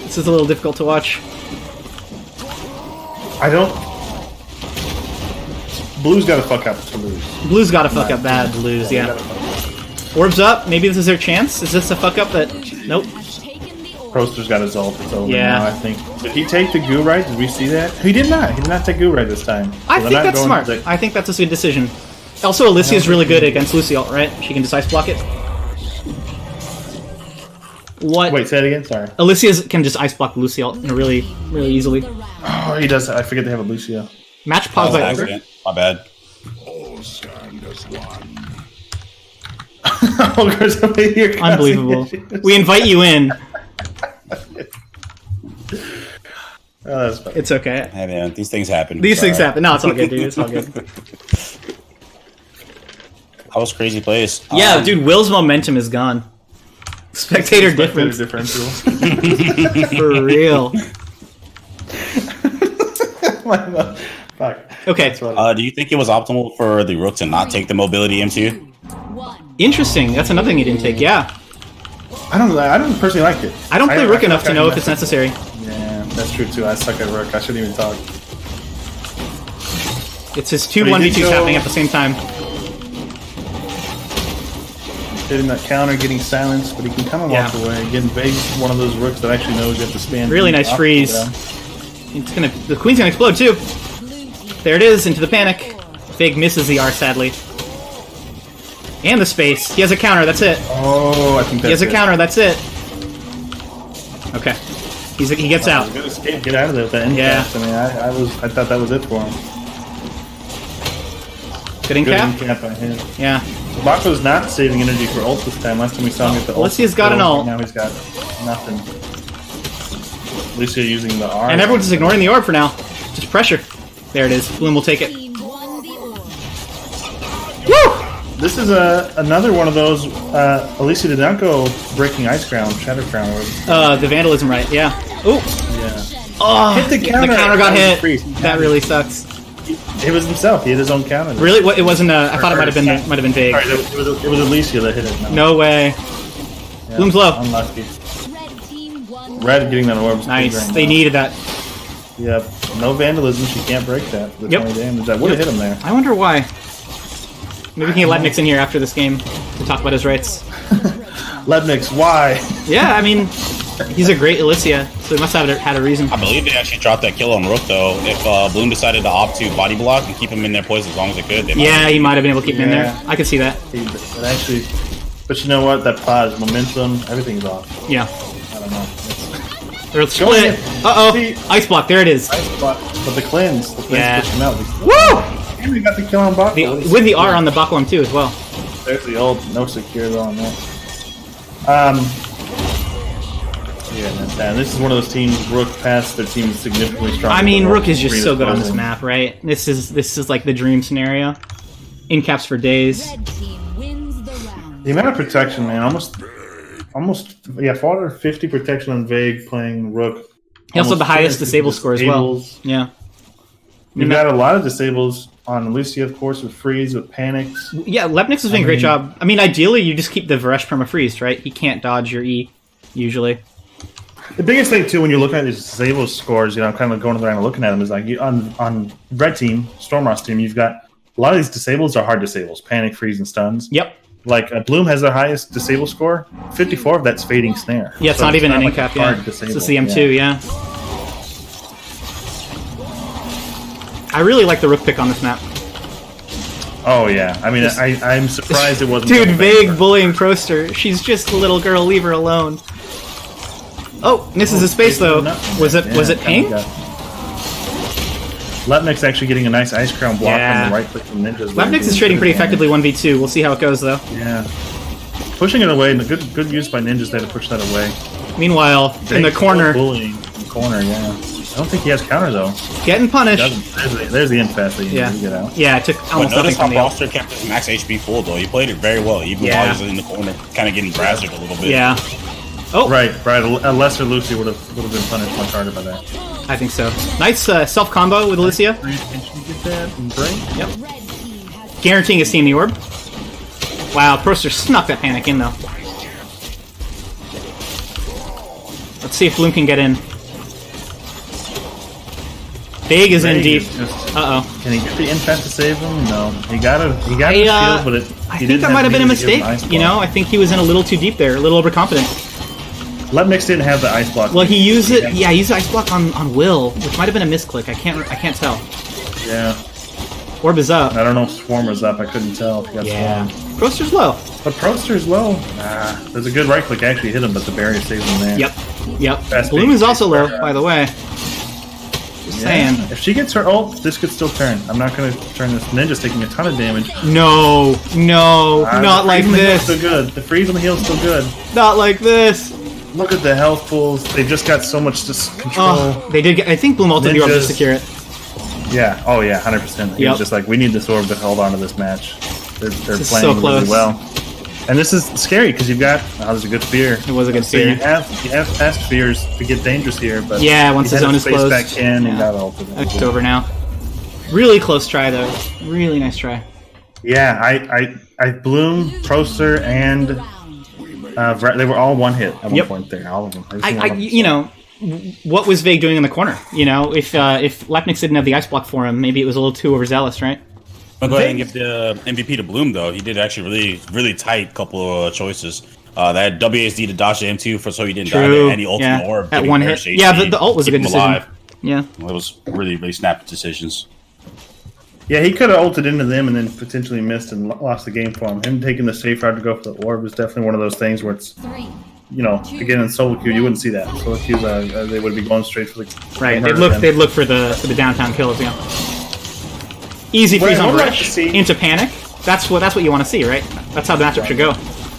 S2: This is a little difficult to watch.
S1: I don't. Blue's got to fuck up to lose.
S2: Blue's gotta fuck up bad to lose, yeah. Orbs up, maybe this is their chance? Is this a fuck up that... Nope.
S3: Taken the orb.
S1: Proster's got his ult. It's over
S2: Yeah.
S1: now, I think. Did he take the goo right? Did we see that? He did not. He did not take goo right this time.
S2: I
S1: So
S2: think
S1: they're not
S2: that's
S1: going
S2: smart.
S1: to the-
S2: I think that's a good decision. Also, Alicia's really good against Luciole, right? She can just ice block it. What?
S1: Wait, say it again. Sorry.
S2: Alicia's can just ice block Luciole really, really easily.
S1: Oh, he does. I forget they have a Lucio.
S2: Match
S6: That
S2: paused
S6: was an
S2: by Ogre.
S6: accident. My bad.
S1: Ogre's over here causing
S2: Unbelievable.
S1: issues.
S2: We invite you in.
S1: Oh, that's funny.
S2: It's okay.
S6: Hey man, these things happen.
S2: These things
S6: Sorry.
S2: happen. No, it's all good, dude. It's all good.
S6: That was crazy plays.
S2: Yeah, dude, Will's momentum is gone. Spectator difference.
S1: differential.
S2: For real.
S1: Fuck.
S2: Okay.
S1: That's what
S6: Do you think it was optimal for the rook to not take the mobility M2?
S3: 1.
S2: Interesting. That's another thing he didn't take. Yeah.
S1: I don't personally like it.
S2: I don't play Rook
S1: feel
S2: enough
S1: like
S2: to know
S1: I-
S2: if it's necessary.
S1: Yeah, that's true too. I suck at Rook. I shouldn't even talk.
S2: It's his two
S1: But he did
S2: 1v2s
S1: go-
S2: happening at the same time.
S1: Hitting that counter, getting silenced, but he can kind of walk
S2: Yeah.
S1: away. Again, Vague's one of those rooks that actually knows you have to spam.
S2: Really nice
S1: off
S2: freeze.
S1: them.
S2: It's gonna. The queen's gonna explode too. There it is, into the panic. Fig misses the R, sadly. And the space. He has a counter, that's it.
S1: Oh, I think that's
S2: He has a
S1: it.
S2: counter, that's it. Okay. He gets out.
S1: Good escape. Get out of there with that end
S2: Yeah.
S1: cast. I mean, I thought that was it for him.
S2: Good in
S1: Good
S2: cap?
S1: end cap by him.
S2: Yeah.
S1: Mako's not saving energy for ult this time. Last time we saw him get the ult.
S2: Alessia's got an ult.
S1: Now he's got nothing. Alicia using the R.
S2: And everyone's just ignoring the orb for now. Just pressure. There it is. Bloom will take it.
S3: Team won the orb.
S2: Woo!
S1: This is another one of those Alicia Didanko breaking Ice Crown, Shatter Crown.
S2: The vandalism right, yeah. Ooh!
S1: Yeah.
S2: Oh,
S1: Hit the counter.
S2: got hit.
S1: Freeze.
S2: That really sucks.
S1: It was himself. He hit his own counter.
S2: Really? What? It wasn't. I thought it might have been vague.
S1: Sorry, it was Alicia that hit it.
S2: No way.
S1: Yeah,
S2: Bloom's low.
S1: Unlucky.
S3: Red team won.
S1: Red getting that orb.
S2: Nice. They needed that.
S1: Yep. No vandalism. She can't break that for the 20 damage. That would have hit him there.
S2: I wonder why. Maybe we can get Lednix in here after this game to talk about his rights.
S1: Lednix, why?
S2: Yeah, I mean, he's a great Alicia, so he must have had a reason.
S6: I believe they actually dropped that kill on Rook though. If Bloom decided to opt to body block and keep him in their poise as long as they could, they
S2: Yeah, he might have been able to keep him in there.
S1: Yeah.
S2: I could see that.
S1: But actually, but you know what? That pause, momentum, everything's off.
S2: Yeah.
S1: I don't know.
S2: They're split. Uh-oh. Ice block, there it is.
S1: But the cleanse
S2: Yeah.
S1: pushed him out.
S2: Woo!
S1: And we got the kill on Bach.
S2: With the R on the Bakulam too as well.
S1: There's the old no secure on that. Yeah, man, this is one of those teams. Rook passed their team is significantly stronger.
S2: I mean,
S1: than
S2: Rook is just so good on this
S1: opposing.
S2: map, right? This is like the dream scenario. In caps for days.
S3: Red team wins the round.
S1: The amount of protection, man, almost 450 protection on Vague playing Rook.
S2: He also had the
S1: Almost
S2: highest
S1: 250
S2: disable score as well.
S1: disables.
S2: Yeah.
S1: You've got a lot of disables on Lucia, of course, with Freeze, with Panics.
S2: Yeah, Lepnix has doing a great job. I mean, ideally, you just keep the Varesh perma-freeze, right? He can't dodge your E, usually.
S1: The biggest thing, too, when you're looking at these disable scores, you know, I'm kind of going around and looking at them, is like on Red Team, Stormross Team, you've got a lot of these disables are hard disables. Panic, Freeze, and Stuns.
S2: Yep.
S1: Like, Bloom has the highest disable score. 54 of that's Fading Snare.
S2: Yeah, it's
S1: So
S2: not even an
S1: like
S2: in-cap,
S1: a hard
S2: yeah. It's
S1: disable.
S2: a CM2, yeah. I really like the Rook pick on this map.
S1: Oh, yeah. I mean, I'm surprised it wasn't...
S2: Dude,
S1: double
S2: vague
S1: banker.
S2: bullying Proster. She's just a little girl, leave her alone. Oh, misses his space though. Was it ping?
S1: Lepnik's actually getting a nice Ice Crown block
S2: Yeah.
S1: on the right click from Ninjas.
S2: Lepnix is trading pretty effectively 1v2. We'll see how it goes though.
S1: Yeah. Pushing it away, and a good use by Ninjas there to push that away.
S2: Meanwhile, in the corner,
S1: Bullying in the corner, yeah. I don't think he has counter though.
S2: getting punished.
S1: There's the infest that you
S2: Yeah.
S1: need to get out.
S2: Yeah, it took
S6: But
S2: almost nothing
S6: notice how
S2: from the ult.
S6: Foster kept his max HP full though. He played it very well, even
S2: Yeah.
S6: while he was in the corner, kind of getting brazzed a little bit.
S2: Yeah. Oh,
S1: Right. A lesser Lucy would have been punished much harder by that.
S2: I think so. Nice self combo with Alicia.
S1: Can she get that and break?
S2: Yep.
S3: Red team has
S2: Guaranteeing his team the orb. Wow, Proster snuck that panic in though. Let's see if Bloom can get in. Big is in
S1: Vague
S2: deep.
S1: is just-
S2: Uh oh.
S1: Can he get the infest to save him? No. He got a shield, but
S2: I think that might have been a mistake. You know, I think he was in a little too deep there, a little overconfident.
S1: Lepnix didn't have the ice block.
S2: Well, he used it. Yeah, he used the ice block on Will, which might have been a misclick. I can't tell.
S1: Yeah.
S2: Orb is up.
S1: I don't know if Swarm was up. I couldn't tell if he got
S2: Yeah.
S1: Swarm.
S2: Proster's low.
S1: But Proster's low. There's a good right click actually hit him, but the barrier saved him there.
S2: Yep.
S1: Fast
S2: Bloom
S1: big
S2: is also low,
S1: space.
S2: by the way. Just saying.
S1: If she gets her ult, this could still turn. I'm not going to turn this. Ninja's taking a ton of damage.
S2: No, not
S1: The
S2: like
S1: freeze on the heal's
S2: this.
S1: Still good. The freeze on the heal is still good.
S2: Not like this.
S1: Look at the health pools. They've just got so much control.
S2: Oh, they did get. I think Bloom ulted the orb to
S1: Ninjas.
S2: secure it.
S1: Yeah. Oh yeah. 100%. He
S2: Yep.
S1: was just like, we need this orb to hold on to this match. They're
S2: is
S1: playing
S2: so close.
S1: really well. And this is scary because you've got. Oh, there's a good fear.
S2: It was a good
S1: So
S2: fear.
S1: you have past fears to get dangerous here, but
S2: Yeah, once
S1: he
S2: the
S1: had
S2: zone
S1: his
S2: is
S1: space
S2: closed.
S1: back in and
S2: Yeah.
S1: got ulted.
S2: It's over now. Really close try though. Really nice try.
S1: Yeah, I Bloom, Proster, and
S3: round.
S1: they were all one hit at one
S2: Yep.
S1: point there. All of them. Every
S2: I
S1: single one of them.
S2: you know, what was Vague doing in the corner? You know, if Lepnix didn't have the ice block for him, maybe it was a little too overzealous, right?
S6: I'll go ahead and give the MVP to Bloom though. He did actually really tight couple of choices. That WASD to dodge the M2 so he didn't die
S2: True.
S6: there, and the ultimate
S2: Yeah.
S6: orb
S2: At
S6: giving
S2: one
S6: Parrish
S2: hit.
S6: HP,
S2: Yeah, the ult was a
S6: keep
S2: good
S6: him
S2: decision.
S6: alive.
S2: Yeah.
S6: It was really snappy decisions.
S1: Yeah, he could have ulted into them and then potentially missed and lost the game for him. Him taking the safe route to go for the orb was definitely one of those things where it's
S3: 3,
S1: you know, again in solo queue, you wouldn't see that. Solo queue, they would be going straight for the
S2: Right.
S1: murder
S2: They'd
S1: then.
S2: look for the downtown kills. Yeah. Easy freeze
S1: Well,
S2: on
S1: I'd like
S2: Rush
S1: to see-
S2: into panic. That's what you want to see, right? That's how the matchup should go.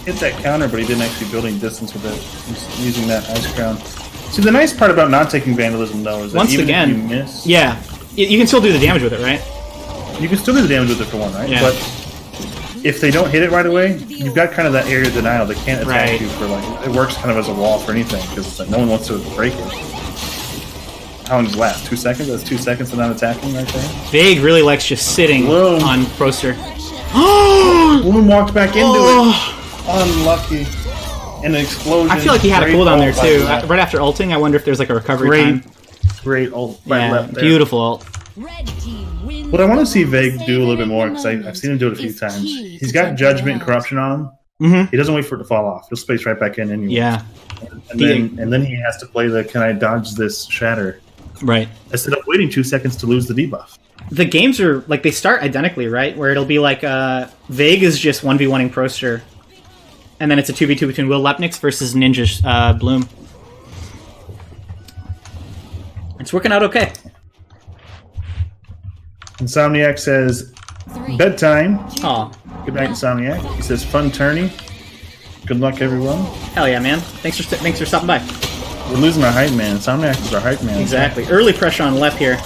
S1: Hit that counter, but he didn't actually building distance with it. He's using that ice crown. See, the nice part about not taking vandalism though is that
S2: Once
S1: even
S2: again,
S1: if you miss,
S2: yeah, you can still do the damage with it, right?
S1: you can still do the damage with it for one, right?
S2: Yeah.
S1: But if they don't hit it right away, you've got kind of that area of denial. They can't attack
S2: Right.
S1: you for like it works kind of as a wall for anything because it's like no one wants to break it. How long does it last? 2 seconds? That's 2 seconds of not attacking right there.
S2: Vague really likes just sitting
S1: Whoa.
S2: on Proster.
S1: Bloom walked back into
S2: Oh.
S1: it. Unlucky. And an explosion.
S2: I feel like he had a
S1: Great
S2: cooldown there
S1: ult by
S2: too.
S1: Left.
S2: Right after ulting, I wonder if there's like a recovery
S1: Great,
S2: time.
S1: great ult by
S2: Yeah,
S1: Left there.
S2: beautiful ult.
S3: Red team wins.
S1: What I want to see Vague do a little bit more, because I've seen him do it a few times. He's got Judgment and Corruption on him.
S2: Mm-hmm.
S1: He doesn't wait for it to fall off. He'll space right back in anyway.
S2: Yeah,
S1: And then he has to play the can I dodge this shatter
S2: right.
S1: instead of waiting 2 seconds to lose the debuff.
S2: The games are like they start identically, right? Where it'll be like Vague is just 1v1ing Proster, and then it's a 2v2 between Will Lepnix versus Ninja Bloom. It's working out okay.
S1: Insomniac says, bedtime.
S2: Oh,
S1: Good night, Insomniac. He says, fun tourney. Good luck, everyone.
S2: hell yeah, man! Thanks for stopping by.
S1: We're losing our hype man. Insomniac is our hype man.
S2: Exactly. Early pressure on left here.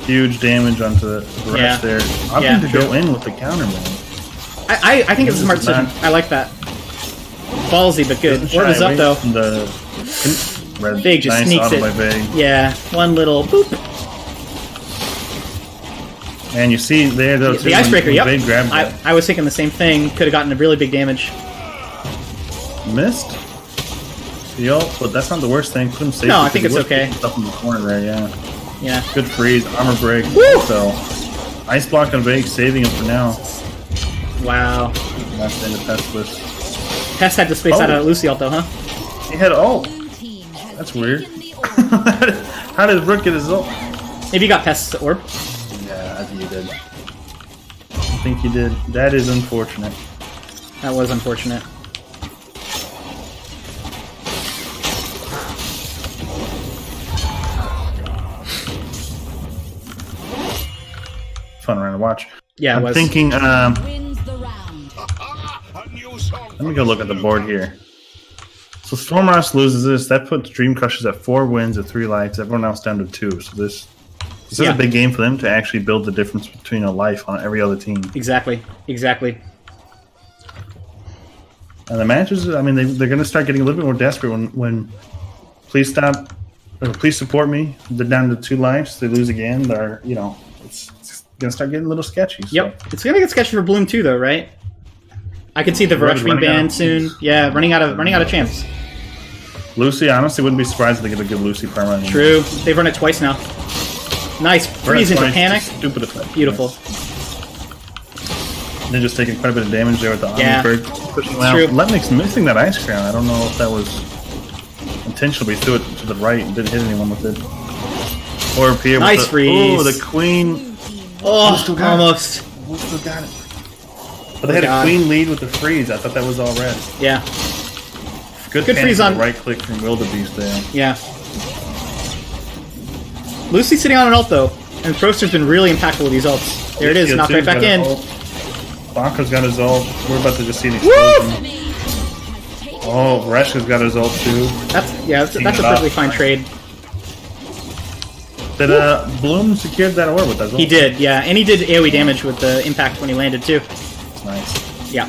S1: Huge damage onto the rest
S2: Yeah.
S1: there. I'm
S2: Yeah,
S1: going to go in with the counter, man.
S2: I think it's a smart
S1: This is
S2: decision.
S1: not-
S2: I like that. Ballsy, but good.
S1: Doesn't
S2: Orb is
S1: shy
S2: up
S1: away
S2: though.
S1: from the red.
S2: Vague just
S1: nice
S2: sneaks
S1: auto
S2: it.
S1: by Vague.
S2: Yeah, one little boop.
S1: And you see there, though, too,
S2: The icebreaker,
S1: when
S2: yep.
S1: Vague grabbed that.
S2: I was thinking the same thing. Could have gotten a really big damage.
S1: Missed the ult, but that's not the worst thing. Put him safe.
S2: No, I
S1: because
S2: think
S1: he
S2: it's
S1: was
S2: okay.
S1: picking stuff in the corner there, yeah.
S2: Yeah.
S1: Good freeze, armor break.
S2: Woo!
S1: So, ice block on Vague, saving him for now.
S2: Wow.
S1: Last into Pestless.
S2: Pest had to space out
S1: Oh.
S2: of Lucy ult though, huh?
S1: He had ult.
S3: Blue team has
S1: That's weird.
S3: taken the orb.
S1: How did Rook get his ult?
S2: Maybe you got Pest's orb.
S1: Yeah, I think he did. I think he did. That is unfortunate.
S2: That was unfortunate.
S1: Fun round to watch.
S2: Yeah, it
S1: I'm
S2: was.
S1: thinking,
S3: Wins the round.
S1: let me go look at the board here. So Stormross loses this. That puts Dream Crushers at 4 wins at 3 lives. Everyone else down to 2. So this is
S2: Yeah.
S1: a big game for them to actually build the difference between a life on every other team.
S2: Exactly. Exactly.
S1: And the matches, I mean, they're going to start getting a little bit more desperate when please stop, or please support me. They're down to 2 lives. They lose again. They're, you know, it's going to start getting a little sketchy. So.
S2: Yep. It's gonna get sketchy for Bloom too, though, right? I could see the Varesh being
S1: Running out
S2: banned
S1: of-
S2: soon. Yeah, running out of champs.
S1: Lucy, I honestly wouldn't be surprised if they get a good Lucy perma. anymore.
S2: True. They've run it twice now. Nice. Freeze into
S1: Twice,
S2: panic.
S1: just Stupid effect.
S2: Beautiful.
S1: They're just taking quite a bit of damage there with the
S2: Yeah.
S1: Omni Bird. Pushing him out.
S2: true.
S1: Letnick's missing that ice crown. I don't know if that was intentional. He threw it to the right and didn't hit anyone with it. Or up here
S2: Nice
S1: with the,
S2: freeze.
S1: Oh, the Queen.
S2: Oh,
S1: still got it.
S2: almost.
S1: Who still got it? But they had
S2: God.
S1: a Queen lead with the freeze. I thought that was all red.
S2: Yeah.
S1: Good
S2: Good freeze on-
S1: right click from Wildebeest there.
S2: Yeah. Lucy's sitting on an ult though, and Proster's been really impactful with these ults. There it is, knocked right back in.
S1: Banco's got his ult. We're about to just see an
S2: Woo!
S1: explosion. Oh, Vareshka's got his ult too.
S2: That's a
S1: it
S2: perfectly
S1: up.
S2: fine trade.
S1: Did Bloom secured that orb with that ult?
S2: He did, yeah, and he did AoE damage with the impact when he landed too.
S1: Nice.
S2: Yeah.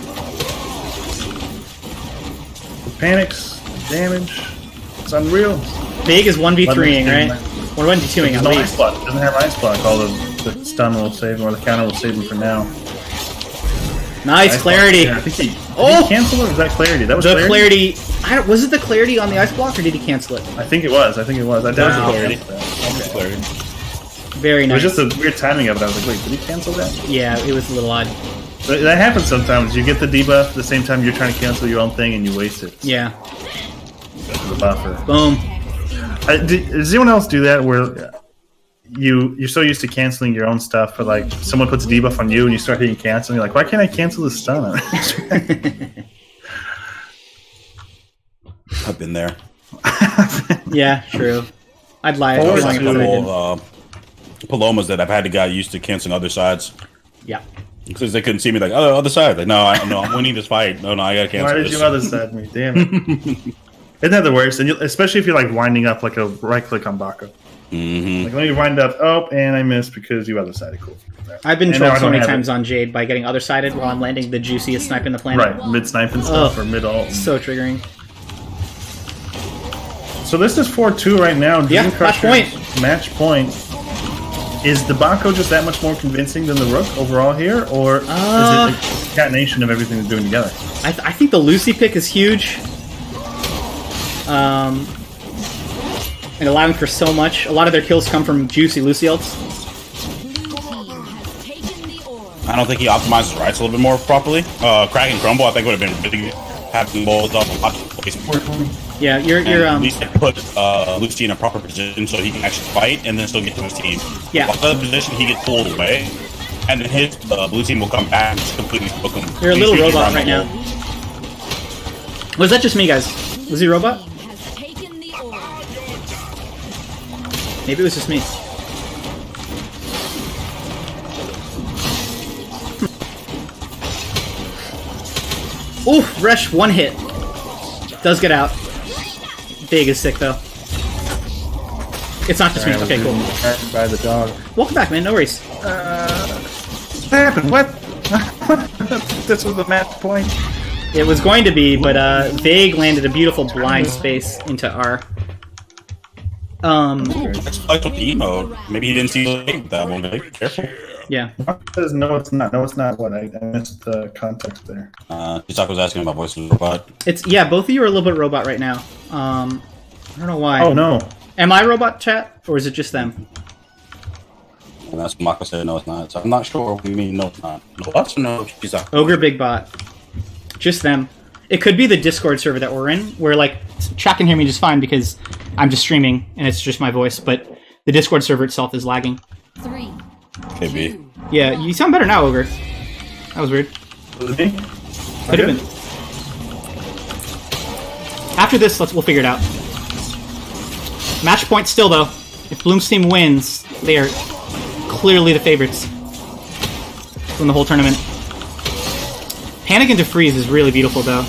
S1: The panics, damage. It's unreal.
S2: Vague is 1v3ing,
S1: Lemon
S2: right?
S1: team,
S2: Or 1v2ing
S1: There's
S2: at
S1: no ice
S2: least.
S1: block. It doesn't have ice block. All the stun will save him, or the counter will save him for now.
S2: Nice
S1: Ice
S2: clarity.
S1: block. Yeah, I think did
S2: Oh!
S1: he cancel it? Or was that clarity? That was
S2: The
S1: clarity.
S2: clarity. Was it the clarity on the ice block, or did he cancel it?
S1: I think it was. I think it was. I definitely
S2: Wow.
S1: clarity.
S6: It's clarity.
S2: Very
S1: It was
S2: nice.
S1: just a weird timing of it. I was like, wait, did he cancel that?
S2: Yeah, it was a little odd.
S1: But that happens sometimes. You get the debuff at the same time you're trying to cancel your own thing and you waste it.
S2: Yeah.
S1: The buffer.
S2: Boom.
S1: Does anyone else do that where you're so used to canceling your own stuff, but like someone puts a debuff on you and you start hitting cancel and you're like, why can't I cancel this stun?
S6: I've been there.
S2: Yeah, true. I'd lie.
S1: Or
S2: I'd be lying
S6: Like
S2: if I
S6: a
S2: didn't.
S6: couple Palomas that I've had to get used to canceling other sides.
S2: Yeah.
S6: Because they couldn't see me like, oh, other side. Like, no, I'm winning this fight. No, I gotta cancel
S1: Why did
S6: this.
S1: you other side me? Damn it. Isn't that the worst? And especially if you're like winding up like a right click on Bako.
S6: Mm-hmm.
S1: Like, let me wind up. Oh, and I missed because you other sided. Cool.
S2: I've been
S1: And now
S2: trolled
S1: I
S2: so
S1: don't
S2: many
S1: have
S2: times
S1: it.
S2: on Jade by getting other sided while I'm landing the juiciest snipe in the planet.
S1: Right, mid snipe and stuff,
S2: Oh.
S1: or mid ult.
S2: So triggering.
S1: So this is 4-2 right now.
S2: Yeah,
S1: Dream
S2: match
S1: Crusher's
S2: point.
S1: Match point. Is the Bako just that much more convincing than the Rook overall here, or is it a concatenation of everything they're doing together?
S2: I think the Lucy pick is huge. And allowing for so much. A lot of their kills come from juicy Lucy ults.
S6: I don't think he optimizes rights a little bit more properly. Crack and Crumble, I think, would have been really good. Having both up a lot of place more.
S2: Yeah, you're
S6: At least they put Lucy in a proper position so he can actually fight and then still get to his team.
S2: Yeah.
S6: While the other position, he gets pulled away, and then his blue team will come back and just completely book him.
S2: You're a little
S6: He's
S2: robot
S6: around
S2: right
S6: the
S2: now.
S6: whole-
S2: Was that just me, guys? Was he a robot? Maybe it was just me. Oof, Resh, one hit. Does get out. Big is sick, though. It's not just me. Okay, cool.
S1: By the dog.
S2: Welcome back, man. No worries.
S1: What happened? What? This was the match point.
S2: It was going to be, but Vague landed a beautiful blind space into R.
S6: That's like with the mode. Maybe he didn't see that one. Be careful.
S2: Yeah.
S1: Says no, it's not. No, it's not. What I missed the context there.
S6: Chisako was asking about voice of the robot.
S2: It's both of you are a little bit robot right now. I don't know why.
S1: Oh no.
S2: Am I robot, chat, or is it just them?
S6: And that's what Mako said, no, it's not. So I'm not sure what you mean, no, it's not. No, us or no, Chisako?
S2: Ogre Big Bot. Just them. It could be the Discord server that we're in, where like chat can hear me just fine because I'm just streaming and it's just my voice, but the Discord server itself is lagging.
S3: 3,
S6: Could be.
S2: Yeah, you sound better now, Ogre. That was weird.
S1: Was it me?
S2: Could have been. After this, we'll figure it out. Match point still, though. If Bloom's team wins, they are clearly the favorites from the whole tournament. Panic into Freeze is really beautiful, though.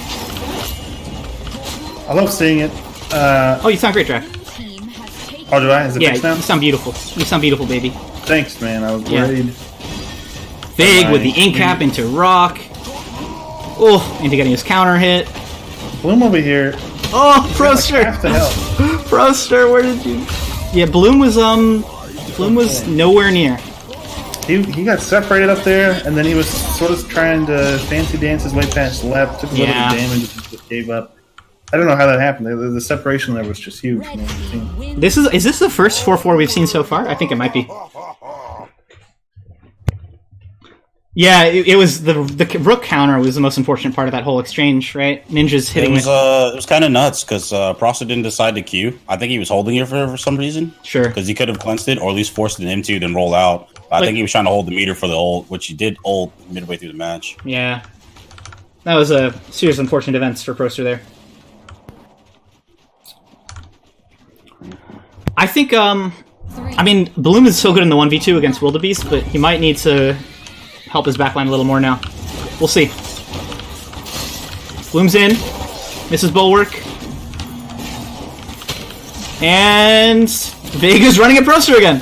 S1: I love seeing it.
S2: Oh, you sound great, Drac.
S1: Oh, do I? Is it
S2: Yeah,
S1: fixed now?
S2: you sound beautiful. You sound beautiful, baby.
S1: Thanks, man. I was
S2: Yeah.
S1: worried.
S2: Big with the ink cap into Rock. Oh, into getting his counter hit.
S1: Bloom over here.
S2: Oh,
S1: Half
S2: Proster!
S1: the help.
S2: Proster, where did you... Yeah, Bloom was nowhere near.
S1: He got separated up there, and then he was sort of trying to fancy dance his way past left, took a little bit
S2: Yeah.
S1: of damage, and just gave up. I don't know how that happened. The separation there was just huge. Man.
S2: Is this the first 4-4 we've seen so far? I think it might be. Yeah, it was the Rook counter was the most unfortunate part of that whole exchange, right? Ninja's hitting
S6: It was kind of nuts because Proster didn't decide to queue. I think he was holding it for some reason.
S2: Sure.
S6: Because he could have cleansed it or at least forced him to then roll out. I think he was trying to hold the meter for the ult, which he did ult midway through the match.
S2: Yeah. That was a serious unfortunate events for Proster there. I think, I mean, Bloom is so good in the 1v2 against Wildebeest, but he might need to help his backline a little more now. We'll see. Bloom's in. Misses Bulwark. And Vega's running at Proster again.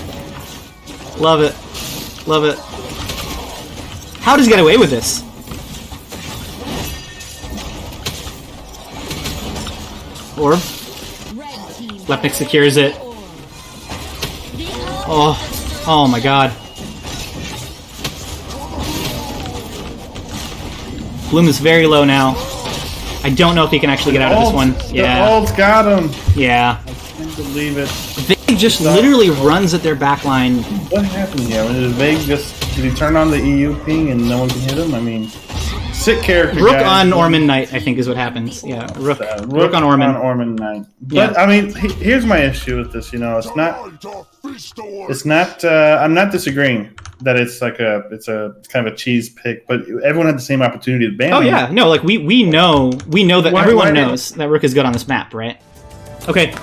S2: Love it. Love it. How does he get away with this? Orb. Lepnik secures it. Oh my god. Bloom is very low now. I don't know if he can actually get out of this one. Yeah.
S1: The ult's got him.
S2: Yeah.
S1: I can't believe it.
S2: Vague just literally runs at their backline.
S1: What happened here? Did Vague did he turn on the EU ping and no one can hit him? I mean, sick character.
S2: Rook
S1: guys.
S2: on Ormond Knight, I think is what happens. Yeah, Rook on
S1: Rook
S2: Ormond.
S1: on Ormond Knight.
S2: Yeah.
S1: But I mean, here's my issue with this. You know, it's not It's not. I'm not disagreeing that it's like it's kind of a cheese pick, but everyone had the same opportunity to ban.
S2: Oh
S1: him.
S2: yeah, no, like we know that
S1: Why
S2: everyone
S1: did-
S2: knows that Rook is good on this map, right? Okay,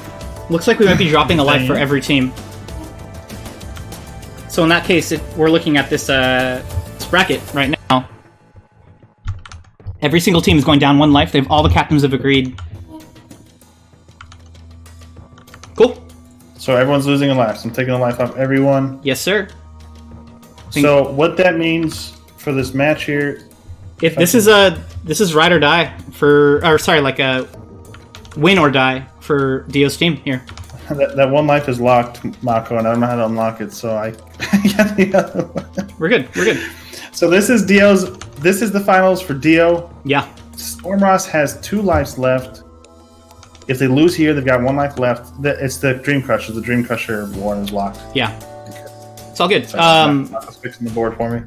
S2: looks like we might be dropping a life for every team. So in that case, if we're looking at this bracket right now, every single team is going down 1 life. All the captains have agreed. Cool.
S1: So everyone's losing a life. So I'm taking a life off everyone.
S2: Yes, sir.
S1: So what that means for this match here,
S2: If this is ride or die like a win or die for Dio's team here.
S1: that 1 life is locked, Mako, and I don't know how to unlock it. So I got the other one.
S2: We're good.
S1: So this is Dio's. This is the finals for Dio.
S2: Yeah.
S1: Stormross has 2 lives left. If they lose here, they've got 1 life left. It's the Dream Crusher. The Dream Crusher one is locked.
S2: Yeah. It's all good.
S1: Mako's fixing the board for me.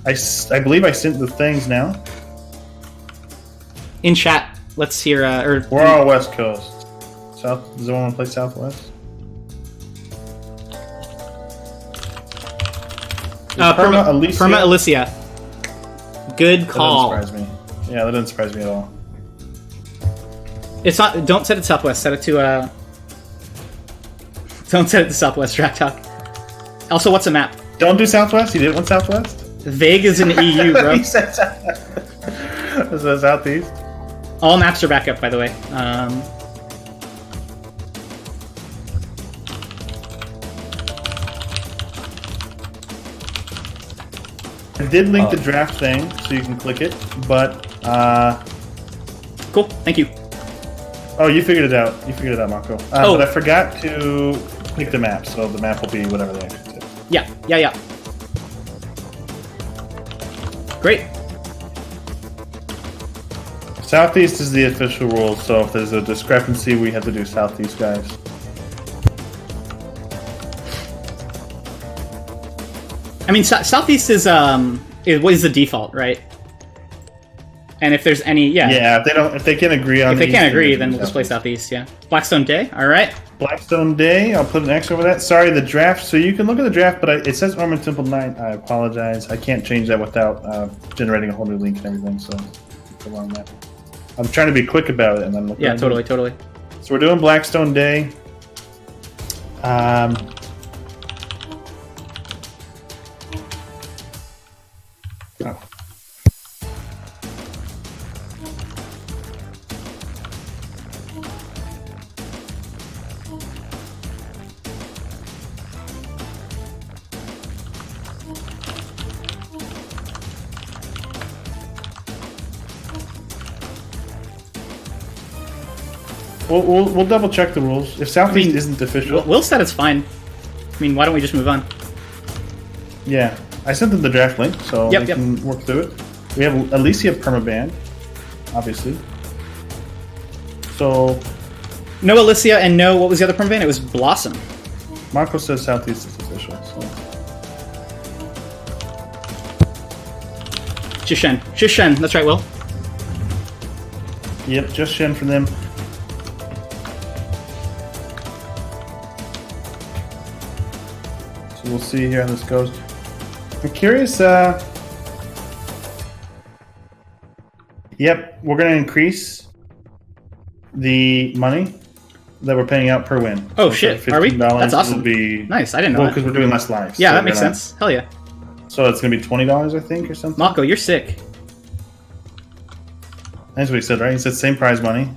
S1: I believe I sent the things now.
S2: In chat, let's hear.
S1: We're all West Coast. South. Does anyone want to play Southwest?
S2: Perma Alicia. Good call.
S1: That doesn't surprise me. Yeah, that doesn't surprise me at all.
S2: It's not. Don't set it Southwest. Set it to. Don't set it to Southwest. Track Talk. Also, what's a map?
S1: Don't do Southwest. You didn't want Southwest.
S2: Vague is in EU, bro.
S1: He said Is that Southeast?
S2: All maps are back up, by the way.
S1: I did link the draft thing, so you can click it, but
S2: Cool. Thank you.
S1: oh, you figured it out. You figured it out, Mako.
S2: Oh.
S1: But I forgot to pick the map, so the map will be whatever they actually say.
S2: Yeah. Great.
S1: Southeast is the official rule, so if there's a discrepancy, we have to do Southeast, guys.
S2: I mean, Southeast is the default, right? And if there's any,
S1: Yeah, if they can't agree on
S2: if they
S1: the
S2: can't
S1: East,
S2: agree,
S1: do
S2: then we'll just play
S1: Southeast.
S2: Southeast. Yeah. Blackstone Day. All right.
S1: Blackstone Day, I'll put an X over that. Sorry, the draft. So you can look at the draft, but it says Ormond Temple 9. I apologize. I can't change that without generating a whole new link and everything. So along that. I'm trying to be quick about it, and then
S2: Yeah, totally.
S1: So we're doing Blackstone Day. Oh. We'll double check the rules. If Southeast isn't official,
S2: Will said it's fine. I mean, why don't we just move on?
S1: yeah, I sent them the draft link, so
S2: Yep,
S1: they can work through it. We have Alicia permabanned, obviously. So
S2: No Alicia and no, what was the other permaban? It was Blossom.
S1: Mako says Southeast is official. So
S2: Just Shen. That's right, Will.
S1: yep, just Shen for them. So we'll see here how this goes. I'm curious. Yep, we're going to increase the money that we're paying out per win.
S2: Oh,
S1: So
S2: shit.
S1: $15
S2: Are we? That's awesome.
S1: Will be,
S2: Nice. I didn't know
S1: well,
S2: that.
S1: because we're doing less lives.
S2: Yeah,
S1: So
S2: that makes
S1: we're gonna-
S2: sense. Hell yeah.
S1: So it's going to be $20, I think, or something.
S2: Mako, you're sick.
S1: That's what he said, right? He said same prize money.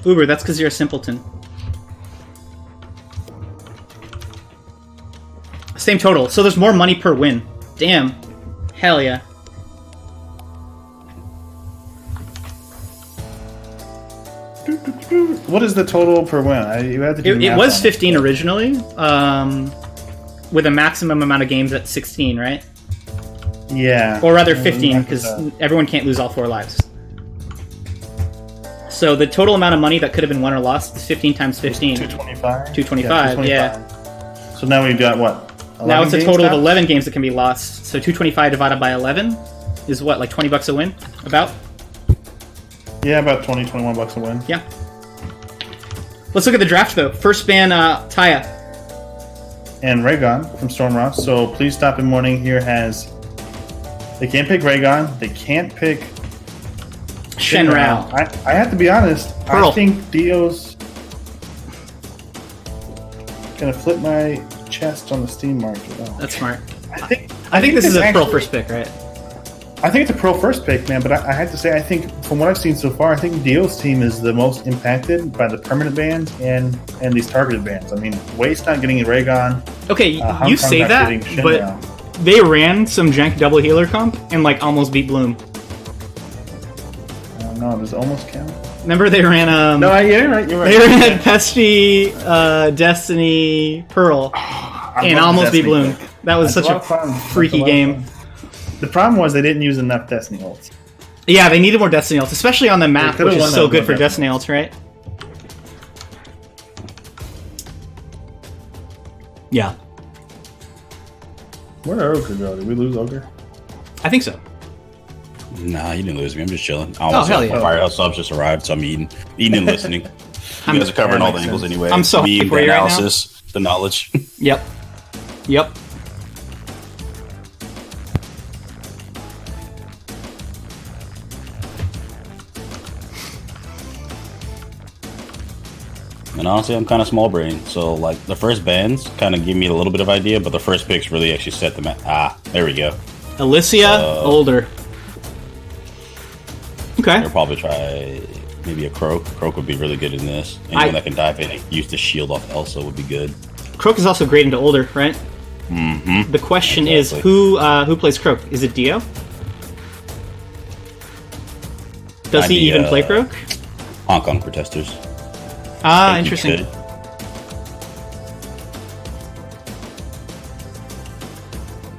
S2: Uber, that's because you're a simpleton. Same total. So there's more money per win. Damn. Hell yeah.
S1: What is the total per win? You had to do
S2: It
S1: math
S2: was
S1: on
S2: 15 originally, with a maximum amount of games at 16, right?
S1: Yeah.
S2: Or rather
S1: Yeah,
S2: 15,
S1: after
S2: because
S1: that.
S2: everyone can't lose all 4 lives. So the total amount of money that could have been won or lost is 15 times 15.
S1: 225?
S2: 225, yeah.
S1: So now we've got what?
S2: Now
S1: 11
S2: it's a
S1: games
S2: total of
S1: now?
S2: 11 games that can be lost. So 225 divided by 11 is what, like $20 a win? About?
S1: Yeah, about 20, 21 bucks a win.
S2: Yeah. Let's look at the draft though. First ban, Taya.
S1: And Raygon from Stormross. So please stop in morning here has. They can't pick Raygon. They can't pick
S2: Shenrao.
S1: I have to be honest.
S2: Pearl.
S1: I think Dio's gonna flip my chest on the Steam market. Oh.
S2: That's smart.
S1: I think
S2: this is
S1: it's
S2: a Pearl
S1: actually-
S2: first pick, right?
S1: I think it's a Pro first pick, man. But I have to say, I think from what I've seen so far, I think Dio's team is the most impacted by the permanent bans and these targeted bans. I mean, Waste not getting a Raygon.
S2: Okay,
S1: Hong
S2: you
S1: Kong
S2: say
S1: not
S2: that,
S1: getting
S2: but
S1: Shenrao.
S2: they ran some jank double healer comp and like almost beat Bloom.
S1: No, does it almost count?
S2: Remember they ran
S1: No, yeah, you're right. You're right.
S2: they ran Pesty, Destiny, Pearl,
S1: I
S2: and
S1: love the
S2: almost beat
S1: Destiny
S2: Bloom.
S1: pick.
S2: That was
S1: That's
S2: such
S1: a lot
S2: a
S1: of fun. That's
S2: freaky
S1: a lot of
S2: game.
S1: fun. The problem was they didn't use enough Destiny ults.
S2: Yeah, they needed more Destiny ults, especially on the map,
S1: could've
S2: which
S1: won
S2: is so
S1: that
S2: good
S1: one,
S2: for
S1: definitely.
S2: Destiny ults, right? Yeah,
S1: Where did Ogre go? Did we lose Ogre?
S2: I think so.
S6: Nah, you didn't lose me. I'm just chilling.
S2: hell yeah.
S6: Firehouse subs just arrived, so I'm eating and listening. You guys are covering all the angles anyway.
S2: I'm so happy
S6: Meme,
S2: for you right now.
S6: analysis, the knowledge.
S2: Yep. Yep.
S6: And honestly, I'm kind of small brain, so like the first bans kind of give me a little bit of idea, but the first picks really actually set the there we go.
S2: Alicia, older. Okay.
S6: They'll probably try maybe a Croak. Croak would be really good in this. Anyone that can dive in and use the shield off Elsa would be good.
S2: Croak is also great into older, right?
S6: Mm-hmm.
S2: The question
S6: Exactly.
S2: is, who plays Croak? Is it Dio? Does he even play Croak?
S6: Hong Kong protesters.
S2: Ah,
S6: I think he
S2: interesting.
S6: should.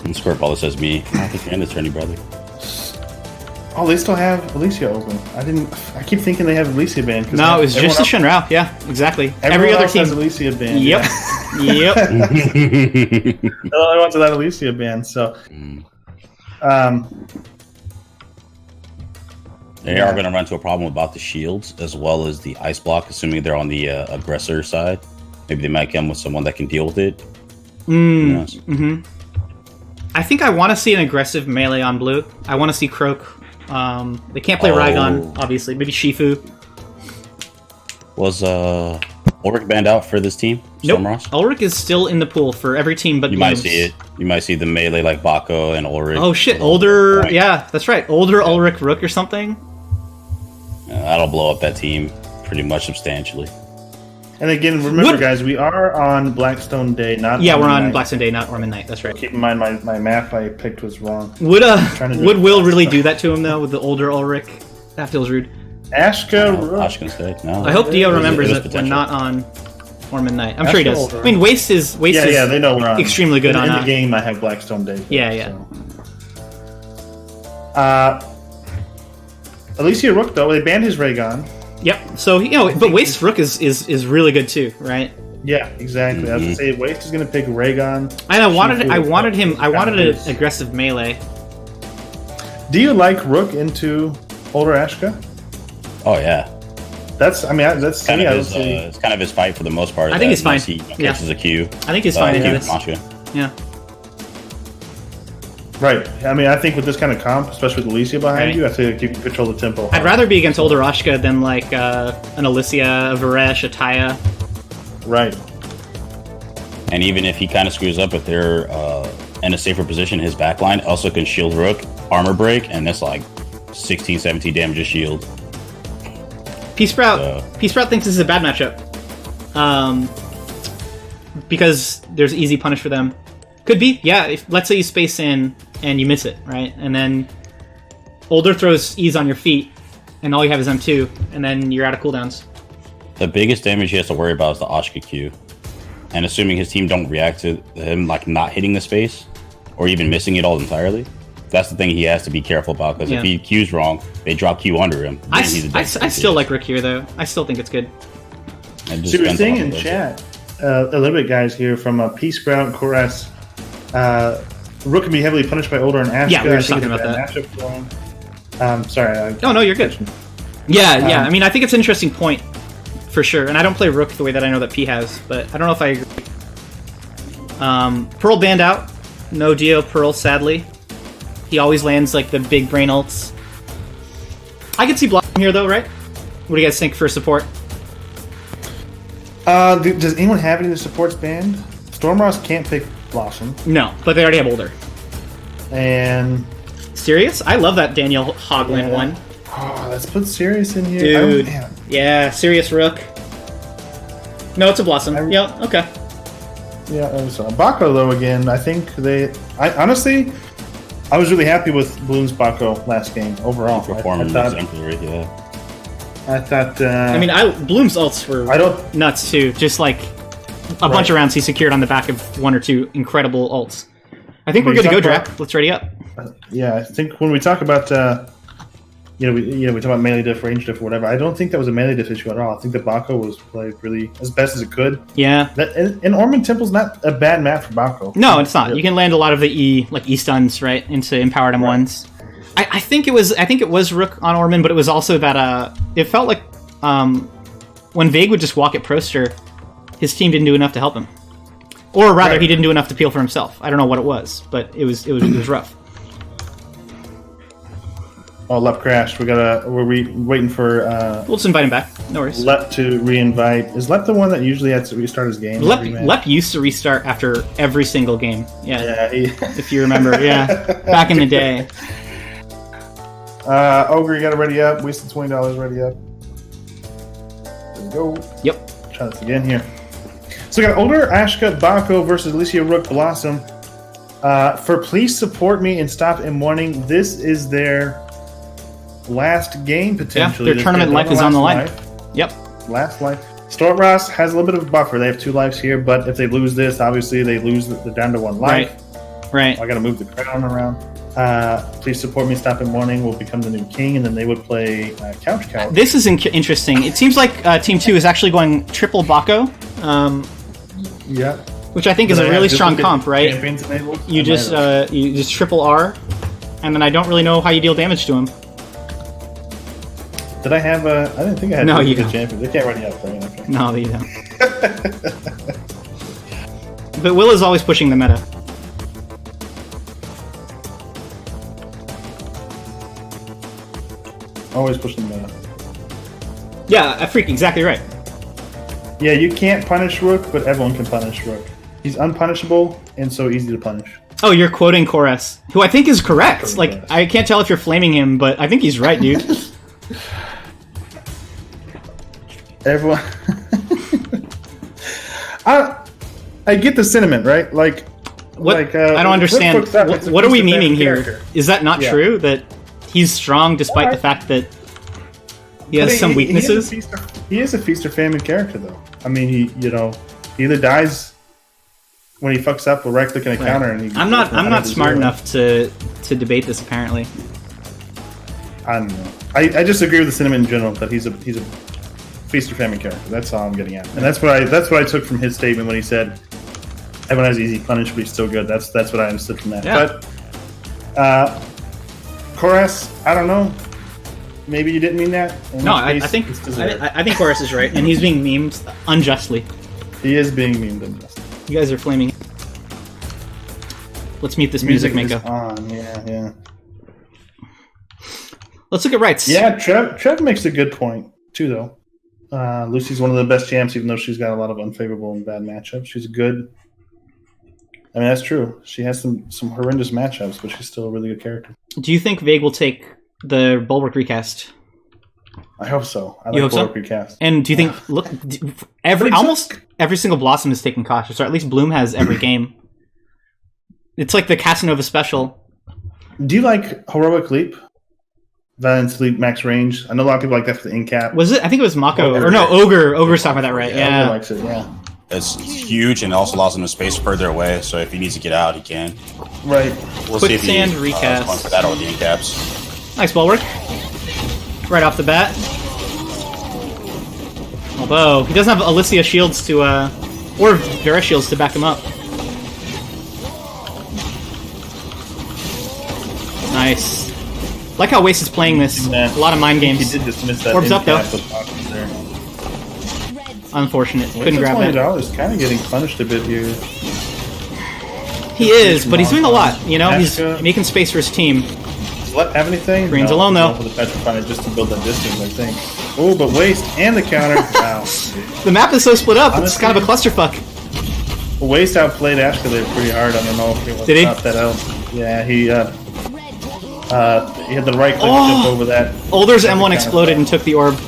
S6: And Squirtballer says me. I think you're in this tourney, brother.
S1: Oh, they still have Alicia open. I keep thinking they have Alicia banned.
S2: No, it was just the Shenrao. Yeah, exactly. Every other team.
S1: has Alicia banned.
S2: Yep. Yep.
S1: They're the only ones without Alicia banned. So,
S6: They are going to run into a problem about the shields as well as the ice block, assuming they're on the aggressor side. Maybe they might come with someone that can deal with it. Who knows?
S2: I think I want to see an aggressive melee on blue. I want to see Croak. They can't play Raygon, obviously. Maybe Shifu.
S6: Was Ulrich banned out for this team?
S2: Nope.
S6: Stormross?
S2: Ulrich is still in the pool for every team but
S6: You might
S2: Blooms.
S6: see it. You might see the melee like Bako and Ulrich.
S2: Oh shit, older. Yeah, that's right. Older Ulrich Rook or something.
S6: That'll blow up that team pretty much substantially.
S1: and again, remember, guys, we are on Blackstone Day, not
S2: Yeah, we're
S1: Ormond
S2: on
S1: Night.
S2: Blackstone Day, not Ormond Night. That's right.
S1: Keep in mind, my math I picked was wrong.
S2: Would
S1: trying to do
S2: would
S1: it
S2: Will
S1: fast.
S2: really do that to him though with the older Ulrich? That feels rude.
S1: Ashka Rook.
S6: Ashkan said no.
S2: I hope Dio
S6: It was-
S2: remembers
S6: it was
S2: that we're
S6: potential.
S2: not on Ormond Night. I'm sure he
S1: That's
S2: does.
S1: older.
S2: I mean, Waste is
S1: Yeah, they know we're on.
S2: extremely good
S1: in,
S2: on
S1: in the game. I have Blackstone Day.
S2: Yeah, yeah.
S1: So. Alicia Rook though, they banned his Raygon.
S2: Yep. So but Waste Rook is really good too, right?
S1: Yeah, exactly. I was gonna say Waste is gonna pick Raygon.
S2: And I wanted
S1: Shifu,
S2: an
S1: his.
S2: aggressive melee.
S1: Do you like Rook into older Ashka?
S6: Oh yeah.
S1: That's that's
S6: Kind
S1: I
S6: of
S1: would
S6: his,
S1: say.
S6: it's kind of his fight for the most part.
S2: I think he's fine.
S6: He
S2: Yeah.
S6: catches a Q.
S2: I think he's fine to do
S6: Q
S2: this.
S6: Masha.
S2: Yeah.
S1: Right. I mean, I think with this kind of comp, especially with Alicia behind
S2: Right.
S1: you, I think you can control the tempo.
S2: I'd rather be against older Ashka than like an Alicia, a Varesh, a Taya.
S1: Right.
S6: And even if he kind of screws up, if they're in a safer position, his backline also can shield Rook, armor break, and that's like 16, 17 damage of shield.
S2: P Sprout thinks this is a bad matchup. Because there's easy punish for them. Could be, yeah. If let's say you space in and you miss it, right? And then older throws ease on your feet, and all you have is M2, and then you're out of cooldowns.
S6: The biggest damage he has to worry about is the Ashka Q. And assuming his team don't react to him like not hitting the space or even missing it all entirely, that's the thing he has to be careful about, because
S2: Yeah.
S6: if he Q's wrong, they drop Q under him.
S2: I
S6: then he's a dead
S2: still like Rick here though. I still think it's good.
S6: It just
S1: So we're
S6: depends on
S1: seeing
S6: how
S1: in
S6: he does it.
S1: chat a little bit, guys, here from P Sprout and Chorus. Rook can be heavily punished by older and Ashka.
S2: Yeah, we were
S1: I
S2: just
S1: think
S2: talking
S1: it's a
S2: about
S1: bad matchup for him. Sorry.
S2: Oh no, you're good. Yeah, yeah. I mean, I think it's an interesting point for sure. And I don't play Rook the way that I know that P has, but I don't know if I agree. Pearl banned out. No Dio Pearl, sadly. He always lands like the big brain ults. I could see Blossom here though, right? What do you guys think for support?
S1: Does anyone have any of the supports banned? Stormross can't pick Blossom.
S2: No, but they already have Older.
S1: And
S2: Serious? I love that Daniel Hoglin one.
S1: oh, let's put Sirius in here.
S2: Dude.
S1: Man.
S2: Yeah, Serious Rook. No, it's a Blossom. Yeah, okay.
S1: Yeah, that was Bako though. Again, I think I honestly, I was really happy with Bloom's Bako last game overall.
S6: Performance
S1: I thought,
S6: exemplary, yeah.
S1: I thought.
S2: I mean, Bloom's ults were nuts too. Just like a bunch of rounds he secured on the back of one or two incredible ults. I think we're good to go, Drac. Let's ready up.
S1: Yeah, I think when we talk about we talk about melee diff, range diff, or whatever. I don't think that was a melee diff issue at all. I think the Bako was played really as best as it could.
S2: Yeah.
S1: And Ormond Temple's not a bad map for Bako.
S2: No, it's not. You can land a lot of the E stuns right into empowered M1s. I think it was Rook on Ormond, but it was also that it felt like when Vague would just walk at Proster, his team didn't do enough to help him, or rather, he didn't do enough to peel for himself. I don't know what it was, but it was rough.
S1: Oh, Lep crashed. We're waiting for
S2: We'll just invite him back. No worries.
S1: Lep to re-invite. Is Lep the one that usually has to restart his game?
S2: Lep used to restart after every single game. Yeah. If you remember, back in the day.
S1: Ogre, you gotta ready up. Wasted $20. Ready up. There we go.
S2: Yep.
S1: Try this again here. So we got Older, Ashka, Bako versus Alicia, Rook, Blossom. For Please Support Me and Stop in Mourning, this is their last game potentially.
S2: Yeah, their tournament life is on the line. Yep.
S1: Last life. Stormross has a little bit of a buffer. They have 2 lives here, but if they lose this, obviously they lose the down to 1 life.
S2: Right.
S1: I gotta move the crown around. Please Support Me, Stop in Mourning will become the new king, and then they would play Couch Couch.
S2: This is interesting. It seems like Team 2 is actually going triple Bako.
S1: Yeah.
S2: Which I think is a really strong comp, right?
S1: Enabled.
S2: You just triple R, and then I don't really know how you deal damage to him.
S1: Did I have a? I didn't think I had.
S2: No, you
S1: good
S2: don't.
S1: champions. They can't run you out there. Okay.
S2: No, you don't. But Will is always pushing the meta.
S1: Always pushing the meta.
S2: Yeah, I freak exactly right.
S1: Yeah, you can't punish Rook, but everyone can punish Rook. He's unpunishable and so easy to punish.
S2: Oh, you're quoting Chorus, who I think is correct. Like, I can't tell if you're flaming him, but I think he's right, dude.
S1: Everyone. I get the sentiment, right? Like,
S2: what?
S1: I
S2: don't understand. What are we memeing here? Is that not true? That he's strong despite the fact that he has some weaknesses?
S1: He is a feast or famine character, though. I mean, he either dies when he fucks up or right click in a counter. And
S2: I'm not smart enough to debate this. Apparently,
S1: I don't know. I just agree with the sentiment in general that he's a feast or famine character. That's all I'm getting at, and that's what I took from his statement when he said everyone has easy punish, but he's still good. That's what I understood from that.
S2: Yeah.
S1: But Chorus, I don't know. Maybe you didn't mean that.
S2: No, I think Chorus is right, and he's being memed unjustly.
S1: He is being memed unjustly.
S2: You guys are flaming. Let's mute this music, Mako.
S1: On. Yeah.
S2: Let's look at rights.
S1: Yeah, Trev makes a good point too, though. Lucy's one of the best champs, even though she's got a lot of unfavorable and bad matchups. She's good. I mean, that's true. She has some horrendous matchups, but she's still a really good character.
S2: Do you think Vague will take the Bulwark recast?
S1: I hope so. I
S2: you
S1: like
S2: hope
S1: Bulwark
S2: so?
S1: recast.
S2: And do you think almost every single Blossom is taking cautious, or at least Bloom has every game? It's like the Casanova special.
S1: Do you like Heroic Leap? Valiant Leap max range. I know a lot of people like that for the in cap.
S2: Was it? I think it was Mako. Or no, Ogre. Ogre's talking about that, right? Yeah.
S1: Ogre likes it, yeah.
S6: It's huge and also allows him to space further away, so if he needs to get out, he can.
S1: Right.
S6: We'll see if
S2: Quicksand
S6: he
S2: recast.
S6: going for that or the in caps.
S2: Nice Bulwark. Right off the bat. Although, he doesn't have Alicia shields to, or Vera shields to back him up. Nice. Like how Waste is playing this. A lot of mind
S1: He
S2: games.
S1: did just miss that.
S2: Orbs up, though.
S1: end cap with Aquas there.
S2: Unfortunate. Couldn't grab that.
S1: $20 kind of getting punished a bit here.
S2: He is, but he's doing a lot. You know, he's
S1: Ashka.
S2: making space for his team.
S1: Does Let have anything?
S2: Green's
S1: No,
S2: alone,
S1: he's
S2: though.
S1: going for the Petrify just to build that distance, I think. Oh, but Waste and the counter. Wow.
S2: The map is so split up. It's kind of a clusterfuck.
S1: Well, Waste outplayed Ashka there pretty hard. I don't know if he wants
S2: Did
S1: to
S2: he?
S1: stop that out. Yeah, he had the right click to jump over that.
S2: Older's M1 exploded and took the orb.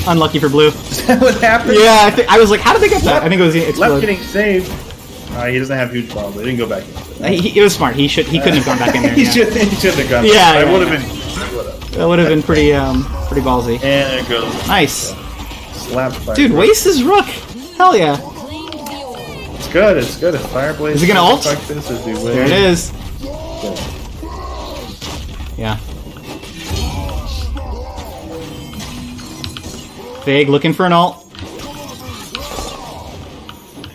S2: Unlucky for blue.
S1: Is that what happened?
S2: Yeah, I was like, how did they get that? I think it was the
S1: Left
S2: explode.
S1: getting saved. He doesn't have huge balls. They didn't go back in.
S2: It was smart. He couldn't have gone back in there.
S1: He
S2: Yeah.
S1: shouldn't have gone.
S2: Yeah,
S1: I
S2: yeah,
S1: would have
S2: yeah.
S1: been.
S2: That would have been pretty ballsy.
S1: And there it goes.
S2: Nice.
S1: Slapped by
S2: Dude,
S1: Rook.
S2: Waste is Rook. Hell yeah.
S1: It's good. It's good. If Fireblaze.
S2: Is he gonna ult?
S1: Like this, it'd be way-
S2: There it is.
S1: Good.
S2: Yeah. Big looking for an ult.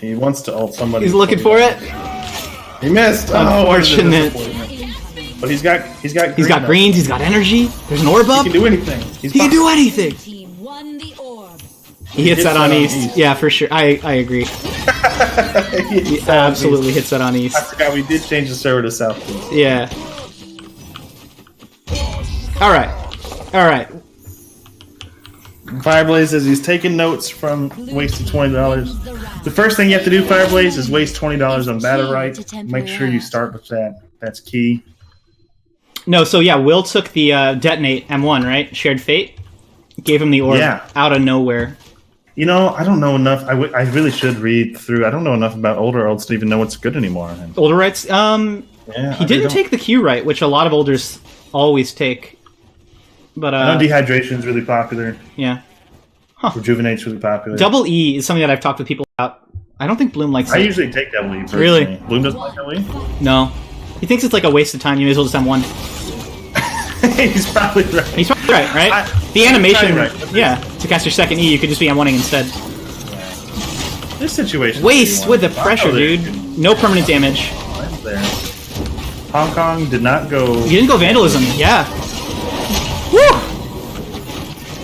S1: He wants to ult somebody.
S2: He's looking for it.
S1: He missed.
S2: Unfortunate.
S1: Oh, but he's got
S2: He's got greens. He's got energy. There's an orb
S1: He
S2: up.
S1: can do anything. He's
S2: He can do anything.
S3: Team won the orb.
S2: He hits that on East. Yeah, for sure. I agree. He absolutely hits that on
S1: I
S2: East.
S1: forgot we did change the server to Southeast.
S2: Yeah. All right. All right.
S1: Fireblaze says he's taking notes from wasted $20. The first thing you have to do, Fireblaze, is waste $20 on Battlerite. Make sure you start with that. That's key.
S2: No, so yeah, Will took the detonate M1, right? Shared Fate. Gave him the orb
S1: Yeah.
S2: out of nowhere.
S1: You know, I don't know enough. I really should read through. I don't know enough about older ults to even know what's good anymore.
S2: Older rights.
S1: Yeah,
S2: He didn't take the Q right, which a lot of olders always take. But
S1: I know dehydration's really popular.
S2: yeah.
S1: Rejuvenate's really popular.
S2: Double E is something that I've talked with people about. I don't think Bloom likes
S1: I
S2: it.
S1: usually take double E personally.
S2: Really?
S1: Bloom doesn't like double E?
S2: No. He thinks it's like a waste of time. You may as well just have one.
S1: He's probably right.
S2: He's probably right, right? The animation,
S1: probably right.
S2: yeah, to cast your second E, you could just be M1ing instead.
S1: This situation.
S2: Waste with the pressure, dude. No permanent damage.
S1: Right there. Hong Kong did not go.
S2: You didn't go Vandalism, yeah. Woo!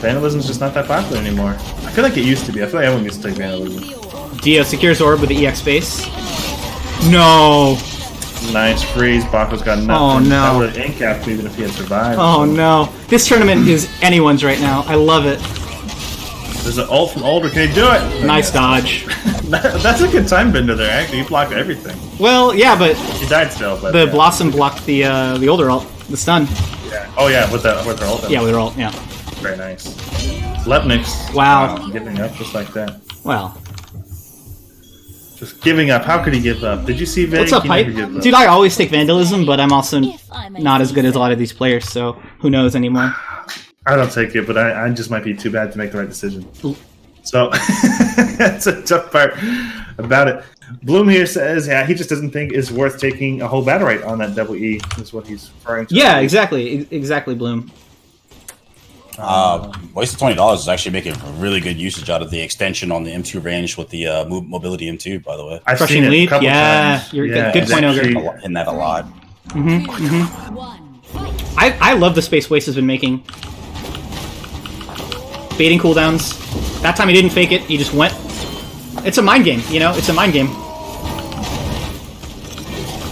S1: Vandalism's just not that popular anymore. I feel like it used to be. I feel like everyone used to take Vandalism.
S2: Dio secures orb with the EX base. No.
S1: Nice freeze. Bako's got nothing.
S2: Oh, no.
S1: That would have incapped even if he had survived.
S2: Oh no. This tournament is anyone's right now. I love it.
S1: There's an ult from Older. Can he do it?
S2: Nice dodge.
S1: That's a good time bender there, actually. He blocked everything.
S2: Well, yeah, but
S1: He died still, but.
S2: the
S1: yeah.
S2: Blossom blocked the older ult, the stun.
S1: Yeah. Oh, yeah, with her ult.
S2: Yeah, with her ult, yeah.
S1: Very nice. Lepnix.
S2: Wow.
S1: Giving up just like that.
S2: Well.
S1: Just giving up. How could he give up? Did you see Vig?
S2: What's up,
S1: He
S2: Pipe?
S1: never gives up.
S2: Dude, I always take Vandalism, but I'm also not as good as a lot of these players, so who knows anymore.
S1: I don't take it, but I just might be too bad to make the right decision. So that's a tough part about it. Bloom here says, yeah, he just doesn't think it's worth taking a whole Battlerite on that double E, is what he's referring to.
S2: Yeah, exactly. Exactly, Bloom.
S6: Wasted $20 is actually making really good usage out of the extension on the M2 range with the mobility M2, by the way.
S1: I've
S2: Crushing
S1: seen it a
S2: leap,
S1: couple
S2: yeah.
S1: times.
S2: You're
S1: Yeah,
S2: good
S1: it's
S2: point, Ogre.
S1: actually-
S6: Hitting that a lot.
S3: One. Fight.
S2: I love the space Waste has been making. Baiting cooldowns. That time he didn't fake it, he just went. It's a mind game, you know? It's a mind game.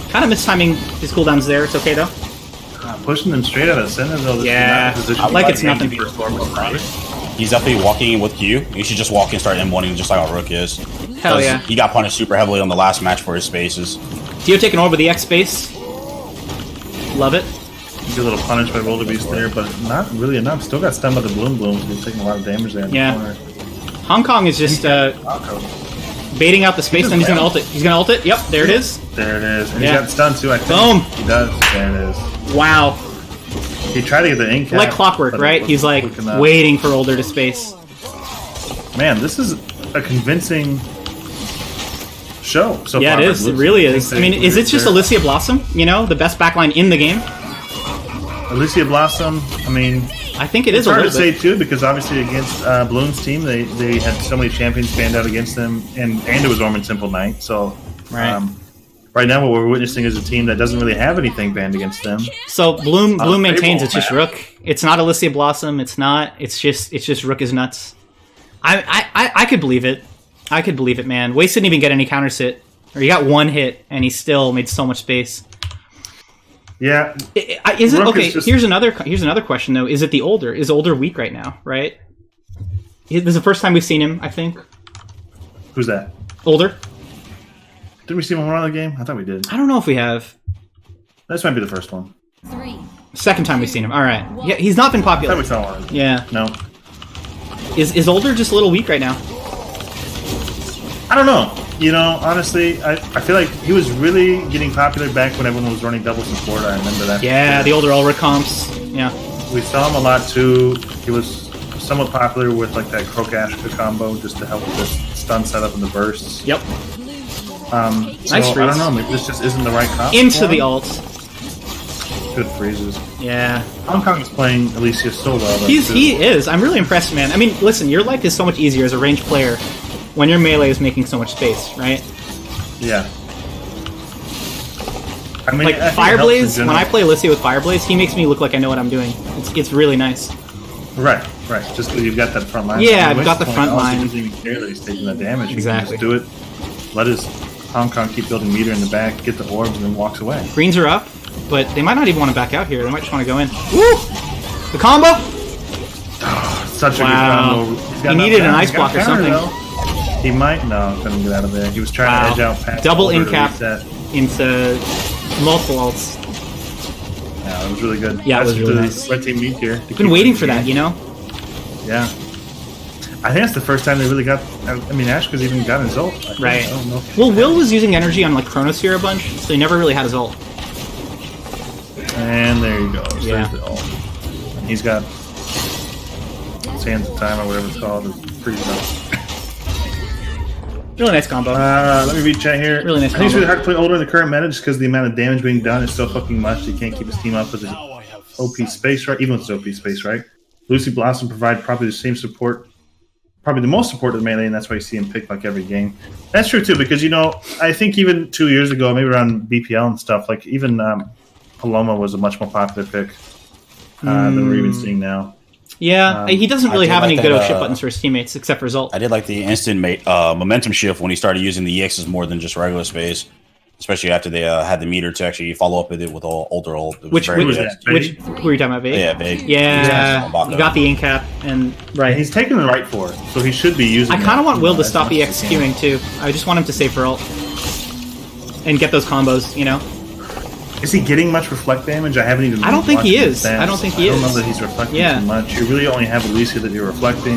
S2: Kind of mistiming his cooldowns there. It's okay, though.
S1: Pushing them straight out of center, though. This
S2: Yeah,
S1: is not a position
S2: like
S1: you
S2: it's
S1: want
S2: nothing.
S1: to be performing, right?
S6: He's definitely walking in with Q. You should just walk in and start M1ing just like our Rook is.
S2: Hell
S6: 'Cause
S2: yeah.
S6: He got punished super heavily on the last match for his spaces.
S2: Dio taking over the X space. Love it.
S1: He's a little punished by Wildebeest there, but not really enough. Still got stunned by the Bloom Blooms. He's taking a lot of damage there in
S2: Yeah.
S1: the corner.
S2: Hong Kong is just
S1: Mako.
S2: baiting out the space, then he's gonna ult it. He's gonna ult it. Yep, there it is.
S1: There it is. And
S2: Yeah.
S1: he's got stunned too, I think.
S2: Boom.
S1: He does. There it is.
S2: Wow.
S1: He tried to get the ink
S2: Like
S1: cap,
S2: clockwork,
S1: but it
S2: right?
S1: wasn't
S2: He's like
S1: quick enough.
S2: waiting for Older to space.
S1: Man, this is a convincing show so
S2: Yeah,
S1: far.
S2: it is. It really is. I mean, is it just Alicia Blossom? You know, the best backline in the game?
S1: Alicia Blossom? I mean,
S2: I think it
S1: it's
S2: is a
S1: hard to
S2: little
S1: say
S2: bit.
S1: too because obviously against Bloom's team, they had so many champions stand out against them, and it was Ormond Simple Night. So,
S2: Right.
S1: right now what we're witnessing is a team that doesn't really have anything banned against them.
S2: So Bloom
S1: Not a
S2: maintains
S1: Fable
S2: it's just
S1: map.
S2: Rook. It's not Alicia Blossom. It's not. It's just Rook is nuts. I could believe it. I could believe it, man. Waste didn't even get any counter sit, or he got one hit and he still made so much space.
S1: Yeah.
S2: Is it
S1: Rook
S2: okay?
S1: is just-
S2: Here's another question though. Is it the older? Is older weak right now? Right. This is the first time we've seen him. I think
S1: Who's that?
S2: older.
S1: Did we see him run the game? I thought we did.
S2: I don't know if we have.
S1: This might be the first one.
S3: 3,
S2: Second time we've seen him. All right. Yeah, he's not been
S1: I thought
S2: popular.
S1: we saw one.
S2: Yeah.
S1: No.
S2: Is older just a little weak right now?
S1: I don't know. You know, honestly, I feel like he was really getting popular back when everyone was running double support. I remember that.
S2: Yeah, the older Ulrich comps. Yeah.
S1: We saw him a lot too. He was somewhat popular with like that Croak Ashka combo just to help with this stun setup and the bursts.
S2: Yep.
S1: So,
S2: Nice
S1: I don't
S2: freeze.
S1: know. Maybe this just isn't the right comp.
S2: Into
S1: for
S2: the
S1: him.
S2: ult.
S1: Good freezes.
S2: Yeah.
S1: Hong Kong is playing Alicia so well. though, too.
S2: He is. I'm really impressed, man. I mean, listen, your life is so much easier as a ranged player when your melee is making so much space, right?
S1: Yeah. I mean,
S2: Like
S1: I think it helps in
S2: Fireblaze, when
S1: general.
S2: I play Alicia with Fireblaze, he makes me look like I know what I'm doing. It's really nice.
S1: Right. Just because you've got that front line.
S2: Yeah,
S1: I mean,
S2: I've got the
S1: Waste's
S2: front
S1: point,
S2: line.
S1: He doesn't even care that he's taking that damage. He can
S2: Exactly.
S1: just do it. Let his Hong Kong keep building meter in the back, get the orbs, and then walks away.
S2: Greens are up, but they might not even want to back out here. They might just want to go in. Woo! The combo?
S1: Such a
S2: Wow.
S1: good combo. He's
S2: He
S1: got
S2: needed
S1: knocked
S2: an
S1: down.
S2: ice
S1: He got
S2: block or
S1: counter,
S2: something.
S1: though. He might. No, couldn't get out of there. He was trying
S2: Wow.
S1: to edge out past
S2: Double
S1: Boulder
S2: in
S1: to
S2: cap
S1: reset.
S2: into multiple ults.
S1: Yeah, it was really good.
S2: Yeah, it was
S1: That's
S2: really
S1: the
S2: nice.
S1: Red team meet here.
S2: I've been waiting for that, you know?
S1: Yeah. I think that's the first time they really got. I mean, Ashka's even got his ult. I think.
S2: Right.
S1: I don't know.
S2: Well, Will was using energy on like Chronosphere a bunch, so he never really had his ult.
S1: And there you go. There's
S2: Yeah.
S1: the ult. And he's got Sands of Time or whatever it's called. It's pretty tough.
S2: Really nice combo.
S1: Let me read chat here.
S2: Really nice
S1: I think it's
S2: combo.
S1: really hard to play older in the current meta just because the amount of damage being done is so fucking much. He can't keep his team up with his OP space, right? Even with his OP space, right? Lucy Blossom provide probably the same support, probably the most support to the melee, and that's why you see him pick like every game. That's true too, because you know I think even 2 years ago, maybe around BPL and stuff, like even Paloma was a much more popular pick than we're even seeing now.
S2: Yeah, he doesn't really
S6: did
S2: have any
S6: like
S2: good
S6: that,
S2: shit buttons for his teammates except for his ult.
S6: I did like the instant momentum shift when he started using the EXs more than just regular space, especially after they had the meter to actually follow up with it with older ult. It was
S2: Which,
S6: very
S2: which,
S6: good.
S2: which, who are you talking about, Vig?
S6: Yeah, big.
S2: Yeah,
S6: Baka.
S2: you got the in cap, and
S1: Right, he's taking the right for it, so he should be using.
S2: I kind of
S1: it,
S2: want Will to
S1: as
S2: stop
S1: much as
S2: EX
S1: he can.
S2: queuing too. I just want him to save for ult and get those combos, you know?
S1: Is he getting much reflect damage? I haven't even.
S2: I don't think he
S1: watched his
S2: is. I
S1: stats.
S2: don't think he
S1: I don't
S2: is.
S1: know that he's reflecting
S2: Yeah.
S1: too much. You really only have Alicia that you're reflecting,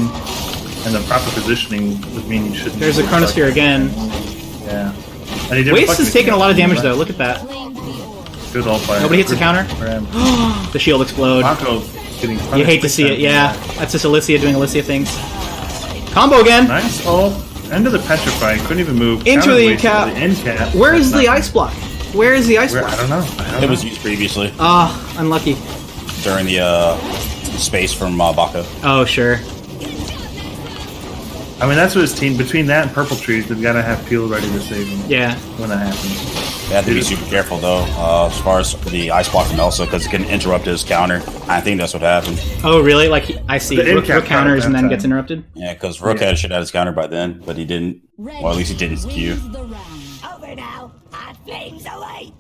S1: and the proper positioning would mean you shouldn't.
S2: There's a
S1: be
S2: Chronosphere
S1: reflecting.
S2: again.
S1: Yeah. And he did
S2: Waste
S1: reflect
S2: is
S1: it
S2: taking a lot of
S1: again.
S2: damage though. Look at that.
S3: claim the orb.
S1: Good ult by
S2: Nobody hits a counter?
S1: for him.
S2: The shield explode.
S1: Mako getting punished
S2: You hate to
S1: big
S2: see
S1: time
S2: it.
S1: for
S2: Yeah,
S1: that.
S2: that's just Alicia doing Alicia things. Combo again.
S1: Nice ult. End of the petrify. Couldn't even move.
S2: Into
S1: Counter
S2: the
S1: wasted
S2: cap.
S1: the end cap.
S2: Where
S1: That's
S2: is the
S1: not-
S2: ice block? Where is the ice
S1: Where,
S2: block?
S1: I don't know.
S6: It was used previously
S2: Ah, unlucky.
S6: during the space from Baka.
S2: Oh, sure.
S1: I mean, that's what his team. Between that and Purple Trees, they've got to have Peel ready to save him
S2: Yeah.
S1: when that happens.
S6: They have to be super careful though, as far as the ice block from Elsa, because it can interrupt his counter. I think that's what happened.
S2: Oh, really? Like, I see.
S1: The
S2: Rook,
S1: in-cap
S2: Rook counters and then
S1: counter
S2: gets interrupted?
S6: Yeah, because Rook should have his counter by then, but he didn't.
S3: Red
S6: Or at least he
S3: team
S6: didn't queue.
S3: wins the round.
S8: Over now. Hot flames await.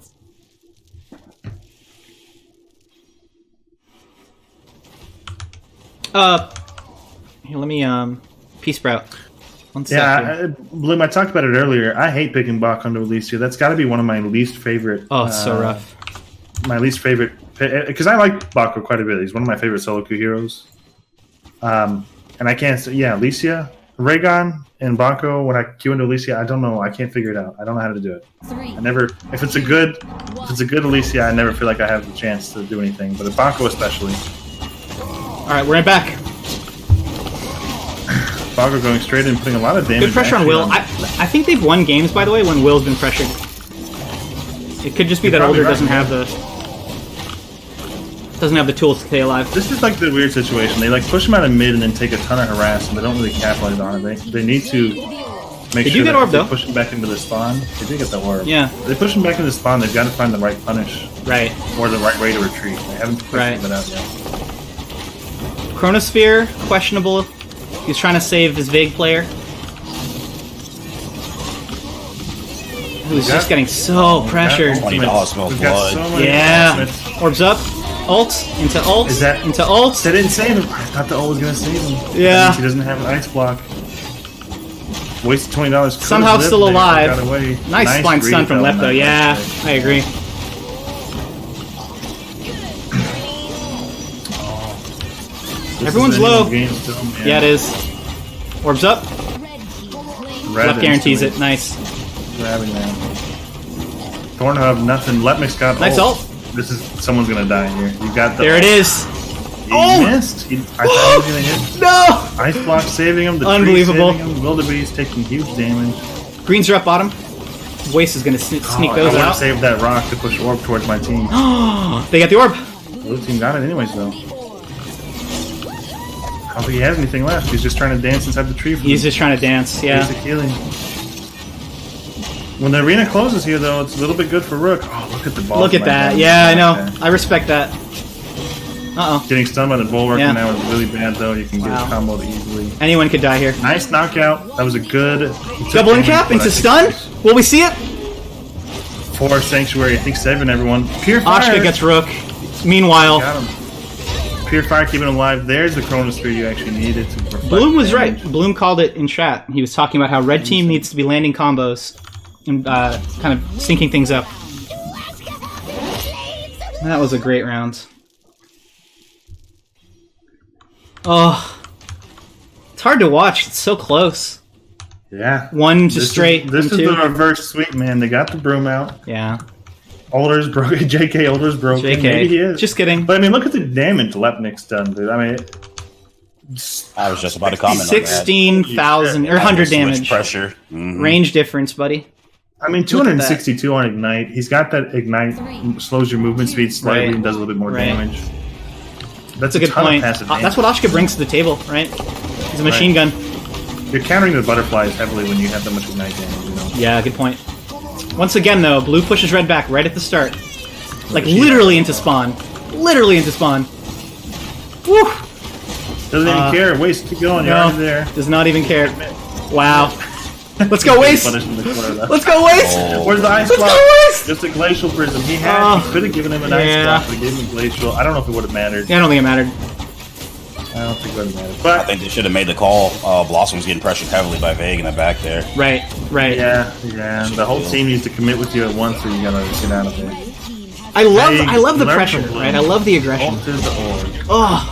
S2: Here, let me, Peace Sprout. One sec
S1: Yeah,
S2: here.
S1: Bloom, I talked about it earlier. I hate picking Bach onto Alicia. That's got to be one of my least favorite.
S2: Oh, it's so rough.
S1: My least favorite, because I like Baco quite a bit. He's one of my favorite solo queue heroes. And I can't say, yeah, Alicia, Raygon, and Baco. When I queue into Alicia, I don't know. I can't figure it out. I don't know how to do it.
S3: 3,
S1: I never. If it's a good Alicia, I never feel like I have the chance to do anything. But Baco especially,
S2: Alright, we're in back.
S1: Baco going straight in, putting a lot of damage.
S2: Good pressure on
S1: actually
S2: Will. I think they've won games, by the way, when Will's been pressured. It could just be
S1: You're
S2: that
S1: probably
S2: Older
S1: right,
S2: doesn't have the tools to stay alive.
S1: This is like the weird situation. They like push him out of mid and then take a ton of harass, and they don't really capitalize on it. They need to make
S2: They
S1: sure
S2: do get
S1: that
S2: orb,
S1: if they
S2: though.
S1: push him back into the spawn. They do get the orb.
S2: Yeah.
S1: If they push him back into the spawn, they've got to find the right punish
S2: Right.
S1: or the right way to retreat. They haven't
S2: Right.
S1: figured that out yet.
S2: Chronosphere, questionable. He's trying to save his Vague player. Who's just getting so pressured.
S6: $20 smells
S1: We've got
S6: blood.
S1: so many
S2: Yeah.
S1: ultimates.
S2: Orbs up. Ult. Into ult.
S1: Is that-
S2: into ult.
S1: That didn't save him. I thought the ult was going to save him.
S2: Yeah.
S1: That means he doesn't have an ice block. Wasted $20. Could've
S2: Somehow
S1: lived
S2: still
S1: there,
S2: alive.
S1: got away.
S2: Nice blind
S1: greedy
S2: stun from
S1: fell on
S2: Lepto.
S1: that
S2: Yeah,
S1: last
S2: I agree.
S1: This
S2: Everyone's
S1: is
S2: low.
S1: anyone's game still, man.
S2: Yeah, it is. Orbs up.
S3: Red team claims
S1: Red
S2: Left guarantees it.
S1: instantly
S2: Nice.
S1: Grabbing that. Thornhub, nothing. Letmix got
S2: Nice ult.
S1: This is someone's gonna die here. You got the
S2: There it is.
S1: He
S2: Oh!
S1: missed. I thought he was gonna hit.
S2: No!
S1: Ice block saving him. The
S2: Unbelievable.
S1: tree saving him. Wildebeest taking huge damage.
S2: Greens are up bottom. Waste is going to sneak
S1: I
S2: those
S1: would have
S2: out.
S1: saved that rock to push orb towards my team.
S2: They got the orb.
S1: Blue team got it anyways though. I don't think he has anything left. He's just trying to dance inside the tree. For
S2: He's just trying to dance. Yeah.
S1: basic healing. When the arena closes here, though, it's a little bit good for Rook. Oh, look at the ball.
S2: Look at that. Yeah, I know. I respect that. Uh-oh.
S1: Getting stunned by the bulwark
S2: Yeah.
S1: now is really bad, though. You can get
S2: Wow.
S1: a combo easily.
S2: Anyone could die here.
S1: Nice knockout. That was a good. he took
S2: Double
S1: damage,
S2: incap
S1: but
S2: into
S1: I
S2: stun.
S1: think
S2: Will we see it?
S1: For Sanctuary, I think saving everyone. Pure Fire.
S2: Ashka gets Rook. Meanwhile,
S1: Got him. Pure Fire keeping him alive. There's the Chronosphere you actually needed to reflect
S2: Bloom was right.
S1: damage.
S2: Bloom called it in chat. He was talking about how red team needs to be landing combos and kind of syncing things up. That was a great round. Oh, it's hard to watch. It's so close.
S1: Yeah.
S2: One just
S1: This
S2: straight.
S1: This
S2: from
S1: is
S2: two.
S1: the reverse sweep, man. They got the broom out.
S2: Yeah.
S1: Older's broken. JK, Older's broken. Maybe he
S2: JK.
S1: is.
S2: Just kidding.
S1: But I mean, look at the damage Lepnik's done, dude. I mean,
S6: I was just about to comment on that.
S2: 16,000 or 100
S6: Switch
S2: damage.
S6: pressure. Mhm.
S2: Range difference, buddy.
S1: I mean, 262 on Ignite. He's got that Ignite, slows your movement speed slightly
S2: Right.
S1: and does a little bit more
S2: Right.
S1: damage. That's
S2: That's a good
S1: ton
S2: point.
S1: Of passive
S2: That's what Ashka brings to the table, right? He's a machine gun.
S1: You're countering the butterflies heavily when you have that much Ignite damage, you know?
S2: Yeah, good point. Once again, though, blue pushes red back right at the start. Like, literally into spawn. Literally into spawn. Woo!
S1: Doesn't even care. Waste, keep going. You're
S2: No,
S1: already there.
S2: does not even care. Wow. Let's go, Waste!
S1: Punish him to clear that.
S2: Let's go, Waste!
S1: Where's the ice
S2: Let's
S1: block?
S2: go, Waste!
S1: Just a glacial prism. He could have given him an
S2: yeah.
S1: ice block, but he gave him a glacial. I don't know if it would have mattered.
S2: Yeah, I don't think it mattered.
S1: I don't think it would have mattered.
S6: I
S1: But
S6: think they should have made the call. Blossom was getting pressured heavily by Vague in the back there.
S2: Right, right.
S1: yeah. The whole team needs to commit with you at once, or you gotta get out of there.
S2: I love the
S1: Learn
S2: pressure,
S1: from Blue.
S2: right? I love the aggression.
S1: Ult is the orb.
S2: Oh.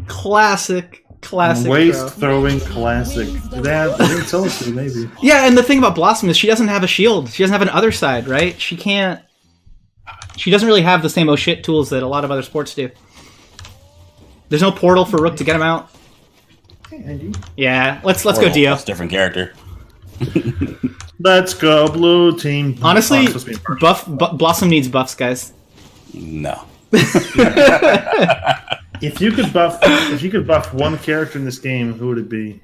S2: Classic
S1: Waste
S2: throw.
S1: throwing classic. That I think so too, maybe.
S2: Yeah, and the thing about Blossom is she doesn't have a shield. She doesn't have an other side, right? She can't. She doesn't really have the same oh shit tools that a lot of other sports do. There's no portal for Rook to get him out. Yeah, let's go Dio.
S6: That's a different character.
S1: Let's go blue team.
S2: Honestly,
S1: Oh, it's supposed to be impartial.
S2: Blossom needs buffs, guys.
S6: No.
S1: If you could buff one character in this game, who would it be?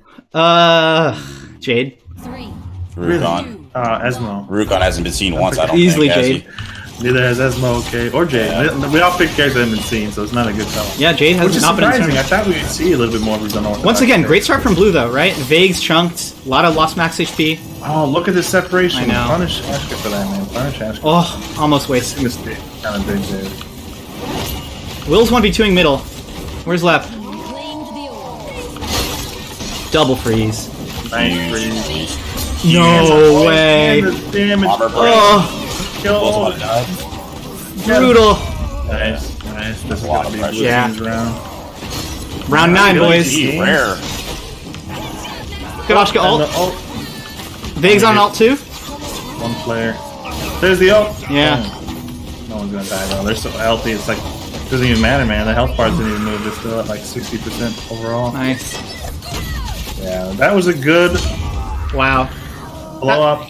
S2: Jade.
S3: 3,
S6: Rukon.
S1: Esmo.
S6: Rukon hasn't been seen once, I don't
S2: Easily
S6: think. has
S2: Jade.
S6: he?
S1: Neither has Esmo, okay, or Jade.
S6: Yeah.
S1: We all pick characters that haven't been seen, so it's not a good tell.
S2: Yeah, Jade has
S1: Which is
S2: not been
S1: surprising. I
S2: in
S1: thought we would see a little bit more of his unorthodox.
S2: Once again, great
S1: characters.
S2: start from Blue though, right? Vague's chunked, a lot of lost max HP.
S1: Oh, look at this separation.
S2: I know.
S1: Punish Ashka for that, man. Punish Ashka.
S2: Oh, almost waste.
S1: Mistake. Kind of big there.
S2: Will's 1v2ing middle. Where's Lep?
S3: claimed the orb.
S2: Double freeze.
S1: Nice freeze.
S2: No way.
S1: And the damage.
S6: Armor break.
S2: Oh,
S1: Kill.
S6: Both of my guys.
S2: brutal.
S1: Nice. This is
S6: A lot
S1: gonna
S6: of
S1: be
S6: pressure.
S1: blue
S2: Yeah.
S1: team's round.
S2: Round 9, boys.
S6: Gee, rare.
S2: Good Ashka
S1: And the
S2: ult.
S1: ult.
S2: Vague's on ult too.
S1: One player. There's the ult.
S2: Yeah.
S1: No one's gonna die though. They're so healthy. It's like doesn't even matter, man. The health bars didn't even move. They're still at like 60% overall.
S2: Nice.
S1: Yeah, that was a good
S2: Wow.
S1: blow up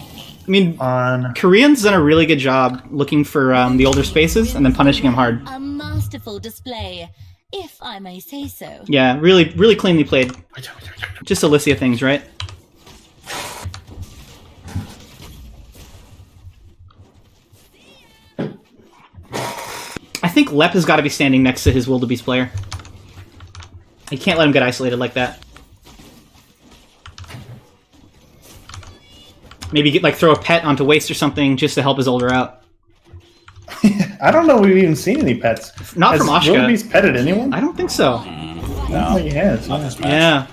S2: I mean,
S1: on.
S2: Korean's done a really good job looking for the older spaces and then punishing him hard.
S3: A masterful display. if I may say so.
S2: Yeah, really, really cleanly played. Just Alicia things, right? I think Lep has got to be standing next to his wildebeest player. You can't let him get isolated like that. Maybe get like throw a pet onto Waste or something just to help his older out.
S1: I don't know we've even seen any pets.
S2: Not from
S1: Has
S2: Ashka.
S1: Wildebeest petted anyone?
S2: I don't think so.
S1: I don't think he has.
S6: Not this match.
S2: Yeah.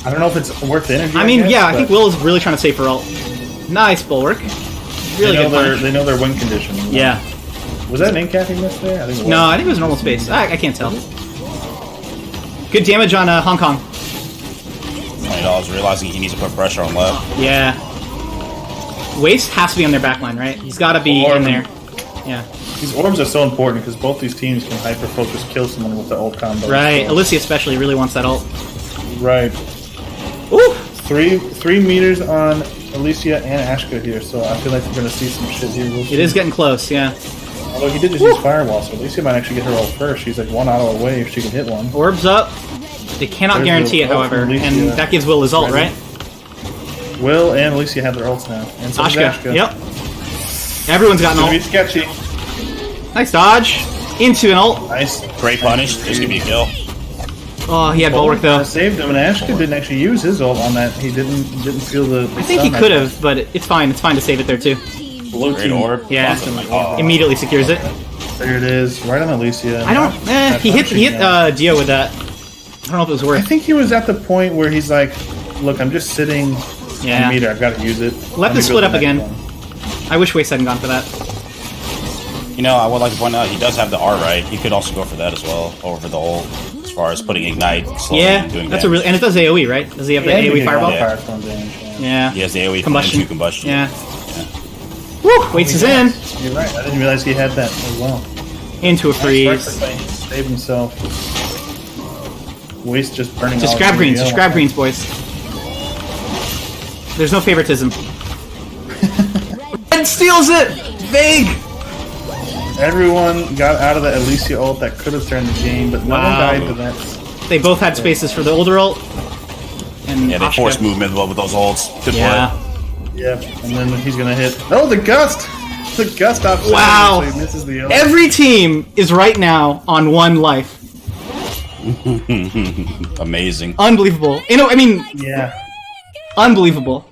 S1: I don't know if it's worth the energy.
S2: I mean,
S1: guess,
S2: yeah, I
S1: but
S2: think Will is really trying to save for ult. Nice bulwark. Really good punish.
S1: they know their win condition.
S2: Yeah.
S1: Was that an ink he missed there? I think it was.
S2: No, I think it was normal space. I can't tell. Good damage on Hong Kong.
S6: $20 realizing he needs to put pressure on left.
S2: Yeah. Waste has to be on their backline, right? He's got to be in there. Yeah.
S1: These orbs are so important because both these teams can hyper-focus kill someone with the ult combo.
S2: Right.
S1: So-
S2: Alicia especially really wants that ult.
S1: Right.
S2: Ooh!
S1: 3 meters on Alicia and Ashka here, so I feel like we're going to see some shit here.
S2: It is getting close, yeah.
S1: Although he did just use Firewall, so Alicia might actually get her ult first. She's like 1 auto away if she can hit one.
S2: Orbs up. They cannot
S1: There's
S2: guarantee
S1: the
S2: it,
S1: ult from
S2: however,
S1: Alicia.
S2: and that gives Will his ult,
S1: Ready.
S2: right?
S1: Will and Alicia have their ults now. And so does
S2: Ashka.
S1: Ashka.
S2: Yep. Everyone's got
S1: It's
S2: an
S1: going to be
S2: ult.
S1: sketchy.
S2: Nice dodge. Into an ult.
S1: Nice.
S6: Great punish. This could be a kill.
S2: Oh, he had bulwark though.
S1: Saved him, and Ashka didn't actually use his ult on that. He didn't feel the
S2: I think he could have, but it's fine. It's fine to save it there too.
S1: Blue
S6: Great
S1: team.
S6: orb.
S2: Yeah.
S6: Constantly. Oh.
S2: Immediately secures it.
S1: There it is, right on Alicia.
S2: I don't. He hit Dio with that. I don't know if it was
S1: I
S2: worth.
S1: think he was at the point where he's like, "Look, I'm just sitting
S2: Yeah.
S1: on meter. I've got to use it."
S2: Let
S1: me
S2: this
S1: go
S2: split
S1: to
S2: up
S1: the
S2: again.
S1: next one.
S2: I wish Waste hadn't gone for that.
S6: You know, I would like to point out he does have the R right. He could also go for that as well over the ult as far as putting ignite. Slowly
S2: Yeah,
S6: doing
S2: that's a
S6: damage.
S2: real, and it does AOE, right? Does he have the
S1: Yeah,
S2: AOE
S1: because
S2: fireball?
S1: all
S6: Yeah.
S1: Firestone damage, yeah.
S2: Yeah.
S6: He has the AoE
S2: Combustion.
S6: into combustion.
S2: Yeah. Woo! Waste is in.
S1: You're right. I didn't realize he had that as well.
S2: Into a
S1: Nice
S2: freeze.
S1: work, saved himself. Waste just burning.
S2: Just
S1: all
S2: grab
S1: of
S2: greens.
S1: the
S2: Just
S1: yellow.
S2: grab greens, boys. There's no favoritism. Red steals it. Vague.
S1: Everyone got out of the Alicia ult that could have turned the game, but no one
S2: Wow.
S1: died to that.
S2: They both had spaces for the older ult. And
S6: Yeah, they
S2: Ashka.
S6: force movement with those ults. Good
S2: Yeah.
S6: play.
S1: Yeah, and then he's gonna hit. Oh, the gust! The gust option.
S2: Wow.
S1: So he misses the ult.
S2: Every team is right now on 1 life.
S6: Amazing.
S2: Unbelievable. You know, I mean,
S1: Yeah.
S2: unbelievable.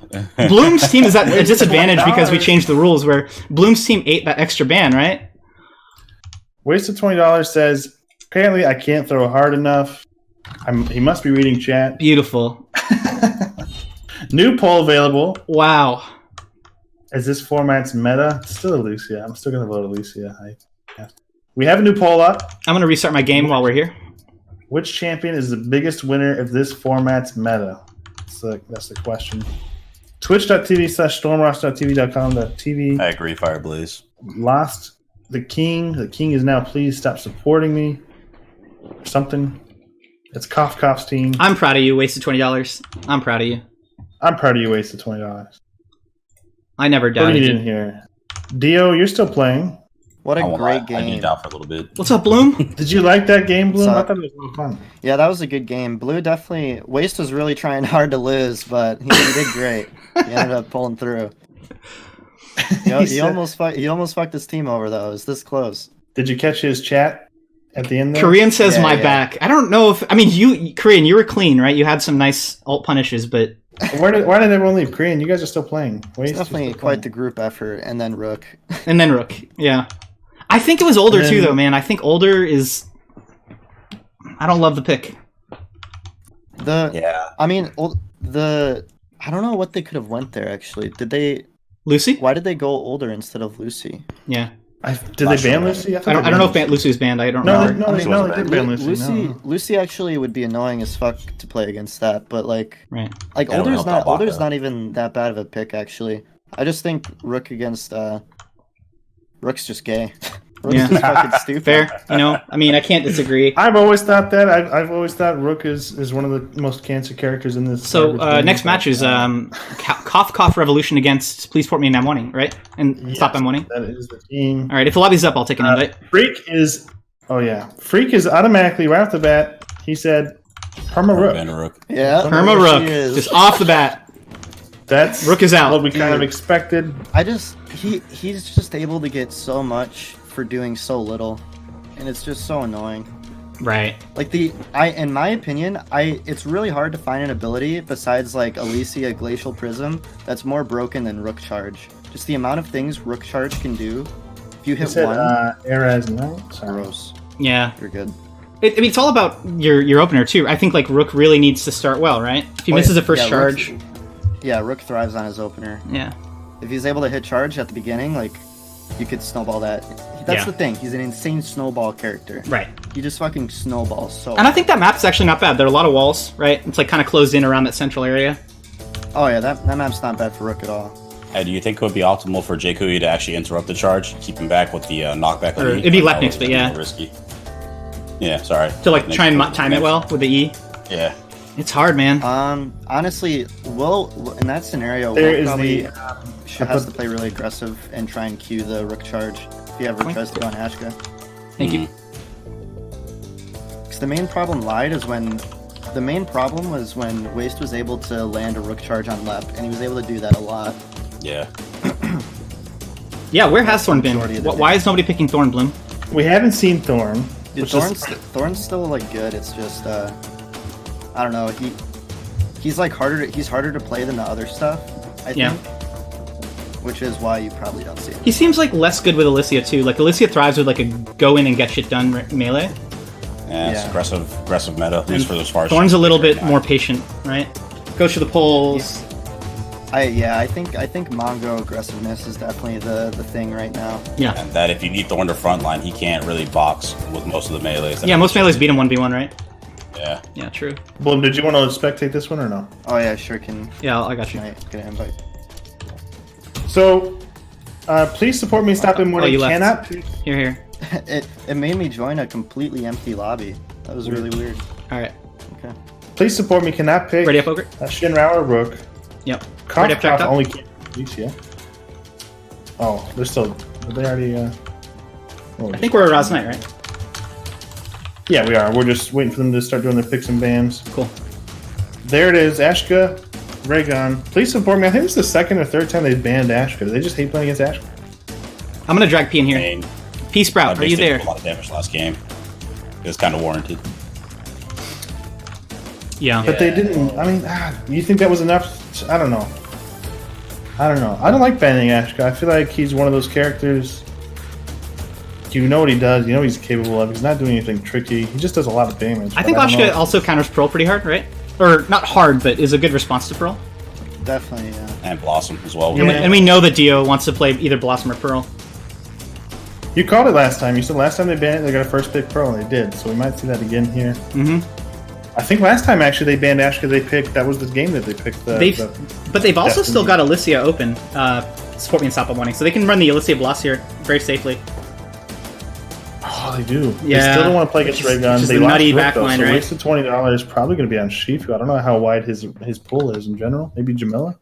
S2: Bloom's team is at a disadvantage because we changed the rules where Bloom's team ate that extra ban, right?
S1: Wasted $20 says, apparently I can't throw hard enough. He must be reading chat.
S2: Beautiful.
S1: New poll available.
S2: Wow.
S1: Is this format's meta? Still Alicia. I'm still going to vote Alicia. We have a new poll up.
S2: I'm going to restart my game while we're here.
S1: Which champion is the biggest winner if this format's meta? That's the question. Twitch.tv/stormross.tv.com.tv.
S6: I agree, Fireblaze.
S1: Lost the king. The king is now please stop supporting me. Or something. It's Cough Cough's team.
S2: I'm proud of you. Wasted $20. I'm proud of you.
S1: I'm proud of you. Wasted $20.
S2: I never
S1: What are you
S2: doubted
S1: doing
S2: you.
S1: here? Dio, you're still playing.
S9: What a
S6: I won't
S9: great
S6: lie, I
S9: game.
S6: needed out for a little bit.
S2: What's up, Bloom?
S1: Did you like that game, Bloom?
S9: So-
S1: I thought it was a lot of fun.
S9: Yeah, that was a good game. Blue definitely. Waste was really trying hard to lose, but he did great. He ended up pulling through. He almost fucked his team over though. It was this close.
S1: Did you catch his chat at the end there?
S2: Korean says
S9: Yeah,
S2: my
S9: yeah.
S2: back. I don't know if... I mean, Korean, you were clean, right? You had some nice ult punishes, but...
S1: Why did everyone leave? Korean, you guys are still playing. Waste
S9: It's definitely quite the group effort, and then Rook.
S2: And then Rook. Yeah. I think it was older
S1: And
S2: too,
S1: then-
S2: though, man. I think older is... I don't love the pick.
S6: Yeah.
S9: I mean, I don't know what they could have went there. Actually, did they?
S2: Lucy?
S9: Why did they go older instead of Lucy?
S2: Yeah.
S1: Did they ban Lucy?
S2: I don't know if Lucy was banned. I don't
S1: No,
S2: know.
S1: they did ban Lucy. no.
S9: Lucy actually would be annoying as fuck to play against that, but like
S2: Right.
S6: Yeah, I don't know about
S9: older's
S6: Baka.
S9: not even that bad of a pick actually. I just think Rook against Rook's just gay. Rook's
S2: Yeah.
S9: just fucking stupid.
S2: Fair. You know, I mean, I can't disagree.
S1: I've always thought that. I've always thought Rook is one of the most cancer characters in this.
S2: So,
S1: garbage game.
S2: next match is Cough Revolution against Please Port Me in M1, right? And
S1: Yes,
S2: stop M1.
S1: That is the team.
S2: All right, if the lobby's up, I'll take an invite.
S1: Freak is Oh yeah, Freak is automatically right off the bat. He said, "Perma Rook."
S6: Rook.
S9: Yeah,
S2: Perma
S9: there
S2: Rook,
S9: she is.
S2: just off the bat.
S1: That's
S2: Rook is out.
S1: What we kind of expected.
S9: He's just able to get so much for doing so little, and it's just so annoying.
S2: Right.
S9: Like in my opinion, it's really hard to find an ability besides like Alicia Glacial Prism that's more broken than Rook Charge. Just the amount of things Rook Charge can do. If you hit
S1: He said,
S9: one,
S1: Eraz Knight. Sorry.
S9: gross.
S2: Yeah.
S9: You're good.
S2: I mean, it's all about your opener too. I think like Rook really needs to start well, right? If he misses a first charge.
S9: Rook thrives on his opener.
S2: Yeah.
S9: If he's able to hit charge at the beginning, like you could snowball that. That's the thing. He's an insane snowball character.
S2: Right.
S9: You just fucking snowball so.
S2: And I think that map's actually not bad. There are a lot of walls, right? It's like kind of closed in around that central area.
S9: Oh yeah, that map's not bad for Rook at all.
S6: Do you think it would be optimal for Jakuya to actually interrupt the charge, keep him back with the knockback?
S2: Or
S6: on
S2: it'd be
S6: That
S2: Lepnix,
S6: would
S2: but
S6: be
S2: yeah.
S6: more risky. Yeah, sorry.
S2: To like try and time it well with the E.
S6: Yeah.
S2: It's hard, man.
S9: Honestly, in that scenario,
S1: There
S9: Will
S1: is
S9: probably
S1: the-
S9: has to play really aggressive and try and cue the Rook charge if he ever tries to go on Ashka.
S2: Thank you.
S9: Because the main problem was when Waste was able to land a Rook charge on Lep, and he was able to do that a lot.
S6: Yeah.
S2: Yeah, where has Thorn been?
S9: Majority of the
S2: Why is nobody picking Thorn, Bloom?
S1: We haven't seen Thorn.
S9: Dude,
S1: which is-
S9: Thorn's still like good. It's just I don't know. He's like harder to play than the other stuff. I think. Which is why you probably don't see it.
S2: He seems like less good with Alicia too. Like Alicia thrives with like a go in and get shit done melee.
S6: Yeah, it's
S9: Yeah.
S6: aggressive meta, at least for those far.
S2: Thorn's a little bit more patient, right? Goes for the poles.
S9: I think Mongo aggressiveness is definitely the thing right now.
S2: Yeah.
S6: And that if you need Thorn to frontline, he can't really box with most of the melees.
S2: Yeah, most melees beat him 1v1, right?
S6: Yeah.
S2: Yeah, true.
S1: Bloom, did you want to spectate this one or no?
S9: Oh yeah, sure can.
S2: Yeah, I got you.
S9: Get an invite.
S1: So, please support me. Stop him when
S2: Oh,
S1: I
S2: you left.
S1: cannot.
S2: Here.
S9: It made me join a completely empty lobby. That was really weird.
S2: All right.
S9: Okay.
S1: Please support me. Cannot pick.
S2: Ready up, Ogre?
S1: Shinrao or Rook.
S2: Yep.
S1: Cough,
S2: Ready up, jacked
S1: cough,
S2: up?
S1: only can't release, yeah. Oh, they're still. They already.
S2: I think we're a Raz Knight, right?
S1: Yeah, we are. We're just waiting for them to start doing their picks and bans.
S2: Cool.
S1: There it is. Ashka, Raygon. Please support me. I think it's the second or third time they've banned Ashka. They just hate playing against Ashka.
S2: I'm gonna drag P in here.
S6: I mean,
S2: P Sprout, are you there?
S6: A lot of damage last game. It was kind of warranted.
S2: Yeah.
S1: But they didn't. I mean, you think that was enough? I don't know. I don't like banning Ashka. I feel like he's one of those characters. You know what he does. You know what he's capable of. He's not doing anything tricky. He just does a lot of damage.
S2: I think
S1: don't
S2: Ashka
S1: know.
S2: also counters Pearl pretty hard, right? Or not hard, but is a good response to Pearl.
S9: Definitely, yeah.
S6: And Blossom as well.
S2: And we know that Dio wants to play either Blossom or Pearl.
S1: You called it last time. You said last time they banned it, they got a first pick Pearl, and they did. So we might see that again here.
S2: Mm-hmm.
S1: I think last time actually they banned Ashka. They picked that was the game that they picked.
S2: But they've also still got Alicia open. Support me and stop at warning, so they can run the Alicia Blast here very safely.
S1: Oh, they do.
S2: Yeah.
S1: They still don't want to play against Raygun.
S2: Just
S1: They
S2: a
S1: lost
S2: nutty
S1: Rook, though,
S2: backline,
S1: so
S2: right?
S1: wasted $20 probably going to be on Shifu. I don't know how wide his pool is in general. Maybe Jamila.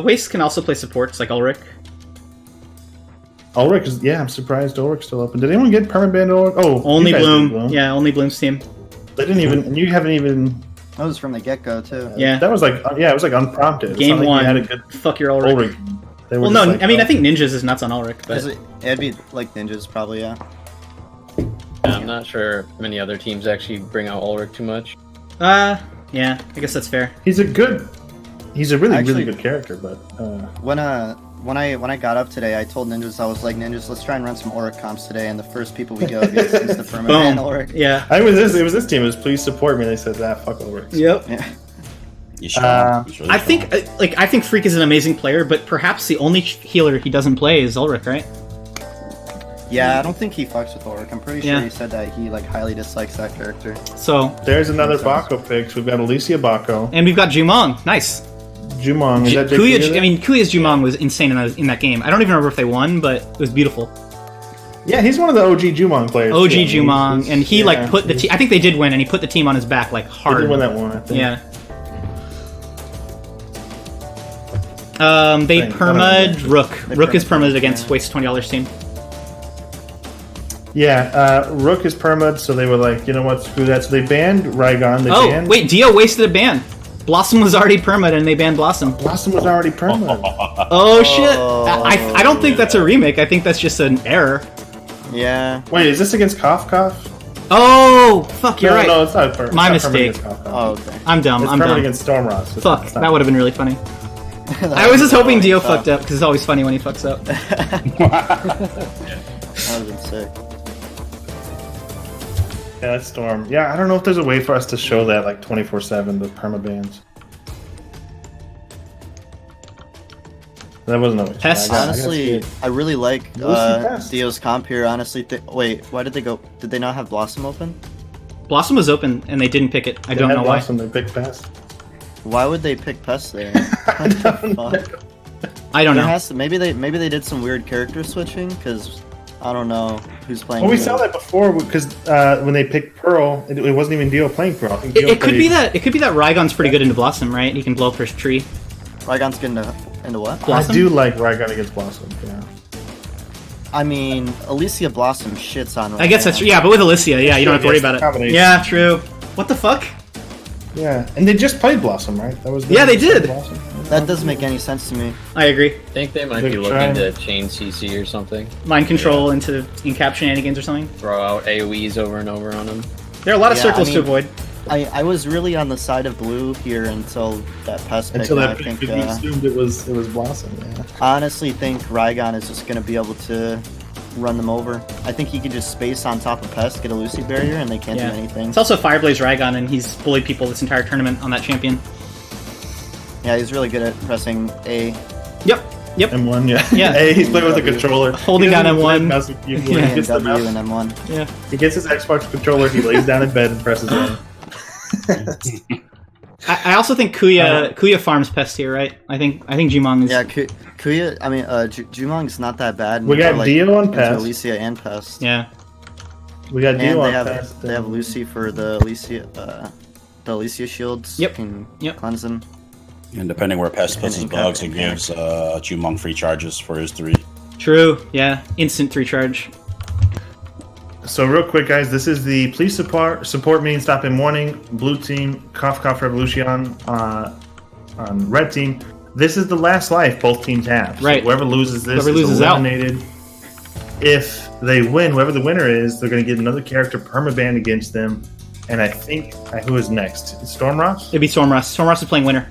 S2: Waste can also play supports like Ulrich.
S1: Ulrich is I'm surprised Ulrich's still open. Did anyone get permaban Ulrich? Oh,
S2: Only
S1: you guys did,
S2: Bloom. Yeah, only Bloom's team.
S1: They didn't even. And you haven't even.
S9: That was from the get-go too.
S2: Yeah.
S1: That was like it was like unprompted. It's
S2: Game
S1: not like
S2: one.
S1: You had a good
S2: Fuck your Ulrich.
S1: Ulrich. They were
S2: Well,
S1: just
S2: no,
S1: like,
S2: I mean I think Ninjas is nuts on Ulrich, but
S9: It'd be like ninjas probably, yeah.
S10: I'm not sure if many other teams actually bring out Ulrich too much.
S2: yeah, I guess that's fair.
S1: He's a really
S9: Actually-
S1: good character, but
S9: When I got up today, I told Ninjas, I was like, Ninjas, let's try and run some Auric comps today, and the first people we go against is the permanent
S2: Boom.
S9: Auric.
S2: Yeah.
S1: it was this team. It was please support me. They said that fuck Ulrich.
S2: Yep.
S9: Yeah.
S6: He's strong. He's really
S2: I
S6: strong.
S2: think I think Freak is an amazing player, but perhaps the only healer he doesn't play is Ulrich, right?
S9: Yeah, I don't think he fucks with Auric. I'm pretty sure
S2: Yeah.
S9: he said that he like highly dislikes that character.
S2: So
S1: There's another
S9: Makes sense.
S1: Bako pick. We've got Alicia Bako,
S2: and we've got Jumong. Nice.
S1: Jumong. Is that
S2: Kuya,
S1: JP?
S2: I mean, Kuya's Jumong was insane in that game. I don't even remember if they won, but it was beautiful.
S1: Yeah, he's one of the OG Jumong players.
S2: OG
S1: too. I mean,
S2: Jumong,
S1: he's-
S2: and he
S1: yeah,
S2: like put the
S1: he's-
S2: team. I think they did win, and he put the team on his back like
S1: They
S2: hard.
S1: did win that one, I think.
S2: Yeah. They
S1: Thing.
S2: perma'd Rook.
S9: They
S2: Rook is
S9: perma'd
S2: perma'd
S9: Rook,
S2: against
S9: yeah.
S2: Waste $20 team.
S1: Yeah, Rook is permad, so they were like, you know what, screw that. So they banned Raigon. They
S2: Oh,
S1: banned...
S2: wait, Dio wasted a ban. Blossom was already permad and they banned Blossom.
S1: Blossom was already permad.
S2: Oh shit! I don't think that's a remake. I think that's just an error.
S9: Yeah.
S1: Wait, is this against Cough?
S2: Oh, fuck, you're right.
S1: No, it's not permad.
S2: My
S1: it's not permad
S2: mistake.
S1: against Cough.
S9: Oh, okay.
S2: I'm dumb.
S1: It's
S2: I'm
S1: permad
S2: dumb.
S1: against Stormross.
S2: Fuck, that would have been really funny. I was just hoping Dio fucked up because it's always funny when he fucks up.
S9: That would have been sick.
S1: Yeah, that's Storm. Yeah, I don't know if there's a way for us to show that like 24/7 the permabans. That wasn't always.
S2: Pest.
S9: Honestly, I really like
S1: Pest.
S9: Dio's comp here. Honestly, wait, why did they go? Did they not have Blossom open?
S2: Blossom was open and they didn't pick it. I don't know why.
S1: Blossom, they picked Pest.
S9: Why would they pick Pest there?
S1: I don't know.
S2: I don't
S9: There
S2: know.
S9: has to, maybe they did some weird character switching because I don't know who's playing.
S1: Well, we
S9: Dio.
S1: saw that before because when they picked Pearl, it wasn't even Dio playing Pearl. I think Dio
S2: It could be
S1: played-
S2: that. It could be that Raigon's pretty good into Blossom, right? He can blow up her tree.
S9: Raigon's getting into what?
S2: Blossom?
S1: I do like Raigon against Blossom. Yeah.
S9: I mean, Alicia Blossom shits on.
S2: I guess that's yeah, but with Alicia, yeah, you don't have to worry about it.
S1: Combination.
S2: Yeah, true. What the fuck?
S1: Yeah, and they just played Blossom, right? That was
S2: Yeah, they did.
S1: Blossom.
S9: That doesn't make any sense to me.
S2: I agree.
S10: I think they might
S1: They're
S10: be looking
S1: trying-
S10: to chain CC or something.
S2: Mind control into in-cap shenanigans or something.
S10: Throw out AoEs over and over on them.
S2: There are a lot of
S9: Yeah,
S2: circles
S9: I
S2: to
S9: mean-
S2: avoid.
S9: I was really on the side of blue here until that Pest pick.
S1: Until
S9: and
S1: that,
S9: I think
S1: because we assumed it was Blossom. Yeah.
S9: I honestly think Raigon is just going to be able to run them over. I think he could just space on top of Pest, get a Lucy barrier, and they can't
S2: Yeah.
S9: do anything.
S2: It's also Fireblaze Raigon, and he's bullied people this entire tournament on that champion.
S9: Yeah, he's really good at pressing A.
S2: Yep. Yep.
S1: M1, yeah.
S2: Yeah.
S1: Hey, he's playing with the controller.
S2: Holding
S1: He doesn't
S2: down
S1: play
S2: M1.
S1: mouse and keyboard.
S2: Yeah.
S1: He gets the
S9: W
S1: mouse.
S9: and M1.
S2: Yeah.
S1: He gets his Xbox controller. He lays down in bed and presses A.
S2: I also think Kuya farms Pest here, right? I think Jumong is.
S9: Yeah, Kuya. I mean, Jumong's not that bad.
S1: We got Dio on
S9: into
S1: Pest.
S9: Alicia and Pest.
S2: Yeah.
S1: We got
S9: And
S1: Dio
S9: they
S1: on
S9: have
S1: Pest.
S9: they have Lucy for the Alicia shields.
S2: Yep.
S9: Can
S2: Yep.
S9: cleanse them.
S6: And depending where Pest puts his
S9: And
S6: bugs, it
S9: Inca.
S6: gives Jumong free charges for his 3.
S2: True. Yeah. Instant 3 charge.
S1: So real quick, guys, this is the please support me and stop in morning. Blue team, Cough Revolution on red team. This is the last life both teams have. So
S2: Right.
S1: whoever loses this
S2: Whoever
S1: is
S2: loses out.
S1: eliminated. If they win, whoever the winner is, they're going to get another character permaban against them. And I think who is next? Stormross.
S2: It'd be Stormross. Stormross is playing winner.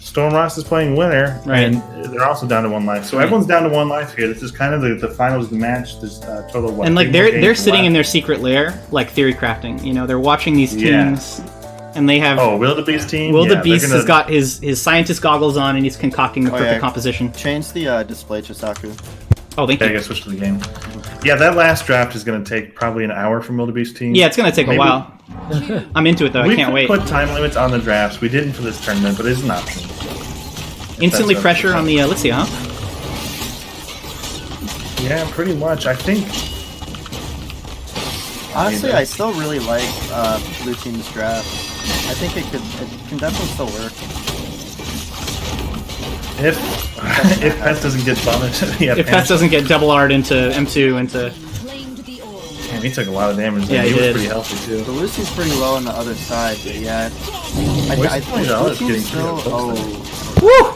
S1: Stormross is playing winner,
S2: Right.
S1: and they're also down to 1 life. So everyone's down to 1 life here. This is kind of the finals of the match. There's total what?
S2: And like
S1: 3 more
S2: they're
S1: games
S2: sitting in
S1: left.
S2: their secret lair, like theory crafting. You know, they're watching these
S1: Yeah.
S2: teams, and they have
S1: Wildebeest team.
S2: Wildebeest
S1: they're
S2: has got his scientist goggles on, and he's concocting the perfect
S9: yeah.
S2: composition.
S9: Change the display, Chisaku.
S2: Oh, thank
S1: Okay, I
S2: you.
S1: gotta switch to the game. Yeah, that last draft is gonna take probably an hour from Wildebeest team.
S2: Yeah, it's gonna take a
S1: Maybe-
S2: while. I'm into it though.
S1: we
S2: I can't
S1: could
S2: wait.
S1: put time limits on the drafts. We didn't for this tournament, but it's an option.
S2: Instantly
S1: that's
S2: pressure on the Alicia, huh?
S1: Yeah, pretty much. I think.
S9: Honestly, I still really like Blue Team's draft. I think it can definitely still work.
S1: If Pest doesn't get bumming, yeah,
S2: If Pest doesn't get double R'd into M2 into
S3: Claimed the orb.
S1: Man, he took a lot of damage.
S2: Yeah,
S1: he
S2: he
S1: was
S2: did.
S1: pretty healthy too.
S9: The Lucy's pretty low on the other side, but yeah. I think
S1: $20
S9: Blue Team
S1: getting
S9: still.
S1: through that
S2: Woo!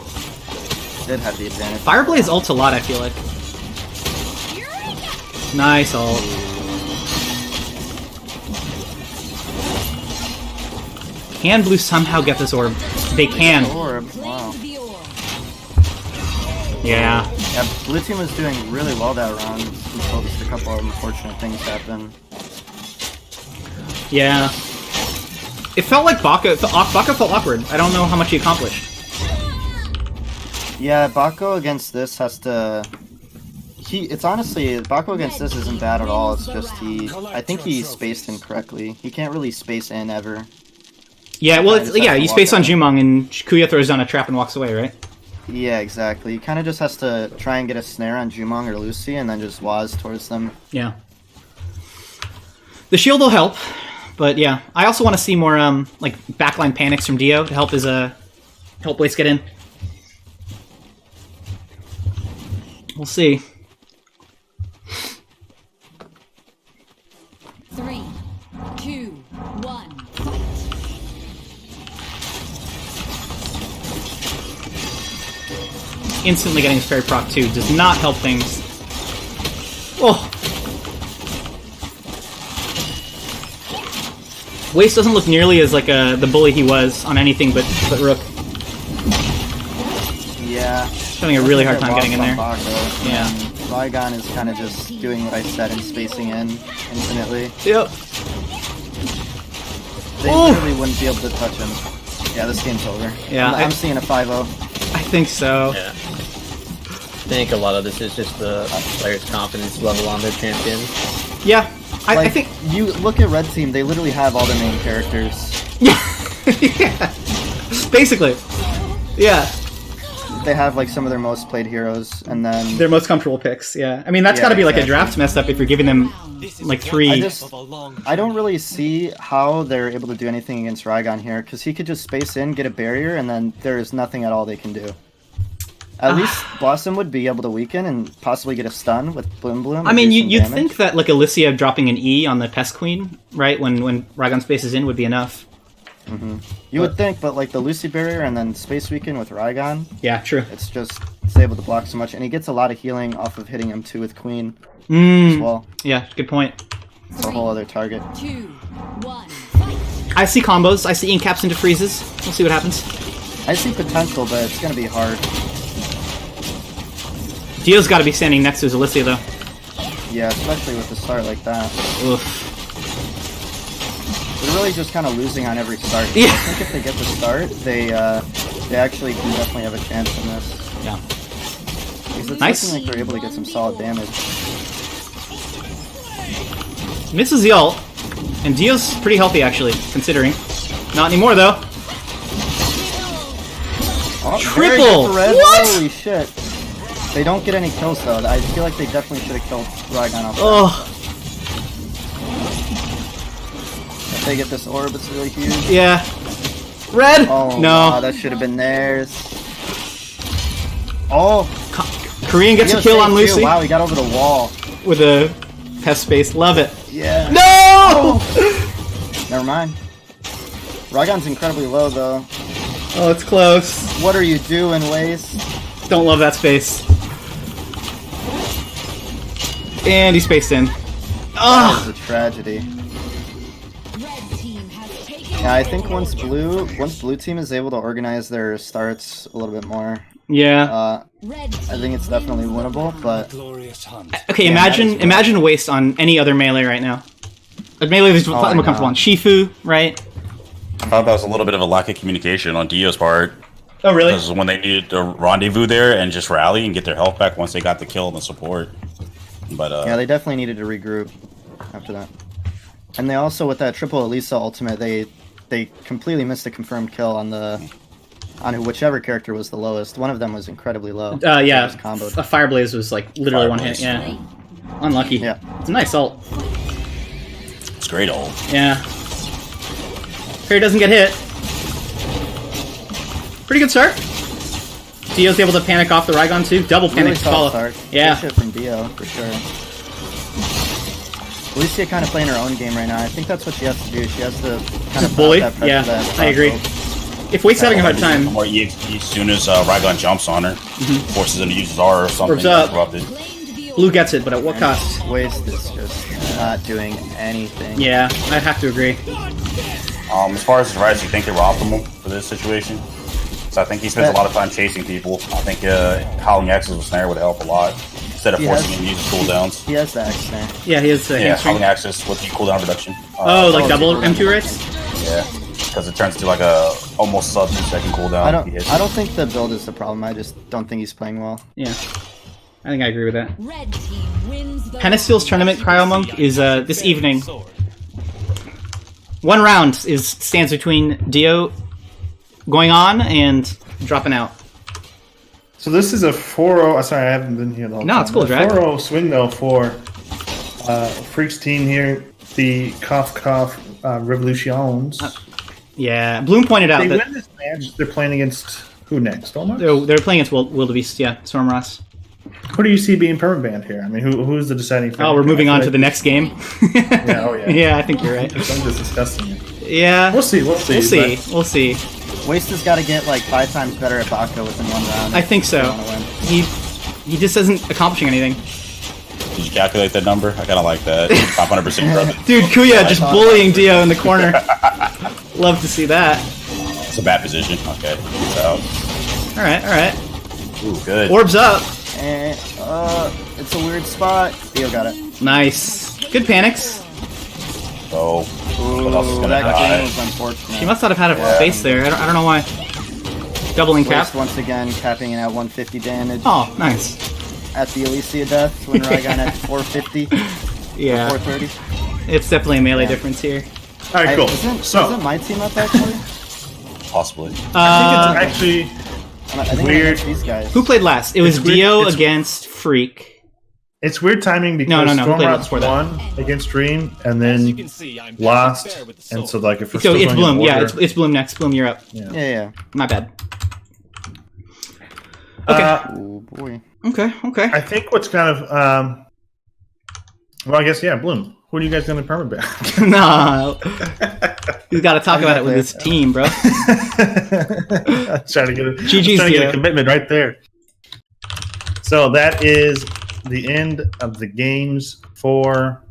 S9: Did have the advantage.
S2: Fireblaze ults a lot, I feel like. Nice ult. Can Blue somehow get this orb? They can.
S9: Orb, wow.
S3: The orb.
S2: Yeah.
S9: Yeah, Blue Team was doing really well that round until just a couple of unfortunate things happened.
S2: Yeah. It felt like Baka felt awkward. I don't know how much he accomplished.
S9: Yeah, Bako against this has to. It's honestly Bako against this isn't bad at all. It's just I think he spaced incorrectly. He can't really space in ever.
S2: Yeah, well,
S9: just has to
S2: you
S9: walk
S2: space on
S9: out.
S2: Jumong and Kuya throws down a trap and walks away, right?
S9: Yeah, exactly. He kind of just has to try and get a snare on Jumong or Lucy, and then just waz towards them.
S2: Yeah. The shield will help, but yeah, I also want to see more like backline panics from Dio to help his help Waste get in. We'll see. instantly getting his fairy proc too does not help things. Oh! Waste doesn't look nearly as like the bully he was on anything but Rook.
S9: Yeah.
S2: Having a really hard time getting in there.
S9: Mako,
S2: Yeah.
S9: Raygon is kind of just doing what I said and spacing in infinitely.
S2: Yep.
S9: They literally wouldn't be able to touch him. Yeah, this game's over.
S2: Yeah,
S9: I'm seeing a 5-0.
S2: I think so.
S10: Yeah. I think a lot of this is just the players' confidence level on their champion.
S2: Yeah, I think...
S9: You look at Red Team, they literally have all their main characters.
S2: Yeah. Basically. Yeah.
S9: They have like some of their most played heroes, and then...
S2: Their most comfortable picks, yeah. I mean, that's gotta be like a draft messed up if you're giving them like 3...
S9: I don't really see how they're able to do anything against Raygon here, because he could just space in, get a barrier, and then there's nothing at all they can do. At least Blossom would be able to weaken and possibly get a stun with Bloom Bloom.
S2: I mean, you'd think that like Alicia dropping an E on the Pest Queen, right, when Raygon spaces in would be enough.
S9: Mm-hmm. You would think, but like the Lucy barrier and then Space Weaken with Raygon.
S2: Yeah, true.
S9: It's able to block so much, and he gets a lot of healing off of hitting him too with Queen as well.
S2: Yeah, good point.
S9: It's a whole other target.
S3: 2, 1, fight.
S2: I see combos. I see incaps into freezes. We'll see what happens.
S9: I see potential, but it's gonna be hard.
S2: Dio's got to be standing next to his Alicia though.
S9: Yeah, especially with the start like that.
S2: Oof.
S9: They're really just kind of losing on every start.
S2: Yeah.
S9: I think if they get the start, they actually can definitely have a chance in this.
S2: Yeah.
S9: Because it's
S2: Nice.
S9: looking like they're able to get some solid damage.
S2: Misses the ult, and Dio's pretty healthy actually, considering. Not anymore though.
S9: Oh,
S2: Triple!
S9: very good for Red.
S2: What?
S9: Holy shit! They don't get any kills though. I feel like they definitely should have killed Raygon off.
S2: Oh.
S9: If they get this orb, it's really huge.
S2: Yeah. Red!
S9: Oh,
S2: no.
S9: wow, that should have been theirs. Oh!
S2: Korean gets a kill on Lucy.
S9: Wow, he got over the wall.
S2: With a pest space. Love it.
S9: Yeah.
S2: No!
S9: Never mind. Raygon's incredibly low though.
S2: Oh, it's close.
S9: What are you doing, Waste?
S2: Don't love that space. And he spaced in.
S9: That
S2: Ah!
S9: was a tragedy.
S3: Red team has taken
S9: Yeah, I think once blue team is able to organize their starts a little bit more,
S2: Yeah.
S3: Red
S9: I think it's definitely winnable. But
S2: Okay,
S9: Yeah,
S2: imagine Waste on any other melee right now. A melee that's more
S9: I
S2: comfortable
S9: know.
S2: on Shifu, right?
S6: I thought that was a little bit of a lack of communication on Dio's part.
S2: Oh, really?
S6: Because when they needed to rendezvous there and just rally and get their health back once they got the kill and the support. But
S9: yeah, they definitely needed to regroup after that. And they also, with that triple Elisa ultimate, they completely missed a confirmed kill on whichever character was the lowest. One of them was incredibly low.
S2: Yeah.
S9: It was comboed.
S2: A Fireblaze was like literally one hit.
S6: Fireblaze.
S2: Yeah. Unlucky.
S9: Yeah.
S2: It's a nice ult.
S6: it's great ult.
S2: Yeah. Fairy doesn't get hit. Pretty good start. Dio's able to panic off the Raygon too. Double panic
S9: Really
S2: to
S9: solid
S2: follow.
S9: start.
S2: Yeah.
S9: Good shit from Dio, for sure. Alicia kind of playing her own game right now. I think that's what she has to do. She has to kind of
S2: Bully?
S9: that pressure
S2: Yeah,
S9: that
S2: I agree. If Waite's having a hard time,
S6: More EXP as soon as Raygon jumps on her, forces him to use his R or something.
S2: Orbs up.
S6: Corrupted.
S2: Blue gets it, but at what cost?
S9: Waste is just not doing anything.
S2: Yeah, I have to agree.
S6: As far as his rights, you think they were optimal for this situation? So I think he spends a lot of time chasing people. I think Howling Axes with Snare would help a lot instead of
S9: He
S6: forcing
S9: has-
S6: him to use his cooldowns.
S9: He has the X there.
S2: Yeah, he has
S6: Yeah,
S2: hamstring.
S6: Howling Axis with the cooldown reduction.
S2: Oh, like
S9: oh,
S2: double
S9: it's
S2: M2 rates?
S6: Yeah, because it turns to like a almost sub 2-second cooldown.
S9: I
S6: if he hits
S9: don't think the build is the problem. I just don't think he's playing well.
S2: Yeah. I think I agree with that.
S3: Red team wins the
S2: Penistill's tournament, Cryomonk, is this evening. One round stands between Dio going on and dropping out.
S1: So this is a 4-0. Sorry, I haven't been here the whole
S2: No,
S1: time.
S2: it's cool,
S1: A
S2: Drag.
S1: 4-0 swing though for Freaks team here. The cough Revolutions.
S2: Yeah, Bloom pointed out
S1: They
S2: that
S1: win this match. They're playing against who next? Omar?
S2: they're playing against Wildebeest, yeah, Storm Ross.
S1: Who do you see being permabanned here? I mean, who's the deciding factor?
S2: Oh, we're moving
S1: I
S2: on
S1: feel
S2: to the next game.
S1: Yeah, oh yeah.
S2: Yeah, I think you're right.
S1: I'm just discussing it.
S2: Yeah.
S1: We'll see. We'll see.
S2: We'll see.
S1: but
S2: We'll see.
S9: Waste has got to get like 5 times better at Baka within 1 round.
S2: I think
S9: if they
S2: so.
S9: wanna win.
S2: He just isn't accomplishing anything.
S6: Did you calculate that number? I kind of like that. 500% growth.
S2: Dude, Kuya just bullying Dio in the corner. Love to see that.
S6: It's a bad position. Okay. Peace out.
S2: Alright.
S6: Ooh, good.
S2: Orbs up.
S9: And, it's a weird spot. Dio got it.
S2: Nice. Good panics.
S6: So, what else is
S9: Ooh,
S6: gonna
S9: that game
S6: die?
S9: was unfortunate.
S2: She must not have had a
S6: Yeah.
S2: face there. I don't know why. Doubling cap.
S9: Waste once again, capping it at 150 damage.
S2: Oh, nice.
S9: At the Alicia death when Raigon at 450,
S2: Yeah.
S9: 430.
S2: It's definitely a melee
S9: Yeah.
S2: difference here.
S1: All right, cool.
S9: Isn't my team up actually?
S6: Possibly.
S1: I think it's actually
S9: I think
S1: weird.
S9: against these guys.
S2: Who played last? It was
S1: It's weird-
S2: Dio
S1: it's-
S2: against Freak.
S1: It's weird timing because
S2: No, who played
S1: Stormrock
S2: before that?
S1: won against Dream and then lost, and so like if we're
S2: So
S1: still
S2: it's
S1: going
S2: Bloom.
S1: in
S2: Yeah,
S1: order,
S2: it's Bloom next. Bloom, you're up.
S9: Yeah.
S2: My bad. Okay.
S9: Oh boy.
S2: Okay.
S1: I think what's kind of well, I guess Bloom. Who are you guys going to permaban?
S2: No. He's got to talk about it with his team, bro.
S1: trying to get a,
S2: GG's,
S1: trying to get
S2: Dio.
S1: a commitment right there. So that is the end of the games for.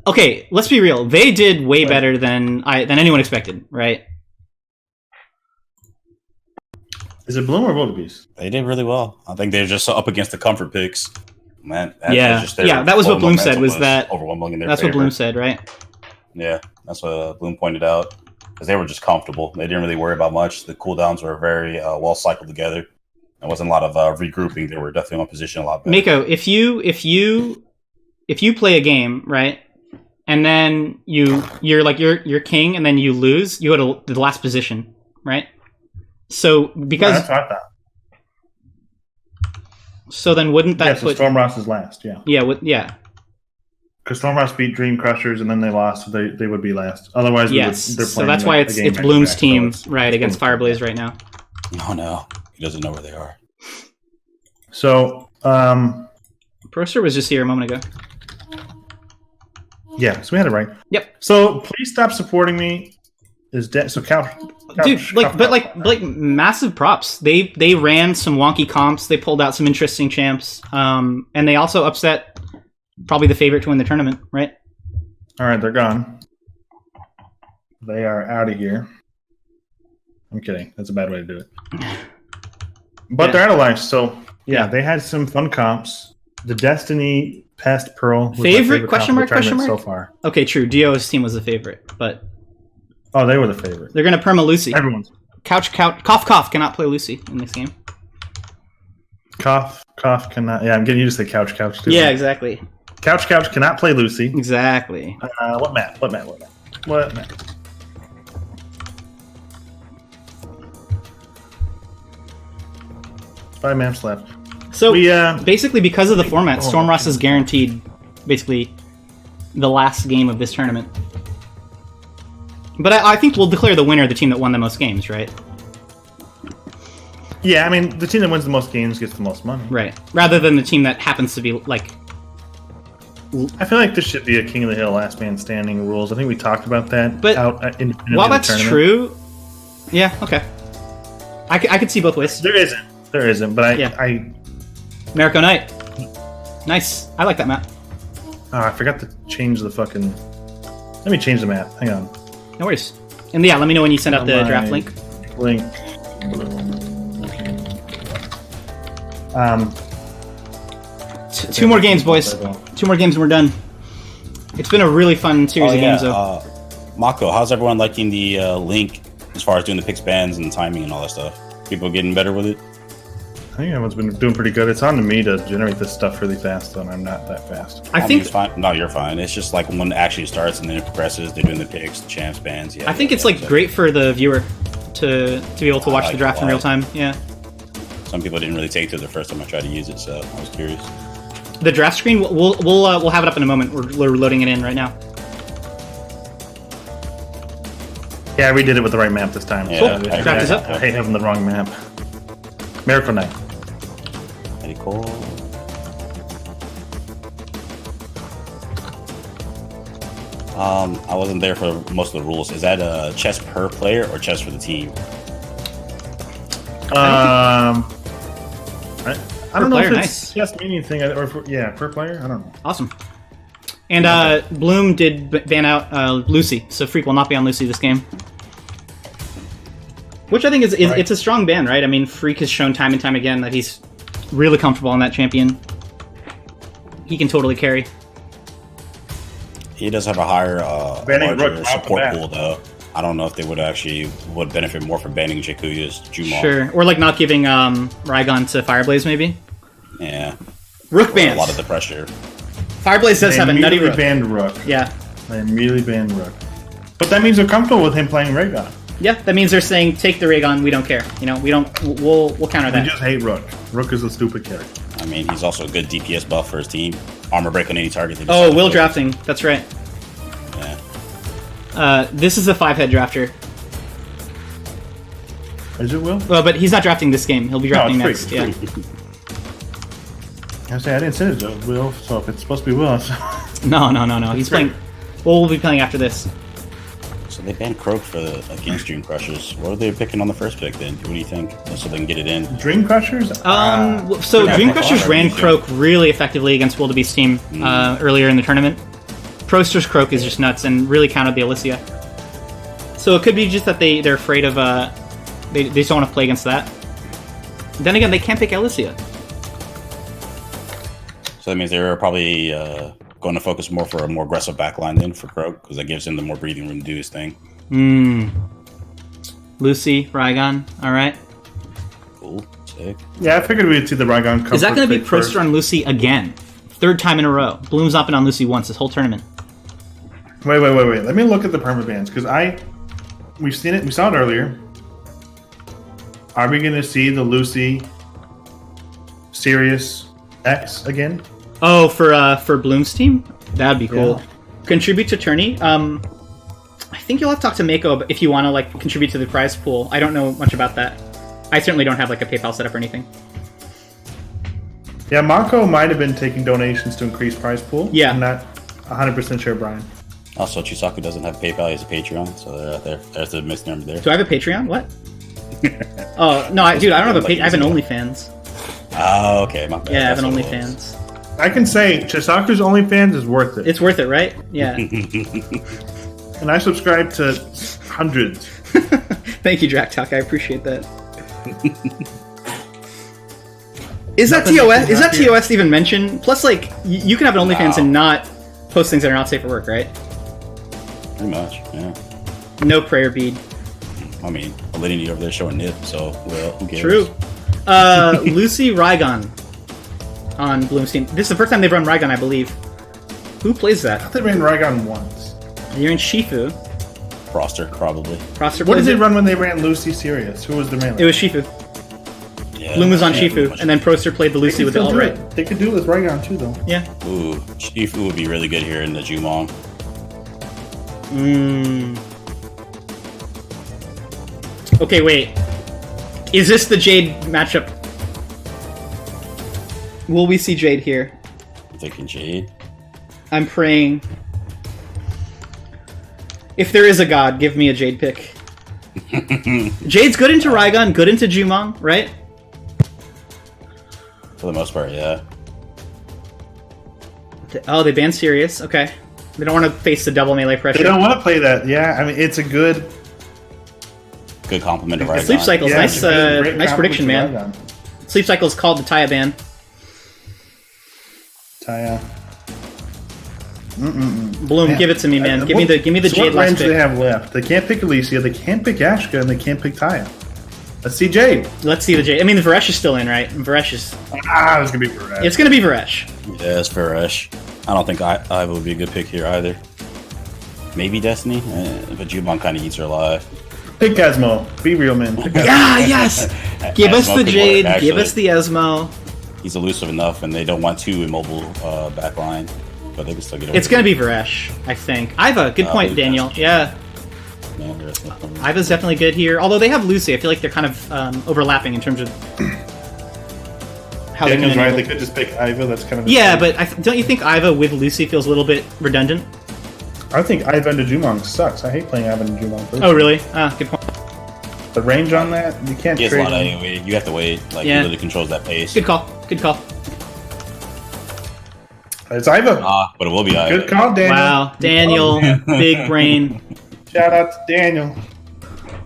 S2: Okay, let's be real. They did way better than anyone expected, right?
S1: Is it Bloom or Wildebeest?
S6: They did really well. I think they're just up against the comfort picks. Man,
S2: Yeah. That was what Bloom said. Was that
S6: overwhelming in their
S2: that's
S6: favor.
S2: what Bloom said, right?
S6: Yeah, that's what Bloom pointed out. Because they were just comfortable. They didn't really worry about much. The cooldowns were very well cycled together. There wasn't a lot of regrouping. They were definitely on position a lot better.
S2: Mako, if you play a game, right, and then you're king, and then you lose, you go to the last position, right? So because
S1: That's what I thought.
S2: so then wouldn't that
S1: Yeah, so
S2: put
S1: Stormross is last. Yeah,
S2: yeah
S1: because Stormross beat Dream Crushers and then they lost. So they would be last. Otherwise,
S2: yes.
S1: they're
S2: So
S1: playing
S2: that's why
S1: a
S2: it's
S1: game
S2: it's
S1: back
S2: Bloom's
S1: to back,
S2: team
S1: so it's-
S2: right against Fireblaze right now.
S6: Oh no, he doesn't know where they are.
S1: So
S2: Proster was just here a moment ago.
S1: yeah, so we had it right.
S2: Yep.
S1: So please stop supporting me. Is dead. So couch.
S2: Dude, but massive props. They ran some wonky comps. They pulled out some interesting champs. And they also upset probably the favorite to win the tournament, right?
S1: All right, they're gone. They are out of here. I'm kidding. That's a bad way to do it. But
S2: Yeah.
S1: they're out of life. So yeah, they had some fun comps. The Destiny Past Pearl was my
S2: Favorite? Question
S1: comp of the
S2: mark?
S1: tournament
S2: Question mark?
S1: so far.
S2: Okay, true. Dio's team was the favorite, but
S1: Oh, they were the favorite.
S2: they're gonna perma Lucy.
S1: Everyone's
S2: Cough cannot play Lucy in this game.
S1: cough cannot. Yeah, I'm getting you to say couch too.
S2: Yeah, exactly.
S1: Couch cannot play Lucy.
S2: Exactly.
S1: What map? What map? 5 maps left.
S2: So
S1: We
S2: basically, because of the format,
S1: Oh,
S2: Stormross is guaranteed basically the last game of this tournament. But I think we'll declare the winner the team that won the most games, right?
S1: yeah, I mean the team that wins the most games gets the most money.
S2: Right. Rather than the team that happens to be like.
S1: I feel like this should be a King of the Hill last man standing rules. I think we talked about that.
S2: But
S1: independently
S2: while
S1: of the
S2: that's
S1: tournament.
S2: true, yeah, okay. I could see both ways.
S1: There isn't. But I
S2: Mariko Knight. Nice. I like that map.
S1: I forgot to change the fucking. Let me change the map. Hang on.
S2: No worries. And yeah, let me know when you send out the
S1: My
S2: draft link.
S1: Link.
S2: Two more games, boys. 2 more games and we're done. It's been a really fun series of games, though.
S6: Mako, how's everyone liking the link as far as doing the picks, bans, and timing and all that stuff? People getting better with it?
S1: I think everyone's been doing pretty good. It's on to me to generate this stuff really fast, and I'm not that fast.
S2: I
S6: mean,
S2: think
S6: it's fine. No, you're fine. It's just like when it actually starts and then it progresses, they're doing the picks, the champs, bans. Yeah,
S2: I think it's like great for the viewer to be able to watch
S6: like
S2: the draft
S6: it a
S2: in real
S6: lot.
S2: time. Yeah.
S6: Some people didn't really take to it the first time I tried to use it, so I was curious.
S2: The draft screen, we'll have it up in a moment. We're loading it in right now.
S1: Yeah, we did it with the right map this time.
S6: Yeah,
S2: Cool.
S6: I
S2: Draft is up.
S1: I hate having the wrong map. Miracle Knight.
S6: Pretty cool. I wasn't there for most of the rules. Is that a chess per player or chess for the team?
S1: I don't know
S2: player,
S1: if
S2: nice.
S1: it's just me anything, or per player. I don't know.
S2: Awesome. And Bloom did ban out Lucy, so Freak will not be on Lucy this game. Which I think is it's a strong ban, right? I mean, Freak has shown time and time again that he's really comfortable on that champion. He can totally carry.
S6: He does have a higher
S1: Banning
S6: larger
S1: Rook
S6: support
S1: off the
S6: pool, though. I don't know if they would benefit more from banning Jakuya's Jumon.
S2: Sure, or like not giving Raigon to Fireblaze, maybe.
S6: Yeah.
S2: Rook bans.
S6: A lot of the pressure.
S2: Fireblaze does have a nutty Rook.
S1: Banned Rook.
S2: Yeah.
S1: They immediately banned Rook. But that means they're comfortable with him playing Raygon.
S2: Yeah, that means they're saying take the Raygon. We don't care. You know, we'll counter that.
S1: We just hate Rook. Rook is a stupid character.
S6: I mean, he's also a good DPS buff for his team. Armor break on any target.
S2: Oh, will drafting. That's right.
S6: Yeah.
S2: This is a 5-head drafter.
S1: Is it Will?
S2: But he's not drafting this game. He'll be drafting
S1: No,
S2: next.
S1: it's free. I say I didn't say it, Will. So if it's supposed to be Will,
S2: No. He's playing. Well, we'll be playing after this.
S6: So they banned Croak against Dream Crushers. What are they picking on the first pick then? What do you think? So they can get it in.
S1: Dream Crushers?
S2: So Dream Crushers ran Croak really effectively against Wildebeest team earlier in the tournament. Proster's Croak is just nuts and really countered the Alicia. So it could be just that they're afraid of they just don't want to play against that. Then again, they can't pick Alicia.
S6: So that means they're probably going to focus more for a more aggressive backline then for Croak, because that gives him the more breathing room to do his thing.
S2: Lucy, Raigon, alright.
S6: Cool, sick.
S1: Yeah, I figured we'd see the Raigon come.
S2: Is that going to be
S1: first.
S2: Proster on Lucy again? Third time in a row. Bloom's not been on Lucy once this whole tournament.
S1: Wait. Let me look at the permabans, because we've seen it, we saw it earlier. Are we going to see the Lucy Sirius X again?
S2: Oh, for Bloom's team? That'd be cool.
S1: Yeah.
S2: Contribute to tourney? I think you'll have to talk to Mako if you want to like contribute to the prize pool. I don't know much about that. I certainly don't have like a PayPal setup or anything.
S1: Yeah, Mako might have been taking donations to increase prize pool.
S2: Yeah.
S1: I'm not 100% sure, Brian.
S6: Also, Chisaku doesn't have PayPal, he has a Patreon, so they're out there. There's the misnomer there.
S2: Do I have a Patreon? What? Oh, no, dude, I don't have a Patreon. I have an OnlyFans.
S6: Oh, okay, my bad.
S2: Yeah, I have an
S6: That's what it
S2: OnlyFans.
S1: I can say Chisaku's OnlyFans is worth it.
S2: It's worth it, right? Yeah.
S1: And I subscribe to hundreds.
S2: Thank you, Draktalk. I appreciate that. Is that TOS? Is that TOS even mentioned? Plus, like, you can have an OnlyFans and not post things that are not safe for work, right?
S6: Pretty much, yeah.
S2: No prayer bead.
S6: I mean, a lady over there showing nip, so, well, who cares?
S2: True. Lucy Raigon on Bloom's team. This is the first time they've run Raigon, I believe. Who plays that?
S1: They ran Raigon once.
S2: You're in Shifu.
S6: Proster, probably.
S2: Proster
S1: What
S2: plays
S1: did they
S2: it?
S1: run when they ran Lucy Sirius? Who was the melee?
S2: It was Shifu.
S6: Yeah,
S2: Bloom was on
S6: yeah,
S2: Shifu, and then Proster played the Lucy with the Alt-Right.
S1: They could do it with Raigon too, though.
S2: Yeah.
S6: Ooh, Shifu would be really good here in the Jumong.
S2: Okay, wait. Is this the Jade matchup? Will we see Jade here?
S6: I'm thinking Jade.
S2: I'm praying. If there is a god, give me a Jade pick. Jade's good into Raigon, good into Jumong, right?
S6: For the most part, yeah.
S2: Oh, they banned Sirius. Okay. They don't want to face the double melee pressure.
S1: They don't want to play that. Yeah, I mean, it's a good
S6: compliment to Raigon.
S2: Sleep Cycle's
S1: Yeah,
S2: nice,
S1: it's a great
S2: nice prediction, man.
S1: compliment to
S2: Sleep Cycle's called the Taya ban.
S1: Taya.
S2: Bloom,
S1: Man.
S2: give it to me, man. Give me the
S1: So
S2: Jade
S1: what
S2: last
S1: range do
S2: pick.
S1: they have left? They can't pick Alicia, they can't pick Ashka, and they can't pick Taya. Let's see Jade.
S2: Let's see the Jade. I mean, the Varesh is still in, right? Varesh is.
S1: It's gonna be Varesh.
S2: It's gonna be Varesh.
S6: Yeah, it's Varesh. I don't think Iva would be a good pick here either. Maybe Destiny, but Jumong kind of eats her alive.
S1: Pick Asmo. Be real, man. Pick Asmo.
S2: Yeah, yes. Give us
S6: Asmo
S2: the
S6: could
S2: Jade.
S6: work,
S2: Give us
S6: actually.
S2: the Esmo.
S6: He's elusive enough, and they don't want too immobile backline, but they can still get over
S2: It's gonna be Varesh, I think. Iva, good point, Daniel. Yeah, Iva's definitely good here. Although they have Lucy, I feel like they're kind of overlapping in terms of how they
S1: Daniel's
S2: can
S1: right,
S2: enable.
S1: they could just pick Iva, that's kind of...
S2: Yeah, but don't you think Iva with Lucy feels a little bit redundant?
S1: I think Iva into Jumong sucks. I hate playing Iva into Jumong.
S2: Oh, really? Ah, good point.
S1: The range on that, you can't
S6: He has a
S1: trade
S6: lot
S1: him.
S6: anyway. You have to wait. Like,
S2: Yeah.
S6: he literally controls that pace.
S2: Good call. Good call.
S1: It's Iva.
S6: But it will be
S1: Good call, Daniel.
S2: Wow, Daniel, big brain.
S1: Shout out to Daniel.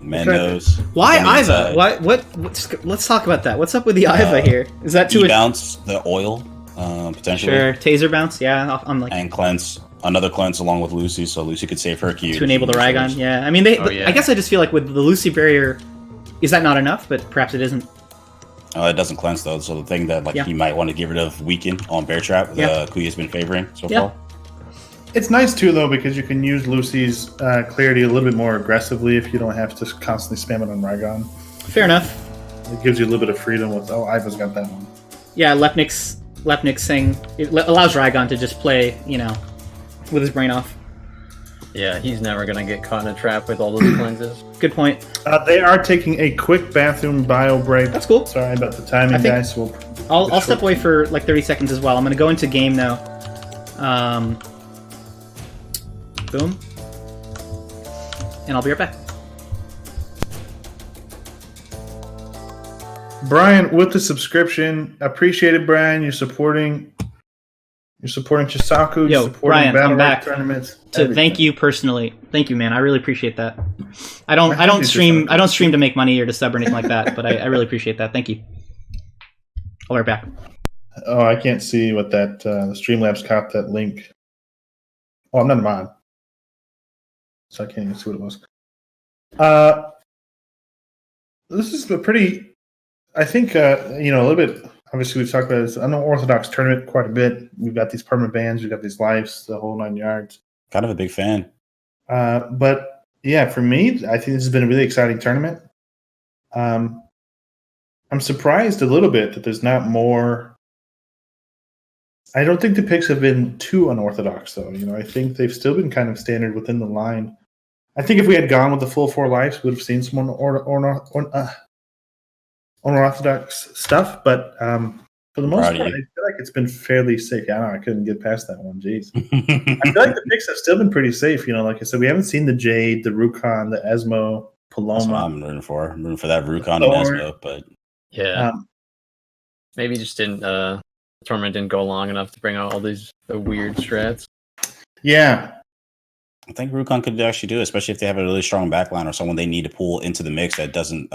S6: Man knows.
S2: Why
S6: He's on the
S2: Iva?
S6: inside.
S2: Let's talk about that. What's up with the Iva here? Is that too?
S6: Bounce the oil, potentially.
S2: Sure. Taser bounce. Yeah, I'm like
S6: And cleanse. Another cleanse along with Lucy, so Lucy could save her Q.
S2: to enable the Raygon. Yeah, I mean, I guess I just feel like with the Lucy barrier, is that not enough? But perhaps it isn't.
S6: It doesn't cleanse though, so the thing that he might want to get rid of Weaken on Bear Trap, Kuya's been favoring so far.
S1: It's nice too, though, because you can use Lucy's clarity a little bit more aggressively if you don't have to constantly spam it on Raygon.
S2: Fair enough.
S1: It gives you a little bit of freedom with, Iva's got that one.
S2: Yeah, Lepnik's saying it allows Raygon to just play, with his brain off.
S10: Yeah, he's never gonna get caught in a trap with all those cleanses.
S2: Good point.
S1: They are taking a quick bathroom bio break.
S2: That's cool.
S1: Sorry about the timing, guys.
S2: I'll step away for like 30 seconds as well. I'm going to go into game now. Boom. And I'll be right back.
S1: Brian, with the subscription, appreciate it, Brian. You're supporting Chisaku.
S2: Yo,
S1: you're supporting
S2: Brian, I'm
S1: Battlerite
S2: back
S1: tournaments.
S2: to
S1: everything.
S2: thank you personally. Thank you, man. I really appreciate that. I don't stream to make money or to sub or anything like that, but I really appreciate that. Thank you. I'll be right back.
S1: Oh, I can't see what that Streamlabs caught that link. Oh, I'm not mine, so I can't even see what it was. This is a pretty. I think a little bit. Obviously, we've talked about this unorthodox tournament quite a bit. We've got these permanent bans, we've got these lives, the whole 9 yards.
S6: Kind of a big fan.
S1: But yeah, for me, I think this has been a really exciting tournament. I'm surprised a little bit that there's not more. I don't think the picks have been too unorthodox, though. I think they've still been kind of standard within the line. I think if we had gone with the full 4 lives, we would have seen some unorthodox stuff. But for the most part, I feel like it's been fairly safe. Yeah, I couldn't get past that one. Jeez. I feel like the picks have still been pretty safe. Like I said, we haven't seen the Jade, the Rukon, the Esmo, Paloma.
S6: That's what I'm rooting for. I'm rooting for that Rukon and Esmo, but
S10: yeah, maybe just didn't. The tournament didn't go long enough to bring out all these weird strats.
S1: Yeah.
S6: I think Rukon could actually do it, especially if they have a really strong backline or someone they need to pull into the mix that doesn't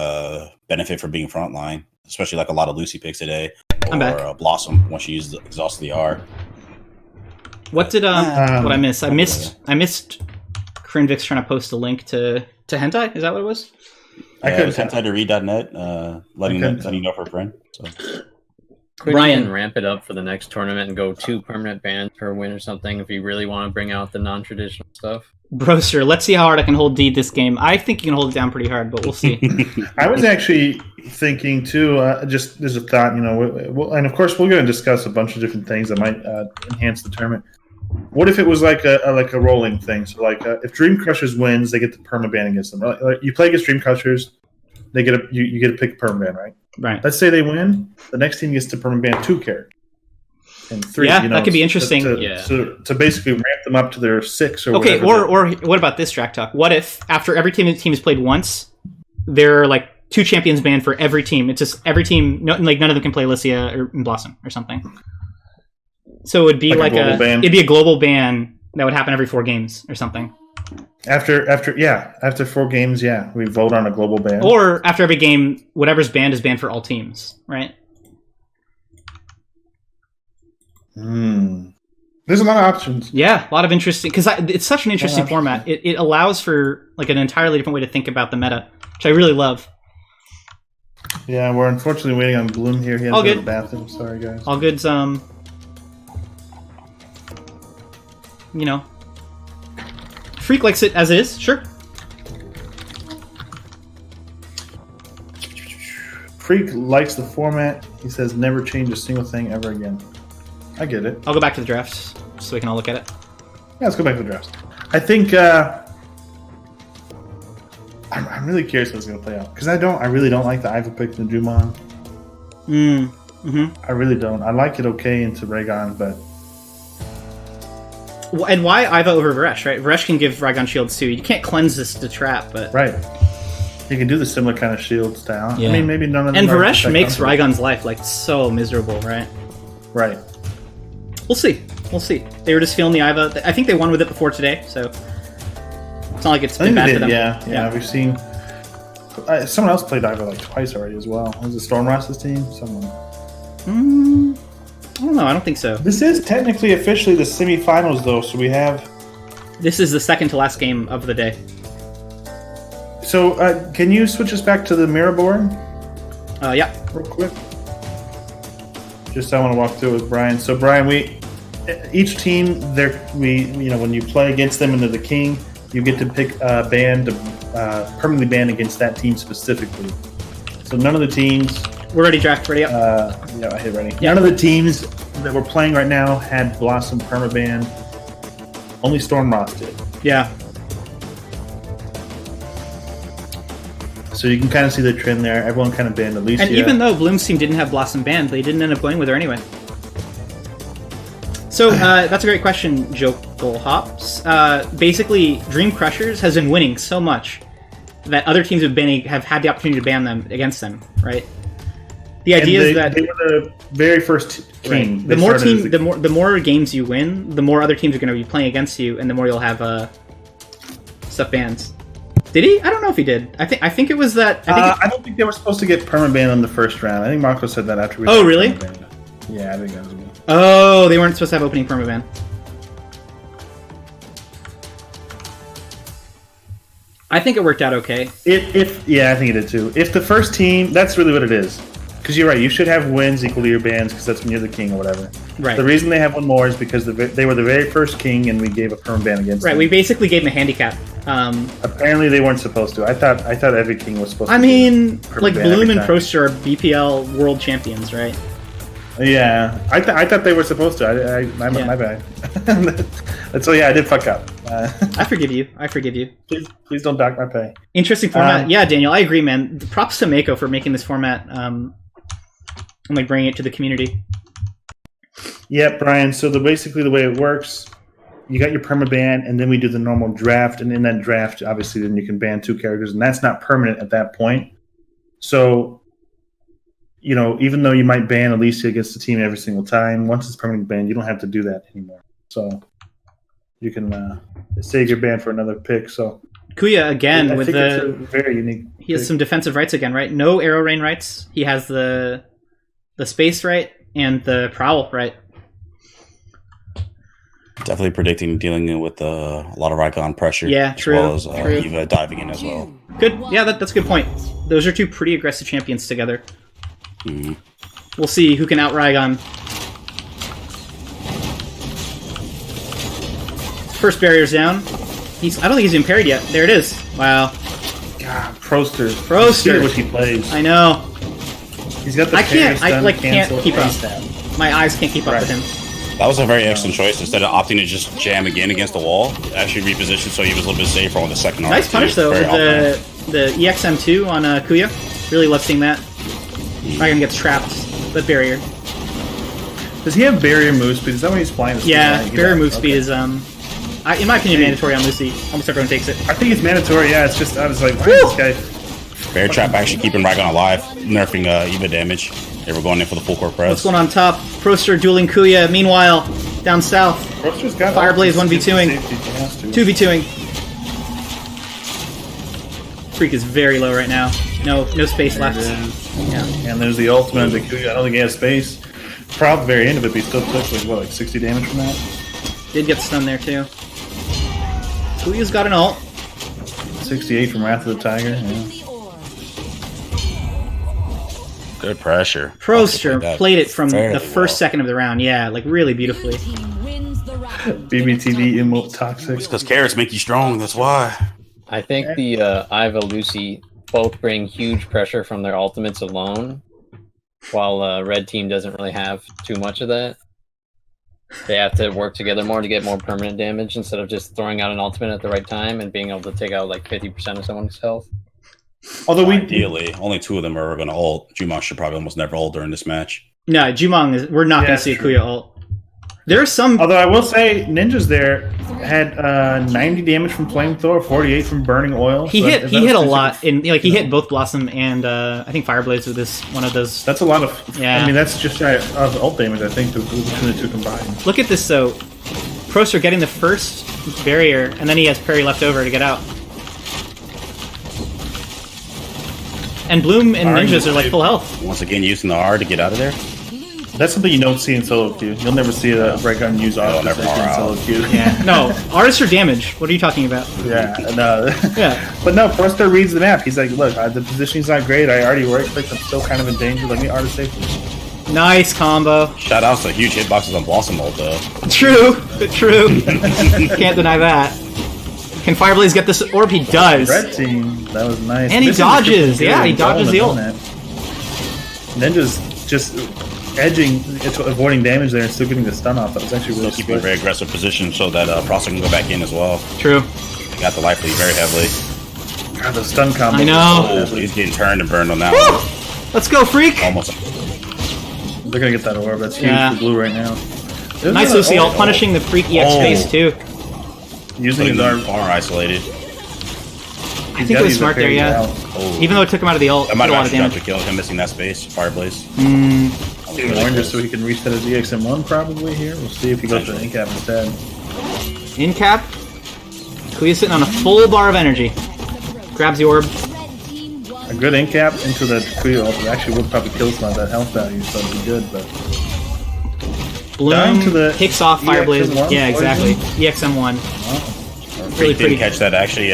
S6: benefit from being frontline, especially like a lot of Lucy picks today, or Blossom once you use the exhaust of the R.
S2: What did what I miss? I missed Krinvix trying to post a link to Hentai. Is that what it was?
S6: Yeah, it was hentai-to-read.net, letting you know for a friend. So.
S10: Brian, ramp it up for the next tournament and go 2 permanent bans per win or something if you really want to bring out the non-traditional stuff.
S2: Broster, let's see how hard I can hold D this game. I think you can hold it down pretty hard, but we'll see.
S1: I was actually thinking too, just as a thought, and of course we're going to discuss a bunch of different things that might enhance the tournament. What if it was like a rolling thing? So if Dream Crushers wins, they get the perma ban against them. Like you play against Dream Crushers, they get you get to pick a perma ban, right?
S2: Right.
S1: Let's say they win, the next team gets to perma ban 2 characters. And 3.
S2: Yeah, that could be interesting.
S1: To basically ramp them up to their 6 or
S2: okay,
S1: whatever.
S2: or what about this track talk? What if after every team has played once, there are like 2 champions banned for every team? It's just every team, none of them can play Alicia or Blossom or something. So it would be like it'd be a global ban that would happen every 4 games or something.
S1: After 4 games, we vote on a global ban.
S2: Or after every game, whatever's banned is banned for all teams, right?
S1: There's a lot of options.
S2: Yeah, a lot of interesting, because it's such an interesting format. It allows for like an entirely different way to think about the meta, which I really love.
S1: Yeah, we're unfortunately waiting on Bloom here. He has to go to the bathroom. Sorry, guys.
S2: All goods. Freak likes it as it is. Sure.
S1: Freak likes the format. He says never change a single thing ever again. I get it.
S2: I'll go back to the drafts so we can all look at it.
S1: Yeah, let's go back to the drafts. I think I'm really curious how it's going to play out because I really don't like the Iva pick in Jumon. I really don't. I like it okay into Raygon, but.
S2: And why Iva over Varesh, right? Varesh can give Raygon shields too. You can't cleanse this to trap, but
S1: right. You can do the similar kind of shield style.
S2: Yeah.
S1: I mean, maybe none of them.
S2: And
S1: are
S2: Varesh
S1: that
S2: makes
S1: comfortable.
S2: Raigon's life like so miserable, right?
S1: Right.
S2: We'll see. We'll see. They were just feeling the Iva. I think they won with it before today, so it's not like it's
S1: I
S2: been
S1: think
S2: bad
S1: they
S2: for
S1: did.
S2: them.
S1: Yeah. We've seen. Someone else played Iva like twice already as well. Was it Storm Ross's team? Someone.
S2: I don't know. I don't think so.
S1: This is technically officially the semifinals, though. So we have.
S2: This is the second to last game of the day.
S1: So can you switch us back to the mirror board
S2: Yeah.
S1: real quick? Just I want to walk through it with Brian. So Brian, each team when you play against them and they're the king, you get to pick a band to permanently ban against that team specifically. So none of the teams.
S2: We're ready, draft. Ready up.
S1: Yeah, I hit ready.
S2: Yeah.
S1: None of the teams that we're playing right now had Blossom permaban. Only Storm Ross did.
S2: Yeah.
S1: So you can kind of see the trend there. Everyone kind of banned Alicia.
S2: And even though Bloom's team didn't have Blossom banned, they didn't end up going with her anyway. So that's a great question, Jokel Hops. Basically, Dream Crushers has been winning so much that other teams have had the opportunity to ban them against them, right? The idea is that
S1: they were the very first king.
S2: right,
S1: They started as
S2: the more games you win, the more other teams are going to be playing against you, and the more you'll have stuff banned. Did he? I don't know if he did. I think it was that.
S1: I don't think they were supposed to get permaban on the first round. I think Mako said that after we.
S2: Oh, really?
S1: Permaban. Yeah, I think that was me.
S2: Oh, they weren't supposed to have opening permaban. I think it worked out okay.
S1: Yeah, I think it did too. If the first team, that's really what it is. Because you're right, you should have wins equal to your bans because that's when you're the king or whatever.
S2: Right.
S1: The reason they have one more is because they were the very first king and we gave a permaban against
S2: Right.
S1: them.
S2: We basically gave them a handicap.
S1: Apparently they weren't supposed to. I thought every king was supposed to.
S2: I mean,
S1: permaban
S2: like
S1: every
S2: Bloom and
S1: time.
S2: Proster are BPL world champions, right?
S1: Yeah, I thought they were supposed to. My bad. So yeah, I did fuck up.
S2: I forgive you. I forgive you.
S1: Please don't dock my pay.
S2: Interesting format. Yeah, Daniel, I agree, man. Props to Mako for making this format and like bringing it to the community.
S1: Yeah, Brian. So basically the way it works, you got your permaban, and then we do the normal draft, and in that draft, obviously, then you can ban 2 characters, and that's not permanent at that point. So, even though you might ban Alicia against the team every single time, once it's permanently banned, you don't have to do that anymore. So you can save your ban for another pick. So
S2: Kuya again
S1: I
S2: with
S1: think it's a
S2: the
S1: very unique.
S2: he has
S1: pick.
S2: some defensive rights again, right? No arrow rain rights. He has the space right and the prowl right.
S6: Definitely predicting dealing with a lot of Icon pressure.
S2: Yeah, true,
S6: As well as
S2: true.
S6: Eva diving in as well.
S2: Good. Yeah, that's a good point. Those are 2 pretty aggressive champions together.
S6: Mhm.
S2: We'll see who can out Raigon. First barrier's down. I don't think he's been parried yet. There it is. Wow.
S1: God, Proster.
S2: Proster.
S1: See what he plays.
S2: I know.
S1: He's got the
S2: I can't.
S1: parry,
S2: I
S1: stun,
S2: like can't
S1: cancel,
S2: keep up.
S1: ASAP.
S2: My eyes can't keep up with him.
S6: That was a very excellent choice. Instead of opting to just jam again against the wall, actually repositioned so he was a little bit safer on the second arm.
S2: Nice punish though
S6: Very
S2: with the EXM2 on Kuya. Really love seeing that. Raigon gets trapped. The barrier.
S1: Does he have barrier move speed? Is that when he's flying? The
S2: Yeah,
S1: speed?
S2: barrier move
S1: Okay.
S2: speed is in my opinion mandatory on Lucy. Almost everyone takes it.
S1: I think it's mandatory. Yeah, it's just I was like, why is this guy?
S6: Bear trap actually keeping Raigon alive, nerfing Eva damage. They were going in for the full court press.
S2: What's going on top? Proster dueling Kuya. Meanwhile, down south,
S1: Proster's got
S2: Fireblaze
S1: all the
S2: 1v2ing.
S1: safety he has to.
S2: 2v2ing. Freak is very low right now. No space
S1: There it
S2: left.
S1: is.
S2: Yeah.
S1: And there's the ultimate of the Kuya. I don't think he has space. Probably very end of it, but he still took like 60 damage from that.
S2: Did get stunned there too. Kuya's got an ult.
S1: 68 from Wrath of the Tiger. Yeah.
S6: Good pressure.
S2: Proster
S6: That
S2: played it from
S6: fairly
S2: the first
S6: well.
S2: second of the round. Yeah, like really beautifully.
S1: BBTV emote toxic.
S6: It's because carrots make you strong. That's why.
S10: I think the Iva Lucy both bring huge pressure from their ultimates alone, while red team doesn't really have too much of that. They have to work together more to get more permanent damage instead of just throwing out an ultimate at the right time and being able to take out like 50% of someone's health.
S1: Although
S6: Ideally, only 2 of them are going to ult. Jumon should probably almost never ult during this match.
S2: No, Jumong we're not
S1: Yeah,
S2: gonna see a
S1: true.
S2: Kuya ult. There are some.
S1: Although I will say, Ninjas there had 90 damage from Flamethrower, 48 from Burning Oil.
S2: He
S1: so
S2: hit
S1: that
S2: he
S1: was
S2: hit a
S1: pretty
S2: lot
S1: super-
S2: in he hit both Blossom and I think Fireblaze with this one of those.
S1: That's a lot of.
S2: Yeah.
S1: I mean, that's just shy of ult damage, I think, between the two combined.
S2: Look at this though. Proster getting the first barrier, and then he has Prairie left over to get out. And Bloom and Ninjas are like full health.
S6: Once again, using the R to get out of there.
S1: That's something you don't see in solo queue. You'll never see a Raygun use R
S6: never
S1: in
S6: R
S1: solo
S6: out.
S1: queue.
S2: Yeah. No, artists are damage. What are you talking about?
S1: Yeah, no.
S2: Yeah.
S1: But no, Proster reads the map. He's like, look, the positioning's not great. I already right clicked. I'm still kind of in danger. Let me artist safely.
S2: Nice combo.
S6: Shout outs to huge hitboxes on Blossom ult though.
S2: True. True. Can't deny that. Can Fireblaze get this orb? He does.
S1: Red team, that was nice.
S2: And he
S1: This is
S2: dodges.
S1: the
S2: Yeah, he dodges the ult.
S1: Ninja's just edging, avoiding damage there and still getting the stun off. That was actually really
S6: Still keeping a
S1: slick.
S6: very aggressive position so that Proster can go back in as well.
S2: True.
S6: He got the life lead very heavily.
S1: God, the stun combo.
S2: I know.
S6: Oh, he's getting turned and burned on that one.
S2: Let's go, freak.
S6: Almost.
S1: They're gonna get that orb. That's huge
S2: Yeah.
S1: for blue right now.
S2: Nice Lucy ult punishing the freak EX
S6: Oh.
S2: face too.
S1: Using
S6: Putting
S1: his
S6: them
S1: arm.
S6: far isolated.
S2: I think it was smart there, yeah.
S6: Oh.
S2: Even though it took him out of the ult,
S6: That
S2: did
S6: might
S2: a lot
S6: have
S2: of
S6: actually dropped
S2: damage.
S6: the kill. Him missing that space. Fireblaze.
S1: Orange so he can reset his EXM1 probably here. We'll see if he goes to Incap instead.
S2: In cap. Kuya's sitting on a full bar of energy. Grabs the orb.
S1: A good Incap into the Kuya ult actually would probably kill some of that health value, so it'd be good, but
S2: Bloom
S1: Down to the
S2: kicks off Fireblaze.
S1: EXM1
S2: Yeah, exactly.
S1: poison?
S2: EXM1.
S6: Really
S2: Really
S6: didn't
S2: pretty.
S6: catch that. Actually,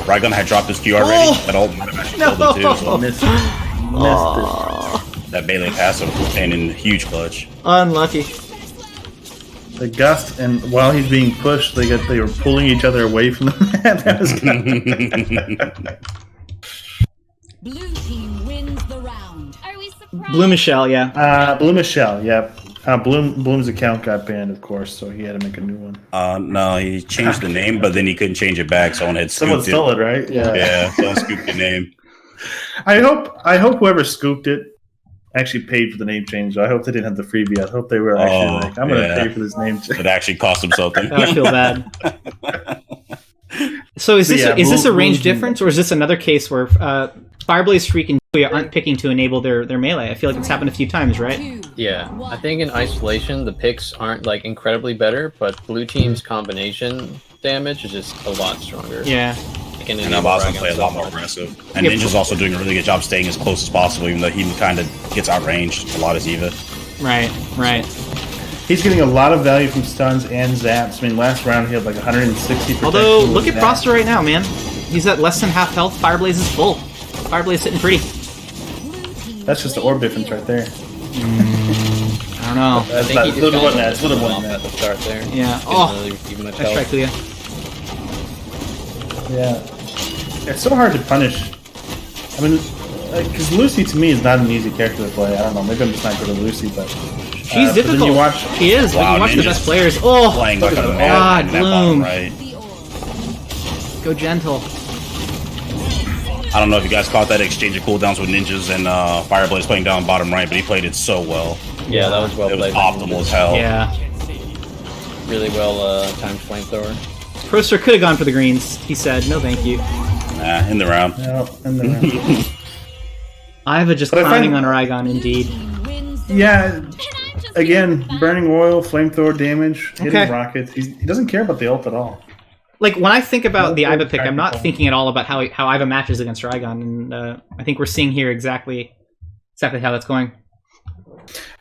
S6: Raygun had dropped his Q already.
S2: Oh!
S6: That ult might have actually
S2: No!
S6: killed him too. So
S1: missed it.
S6: that melee passive and in huge clutch.
S2: Unlucky.
S1: The gust, and while he's being pushed, they were pulling each other away from the map. That was kinda...
S3: Blue team wins the round. Are we surprised?
S2: Blue Michelle, yeah.
S1: Blue Michelle, yep. Bloom's account got banned, of course, so he had to make a new one.
S6: No, he changed the name, but then he couldn't change it back. Someone had
S1: Someone
S6: scooped
S1: stole
S6: it.
S1: it, right? Yeah.
S6: Yeah, someone scooped the name.
S1: I hope whoever scooped it actually paid for the name change. I hope they didn't have the freebie. I hope they were actually like, I'm going to pay for this name change.
S6: It actually cost him something.
S2: I feel bad. So is this
S1: Yeah,
S2: is this a
S1: Blue-
S2: range
S1: Blue-
S2: difference, or is this another case where Fireblaze, Freak, and Kuya aren't picking to enable their melee? I feel like it's happened a few times, right?
S10: Yeah, I think in isolation the picks aren't like incredibly better, but blue team's combination damage is just a lot stronger.
S2: Yeah.
S10: Like, and
S6: And I'm also play a lot more aggressive. And
S2: Yep.
S6: Ninja's also doing a really good job staying as close as possible, even though he kind of gets outranged a lot as Eva.
S2: Right, right.
S1: He's getting a lot of value from stuns and zaps. I mean, last round he had like 160 protection.
S2: Although,
S1: with
S2: look at
S1: zap.
S2: Proster right now, man. He's at less than half health. Fireblaze is full. Fireblaze sitting pretty.
S1: That's just the orb difference right there.
S2: I don't know.
S10: I
S1: That's
S10: think
S1: not,
S10: he
S1: it's
S10: just
S1: little
S10: got
S1: one that. It's little one
S10: off
S1: that.
S10: at the start there.
S2: Yeah.
S10: Didn't
S2: Oh,
S10: really receive much
S2: nice try,
S10: help.
S2: Kuya.
S1: Yeah. It's so hard to punish. I mean, because Lucy to me is not an easy character to play. I don't know. Maybe I'm just not good at Lucy, but
S2: She's
S1: but then
S2: difficult.
S1: you watch,
S2: She is. But
S6: Wow,
S2: you watch the
S6: Ninja's
S2: best players. Oh,
S6: Playing like a
S1: God,
S6: man in that bottom
S2: Bloom.
S6: right.
S2: go gentle.
S6: I don't know if you guys caught that exchange of cooldowns with Ninjas and Fireblaze playing down bottom right, but he played it so well.
S10: Yeah, that was well
S6: It was
S10: played.
S6: optimal as hell.
S2: Yeah.
S10: Really well timed flamethrower.
S2: Proster could have gone for the greens. He said, no thank you.
S6: Nah, in the round.
S1: yeah, and then,
S2: Iva just
S1: But I
S2: clowning
S1: find-
S2: on Raygon, indeed.
S1: yeah. Again, burning oil, flamethrower damage, hitting
S2: Okay.
S1: rockets. He doesn't care about the ult at all.
S2: Like, when I think about the
S1: No,
S2: Iva pick, I'm not
S1: tactical.
S2: thinking at all about how Iva matches against Raygon, and I think we're seeing here exactly how that's going.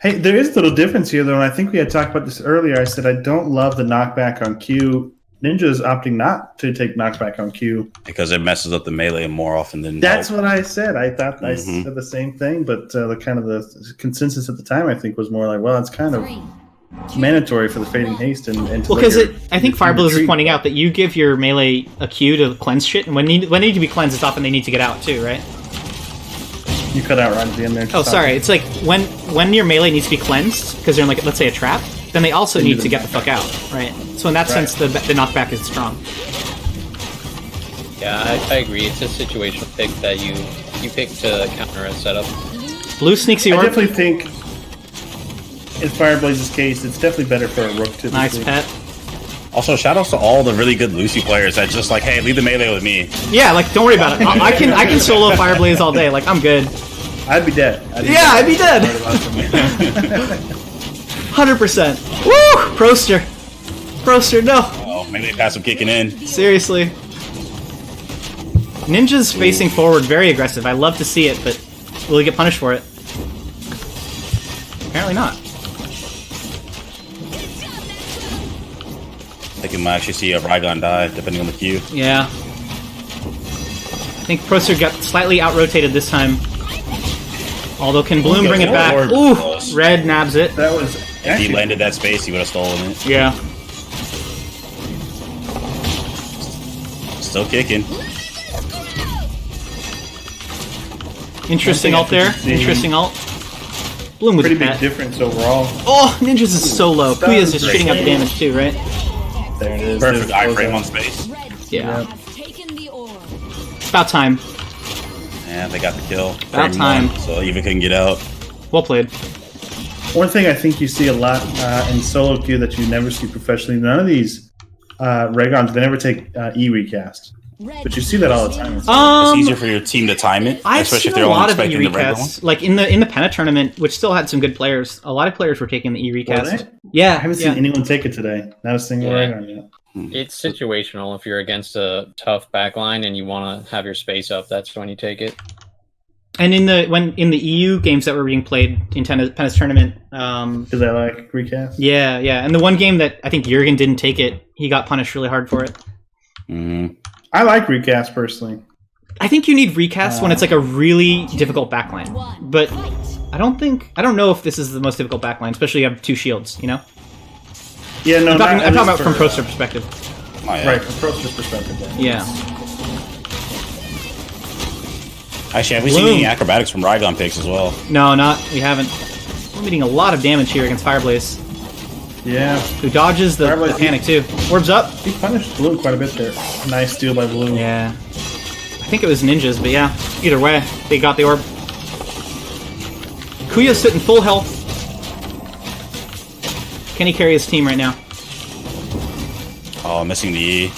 S1: Hey, there is a little difference here, though, and I think we had talked about this earlier. I said I don't love the knockback on Q. Ninja's opting not to take knockback on Q.
S6: Because it messes up the melee more often than
S1: That's
S6: help.
S1: what I said. I thought I
S6: Mhm.
S1: said the same thing, but the kind of the consensus at the time, I think, was more like, well, it's kind of mandatory for the fading haste and to
S2: Well,
S1: let
S2: because
S1: your-
S2: I think
S1: your team
S2: Fireblaze is
S1: retreat.
S2: pointing out that you give your melee a Q to cleanse shit, and when they need to be cleansed, it's often they need to get out too, right?
S1: You cut out right at the end there.
S2: Oh, sorry. It's like when your melee needs to be cleansed because they're in, like, let's say a trap, then they also need to get the fuck out, right? So in that sense, the knockback is strong.
S10: Yeah, I agree. It's a situational pick that you pick to counter a setup.
S2: Blue sneaks the
S1: I
S2: orb.
S1: definitely think. in Fireblaze's case, it's definitely better for a rook to.
S2: Nice pet.
S6: Also, shout outs to all the really good Lucy players that just like, hey, leave the melee with me.
S2: Yeah, like don't worry about it. I can solo Fireblaze all day. Like I'm good.
S1: I'd be dead.
S2: I'd be dead. 100%. Woo! Proster, no.
S6: Oh, maybe they pass him kicking in.
S2: Seriously. Ninja's facing forward, very aggressive. I love to see it, but will he get punished for it? Apparently not.
S6: I think we might actually see a Rygon die, depending on the queue.
S2: Yeah. I think Proster got slightly out-rotated this time. Although, can Bloom bring it back? Ooh! Red nabs it.
S1: That was.
S6: If he landed that space, he would have stolen it.
S2: Yeah.
S6: Still kicking.
S2: Interesting ult there. Interesting ult. Bloom with
S1: Pretty
S2: the
S1: big
S2: pet.
S1: difference overall.
S2: Oh, Ninja's is so low. Kuya's just shooting up the damage too, right?
S1: There it is.
S6: Perfect iframe on space.
S2: Yeah.
S3: Have taken the orb.
S2: About time.
S6: Yeah, they got the kill.
S2: About time.
S6: So Eva couldn't get out.
S2: Well played.
S1: One thing I think you see a lot in solo queue that you never see professionally. None of these Raygons, they never take E recast. But you see that all the time.
S6: It's easier for your team to time it,
S2: I've
S6: especially
S2: seen
S6: if they're
S2: a
S6: only
S2: lot of E
S6: expecting the regular one.
S2: recasts. Like in the Penta tournament, which still had some good players. A lot of players were taking the E recast.
S1: Were they?
S2: Yeah,
S1: I haven't seen anyone take it today. Not a single
S10: Yeah.
S1: Raygon yet.
S10: It's situational. If you're against a tough backline and you want to have your space up, that's when you take it.
S2: And in the EU games that were being played in Penta's tournament,
S1: Do they like recast?
S2: yeah, and the one game that I think Jurgen didn't take it, he got punished really hard for it.
S1: I like recast personally.
S2: I think you need recast when it's like a really difficult backline, but I don't know if this is the most difficult backline, especially you have two shields, you know.
S1: Yeah, no,
S2: I'm talking
S1: not
S2: about from
S1: for,
S2: Proster perspective.
S6: Oh, yeah.
S1: Right, from Proster's perspective.
S2: Yeah.
S6: Actually, have we
S2: Bloom.
S6: seen any acrobatics from Rygon picks as well?
S2: No, we haven't. We're meeting a lot of damage here against Fireblaze,
S1: Yeah,
S2: who dodges the
S1: Fireblaze-
S2: panic too. Orbs up.
S1: he punished Blue quite a bit there. Nice steal by Blue.
S2: Yeah. I think it was ninjas, but yeah. Either way, they got the orb. Kuya's sitting full health. Can he carry his team right now?
S6: Oh, missing the E.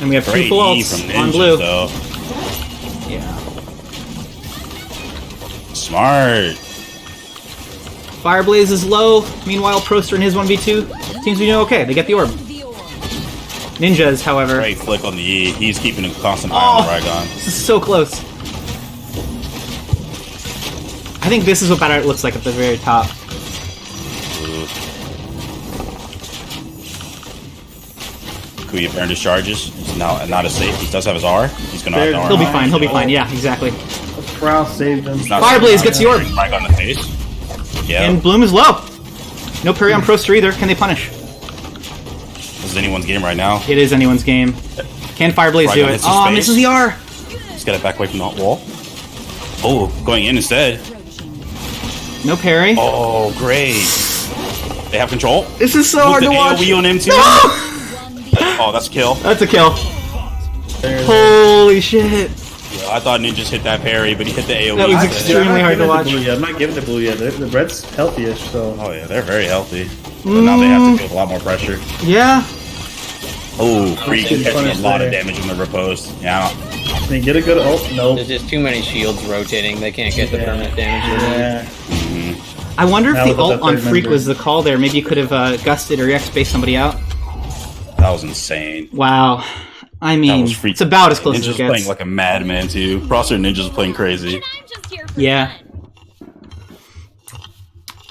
S2: And we have two
S6: Great
S2: full
S6: E
S2: ults
S6: from
S2: on
S6: Ninjas,
S2: blue.
S6: though.
S2: Yeah.
S6: Smart.
S2: Fireblaze is low. Meanwhile, Proster in his 1v2 seems to be doing okay. They get the orb. Ninjas, however.
S6: Great flick on the E. He's keeping a constant eye on the Rygon.
S2: This is so close. I think this is what Battlerite looks like at the very top.
S6: Kuya burned his charges. He's not as safe. He does have his R. He's gonna have the R.
S2: He'll be fine. He'll be fine. Yeah, exactly.
S1: Prowl saved him.
S2: Fireblaze gets the orb.
S6: Rygon in the face. Yeah.
S2: And Bloom is low. No parry on Proster either. Can they punish?
S6: This is anyone's game right now.
S2: It is anyone's game. Can Fireblaze do
S6: Rygon
S2: it?
S6: hits his
S2: Oh,
S6: face.
S2: misses the R.
S6: Let's get it back away from the wall. Oh, going in instead.
S2: No parry.
S6: Oh, great. They have control.
S2: This is so
S6: With
S2: hard
S6: the
S2: to watch.
S6: AoE on him too.
S2: No!
S6: Oh, that's a kill.
S2: That's a kill. Holy shit.
S6: Yeah, I thought Ninjas hit that parry, but he hit the AoE.
S2: That was
S6: instead.
S2: extremely hard to watch.
S1: I'm not giving it to Blue yet. The red's healthy-ish, so.
S6: Oh yeah, they're very healthy. But now they have to deal with a lot more pressure.
S2: Yeah.
S6: Oh, Freak
S1: getting
S6: catching a
S1: punished
S6: lot of
S1: there.
S6: damage on the riposte. Yeah.
S1: They get a good ult. No.
S10: There's just too many shields rotating. They can't get the permanent damage.
S1: Yeah.
S2: I wonder if
S1: Now
S2: the
S1: look at
S2: ult
S1: that
S2: on
S1: third
S2: Freak
S1: member.
S2: was the call there. Maybe you could have gusted or X-based somebody out.
S6: That was insane.
S2: Wow. I
S6: That
S2: mean,
S6: was freaking.
S2: it's about as close as
S6: Ninjas
S2: it gets.
S6: playing like a madman too. Proster and Ninjas playing crazy.
S2: Yeah.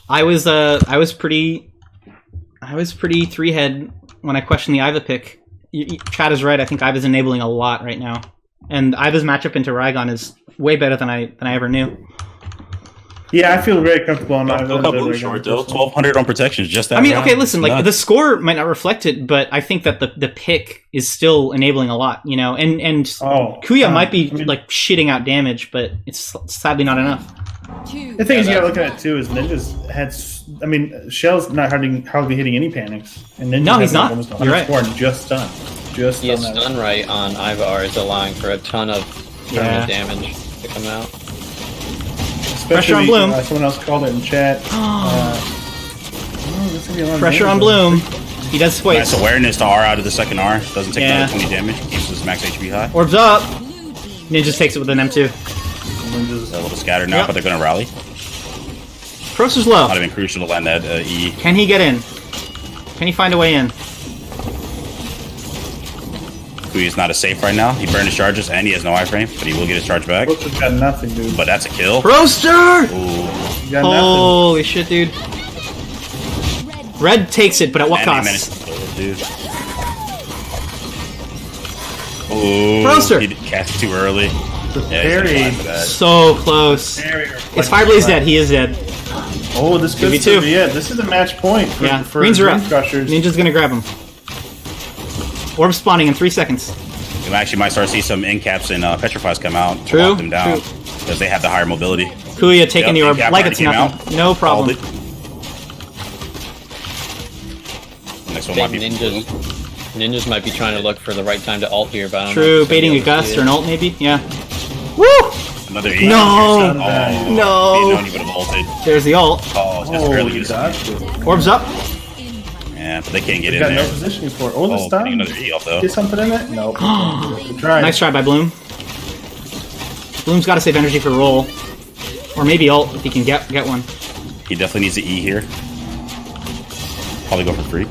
S2: I was pretty three-head when I questioned the Iva pick. Chad is right. I think Iva's enabling a lot right now, and Iva's matchup into Rygon is way better than I ever knew.
S1: Yeah, I feel very comfortable on
S6: Look how Blue short though. 1200 on protections. Just that.
S2: I mean,
S6: round.
S2: okay, listen,
S6: It's
S2: like
S6: nuts.
S2: the score might not reflect it, but I think that the pick is still enabling a lot, you know. And Kuya might be like shitting out damage, but it's sadly not enough.
S1: The thing is, you gotta look at it too. Is Ninjas had, I mean, Shell's not hardly hitting any panics, and Ninjas
S2: No, he's
S1: has
S2: not.
S1: almost
S2: You're
S1: 100
S2: right.
S1: score and just done, just
S10: Yeah,
S1: done that.
S10: stun right on Ivar is allowing for a ton of permanent damage to come out.
S2: Pressure on Bloom.
S1: Someone else called it in chat. This could be a lot of
S2: Pressure on
S1: damage.
S2: Bloom. He does twice.
S6: Nice awareness to R out of the second R. Doesn't take
S2: Yeah.
S6: another 20 damage. Keeps his max HP high.
S2: Orbs up. Ninjas takes it with an M2.
S6: They're a little scattered now,
S2: Yep.
S6: but they're going to rally.
S2: Proster's low.
S6: Might have been crucial to land that E.
S2: Can he get in? Can he find a way in?
S6: Kuya's not as safe right now. He burned his charges and he has no iframe, but he will get his charge back.
S1: Brooks has got nothing, dude.
S6: But that's a kill.
S2: Proster!
S6: Ooh.
S1: You got
S2: Holy shit, dude. Red takes it, but at what
S6: And he
S2: cost?
S6: managed to kill it, dude. Ooh.
S2: Proster!
S6: He cast it too early.
S1: nothing.
S6: Yeah, he's gonna
S1: Parry.
S6: die for that.
S2: So close.
S1: Parry.
S2: It's Fireblaze dead. He is dead.
S1: Oh, this could
S2: 2v2.
S1: be it. This is a match point for,
S2: Yeah.
S1: for
S2: Greens are up.
S1: Dream Crushers.
S2: Ninja's gonna grab him. Orb spawning in 3 seconds.
S6: You actually might start to see some incaps and petrifies come out to
S2: True,
S6: lock them down
S2: true.
S6: because they have the higher mobility.
S2: Kuya taking the
S6: Yep,
S2: orb
S6: incap
S2: like
S6: already
S2: it's
S6: came
S2: nothing. No problem.
S6: Called it. Next
S10: I
S6: one might
S10: think
S6: be
S10: ninjas might be trying to look for the right time to ult here, but I don't know
S2: True,
S10: if it's gonna
S2: baiting
S10: be
S2: a
S10: able to
S2: gust
S10: see
S2: or
S10: it.
S2: an ult maybe. Yeah. Woo!
S6: another E.
S2: No!
S6: Oh,
S2: No!
S6: He known he would have ulted.
S2: There's the ult.
S6: Oh, just
S1: Oh,
S6: barely
S1: you
S6: used
S1: dodged
S6: it.
S1: it.
S2: Orbs up.
S6: Yeah, but they can't get
S1: You
S6: in
S1: got no
S6: there.
S1: positioning for it. Oh, the
S6: Oh,
S1: stun.
S6: getting another E off though.
S1: Get something in it? Nope. Good try.
S2: Nice try by Bloom. Bloom's got to save energy for roll, or maybe ult if he can get one.
S6: He definitely needs the E here. Probably go for freak.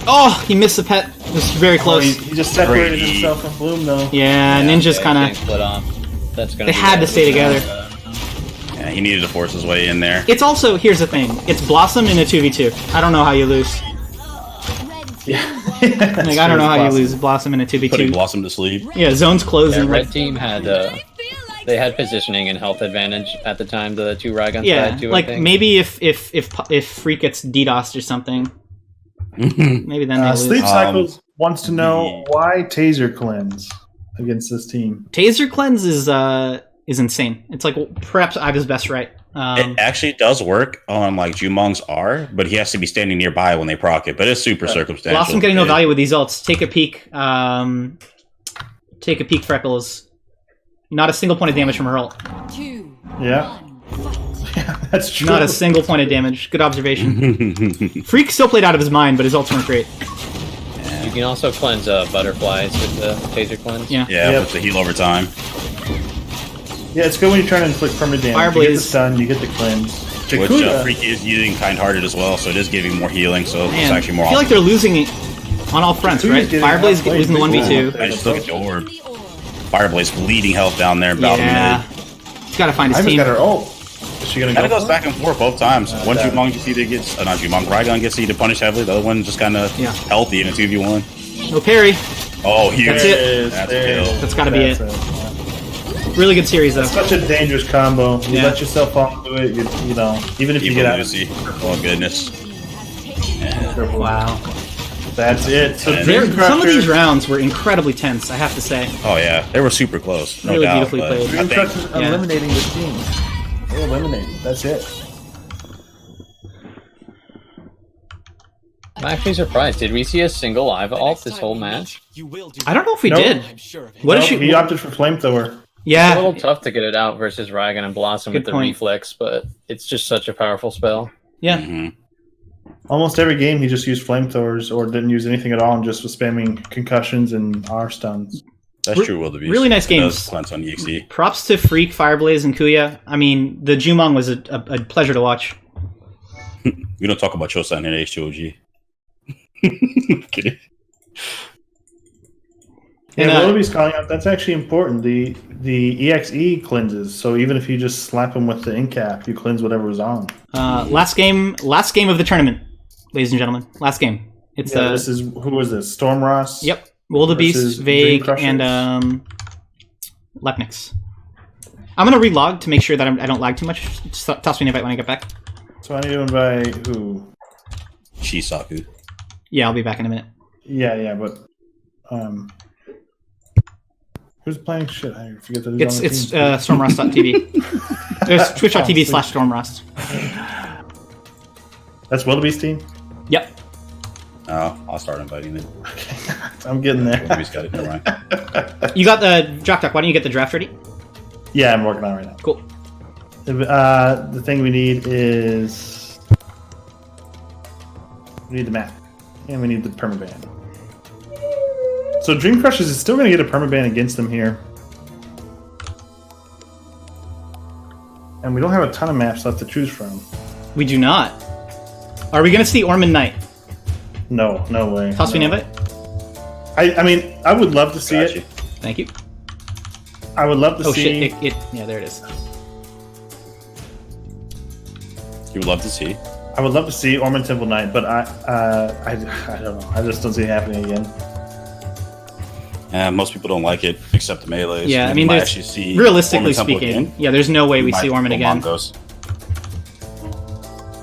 S2: Oh, he missed the pet. It was very
S1: Oh,
S2: close.
S1: he just separated
S6: Great.
S1: himself from Bloom, though.
S2: Yeah, Ninja's
S10: Yeah,
S2: kind
S10: getting
S2: of.
S10: split off. That's gonna
S2: They
S10: be
S2: had to
S10: bad.
S2: stay together.
S6: Yeah, he needed to force his way in there.
S2: It's also, here's the thing. It's Blossom in a 2v2. I don't know how you lose.
S1: Yeah.
S2: Like, I don't know how you lose Blossom in a
S6: Putting
S2: 2v2.
S6: Blossom to sleep.
S2: Yeah, zone's
S10: Yeah,
S2: closing.
S10: red
S2: Like,
S10: team had they had positioning and health advantage at the time the two Rygons
S2: yeah,
S10: died too. I
S2: like
S10: think.
S2: maybe if Freak gets DDoSed or something, maybe then they lose.
S1: Sleep Cycles wants to know why Taser cleanse against this team.
S2: Taser cleanse is insane. It's like perhaps Iva's best right.
S6: It actually does work on like Jumong's R, but he has to be standing nearby when they proc it. But it's super circumstantial.
S2: Blossom getting no value with these ults. Take a peek. Take a peek, Freckles. Not a single point of damage from her ult.
S3: 2,
S1: Yeah.
S3: 1, fight.
S1: Yeah, that's true.
S2: Not a single point of damage. Good observation. Freak still played out of his mind, but his ults weren't great.
S10: You can also cleanse butterflies with the taser cleanse.
S2: Yeah.
S6: Yeah,
S1: Yep.
S6: with the heal over time.
S1: Yeah, it's good when you're trying to inflict permanent damage.
S2: Fireblaze.
S1: You get the stun, you get the cleanse.
S6: Which
S1: Jakuya,
S6: Freak is using kind-hearted as well, so it is giving more healing. So it's
S2: Man,
S6: actually more.
S2: I feel like they're losing it on all fronts,
S1: Jakuya's
S2: right?
S1: getting
S2: Fireblaze
S1: outplayed
S2: losing the
S1: big
S2: 1v2.
S1: time.
S6: I just look at the orb. Fireblaze bleeding health down there.
S2: Yeah. He's got to find his
S1: Iva's
S2: team.
S1: got her ult. Is she gonna
S6: Kind
S1: go?
S6: of goes back and forth both times. One Jumong gets either gets, not Jumong, Raygon gets either punished heavily. The other one just kind of
S2: Yeah.
S6: healthy in a 2v1.
S2: No parry.
S6: Oh, huge.
S2: That's it.
S6: That's a kill.
S2: That's got to be it. Really good series, though.
S1: Such a dangerous combo. You
S2: Yeah.
S1: let yourself fall into it. You know, even if you get out.
S6: Lucy. Oh goodness.
S2: Wow.
S1: That's it. So
S6: And
S1: Dream
S2: Some of these
S1: Crushers-
S2: rounds were incredibly tense, I have to say.
S6: Oh yeah, they were super close. No
S2: Really
S6: doubt.
S2: beautifully
S6: but
S2: played.
S6: I
S1: Dream
S6: think
S1: Crushers
S2: Yeah.
S1: eliminating this team. They eliminated. That's it.
S10: I'm actually surprised. Did we see a single Iva ult this whole match?
S2: I don't know if we
S1: Nope.
S2: did. What
S1: Nope,
S2: is she?
S1: He opted for flamethrower.
S10: It's a
S2: Yeah,
S10: little tough to get it out versus Raygon and Blossom
S2: Good
S10: with the
S2: point.
S10: reflex, but it's just such a powerful spell.
S2: yeah.
S6: Mhm.
S1: Almost every game he just used flamethrowers or didn't use anything at all and just was spamming concussions and R stuns.
S6: That's
S2: Re-
S6: true. Wildebeest.
S2: really nice
S6: It does
S2: games.
S6: cleanse on EXE.
S2: Props to Freak, Fireblaze, and Kuya. I mean, the Jumong was a pleasure to watch.
S6: We don't talk about Chosan in H2OG. Kidding.
S1: Yeah,
S2: And,
S1: Willoughby's calling out. That's actually important. The EXE cleanses. So even if you just slap him with the incap, you cleanse whatever was on.
S2: Last game of the tournament, ladies and gentlemen. Last game. It's
S1: Yeah, this is who was this? Storm Ross.
S2: yep, Wildebeest,
S1: versus
S2: Vague,
S1: Dream Crushers.
S2: and Lepnix. I'm gonna relog to make sure that I don't lag too much. Just toss me an invite when I get back.
S1: So I need to invite who?
S6: Shisaku.
S2: Yeah, I'll be back in a minute.
S1: Yeah, but who's playing shit? I forget that. He's
S2: It's
S1: on the team.
S2: stormrust.tv. There's twitch.tv/stormrust.
S1: That's Willoughby's team.
S2: Yep.
S6: Oh, I'll start inviting them.
S1: I'm getting there.
S6: Wildebeest got it. Never mind.
S2: You got the Jock Talk. Why don't you get the draft ready?
S1: Yeah, I'm working on it right now.
S2: Cool.
S1: The thing we need is we need the map, and we need the permaban. So Dream Crushers is still going to get a permaban against them here, and we don't have a ton of maps left to choose from.
S2: We do not. Are we going to see Ormond Knight?
S1: No, no way.
S2: Toss me an invite.
S1: I mean, I would love to see it.
S2: Thank you.
S1: I would love to
S2: Oh
S1: see.
S2: shit! Yeah, there it is.
S6: You would love to see.
S1: I would love to see Ormond Temple Knight, but I don't know. I just don't see it happening again.
S6: Most people don't like it, except the melees.
S2: Yeah, I
S6: You
S2: mean,
S6: might
S2: there's,
S6: actually see
S2: realistically
S6: Ormond Temple
S2: speaking,
S6: again.
S2: yeah, there's no way
S6: You
S2: we
S6: might
S2: see Ormond
S6: go
S2: again.
S6: Mongos.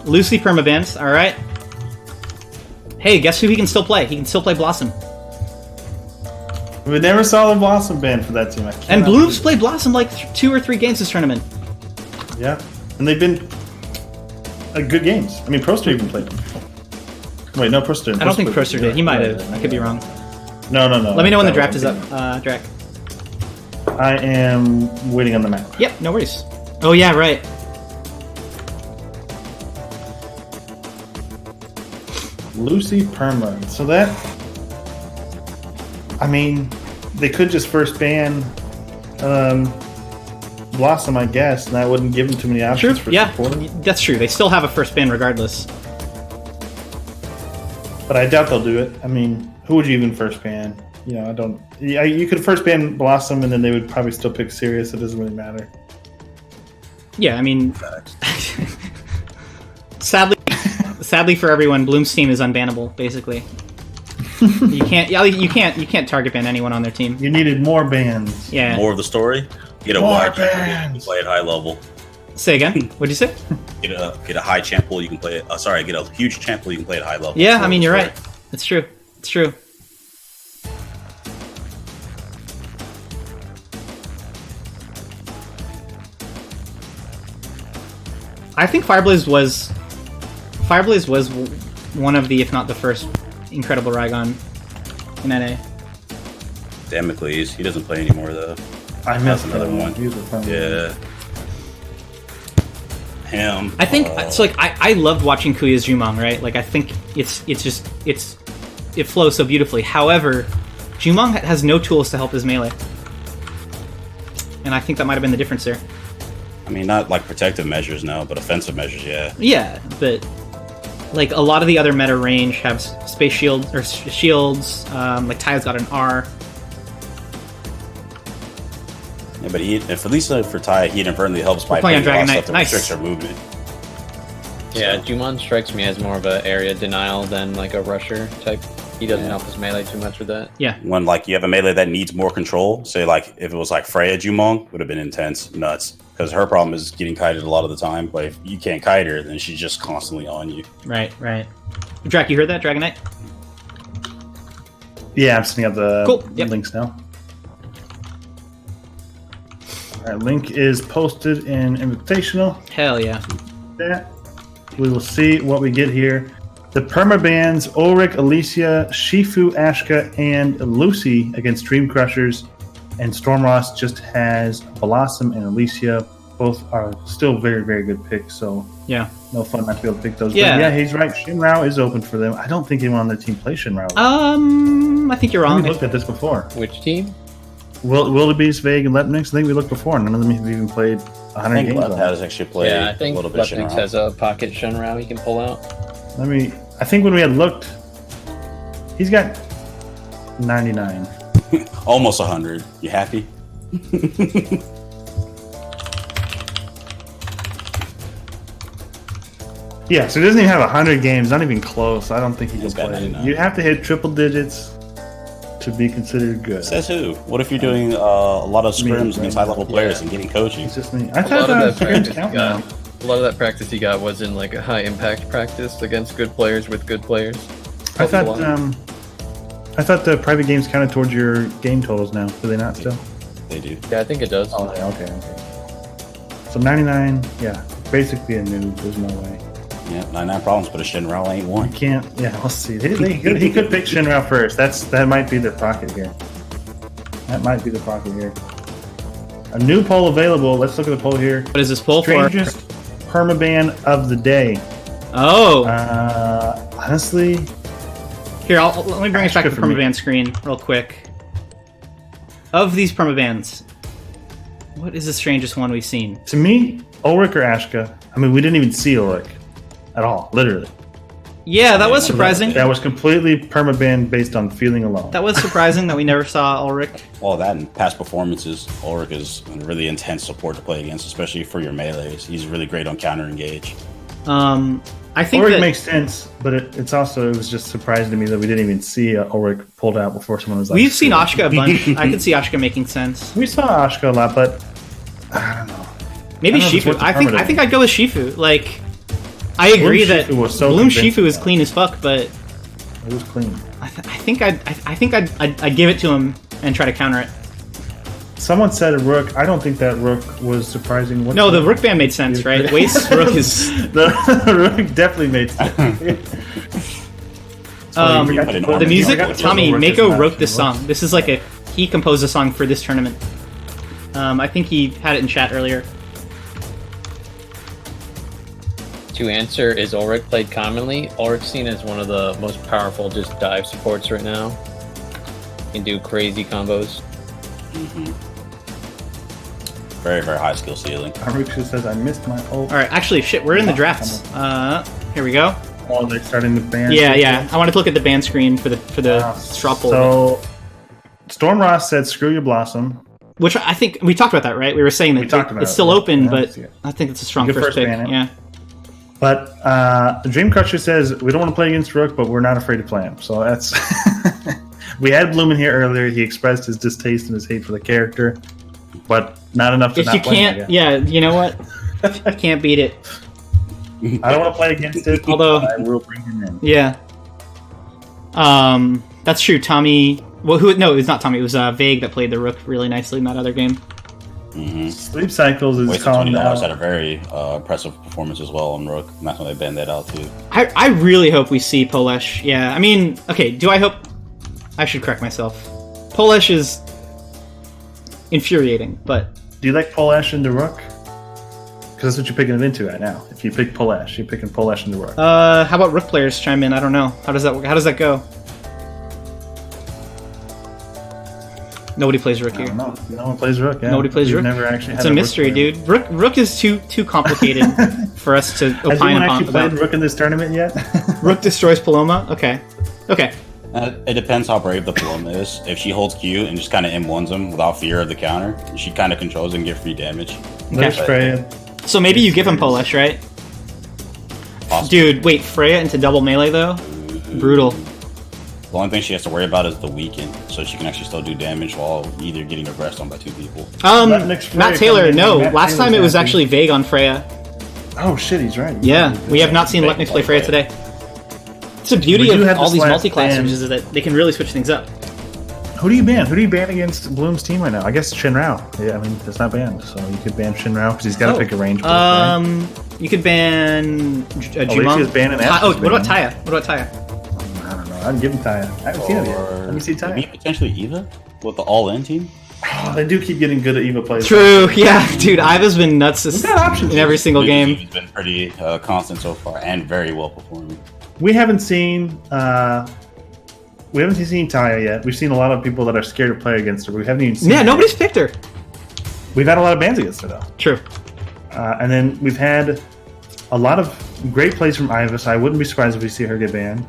S2: Lucy permabans, all right. Hey, guess who he can still play? He can still play Blossom.
S1: We never saw the Blossom ban for that team.
S2: And Bloom's played Blossom like 2 or 3 games this tournament.
S1: Yeah, and they've been good games. I mean, Proster even played them. Wait, no, Proster didn't.
S2: I don't think Proster did. He might have. I could be wrong.
S1: No.
S2: Let me know when the draft is up, Drac.
S1: I am waiting on the map.
S2: Yep, no worries. Oh yeah, right.
S1: Lucy Perma. So that, I mean, they could just first ban Blossom, I guess, and that wouldn't give them too many options
S2: True.
S1: for
S2: Yeah,
S1: support.
S2: that's true. They still have a first ban regardless.
S1: But I doubt they'll do it. I mean, who would you even first ban? You know, I don't. Yeah, you could first ban Blossom, and then they would probably still pick Sirius. It doesn't really matter.
S2: Yeah, I mean, sadly for everyone, Bloom's team is unbannable. Basically, you can't target ban anyone on their team.
S1: You needed more bans.
S2: Yeah.
S11: More of the story. Get a
S1: More
S11: wide champ
S1: bans.
S11: you can play at high level.
S2: Say again. What'd you say?
S11: Get a high champ pool you can play. Get a huge champ pool you can play at high level.
S2: Yeah,
S11: More
S2: I
S11: of
S2: mean,
S11: the
S2: you're
S11: story.
S2: right. It's true. It's true. I think Fireblaze was one of the, if not the first, incredible Raygon in NA.
S6: Damocles, he doesn't play anymore though.
S1: I
S6: That's
S1: missed
S6: another one.
S1: He was a fun
S6: Yeah. Him.
S2: I think so. Like I loved watching Kuya's Jumong, right? Like I think it flows so beautifully. However, Jumong has no tools to help his melee, and I think that might have been the difference there.
S6: I mean, not like protective measures, no, but offensive measures, yeah.
S2: Yeah, but like a lot of the other meta range have space shields or shields. Like Ty's got an R.
S6: Yeah, but if at least for Ty, he inadvertently helps by
S2: playing on
S6: putting a lot
S2: Dragon
S6: of stuff
S2: Knight.
S6: that
S2: Nice.
S6: restricts our movement.
S10: Yeah, Jumon strikes me as more of an area denial than like a rusher type. He doesn't help his melee too much with that.
S2: Yeah.
S6: When like you have a melee that needs more control, say like if it was like Freya Jumong, would have been intense, nuts. Because her problem is getting kited a lot of the time. But if you can't kite her, then she's just constantly on you.
S2: Right. Drac, you heard that? Dragon Knight?
S1: Yeah, I'm setting up the
S2: Cool. Yep.
S1: links now. All right, link is posted in Invitational.
S2: Hell yeah.
S1: That we will see what we get here. The permabans Ulrich, Alicia, Shifu, Ashka, and Lucy against Dream Crushers, and Stormross just has Blossom and Alicia. Both are still very, very good picks. So
S2: Yeah.
S1: no fun not to be able to pick those.
S2: Yeah.
S1: But yeah, he's right. Shinrao is open for them. I don't think anyone on their team plays Shinrao.
S2: I think you're wrong.
S1: We looked at this before.
S10: Which team?
S1: Wildebeest, Vague, and Lepnix. I think we looked before. None of them have even played 100
S6: I think
S1: games.
S6: Left
S1: on.
S6: has actually played
S10: Yeah, I
S6: a
S10: think
S6: little bit of
S10: Lepnix
S6: Shinrao.
S10: has a pocket Shenrao he can pull out.
S1: I think when we had looked, he's got 99.
S6: Almost 100. You happy?
S1: Yeah, so he doesn't even have 100 games. Not even close. I don't think he can
S6: He's got
S1: play.
S6: 99.
S1: You have to hit triple digits to be considered good.
S6: Says who? What if you're doing a lot of scrims against high-level players and getting coaching?
S1: It's just me. I
S10: A
S1: thought
S10: lot of that
S1: scrims
S10: practice
S1: count
S10: you
S1: now.
S10: got. A lot of that practice he got was in like a high impact practice against good players with good players.
S1: I thought
S10: Helped a lot.
S1: I thought the private games counted towards your game totals now. Do they not still?
S6: They do.
S10: Yeah, I think it does.
S1: Oh, okay. So 99, yeah, basically a noob. There's no way.
S6: Yeah, 99 problems, but a Shinrao ain't one.
S1: Can't. Yeah, let's see. He could pick Shinrao first. That might be their pocket here. That might be the pocket here. A new poll available. Let's look at the poll here.
S2: What is this poll for?
S1: Strangest permaban of the day.
S2: Oh.
S1: Honestly,
S2: Here, let me bring us back to the
S1: for me.
S2: permaban screen real quick. Of these permabans, what is the strangest one we've seen?
S1: to me, Ulrich or Ashka. I mean, we didn't even see Ulrich at all, literally.
S2: Yeah, that was surprising.
S1: That was completely permaban based on feeling alone.
S2: That was surprising that we never saw Ulrich.
S6: Well, that and past performances, Ulrich is a really intense support to play against, especially for your melees. He's really great on counter engage.
S2: I think
S1: Ulrich
S2: that
S1: makes sense, but it was just surprising to me that we didn't even see Ulrich pulled out before someone was like.
S2: we've seen Ashka a bunch. I could see Ashka making sense.
S1: We saw Ashka a lot, but I don't know.
S2: Maybe
S1: I don't know if it's
S2: Shifu.
S1: worth the
S2: I think
S1: permaban.
S2: I'd go with Shifu. Like, I agree
S1: Bloom
S2: that
S1: Shifu was so
S2: Bloom
S1: convincing,
S2: Shifu is
S1: though.
S2: clean as fuck, but
S1: It was clean.
S2: I think I'd give it to him and try to counter it.
S1: Someone said Rook. I don't think that Rook was surprising. What's
S2: No, the Rook ban made sense, right? Waste's Rook is.
S1: The Rook definitely made sense.
S2: The music, Tommy,
S1: Rook is
S2: Mako
S1: not
S2: wrote this
S1: Rook.
S2: song. This is like he composed a song for this tournament. I think he had it in chat earlier.
S10: To answer, is Ulrich played commonly? Ulrich's seen as one of the most powerful just dive supports right now. Can do crazy combos.
S6: Very, very high skill ceiling.
S1: Rook just says I missed my ult.
S2: All right, actually, shit, we're in the drafts. Here we go.
S1: Oh, they're starting the ban.
S2: Yeah. I wanted to look at the ban screen for the straw poll,
S1: So, Storm Ross said, "Screw your Blossom."
S2: which I think we talked about that, right? We were saying that
S1: talked about
S2: it's
S1: it,
S2: still
S1: yeah.
S2: open,
S1: Yeah,
S2: but
S1: yeah.
S2: I think it's a strong
S1: You could
S2: first
S1: first
S2: pick.
S1: ban it.
S2: Yeah.
S1: But Dreamcrusher says we don't want to play against Rook, but we're not afraid to play him. So that's we had Bloom in here earlier. He expressed his distaste and his hate for the character, but not enough to
S2: If
S1: not
S2: you
S1: play him,
S2: can't, yeah, you know what? You can't beat it.
S1: I don't want to play against it.
S2: Although-
S1: I will bring him in.
S2: Yeah. That's true. Tommy. Well, no, it was not Tommy. It was Vague that played the Rook really nicely in that other game.
S1: Sleep Cycles is
S6: Wasted
S1: calling
S6: $20 had
S1: out.
S6: a very impressive performance as well on Rook, and that's when they banned that out too.
S2: I really hope we see Polesh. Yeah, I mean, okay, do I hope... I should correct myself. Polesh is infuriating, but...
S1: Do you like Polesh into Rook? Because that's what you're picking it into right now. If you pick Polesh, you're picking Polesh into Rook.
S2: How about Rook players chime in? I don't know. How does that work? How does that go? Nobody plays Rook
S1: I
S2: here.
S1: don't know. No one plays Rook. Yeah.
S2: Nobody plays
S1: We've
S2: Rook.
S1: Never actually.
S2: It's
S1: had
S2: a
S1: Rook
S2: mystery,
S1: player.
S2: dude. Rook is too complicated for us to
S1: Has
S2: opine
S1: anyone
S2: upon.
S1: actually played
S2: About.
S1: Rook in this tournament yet?
S2: Rook destroys Paloma. Okay.
S6: It depends how brave the Paloma is. If she holds Q and just kind of M1s him without fear of the counter, she kind of controls and get free damage.
S1: There's
S6: But-
S1: Freya.
S2: So maybe you give him Polesh, right?
S6: Awesome.
S2: Dude, wait, Freya into double melee though? Brutal.
S6: The only thing she has to worry about is the weaken, so she can actually still do damage while either getting aggressed on by two people.
S1: Next Freya
S2: Matt Taylor,
S1: coming in.
S2: no.
S1: Matt
S2: Last time it
S1: Taylor's
S2: was
S1: happy.
S2: actually Vague on Freya.
S1: Oh shit, he's right.
S2: Yeah, we have not seen
S6: Vague
S2: Letnix play
S6: play
S2: Freya
S6: Freya.
S2: today. It's the beauty
S1: We do
S2: of
S1: have
S2: all
S1: this
S2: these
S1: last
S2: multi-classers
S1: ban.
S2: is that they can really switch things up.
S1: Who do you ban? Who do you ban against Bloom's team right now? I guess Shinrao. Yeah, I mean that's not banned, so you could ban Shinrao because he's got to pick a range. Right?
S2: You could ban
S1: Alicia's
S2: Jumong.
S1: banned and
S2: Oh,
S1: Ash's
S2: what about
S1: banned.
S2: Taya? What about Taya?
S1: I don't know. I'd give him Taya. I haven't seen him yet. Let me see
S6: Maybe
S1: Taya.
S6: potentially Eva with the all-in team.
S1: Oh, they do keep getting good at Eva plays.
S2: True, yeah, dude. Iva's been nuts
S1: We've got options
S2: in every single game.
S6: Eva's been pretty constant so far and very well performing.
S1: We haven't seen Taya yet. We've seen a lot of people that are scared to play against her. But we haven't even seen.
S2: Yeah,
S1: her
S2: nobody's
S1: yet.
S2: picked her.
S1: We've had a lot of bans against her though.
S2: True.
S1: And then we've had a lot of great plays from Iva, so I wouldn't be surprised if we see her get banned.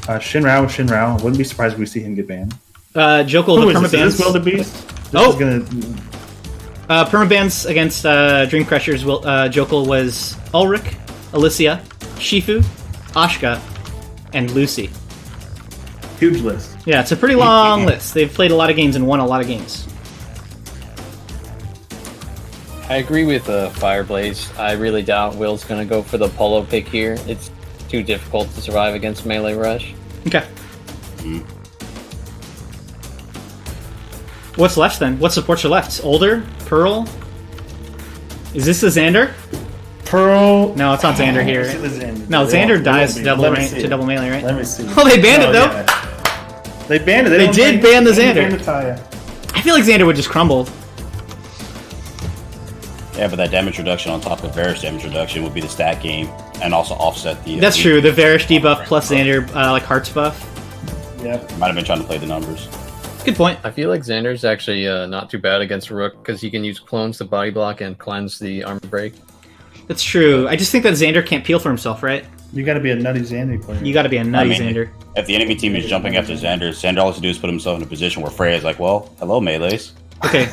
S1: Shinrao. I wouldn't be surprised if we see him get banned.
S2: Jokul,
S1: Who
S2: the
S1: is this? Is this
S2: permabans.
S1: Wildebeest? This
S2: Oh!
S1: is gonna...
S2: Permabans against Dream Crushers. Jokul was Ulrich, Alicia, Shifu, Ashka, and Lucy.
S1: Huge list.
S2: Yeah, it's a pretty long list. They've played a lot of games and won a lot of games.
S10: I agree with Fireblaze. I really doubt Will's gonna go for the Polo pick here. It's too difficult to survive against melee rush.
S2: Okay. What's left then? What supports are left? Older? Pearl? Is this the Xander?
S1: Pearl.
S2: No, it's not Xander here.
S1: This is Xander.
S2: No,
S1: They
S2: Xander
S1: won't- they
S2: dies
S1: won't
S2: to
S1: be. Let me see
S2: to
S1: it.
S2: double melee, right?
S1: Let me see.
S2: Oh, they banned it though.
S1: Yeah. They banned it.
S2: They
S1: don't
S2: did
S1: ban-
S2: ban the
S1: they
S2: Xander.
S1: banned the Taya.
S2: I feel like Xander would just crumble.
S6: Yeah, but that damage reduction on top of Varus damage reduction would be the stat game, and also offset the.
S2: That's true. The Varus debuff plus Xander like Hearts buff.
S1: Yeah.
S6: Might have been trying to play the numbers.
S2: Good point.
S10: I feel like Xander's actually not too bad against Rook because he can use clones to body block and cleanse the armor break.
S2: That's true. I just think that Xander can't peel for himself, right?
S1: You got to be a nutty Xander player.
S2: You got to be a nutty Xander.
S6: If the enemy team is jumping after Xander all has to do is put himself in a position where Freya's like, well, hello, melees.
S2: Okay.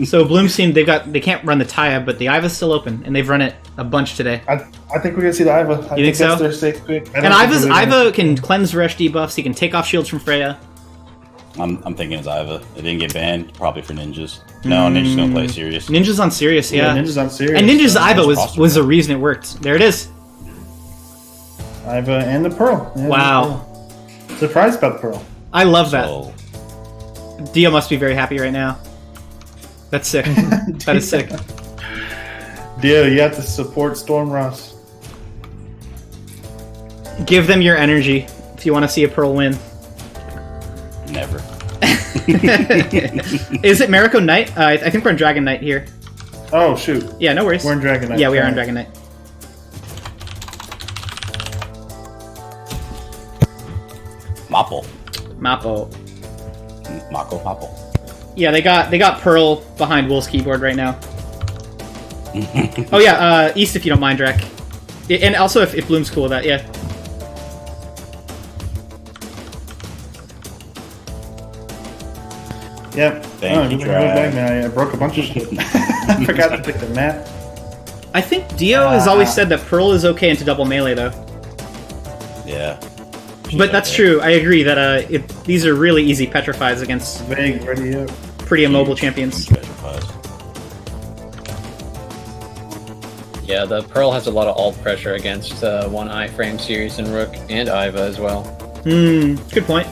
S2: So Bloom's team, they can't run the Taya, but the Iva's still open, and they've run it a bunch today.
S1: I think we're gonna see the Iva.
S2: You think so?
S1: That's their safe pick.
S2: And Iva can cleanse Varesh debuffs. He can take off shields from Freya.
S6: I'm thinking it's Iva. It didn't get banned, probably for ninjas. No, ninjas gonna play serious.
S2: Ninja's on serious, yeah.
S1: Ninja's on serious.
S2: And Ninja's Iva was the reason it worked. There it is.
S1: Iva and the Pearl. Yeah,
S2: wow.
S1: The Pearl. Surprised about the Pearl.
S2: I love that. Dio must be very happy right now. That's sick. That is sick.
S1: Dio, you have to support Storm Ross.
S2: Give them your energy if you want to see a Pearl win.
S6: Never.
S2: Is it Mako Knight? I think we're on Dragon Knight here.
S1: Oh, shoot.
S2: Yeah, no worries.
S1: We're in Dragon Knight.
S2: Yeah, we are on Dragon Knight.
S6: Mapple.
S2: Mako. Yeah, they got Pearl behind Wolf's keyboard right now. Oh yeah, East if you don't mind, Drek. And also if Bloom's cool with that, yeah.
S1: Yep.
S6: Thank you,
S1: back, man. I broke a bunch of shit. I forgot to pick the map.
S2: I think Dio has always said that Pearl is okay into double melee though.
S6: Yeah.
S2: But that's true. I agree that these are really easy petrifies against
S1: Vague, ready up.
S2: Pretty immobile champions.
S10: Yeah, the Pearl has a lot of ult pressure against one iframe series and Rook and Iva as well.
S2: Good point.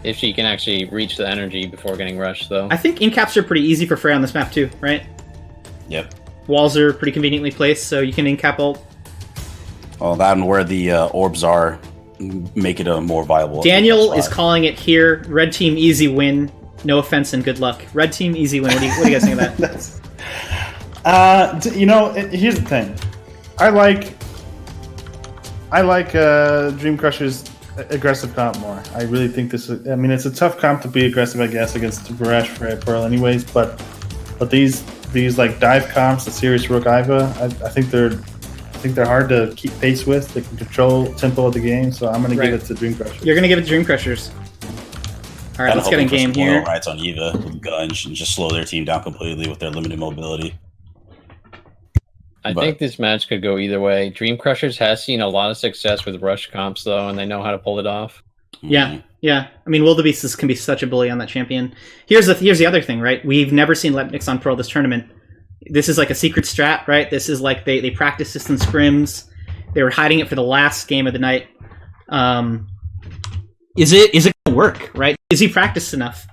S10: If she can actually reach the energy before getting rushed, though.
S2: I think incaps are pretty easy for Freya on this map too, right?
S6: Yep.
S2: Walls are pretty conveniently placed, so you can incap ult.
S6: Well, that and where the orbs are make it a more viable.
S2: Daniel is calling it here. Red team easy win. No offense and good luck. Red team easy win. What do you guys think of that?
S1: Here's the thing. I like Dream Crusher's aggressive comp more. I really think this is. I mean, it's a tough comp to be aggressive, I guess, against Varesh for Pearl, anyways. But these like dive comps, the Sirius Rook Iva, I think they're hard to keep pace with. They can control tempo of the game, so I'm going to give it to Dream Crushers.
S2: You're going to give it to Dream Crushers. All right, let's get in game here.
S6: Rights on Eva with guns and just slow their team down completely with their limited mobility.
S10: I think this match could go either way. Dream Crushers has seen a lot of success with rush comps, though, and they know how to pull it off.
S2: Yeah. I mean, Wildebeest can be such a bully on that champion. Here's the other thing, right? We've never seen Lepnix on Pearl this tournament. This is like a secret strat, right? This is like they practiced this in scrims. They were hiding it for the last game of the night. Is it going to work, right? Is he practiced enough?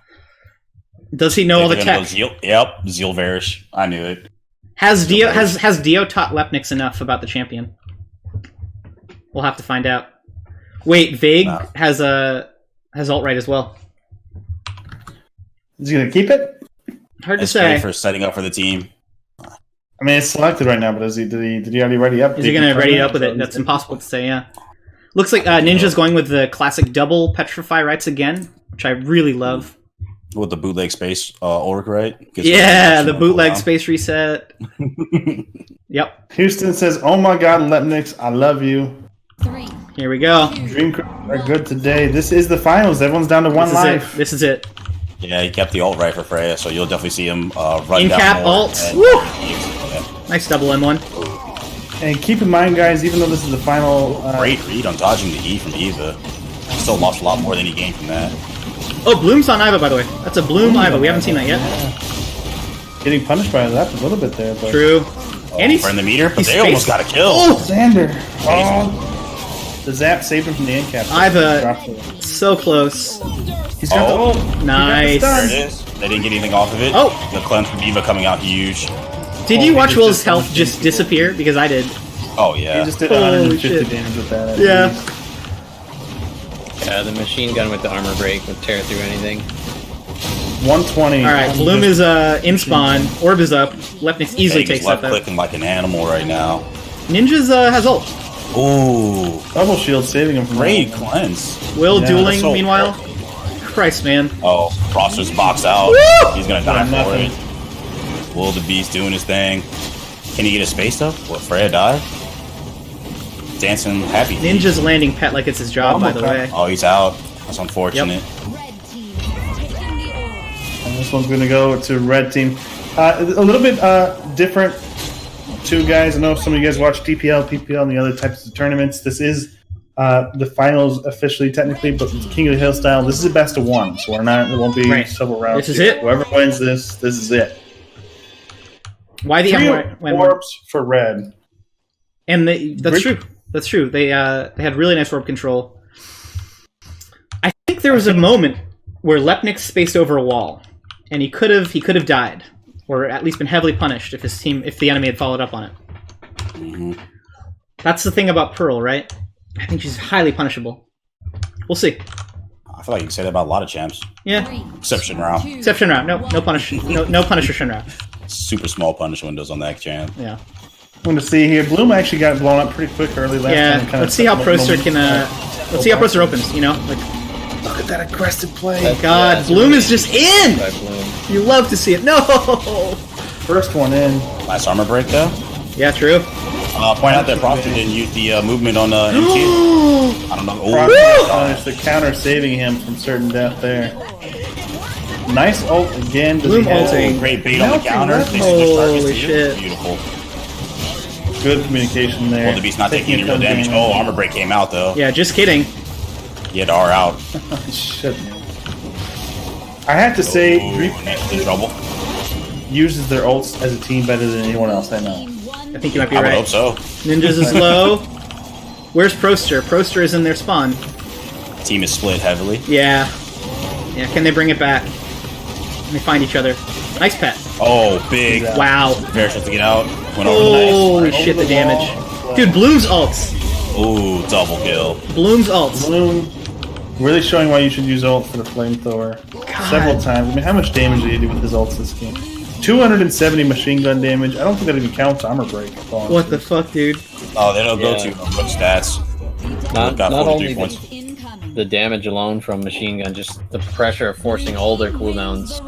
S2: Does he know all the tech?
S6: Zeal Varish. I knew it.
S2: Has Dio taught Lepnix enough about the champion? We'll have to find out. Wait, Vague has alt right as well.
S1: Is he gonna keep it?
S2: Hard to say.
S6: For setting up for the team.
S1: I mean, it's selected right now, but did he already ready up?
S2: Is he gonna ready up with it? That's impossible to say. Yeah. Looks like Ninja's going with the classic double Petrify rights again, which I really love.
S6: With the bootleg space orc, right?
S2: Yeah, the bootleg space reset. Yep.
S1: Houston says, "Oh my God, Lepnix, I love you."
S3: 3.
S2: Here we go.
S1: Dream are good today. This is the finals. Everyone's down to one life.
S2: This is it.
S6: Yeah, he kept the ult right for Freya, so you'll definitely see him run
S2: in
S6: down
S2: cap ult. Woo!
S6: Yeah.
S2: Nice double M1.
S1: And keep in mind, guys, even though this is the final,
S6: great read on dodging the E from Eva. He still lost a lot more than he gained from that.
S2: Oh, Bloom's on Iva, by the way. That's a Bloom Iva. We haven't seen that yet.
S1: Getting punished by that a little bit there. But...
S2: True. And he's
S6: in the meter, but they almost got a kill.
S1: Oh, Xander. Oh. The zap saved him from the end cap.
S2: Iva, so close.
S1: He's got the ult.
S2: Nice.
S6: There it is. They didn't get anything off of it.
S2: Oh.
S6: The cleanse from Eva coming out huge.
S2: Did you watch Will's health just disappear? Because I did.
S6: Oh, yeah.
S1: He just did 150 damage with that.
S2: Yeah.
S10: Yeah, the machine gun with the armor break would tear through anything.
S1: 120.
S2: All right, Bloom is in spawn. Orb is up. Lepnix easily
S11: Vegas
S2: takes that
S11: left
S2: though.
S11: clicking like an animal right now.
S2: Ninja's has ult.
S11: Ooh,
S1: Double shield saving him from
S11: great
S1: that.
S11: cleanse.
S2: Will
S1: Yeah,
S2: dueling,
S11: so
S2: meanwhile. Christ, man.
S11: Oh, Froster's box out.
S2: Woo!
S11: He's gonna die for
S1: Nothing.
S11: it. Will the Beast doing his thing. Can he get his space though? Will Freya die? Dancing happy.
S2: Ninja's landing pet like it's his job, by the way.
S11: Oh, he's out. That's unfortunate.
S3: Red team has taken the orb.
S1: And this one's going to go to red team. A little bit different, too, guys. I know some of you guys watch DPL, PPL, and the other types of tournaments. This is the finals officially, technically, but it's King of the Hill style. This is a best of one, so we're not. There won't be
S2: Right.
S1: several rounds.
S2: This is it.
S1: Whoever wins this is it.
S2: Why the
S1: 3
S2: M?
S1: orbs for red.
S2: And that's true. That's true. They had really nice orb control. I think there was a moment where Lepnix spaced over a wall, and he could have died, or at least been heavily punished if the enemy had followed up on it.
S11: Mm-hmm.
S2: That's the thing about Pearl, right? I think she's highly punishable. We'll see.
S11: I feel like you can say that about a lot of champs.
S2: Yeah.
S11: Except Shinrao.
S2: Except Shinra. No punish. No punisher Shinra.
S11: Super small punish windows on that champ.
S2: Yeah.
S1: I'm going to see here. Bloom actually got blown up pretty quick early last
S2: Yeah.
S1: time. Kinda
S2: Let's see how Proster can. Let's see how Proster opens. You know, like.
S1: Look at that aggressive play.
S2: God, Bloom is just in.
S10: By Bloom.
S2: You love to see it. No.
S1: First one in.
S11: Last armor break though.
S2: Yeah, true.
S11: Point out that Proctor didn't use the movement on MT. I don't know.
S1: It's the counter saving him from certain death there. Nice ult again. Does
S2: Bloom
S1: he have-
S2: ulting.
S11: Great bait on the
S1: Melting
S11: counter.
S1: weapon.
S11: They switch targets
S2: Holy
S11: to you.
S2: shit.
S11: Beautiful.
S1: Good communication there.
S11: Well, the Beast not taking any real damage. Oh, armor break came out though.
S2: Yeah, just kidding.
S11: He had R out.
S1: Shit, man. I have to say,
S11: Ooh,
S1: Greek
S11: Ninja's in trouble.
S1: uses their ults as a team better than anyone else I know.
S2: I think you might be
S11: I would
S2: right.
S11: hope so.
S2: Ninjas is low. Where's Proster? Proster is in their spawn.
S11: Team is split heavily.
S2: Yeah. Yeah, can they bring it back? Can they find each other? Nice pet.
S11: Oh, big.
S2: Wow.
S11: Very short to get out. Went over the
S2: Holy
S11: knife.
S2: shit, the damage. Dude, Bloom's ults.
S11: Ooh, double kill.
S2: Bloom's ults.
S1: Bloom really showing why you should use ult for the flamethrower several times. I mean, how much damage did he do with his ults this game? 270 machine gun damage. I don't think that even counts armor break.
S2: What the fuck, dude?
S11: Oh, they don't go
S10: Yeah.
S11: to good stats.
S10: Not
S11: Got 43
S10: only
S11: points.
S3: Incoming.
S10: the damage alone from machine gun, just the pressure of forcing all their cooldowns.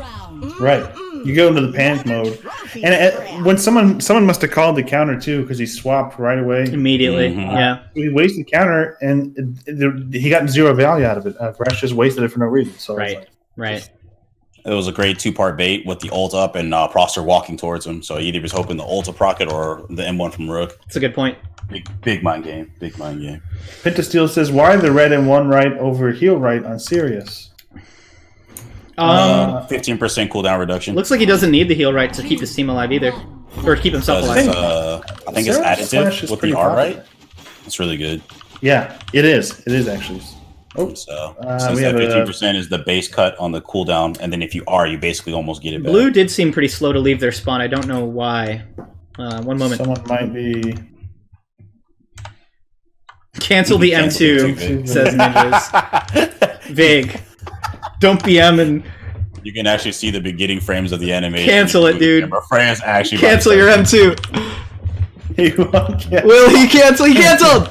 S1: Right. You go into the panic mode, and when someone must have called the counter too because he swapped right away.
S2: Immediately.
S11: Mhm.
S2: Yeah.
S1: He wasted counter, and he got zero value out of it. Gresh just wasted it for no reason. So it's
S2: Right.
S1: like,
S2: Right.
S11: It was a great two-part bait with the ult up and Proster walking towards him. So he either was hoping the ult to proc it or the M1 from Rook.
S2: That's a good point.
S11: Big mind game. Big mind game.
S1: Pentasteel says, "Why the red and one right over heal right on Sirius?"
S11: 15% cooldown reduction.
S2: Looks like he doesn't need the heal right to keep his team alive either, or to keep himself
S11: Because
S2: alive.
S11: it's, I think it's
S1: Sirius Flash
S11: additive
S1: is
S11: with
S1: pretty
S11: the R,
S1: popular.
S11: right? It's really good.
S1: Yeah, it is. It is actually. Oh,
S11: So
S1: we
S11: since
S1: have
S11: that
S1: a-
S11: 15% is the base cut on the cooldown, and then if you R, you basically almost get it back.
S2: Blue did seem pretty slow to leave their spawn. I don't know why. One moment.
S1: someone might be.
S2: Cancel the
S11: Cancel
S2: M2,
S11: the M2.
S2: says Ninjas. Vague. Don't BM and
S11: You can actually see the beginning frames of the animation.
S2: Cancel it, dude.
S11: Remember, Fran's actually
S2: cancel your M2.
S1: He won't get-
S2: Will he cancel? He canceled!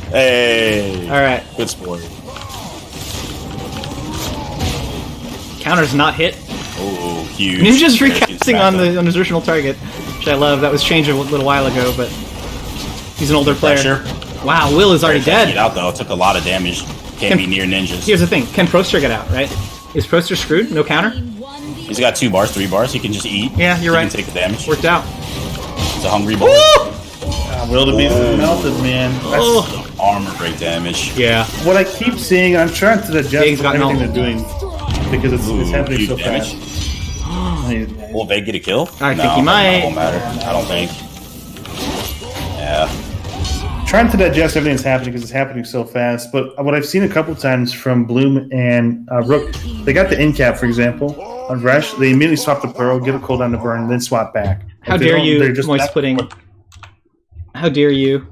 S11: Hey,
S2: Alright.
S11: good sport.
S2: Counter's not hit.
S11: Oh, huge.
S2: Ninja's
S11: Very
S2: recasting
S11: good
S2: on
S11: smackdown.
S2: the original target, which I love. That was changed a little while ago, but he's an older player.
S11: Pressure.
S2: Wow, Will is already
S11: Get
S2: dead.
S11: out though. It took a lot of damage. Can't be near ninjas.
S2: Here's the thing: can Proster get out? Right? Is Proster screwed? No counter?
S11: He's got 2 bars, 3 bars. He can just eat.
S2: Yeah, you're
S11: he
S2: right.
S11: Can take the damage.
S2: Worked out.
S11: He's a hungry boy.
S1: Will the Beast is melted, man. That's
S2: Oh,
S11: Armor break damage.
S2: yeah.
S1: what I keep seeing. I'm trying to digest
S2: Dig's got
S1: everything
S2: no-
S1: they're doing because it's
S11: Ooh,
S1: happening
S11: huge
S1: so
S11: damage.
S1: fast.
S11: Will Veg get a kill?
S2: I
S11: no,
S2: think he might.
S11: That won't matter. I don't think. Yeah.
S1: Trying to digest everything that's happening because it's happening so fast. But what I've seen a couple times from Bloom and Rook, they got the in cap, for example, on Resh. They immediately swap the Pearl, give a cooldown to burn, then swap back.
S2: How
S1: If they
S2: dare
S1: don't,
S2: you,
S1: they're just
S2: Moist
S1: not-
S2: Pudding? How dare you?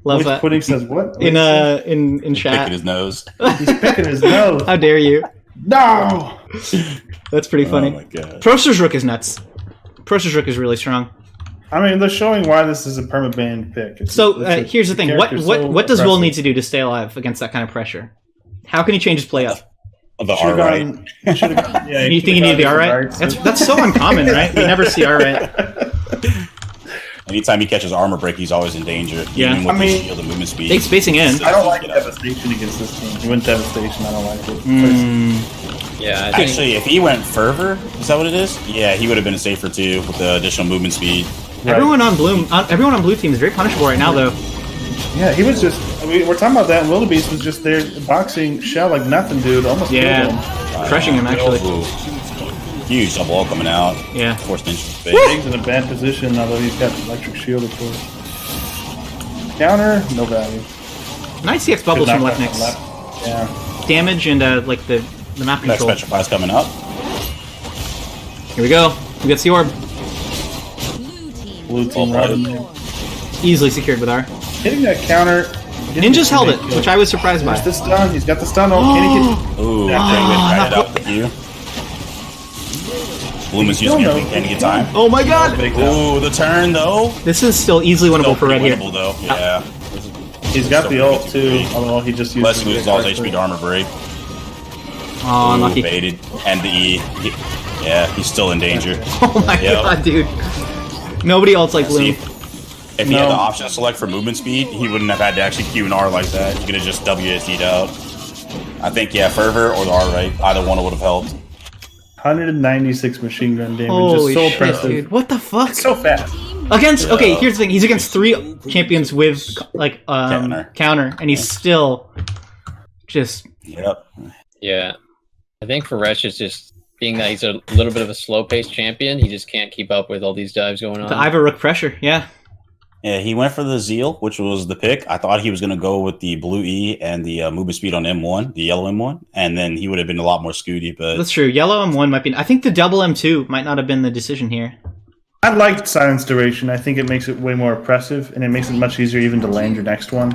S2: Love
S1: Moist
S2: that.
S1: Pudding says what?
S2: In
S1: What
S2: in
S11: Picking
S2: chat.
S11: his nose.
S1: he's picking his nose.
S2: How dare you?
S1: No!
S2: That's pretty funny.
S11: Oh my god.
S2: Proster's Rook is nuts. Proster's Rook is really strong.
S1: I mean, they're showing why this is a permaban pick.
S2: Here's the thing. What does Will need to do to stay alive against that kind of pressure? How can he change his play up?
S11: The R right.
S1: Yeah,
S2: You think he needed the R right? That's so uncommon, right? You never see R right.
S11: Anytime he catches armor break, he's always in danger.
S2: Yeah.
S11: Even with the shield and movement speed.
S2: Big spacing in.
S1: I don't like Devastation against this team. He went Devastation. I don't like it.
S10: Yeah, I think
S11: Actually, if he went Fervor, is that what it is? Yeah, he would have been safer too with the additional movement speed.
S1: Right.
S2: Everyone on blue team is very punishable right now, though.
S1: Yeah, he was just. I mean, we're talking about that. Wildebeest was just there boxing Shell like nothing, dude. Almost killed him.
S2: Crushing him actually.
S11: Ooh. Huge double ult coming out.
S2: Yeah.
S11: Forced into space.
S1: Big's in a bad position, although he's got electric shield, of course. Counter, no value.
S2: Nice CX bubbles
S1: Could
S2: from
S1: knock
S2: left
S1: that
S2: mix.
S1: left. Yeah.
S2: Damage and like the map
S11: Next
S2: control.
S11: Petrify's coming up.
S2: Here we go. We got the orb.
S1: Blue team right in there.
S2: Easily secured with R.
S1: Hitting that counter.
S2: Ninja's held it, which I was surprised by.
S1: There's the stun. He's got the stun. Oh, can he get?
S11: Ooh, tried it out with you. Bloom is using everything can to get time.
S2: Oh my god!
S11: Ooh, the turn though.
S2: This is still easily winnable for Red here.
S11: Winnable though. Yeah.
S1: He's got the ult too. Although he just used.
S11: Unless he loses all his HP to armor break.
S2: Oh,
S11: Ooh,
S2: unlucky.
S11: baited and the E. Yeah, he's still in danger.
S2: Oh my god, dude. Nobody else like Bloom.
S11: If he had the option to select for movement speed, he wouldn't have had to actually Q and R like that. He could have just WSD'd out. I think, yeah, Fervor or the R right. Either one would have helped.
S1: 196 machine gun damage.
S2: Holy
S1: Just so
S2: shit,
S1: impressive.
S2: dude. What the fuck?
S1: So fast.
S2: Against okay, here's the thing. He's against 3 champions with like counter, and he's still just.
S11: Yep.
S10: Yeah, I think for Resh it's just being that he's a little bit of a slow-paced champion. He just can't keep up with all these dives going on.
S2: The Iva Rook pressure, yeah.
S11: Yeah, he went for the Zeal, which was the pick. I thought he was going to go with the blue E and the movement speed on M1, the yellow M1, and then he would have been a lot more scooty. But
S2: That's true. Yellow M1 might be. I think the double M2 might not have been the decision here.
S1: I liked Silence Duration. I think it makes it way more oppressive, and it makes it much easier even to land your next one.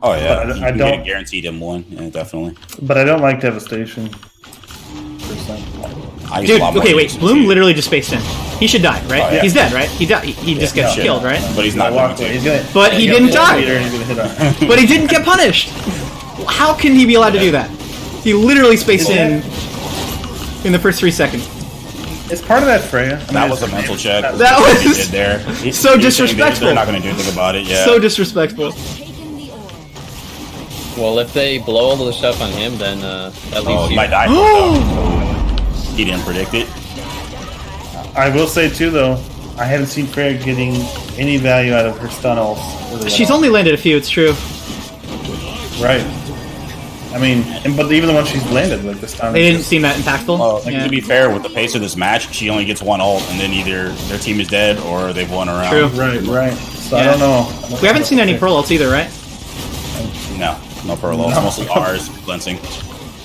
S11: oh yeah,
S1: But
S11: you
S1: I
S11: can
S1: don't-
S11: get a guaranteed M1, yeah, definitely.
S1: But I don't like Devastation.
S11: I use
S2: Dude,
S11: a lot more
S2: okay, wait.
S11: usage
S2: Bloom
S11: too.
S2: literally just spaced in. He should die, right?
S11: Oh, yeah.
S2: He's dead, right? He died. He just gets
S11: Yeah.
S2: killed, right?
S11: But he's not going to.
S1: He's gonna,
S2: But he
S1: he's
S2: didn't
S1: got
S2: die.
S1: the meter and he's gonna hit up.
S2: But he didn't get punished. How can he be allowed to do that? He literally spaced in the first 3 seconds.
S1: It's part of that Freya. I mean,
S11: That was a mental check.
S2: That was
S11: he did there.
S2: so
S11: He was saying
S2: disrespectful.
S11: They're not going to do anything about it. Yeah.
S2: So disrespectful.
S10: Well, if they blow all the stuff on him, then that leaves
S11: Oh, he
S10: you.
S11: might die. Oh, he didn't predict it.
S1: I will say too, though, I haven't seen Freya getting any value out of her stun ults. Really
S2: She's
S1: at all.
S2: only landed a few, it's true.
S1: Right. I mean, but even the ones she's landed, like the stun.
S2: They
S1: is
S2: didn't
S1: just-
S2: seem that impactful.
S11: Well,
S2: Yeah.
S11: to be fair, with the pace of this match, she only gets one ult, and then either their team is dead or they've won a round.
S2: True.
S1: Right. So I
S2: Yeah.
S1: don't know.
S2: We haven't seen any Pearl ults either, right?
S11: No Pearl ults.
S1: No.
S11: Mostly ours, cleansing.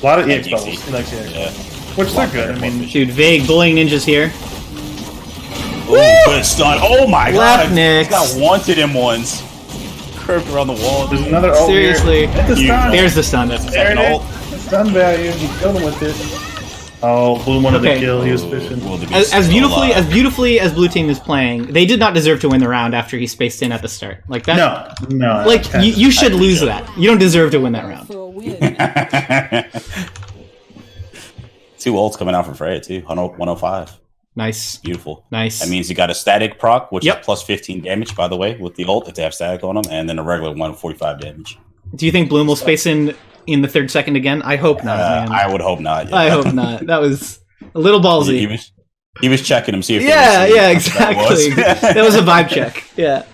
S1: A lot of
S11: Yeah,
S1: EX
S11: DC.
S1: bubbles. He likes EX
S11: Yeah.
S1: Which they're good. I mean,
S2: Dude, Vague bullying ninjas here.
S11: Ooh, good stun. Oh my
S2: Left
S11: god.
S2: Nix.
S11: He's got wanted him once. Curved around the wall.
S1: there's another ult here.
S2: Seriously.
S1: Hit the stun.
S2: There's the stun.
S1: There it
S11: Second ult.
S1: is. Stun value. He killed him with it. Oh, Bloom wanted
S2: Okay.
S1: to kill. He was fishing.
S2: As beautifully as Blue Team is playing, they did not deserve to win the round after he spaced in at the start. Like that.
S1: No.
S2: Like you should lose that. You don't deserve to win that round.
S11: 2 ults coming out from Freya too. 105.
S2: Nice.
S11: Beautiful.
S2: Nice.
S11: That means you got a static proc, which
S2: Yep.
S11: is plus 15 damage, by the way, with the ult if they have static on them, and then a regular 145 damage.
S2: Do you think Bloom will space in the 3rd second again? I hope not, man.
S11: I would hope not. Yeah.
S2: I hope not. That was a little ballsy.
S11: He was checking him, see if
S2: Yeah,
S11: they were seeing
S2: exactly.
S11: that
S2: That was a vibe check. Yeah.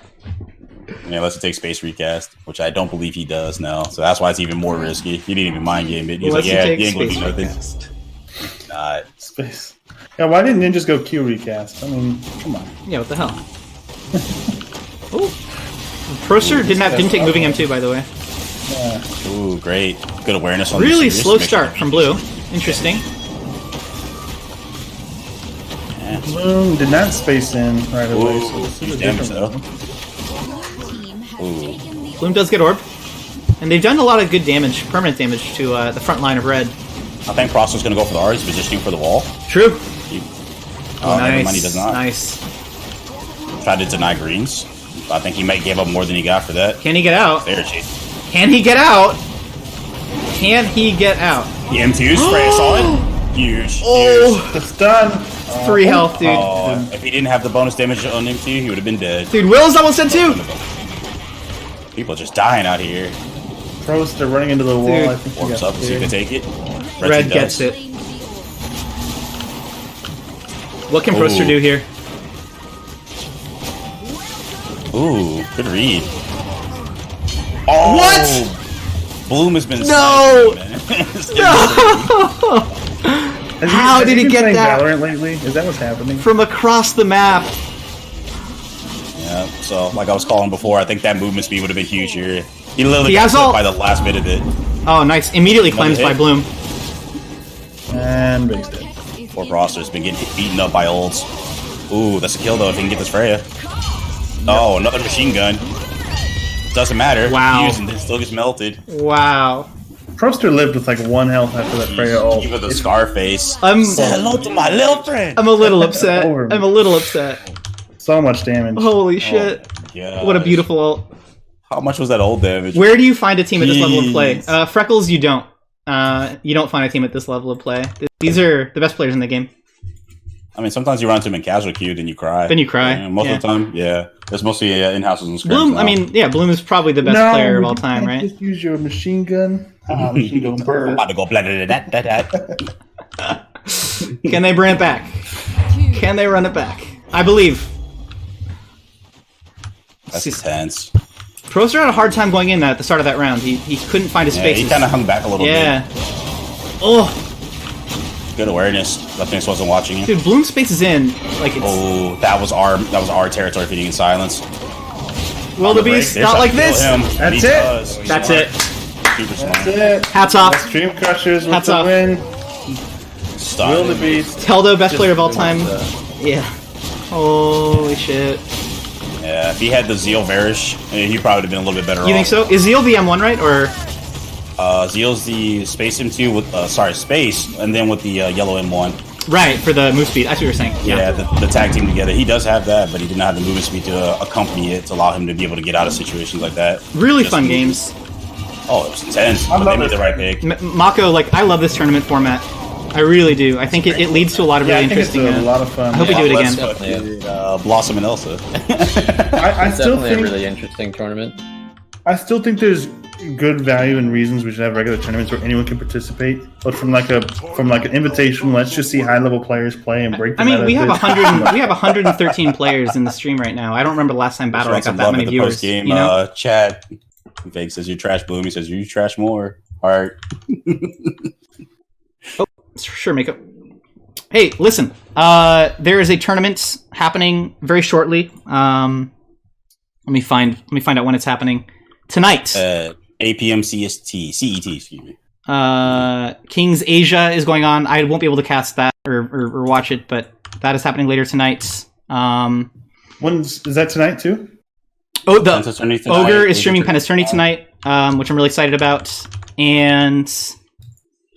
S11: Yeah, unless he takes space recast, which I don't believe he does now. So that's why it's even more risky. He didn't even mind game it. He's
S2: Unless
S11: like,
S2: he
S11: yeah,
S2: takes
S11: he ain't gonna do
S2: space
S11: nothing.
S2: recast.
S11: Nah,
S1: Space. Yeah, why didn't ninjas go Q recast? I mean, come on.
S2: Yeah, what the hell? Ooh. Proster didn't take moving M2, by the way.
S1: Yeah.
S11: ooh, great. Good awareness on
S2: Really
S11: the series.
S2: slow
S11: Makes
S2: start
S11: it
S2: from
S11: easy.
S2: Blue. Interesting.
S11: Yeah.
S1: Bloom did not space in right away. So
S11: Ooh,
S1: this is a
S11: huge damage
S1: different
S11: though.
S1: one.
S11: Ooh.
S2: Bloom does get orb. And they've done a lot of good damage, permanent damage, to the front line of red.
S11: I think Prosper's going to go for the R. He's positioning for the wall.
S2: True.
S11: Never mind, he does not.
S2: Nice.
S11: Tried to deny greens. I think he might give up more than he got for that.
S2: Can he get out?
S11: There, Chase.
S2: Can he get out? Can he get out?
S11: The M2's Freya saw it. Huge.
S2: Oh,
S11: huge.
S1: It's done.
S2: 3 health, dude.
S11: If he didn't have the bonus damage on M2, he would have been dead.
S2: Dude, Will's almost dead too.
S11: People just dying out here.
S1: Prost, they're running into the wall.
S2: Dude.
S1: I think he
S11: Warps
S1: got
S11: up so you can take it.
S2: Red
S11: team
S2: gets
S11: does.
S2: it. What can Proster
S11: Ooh.
S2: do here?
S11: Ooh, good read. Oh,
S2: What?
S11: Bloom has been
S2: No!
S11: sniping, man.
S2: How did he
S1: been
S2: get
S1: playing
S2: that?
S1: Valorant lately? Is that what's happening?
S2: From across the map.
S11: Yeah, so like I was calling before, I think that movement speed would have been huge here. He literally
S2: He
S11: got
S2: has
S11: clipped
S2: ult.
S11: by the last bit of it.
S2: Oh, nice. Immediately cleansed by
S11: hit.
S2: Bloom.
S1: And Riggs dead.
S11: Poor Froster's been getting beaten up by ults. Ooh, that's a kill though if he can get this Freya. Oh, another machine gun. Doesn't matter.
S2: Wow.
S11: Using it still gets melted.
S2: Wow.
S1: Proster lived with like 1 health after that Freya ult.
S11: Give her the Scarface.
S2: I'm
S11: Say hello to my little friend.
S2: a little upset.
S1: Over.
S2: I'm a little upset.
S1: So much damage.
S2: Holy shit.
S11: Yeah.
S2: What a beautiful ult.
S11: How much was that old damage?
S2: Where do you find a team at this level of play?
S11: Jeez.
S2: Freckles, you don't. You don't find a team at this level of play. These are the best players in the game.
S11: I mean, sometimes you run into him in casual queue, then you cry.
S2: Then you cry,
S11: Yeah, most
S2: yeah.
S11: of the time, yeah. It's mostly in-houses and scrims
S2: Bloom,
S11: now.
S2: I mean, yeah, Bloom is probably the best
S1: No,
S2: player of all
S1: you
S2: time,
S1: can't
S2: right?
S1: Just use your machine gun. Machine gun burn.
S11: about to go blah, blah, blah, blah, blah, blah.
S2: Can they bring it back? Can they run it back? I believe.
S11: That's intense.
S2: Proster had a hard time going in at the start of that round. He couldn't find his
S11: Yeah,
S2: spaces.
S11: he kind of hung back a little
S2: Yeah.
S11: bit.
S2: Oh,
S11: Good awareness. Leftiness wasn't watching him.
S2: dude, Bloom spaces in like it's
S11: Oh, that was our territory feeding in silence.
S2: wildebeest.
S11: They're
S2: Not
S11: trying
S2: like
S11: to kill
S2: this.
S11: him.
S1: That's
S11: He
S1: it.
S11: does.
S2: That's
S11: Smart.
S2: it.
S11: Super smart.
S1: That's it.
S2: Hats off.
S1: Stream Crushers with
S2: Hats
S1: the
S2: off.
S1: win.
S11: Stop.
S1: Wildebeest.
S2: Teldo, best player of all time. Yeah. Holy shit.
S11: Yeah, if he had the Zeal Varish, he probably would have been a little bit better
S2: You think so? Is Zeal the M1, right? Or
S11: Zeal's the Space M2 with, Space, and then with the yellow M1.
S2: right for the move speed? That's what you were saying.
S11: Yeah, the tag team together. He does have that, but he did not have the movement speed to accompany it to allow him to be able to get out of situations like that.
S2: Really
S11: Just
S2: fun
S11: move.
S2: games.
S11: Oh, it was intense,
S1: I
S11: but they
S1: love
S11: made
S1: it.
S11: the right pick.
S2: Mako, like, I love this tournament format. I really do. I think it leads to a lot of
S1: Yeah,
S2: really
S1: I think it's
S2: interesting.
S1: a lot of fun.
S2: I hope we do it again.
S11: Blossom and Elsa.
S1: I still
S10: Definitely a
S1: think
S10: really interesting tournament.
S1: I still think there's good value and reasons we should have regular tournaments where anyone can participate. But from like an invitation, let's just see high level players play and break.
S2: I mean, we have
S1: 100.
S2: 113 players in the stream right now. I don't remember the last time Battlerite got that many viewers.
S11: Post-game,
S2: You know?
S11: chat. Fake says you trash Bloom. He says you trash more. All right.
S2: Sure, Mako. Hey, listen. There is a tournament happening very shortly. Let me find out when it's happening. Tonight.
S11: 8 p.m. CET, excuse me.
S2: King's Asia is going on. I won't be able to cast that or watch it, but that is happening later tonight.
S1: Is that tonight too?
S2: Oh, the
S11: Pentatonic tonight,
S2: Ogre is streaming
S11: Pentatonic
S2: Pentatonic tonight, which I'm really excited about. And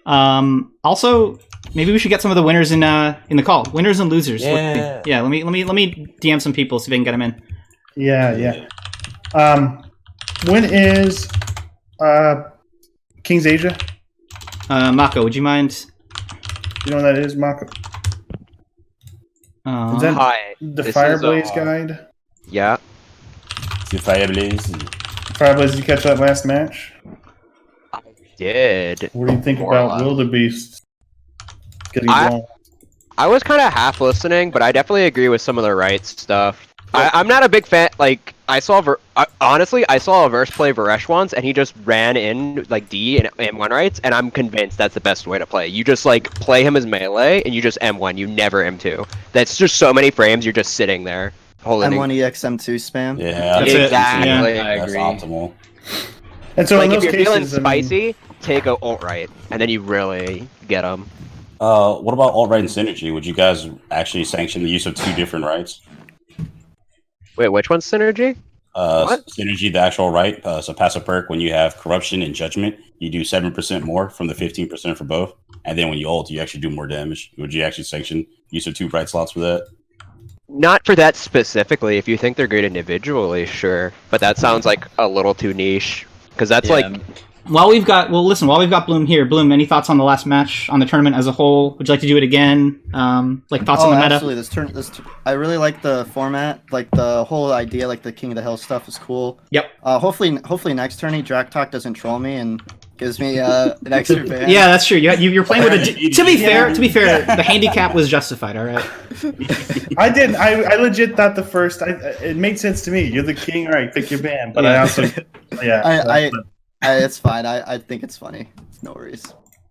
S2: also, maybe we should get some of the winners in the call. Winners and losers.
S11: Yeah.
S2: Let me DM some people, see if I can get them in.
S1: Yeah. When is King's Asia?
S2: Mako, would you mind?
S1: You know what that is, Mako? Is that
S5: Hi.
S1: the
S5: This
S1: Fireblaze
S5: is,
S1: guide?
S5: Yeah.
S11: The Fireblaze.
S1: Fireblaze, did you catch that last match?
S5: Did.
S1: What do you think
S5: More or
S1: about
S5: less.
S1: Wildebeest getting
S5: I-
S1: blown?
S5: I was kind of half listening, but I definitely agree with some of the right stuff. I'm not a big fan. Like, honestly, I saw a verse play Varesh once, and he just ran in like D and M1 rights, and I'm convinced that's the best way to play. You just like play him as melee, and you just M1. You never M2. That's just so many frames. You're just sitting there holding.
S9: M1 EXM2 spam.
S11: Yeah,
S2: That's it.
S5: Exactly.
S2: Yeah.
S10: I
S11: that's
S10: agree.
S11: optimal.
S1: And so
S5: Like
S1: in
S5: if
S1: those
S5: you're feeling
S1: cases, I mean,
S5: spicy, take a ult right, and then you really get them.
S11: What about alt-right and synergy? Would you guys actually sanction the use of 2 different rights?
S5: Wait, which one's synergy?
S6: Synergy, the actual right. So passive perk, when you have corruption and judgment, you do 7% more from the 15% for both. And then when you ult, you actually do more damage. Would you actually sanction use of 2 bright slots for that?
S5: Not for that specifically. If you think they're good individually, sure. But that sounds like a little too niche. Because that's
S2: While we've got Bloom here, Bloom, any thoughts on the last match, on the tournament as a whole? Would you like to do it again? Like thoughts on the meta?
S9: Absolutely. I really like the format. Like the whole idea, like the King of the Hill stuff is cool.
S2: Yep.
S9: Hopefully next tourney, Drac Talk doesn't troll me and gives me an extra ban.
S2: Yeah, that's true. You're playing with a. To be fair, the handicap was justified. All right.
S1: I legit thought it made sense to me. You're the king, all right? Pick your band. But I also,
S9: it's fine. I think it's funny. It's no worries.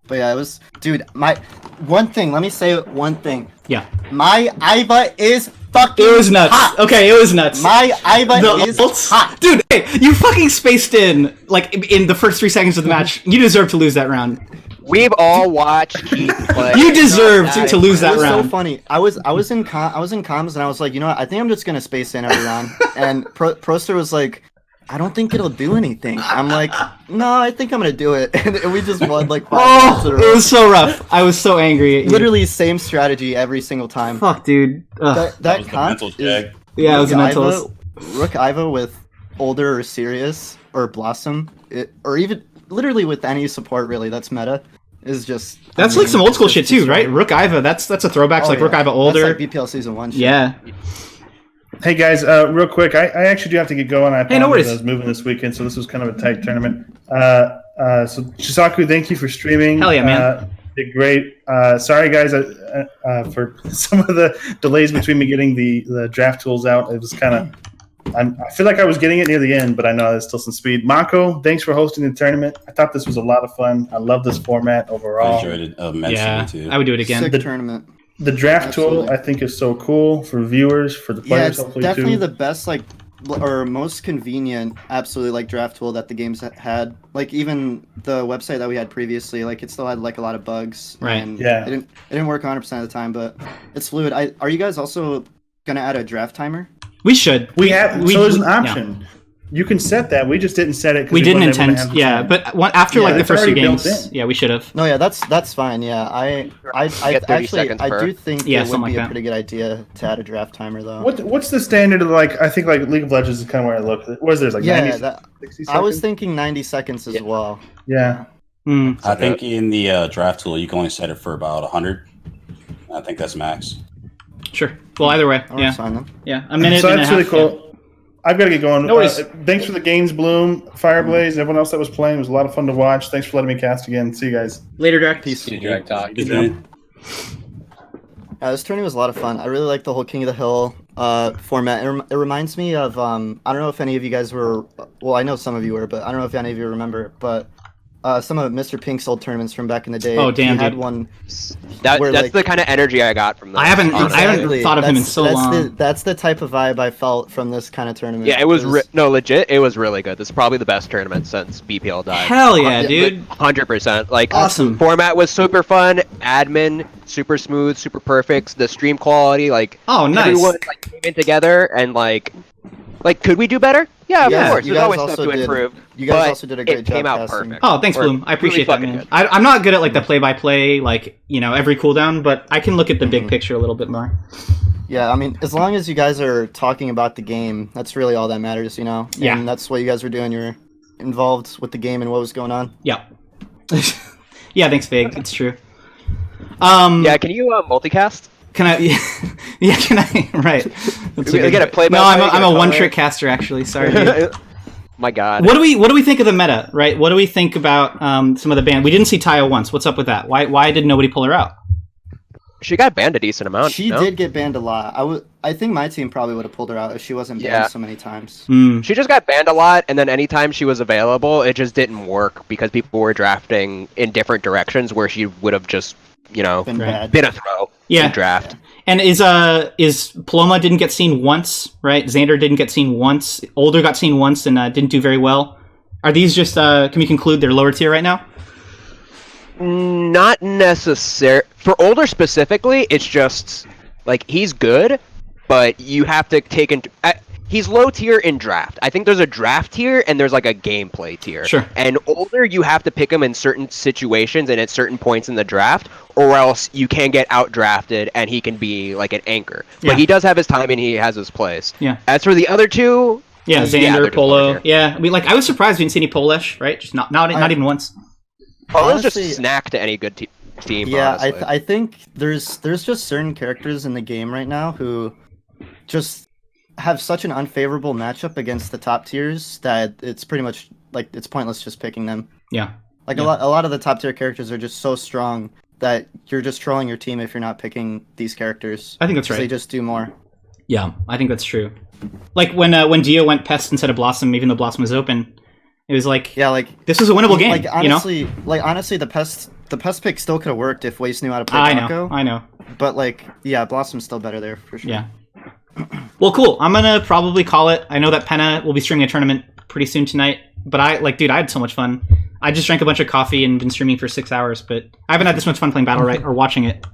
S9: But yeah, it was, dude. Let me say one thing.
S2: Yeah.
S9: My Iva is fucking.
S2: It was nuts.
S9: Hot.
S2: Okay, it was nuts.
S9: My Iva is hot,
S2: dude. Hey, you fucking spaced in like in the first 3 seconds of the match. You deserve to lose that round.
S5: We've all watched Keith play.
S2: You deserve to lose that round.
S9: It was so funny. I was in comms and I was like, you know what? I think I'm just gonna space in every round. And Proster was like, I don't think it'll do anything. I'm like, no, I think I'm gonna do it, and we just won like 5 minutes.
S2: It was so rough. I was so angry at you.
S9: Literally same strategy every single time.
S2: Fuck, dude.
S9: That comp is,
S2: yeah, it was mental.
S9: Rook Iva with Older or Sirius or Blossom, or even literally with any support really. That's meta. Is just
S2: that's like some old school shit too, right? Rook Iva. That's a throwback to like Rook Iva Older.
S9: That's like BPL Season 1 shit.
S2: Yeah.
S1: Hey guys, real quick, I actually do have to get going. I
S2: no worries.
S1: I was moving this weekend, so this was kind of a tight tournament. So Shisaku, thank you for streaming.
S2: Hell yeah, man.
S1: Did great. Sorry guys for some of the delays between me getting the draft tools out. It was kind of, I feel like I was getting it near the end, but I know there's still some speed. Mako, thanks for hosting the tournament. I thought this was a lot of fun. I love this format overall.
S6: I enjoyed it immensely too.
S2: I would do it again.
S9: Sick tournament.
S1: The draft tool, I think, is so cool for viewers, for the players.
S9: Yeah, it's definitely the best, like, or most convenient, absolutely, like, draft tool that the game's had. Like, even the website that we had previously, like, it still had, like, a lot of bugs.
S2: Right.
S9: And
S1: yeah.
S9: It didn't work 100% of the time, but it's fluid. Are you guys also gonna add a draft timer?
S2: We should.
S1: So there's an option. Yeah. You can set that. We just didn't set it.
S2: We didn't intend. Yeah, but after like the first few games, yeah, we should have.
S9: No, yeah, that's fine. Yeah, I actually I do think it would be a pretty good idea to add a draft timer though.
S1: What's the standard of like? I think like League of Legends is kind of where I look. What is there like 90, 60 seconds?
S9: I was thinking 90 seconds as well.
S1: Yeah.
S6: I think in the draft tool you can only set it for about 100. I think that's max.
S2: Sure. Well, either way, yeah. Yeah, a minute.
S1: So that's really cool. Yeah. I've got to get going.
S2: No worries.
S1: Thanks for the games, Bloom, Fireblaze, everyone else that was playing. It was a lot of fun to watch. Thanks for letting me cast again. See you guys.
S2: Later, Drac.
S9: Peace.
S10: Drac Talk.
S9: This tourney was a lot of fun. I really like the whole King of the Hill format. It reminds me of, I don't know if any of you guys were, well, I know some of you were, but I don't know if any of you remember, but some of Mr. Pink's old tournaments from back in the day.
S2: Oh, damn,
S9: he had one.
S5: That's like, the kind of energy I got from that.
S2: I haven't thought of him in so long.
S9: That's the type of vibe I felt from this kind of tournament.
S5: Yeah, it was legit. It was really good. This is probably the best tournament since BPL died.
S2: Hell yeah, dude!
S5: 100%. Like,
S2: awesome.
S5: Format was super fun. Admin super smooth, super perfect. The stream quality, like,
S2: oh nice.
S5: Everyone like came in together and like, could we do better? Yeah, of course. There's always stuff to improve.
S9: You guys also did a great job.
S5: It came out
S9: casting.
S5: perfect.
S2: Oh, thanks, Bloom. I appreciate that, man. I'm not good at like the play-by-play, like, you know, every cooldown, but I can look at the big picture a little bit more.
S9: Yeah, I mean, as long as you guys are talking about the game, that's really all that matters, you know?
S2: Yeah.
S9: And that's what you guys were doing. You were involved with the game and what was going on.
S2: Yeah. Yeah, thanks, Big. It's true.
S5: Yeah, can you multicast?
S2: Can I? Yeah, can I? Right.
S5: Get a play.
S2: No, I'm a one-trick caster, actually. Sorry, dude.
S5: My God.
S2: What do we think of the meta? Right. What do we think about some of the ban? We didn't see Tayo once. What's up with that? Why did nobody pull her out?
S5: She got banned a decent amount.
S9: She did get banned a lot. I think my team probably would have pulled her out if she wasn't banned so many times.
S5: She just got banned a lot, and then anytime she was available, it just didn't work because people were drafting in different directions where she would have just, you know, been a throw.
S2: Yeah.
S5: Draft.
S2: And is Paloma didn't get seen once, right? Xander didn't get seen once. Older got seen once and didn't do very well. Are these just? Can we conclude they're lower tier right now?
S5: Not necessary. For Older specifically, it's just like he's good, but you have to take into he's low tier in draft. I think there's a draft tier and there's like a gameplay tier.
S2: Sure.
S5: And older, you have to pick him in certain situations and at certain points in the draft, or else you can get out drafted and he can be like an anchor.
S2: Yeah.
S5: But he does have his time and he has his place.
S2: Yeah.
S5: As for the other two,
S2: Yeah,
S5: they're
S2: Xander,
S5: just
S2: Polo.
S5: lower tier.
S2: Yeah, I was surprised we didn't see any Polish, right? Just not even once.
S5: Polo's just
S9: Honestly-
S5: snack to any good team.
S9: Yeah,
S5: honestly.
S9: I think there's just certain characters in the game right now who just have such an unfavorable matchup against the top tiers that it's pretty much like it's pointless just picking them.
S2: Yeah.
S9: Like
S2: Yeah.
S9: a lot of the top tier characters are just so strong that you're just trolling your team if you're not picking these characters.
S2: I think that's
S9: 'Cause
S2: right.
S9: They just do more.
S2: Yeah, I think that's true. Like when Dio went Pest instead of Blossom, even though Blossom was open, it was like,
S9: Yeah, like
S2: this was a winnable game.
S9: Like
S2: you know?
S9: honestly, the pest pick still could have worked if Waste knew how to play
S2: I
S9: Mako.
S2: know.
S9: But like, yeah, Blossom's still better there for sure.
S2: Yeah. Well, cool. I'm gonna probably call it. I know that Penna will be streaming a tournament pretty soon tonight, but I had so much fun. I just drank a bunch of coffee and been streaming for 6 hours, but I haven't had this much fun playing Battlerite or watching it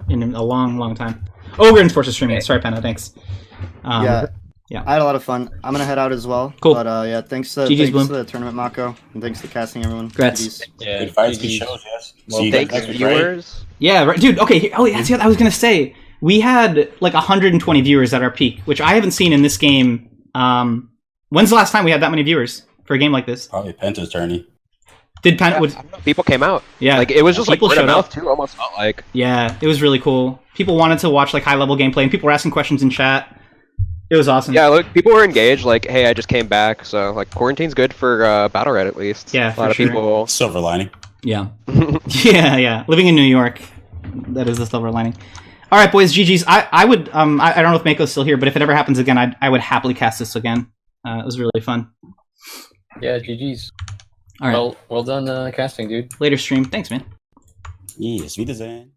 S2: in a long, long time. Ogren's forced to streaming it. Sorry, Penna. Thanks.
S9: Yeah.
S2: Yeah.
S9: I had a lot of fun. I'm gonna head out as well.
S2: Cool.
S9: But yeah, thanks
S2: GG's, Bloom.
S9: to the tournament, Mako, and thanks to casting everyone.
S2: Congrats.
S9: GG's.
S10: Yeah,
S11: Good fights, good
S10: GG's.
S11: shows, yes.
S10: Well,
S11: See you
S5: Thank
S11: guys
S5: you,
S11: next week, right?
S5: viewers.
S2: Yeah, right, dude. Okay. Oh, yeah, that's what I was gonna say. We had like 120 viewers at our peak, which I haven't seen in this game. When's the last time we had that many viewers for a game like this?
S11: Probably Penta's tourney.
S2: Did Penna?
S5: People came out.
S2: Yeah,
S5: Like it was just like
S2: people
S5: word of
S2: showed
S5: mouth
S2: up.
S5: too. Almost felt like.
S2: Yeah, it was really cool. People wanted to watch like high level gameplay, and people were asking questions in chat. It was awesome.
S5: Yeah, look, people were engaged. Like, hey, I just came back, so like quarantine's good for Battlerite at least.
S2: Yeah,
S5: a
S2: for
S5: lot of
S2: sure.
S5: people.
S11: Silver lining.
S2: Yeah. yeah. Living in New York, that is the silver lining. All right, boys, GG's. I would I don't know if Mako's still here, but if it ever happens again, I would happily cast this again. It was really fun.
S10: Yeah, GG's.
S2: All right,
S10: Well done casting, dude.
S2: later stream. Thanks, man.
S11: Yes, Wiedersehen.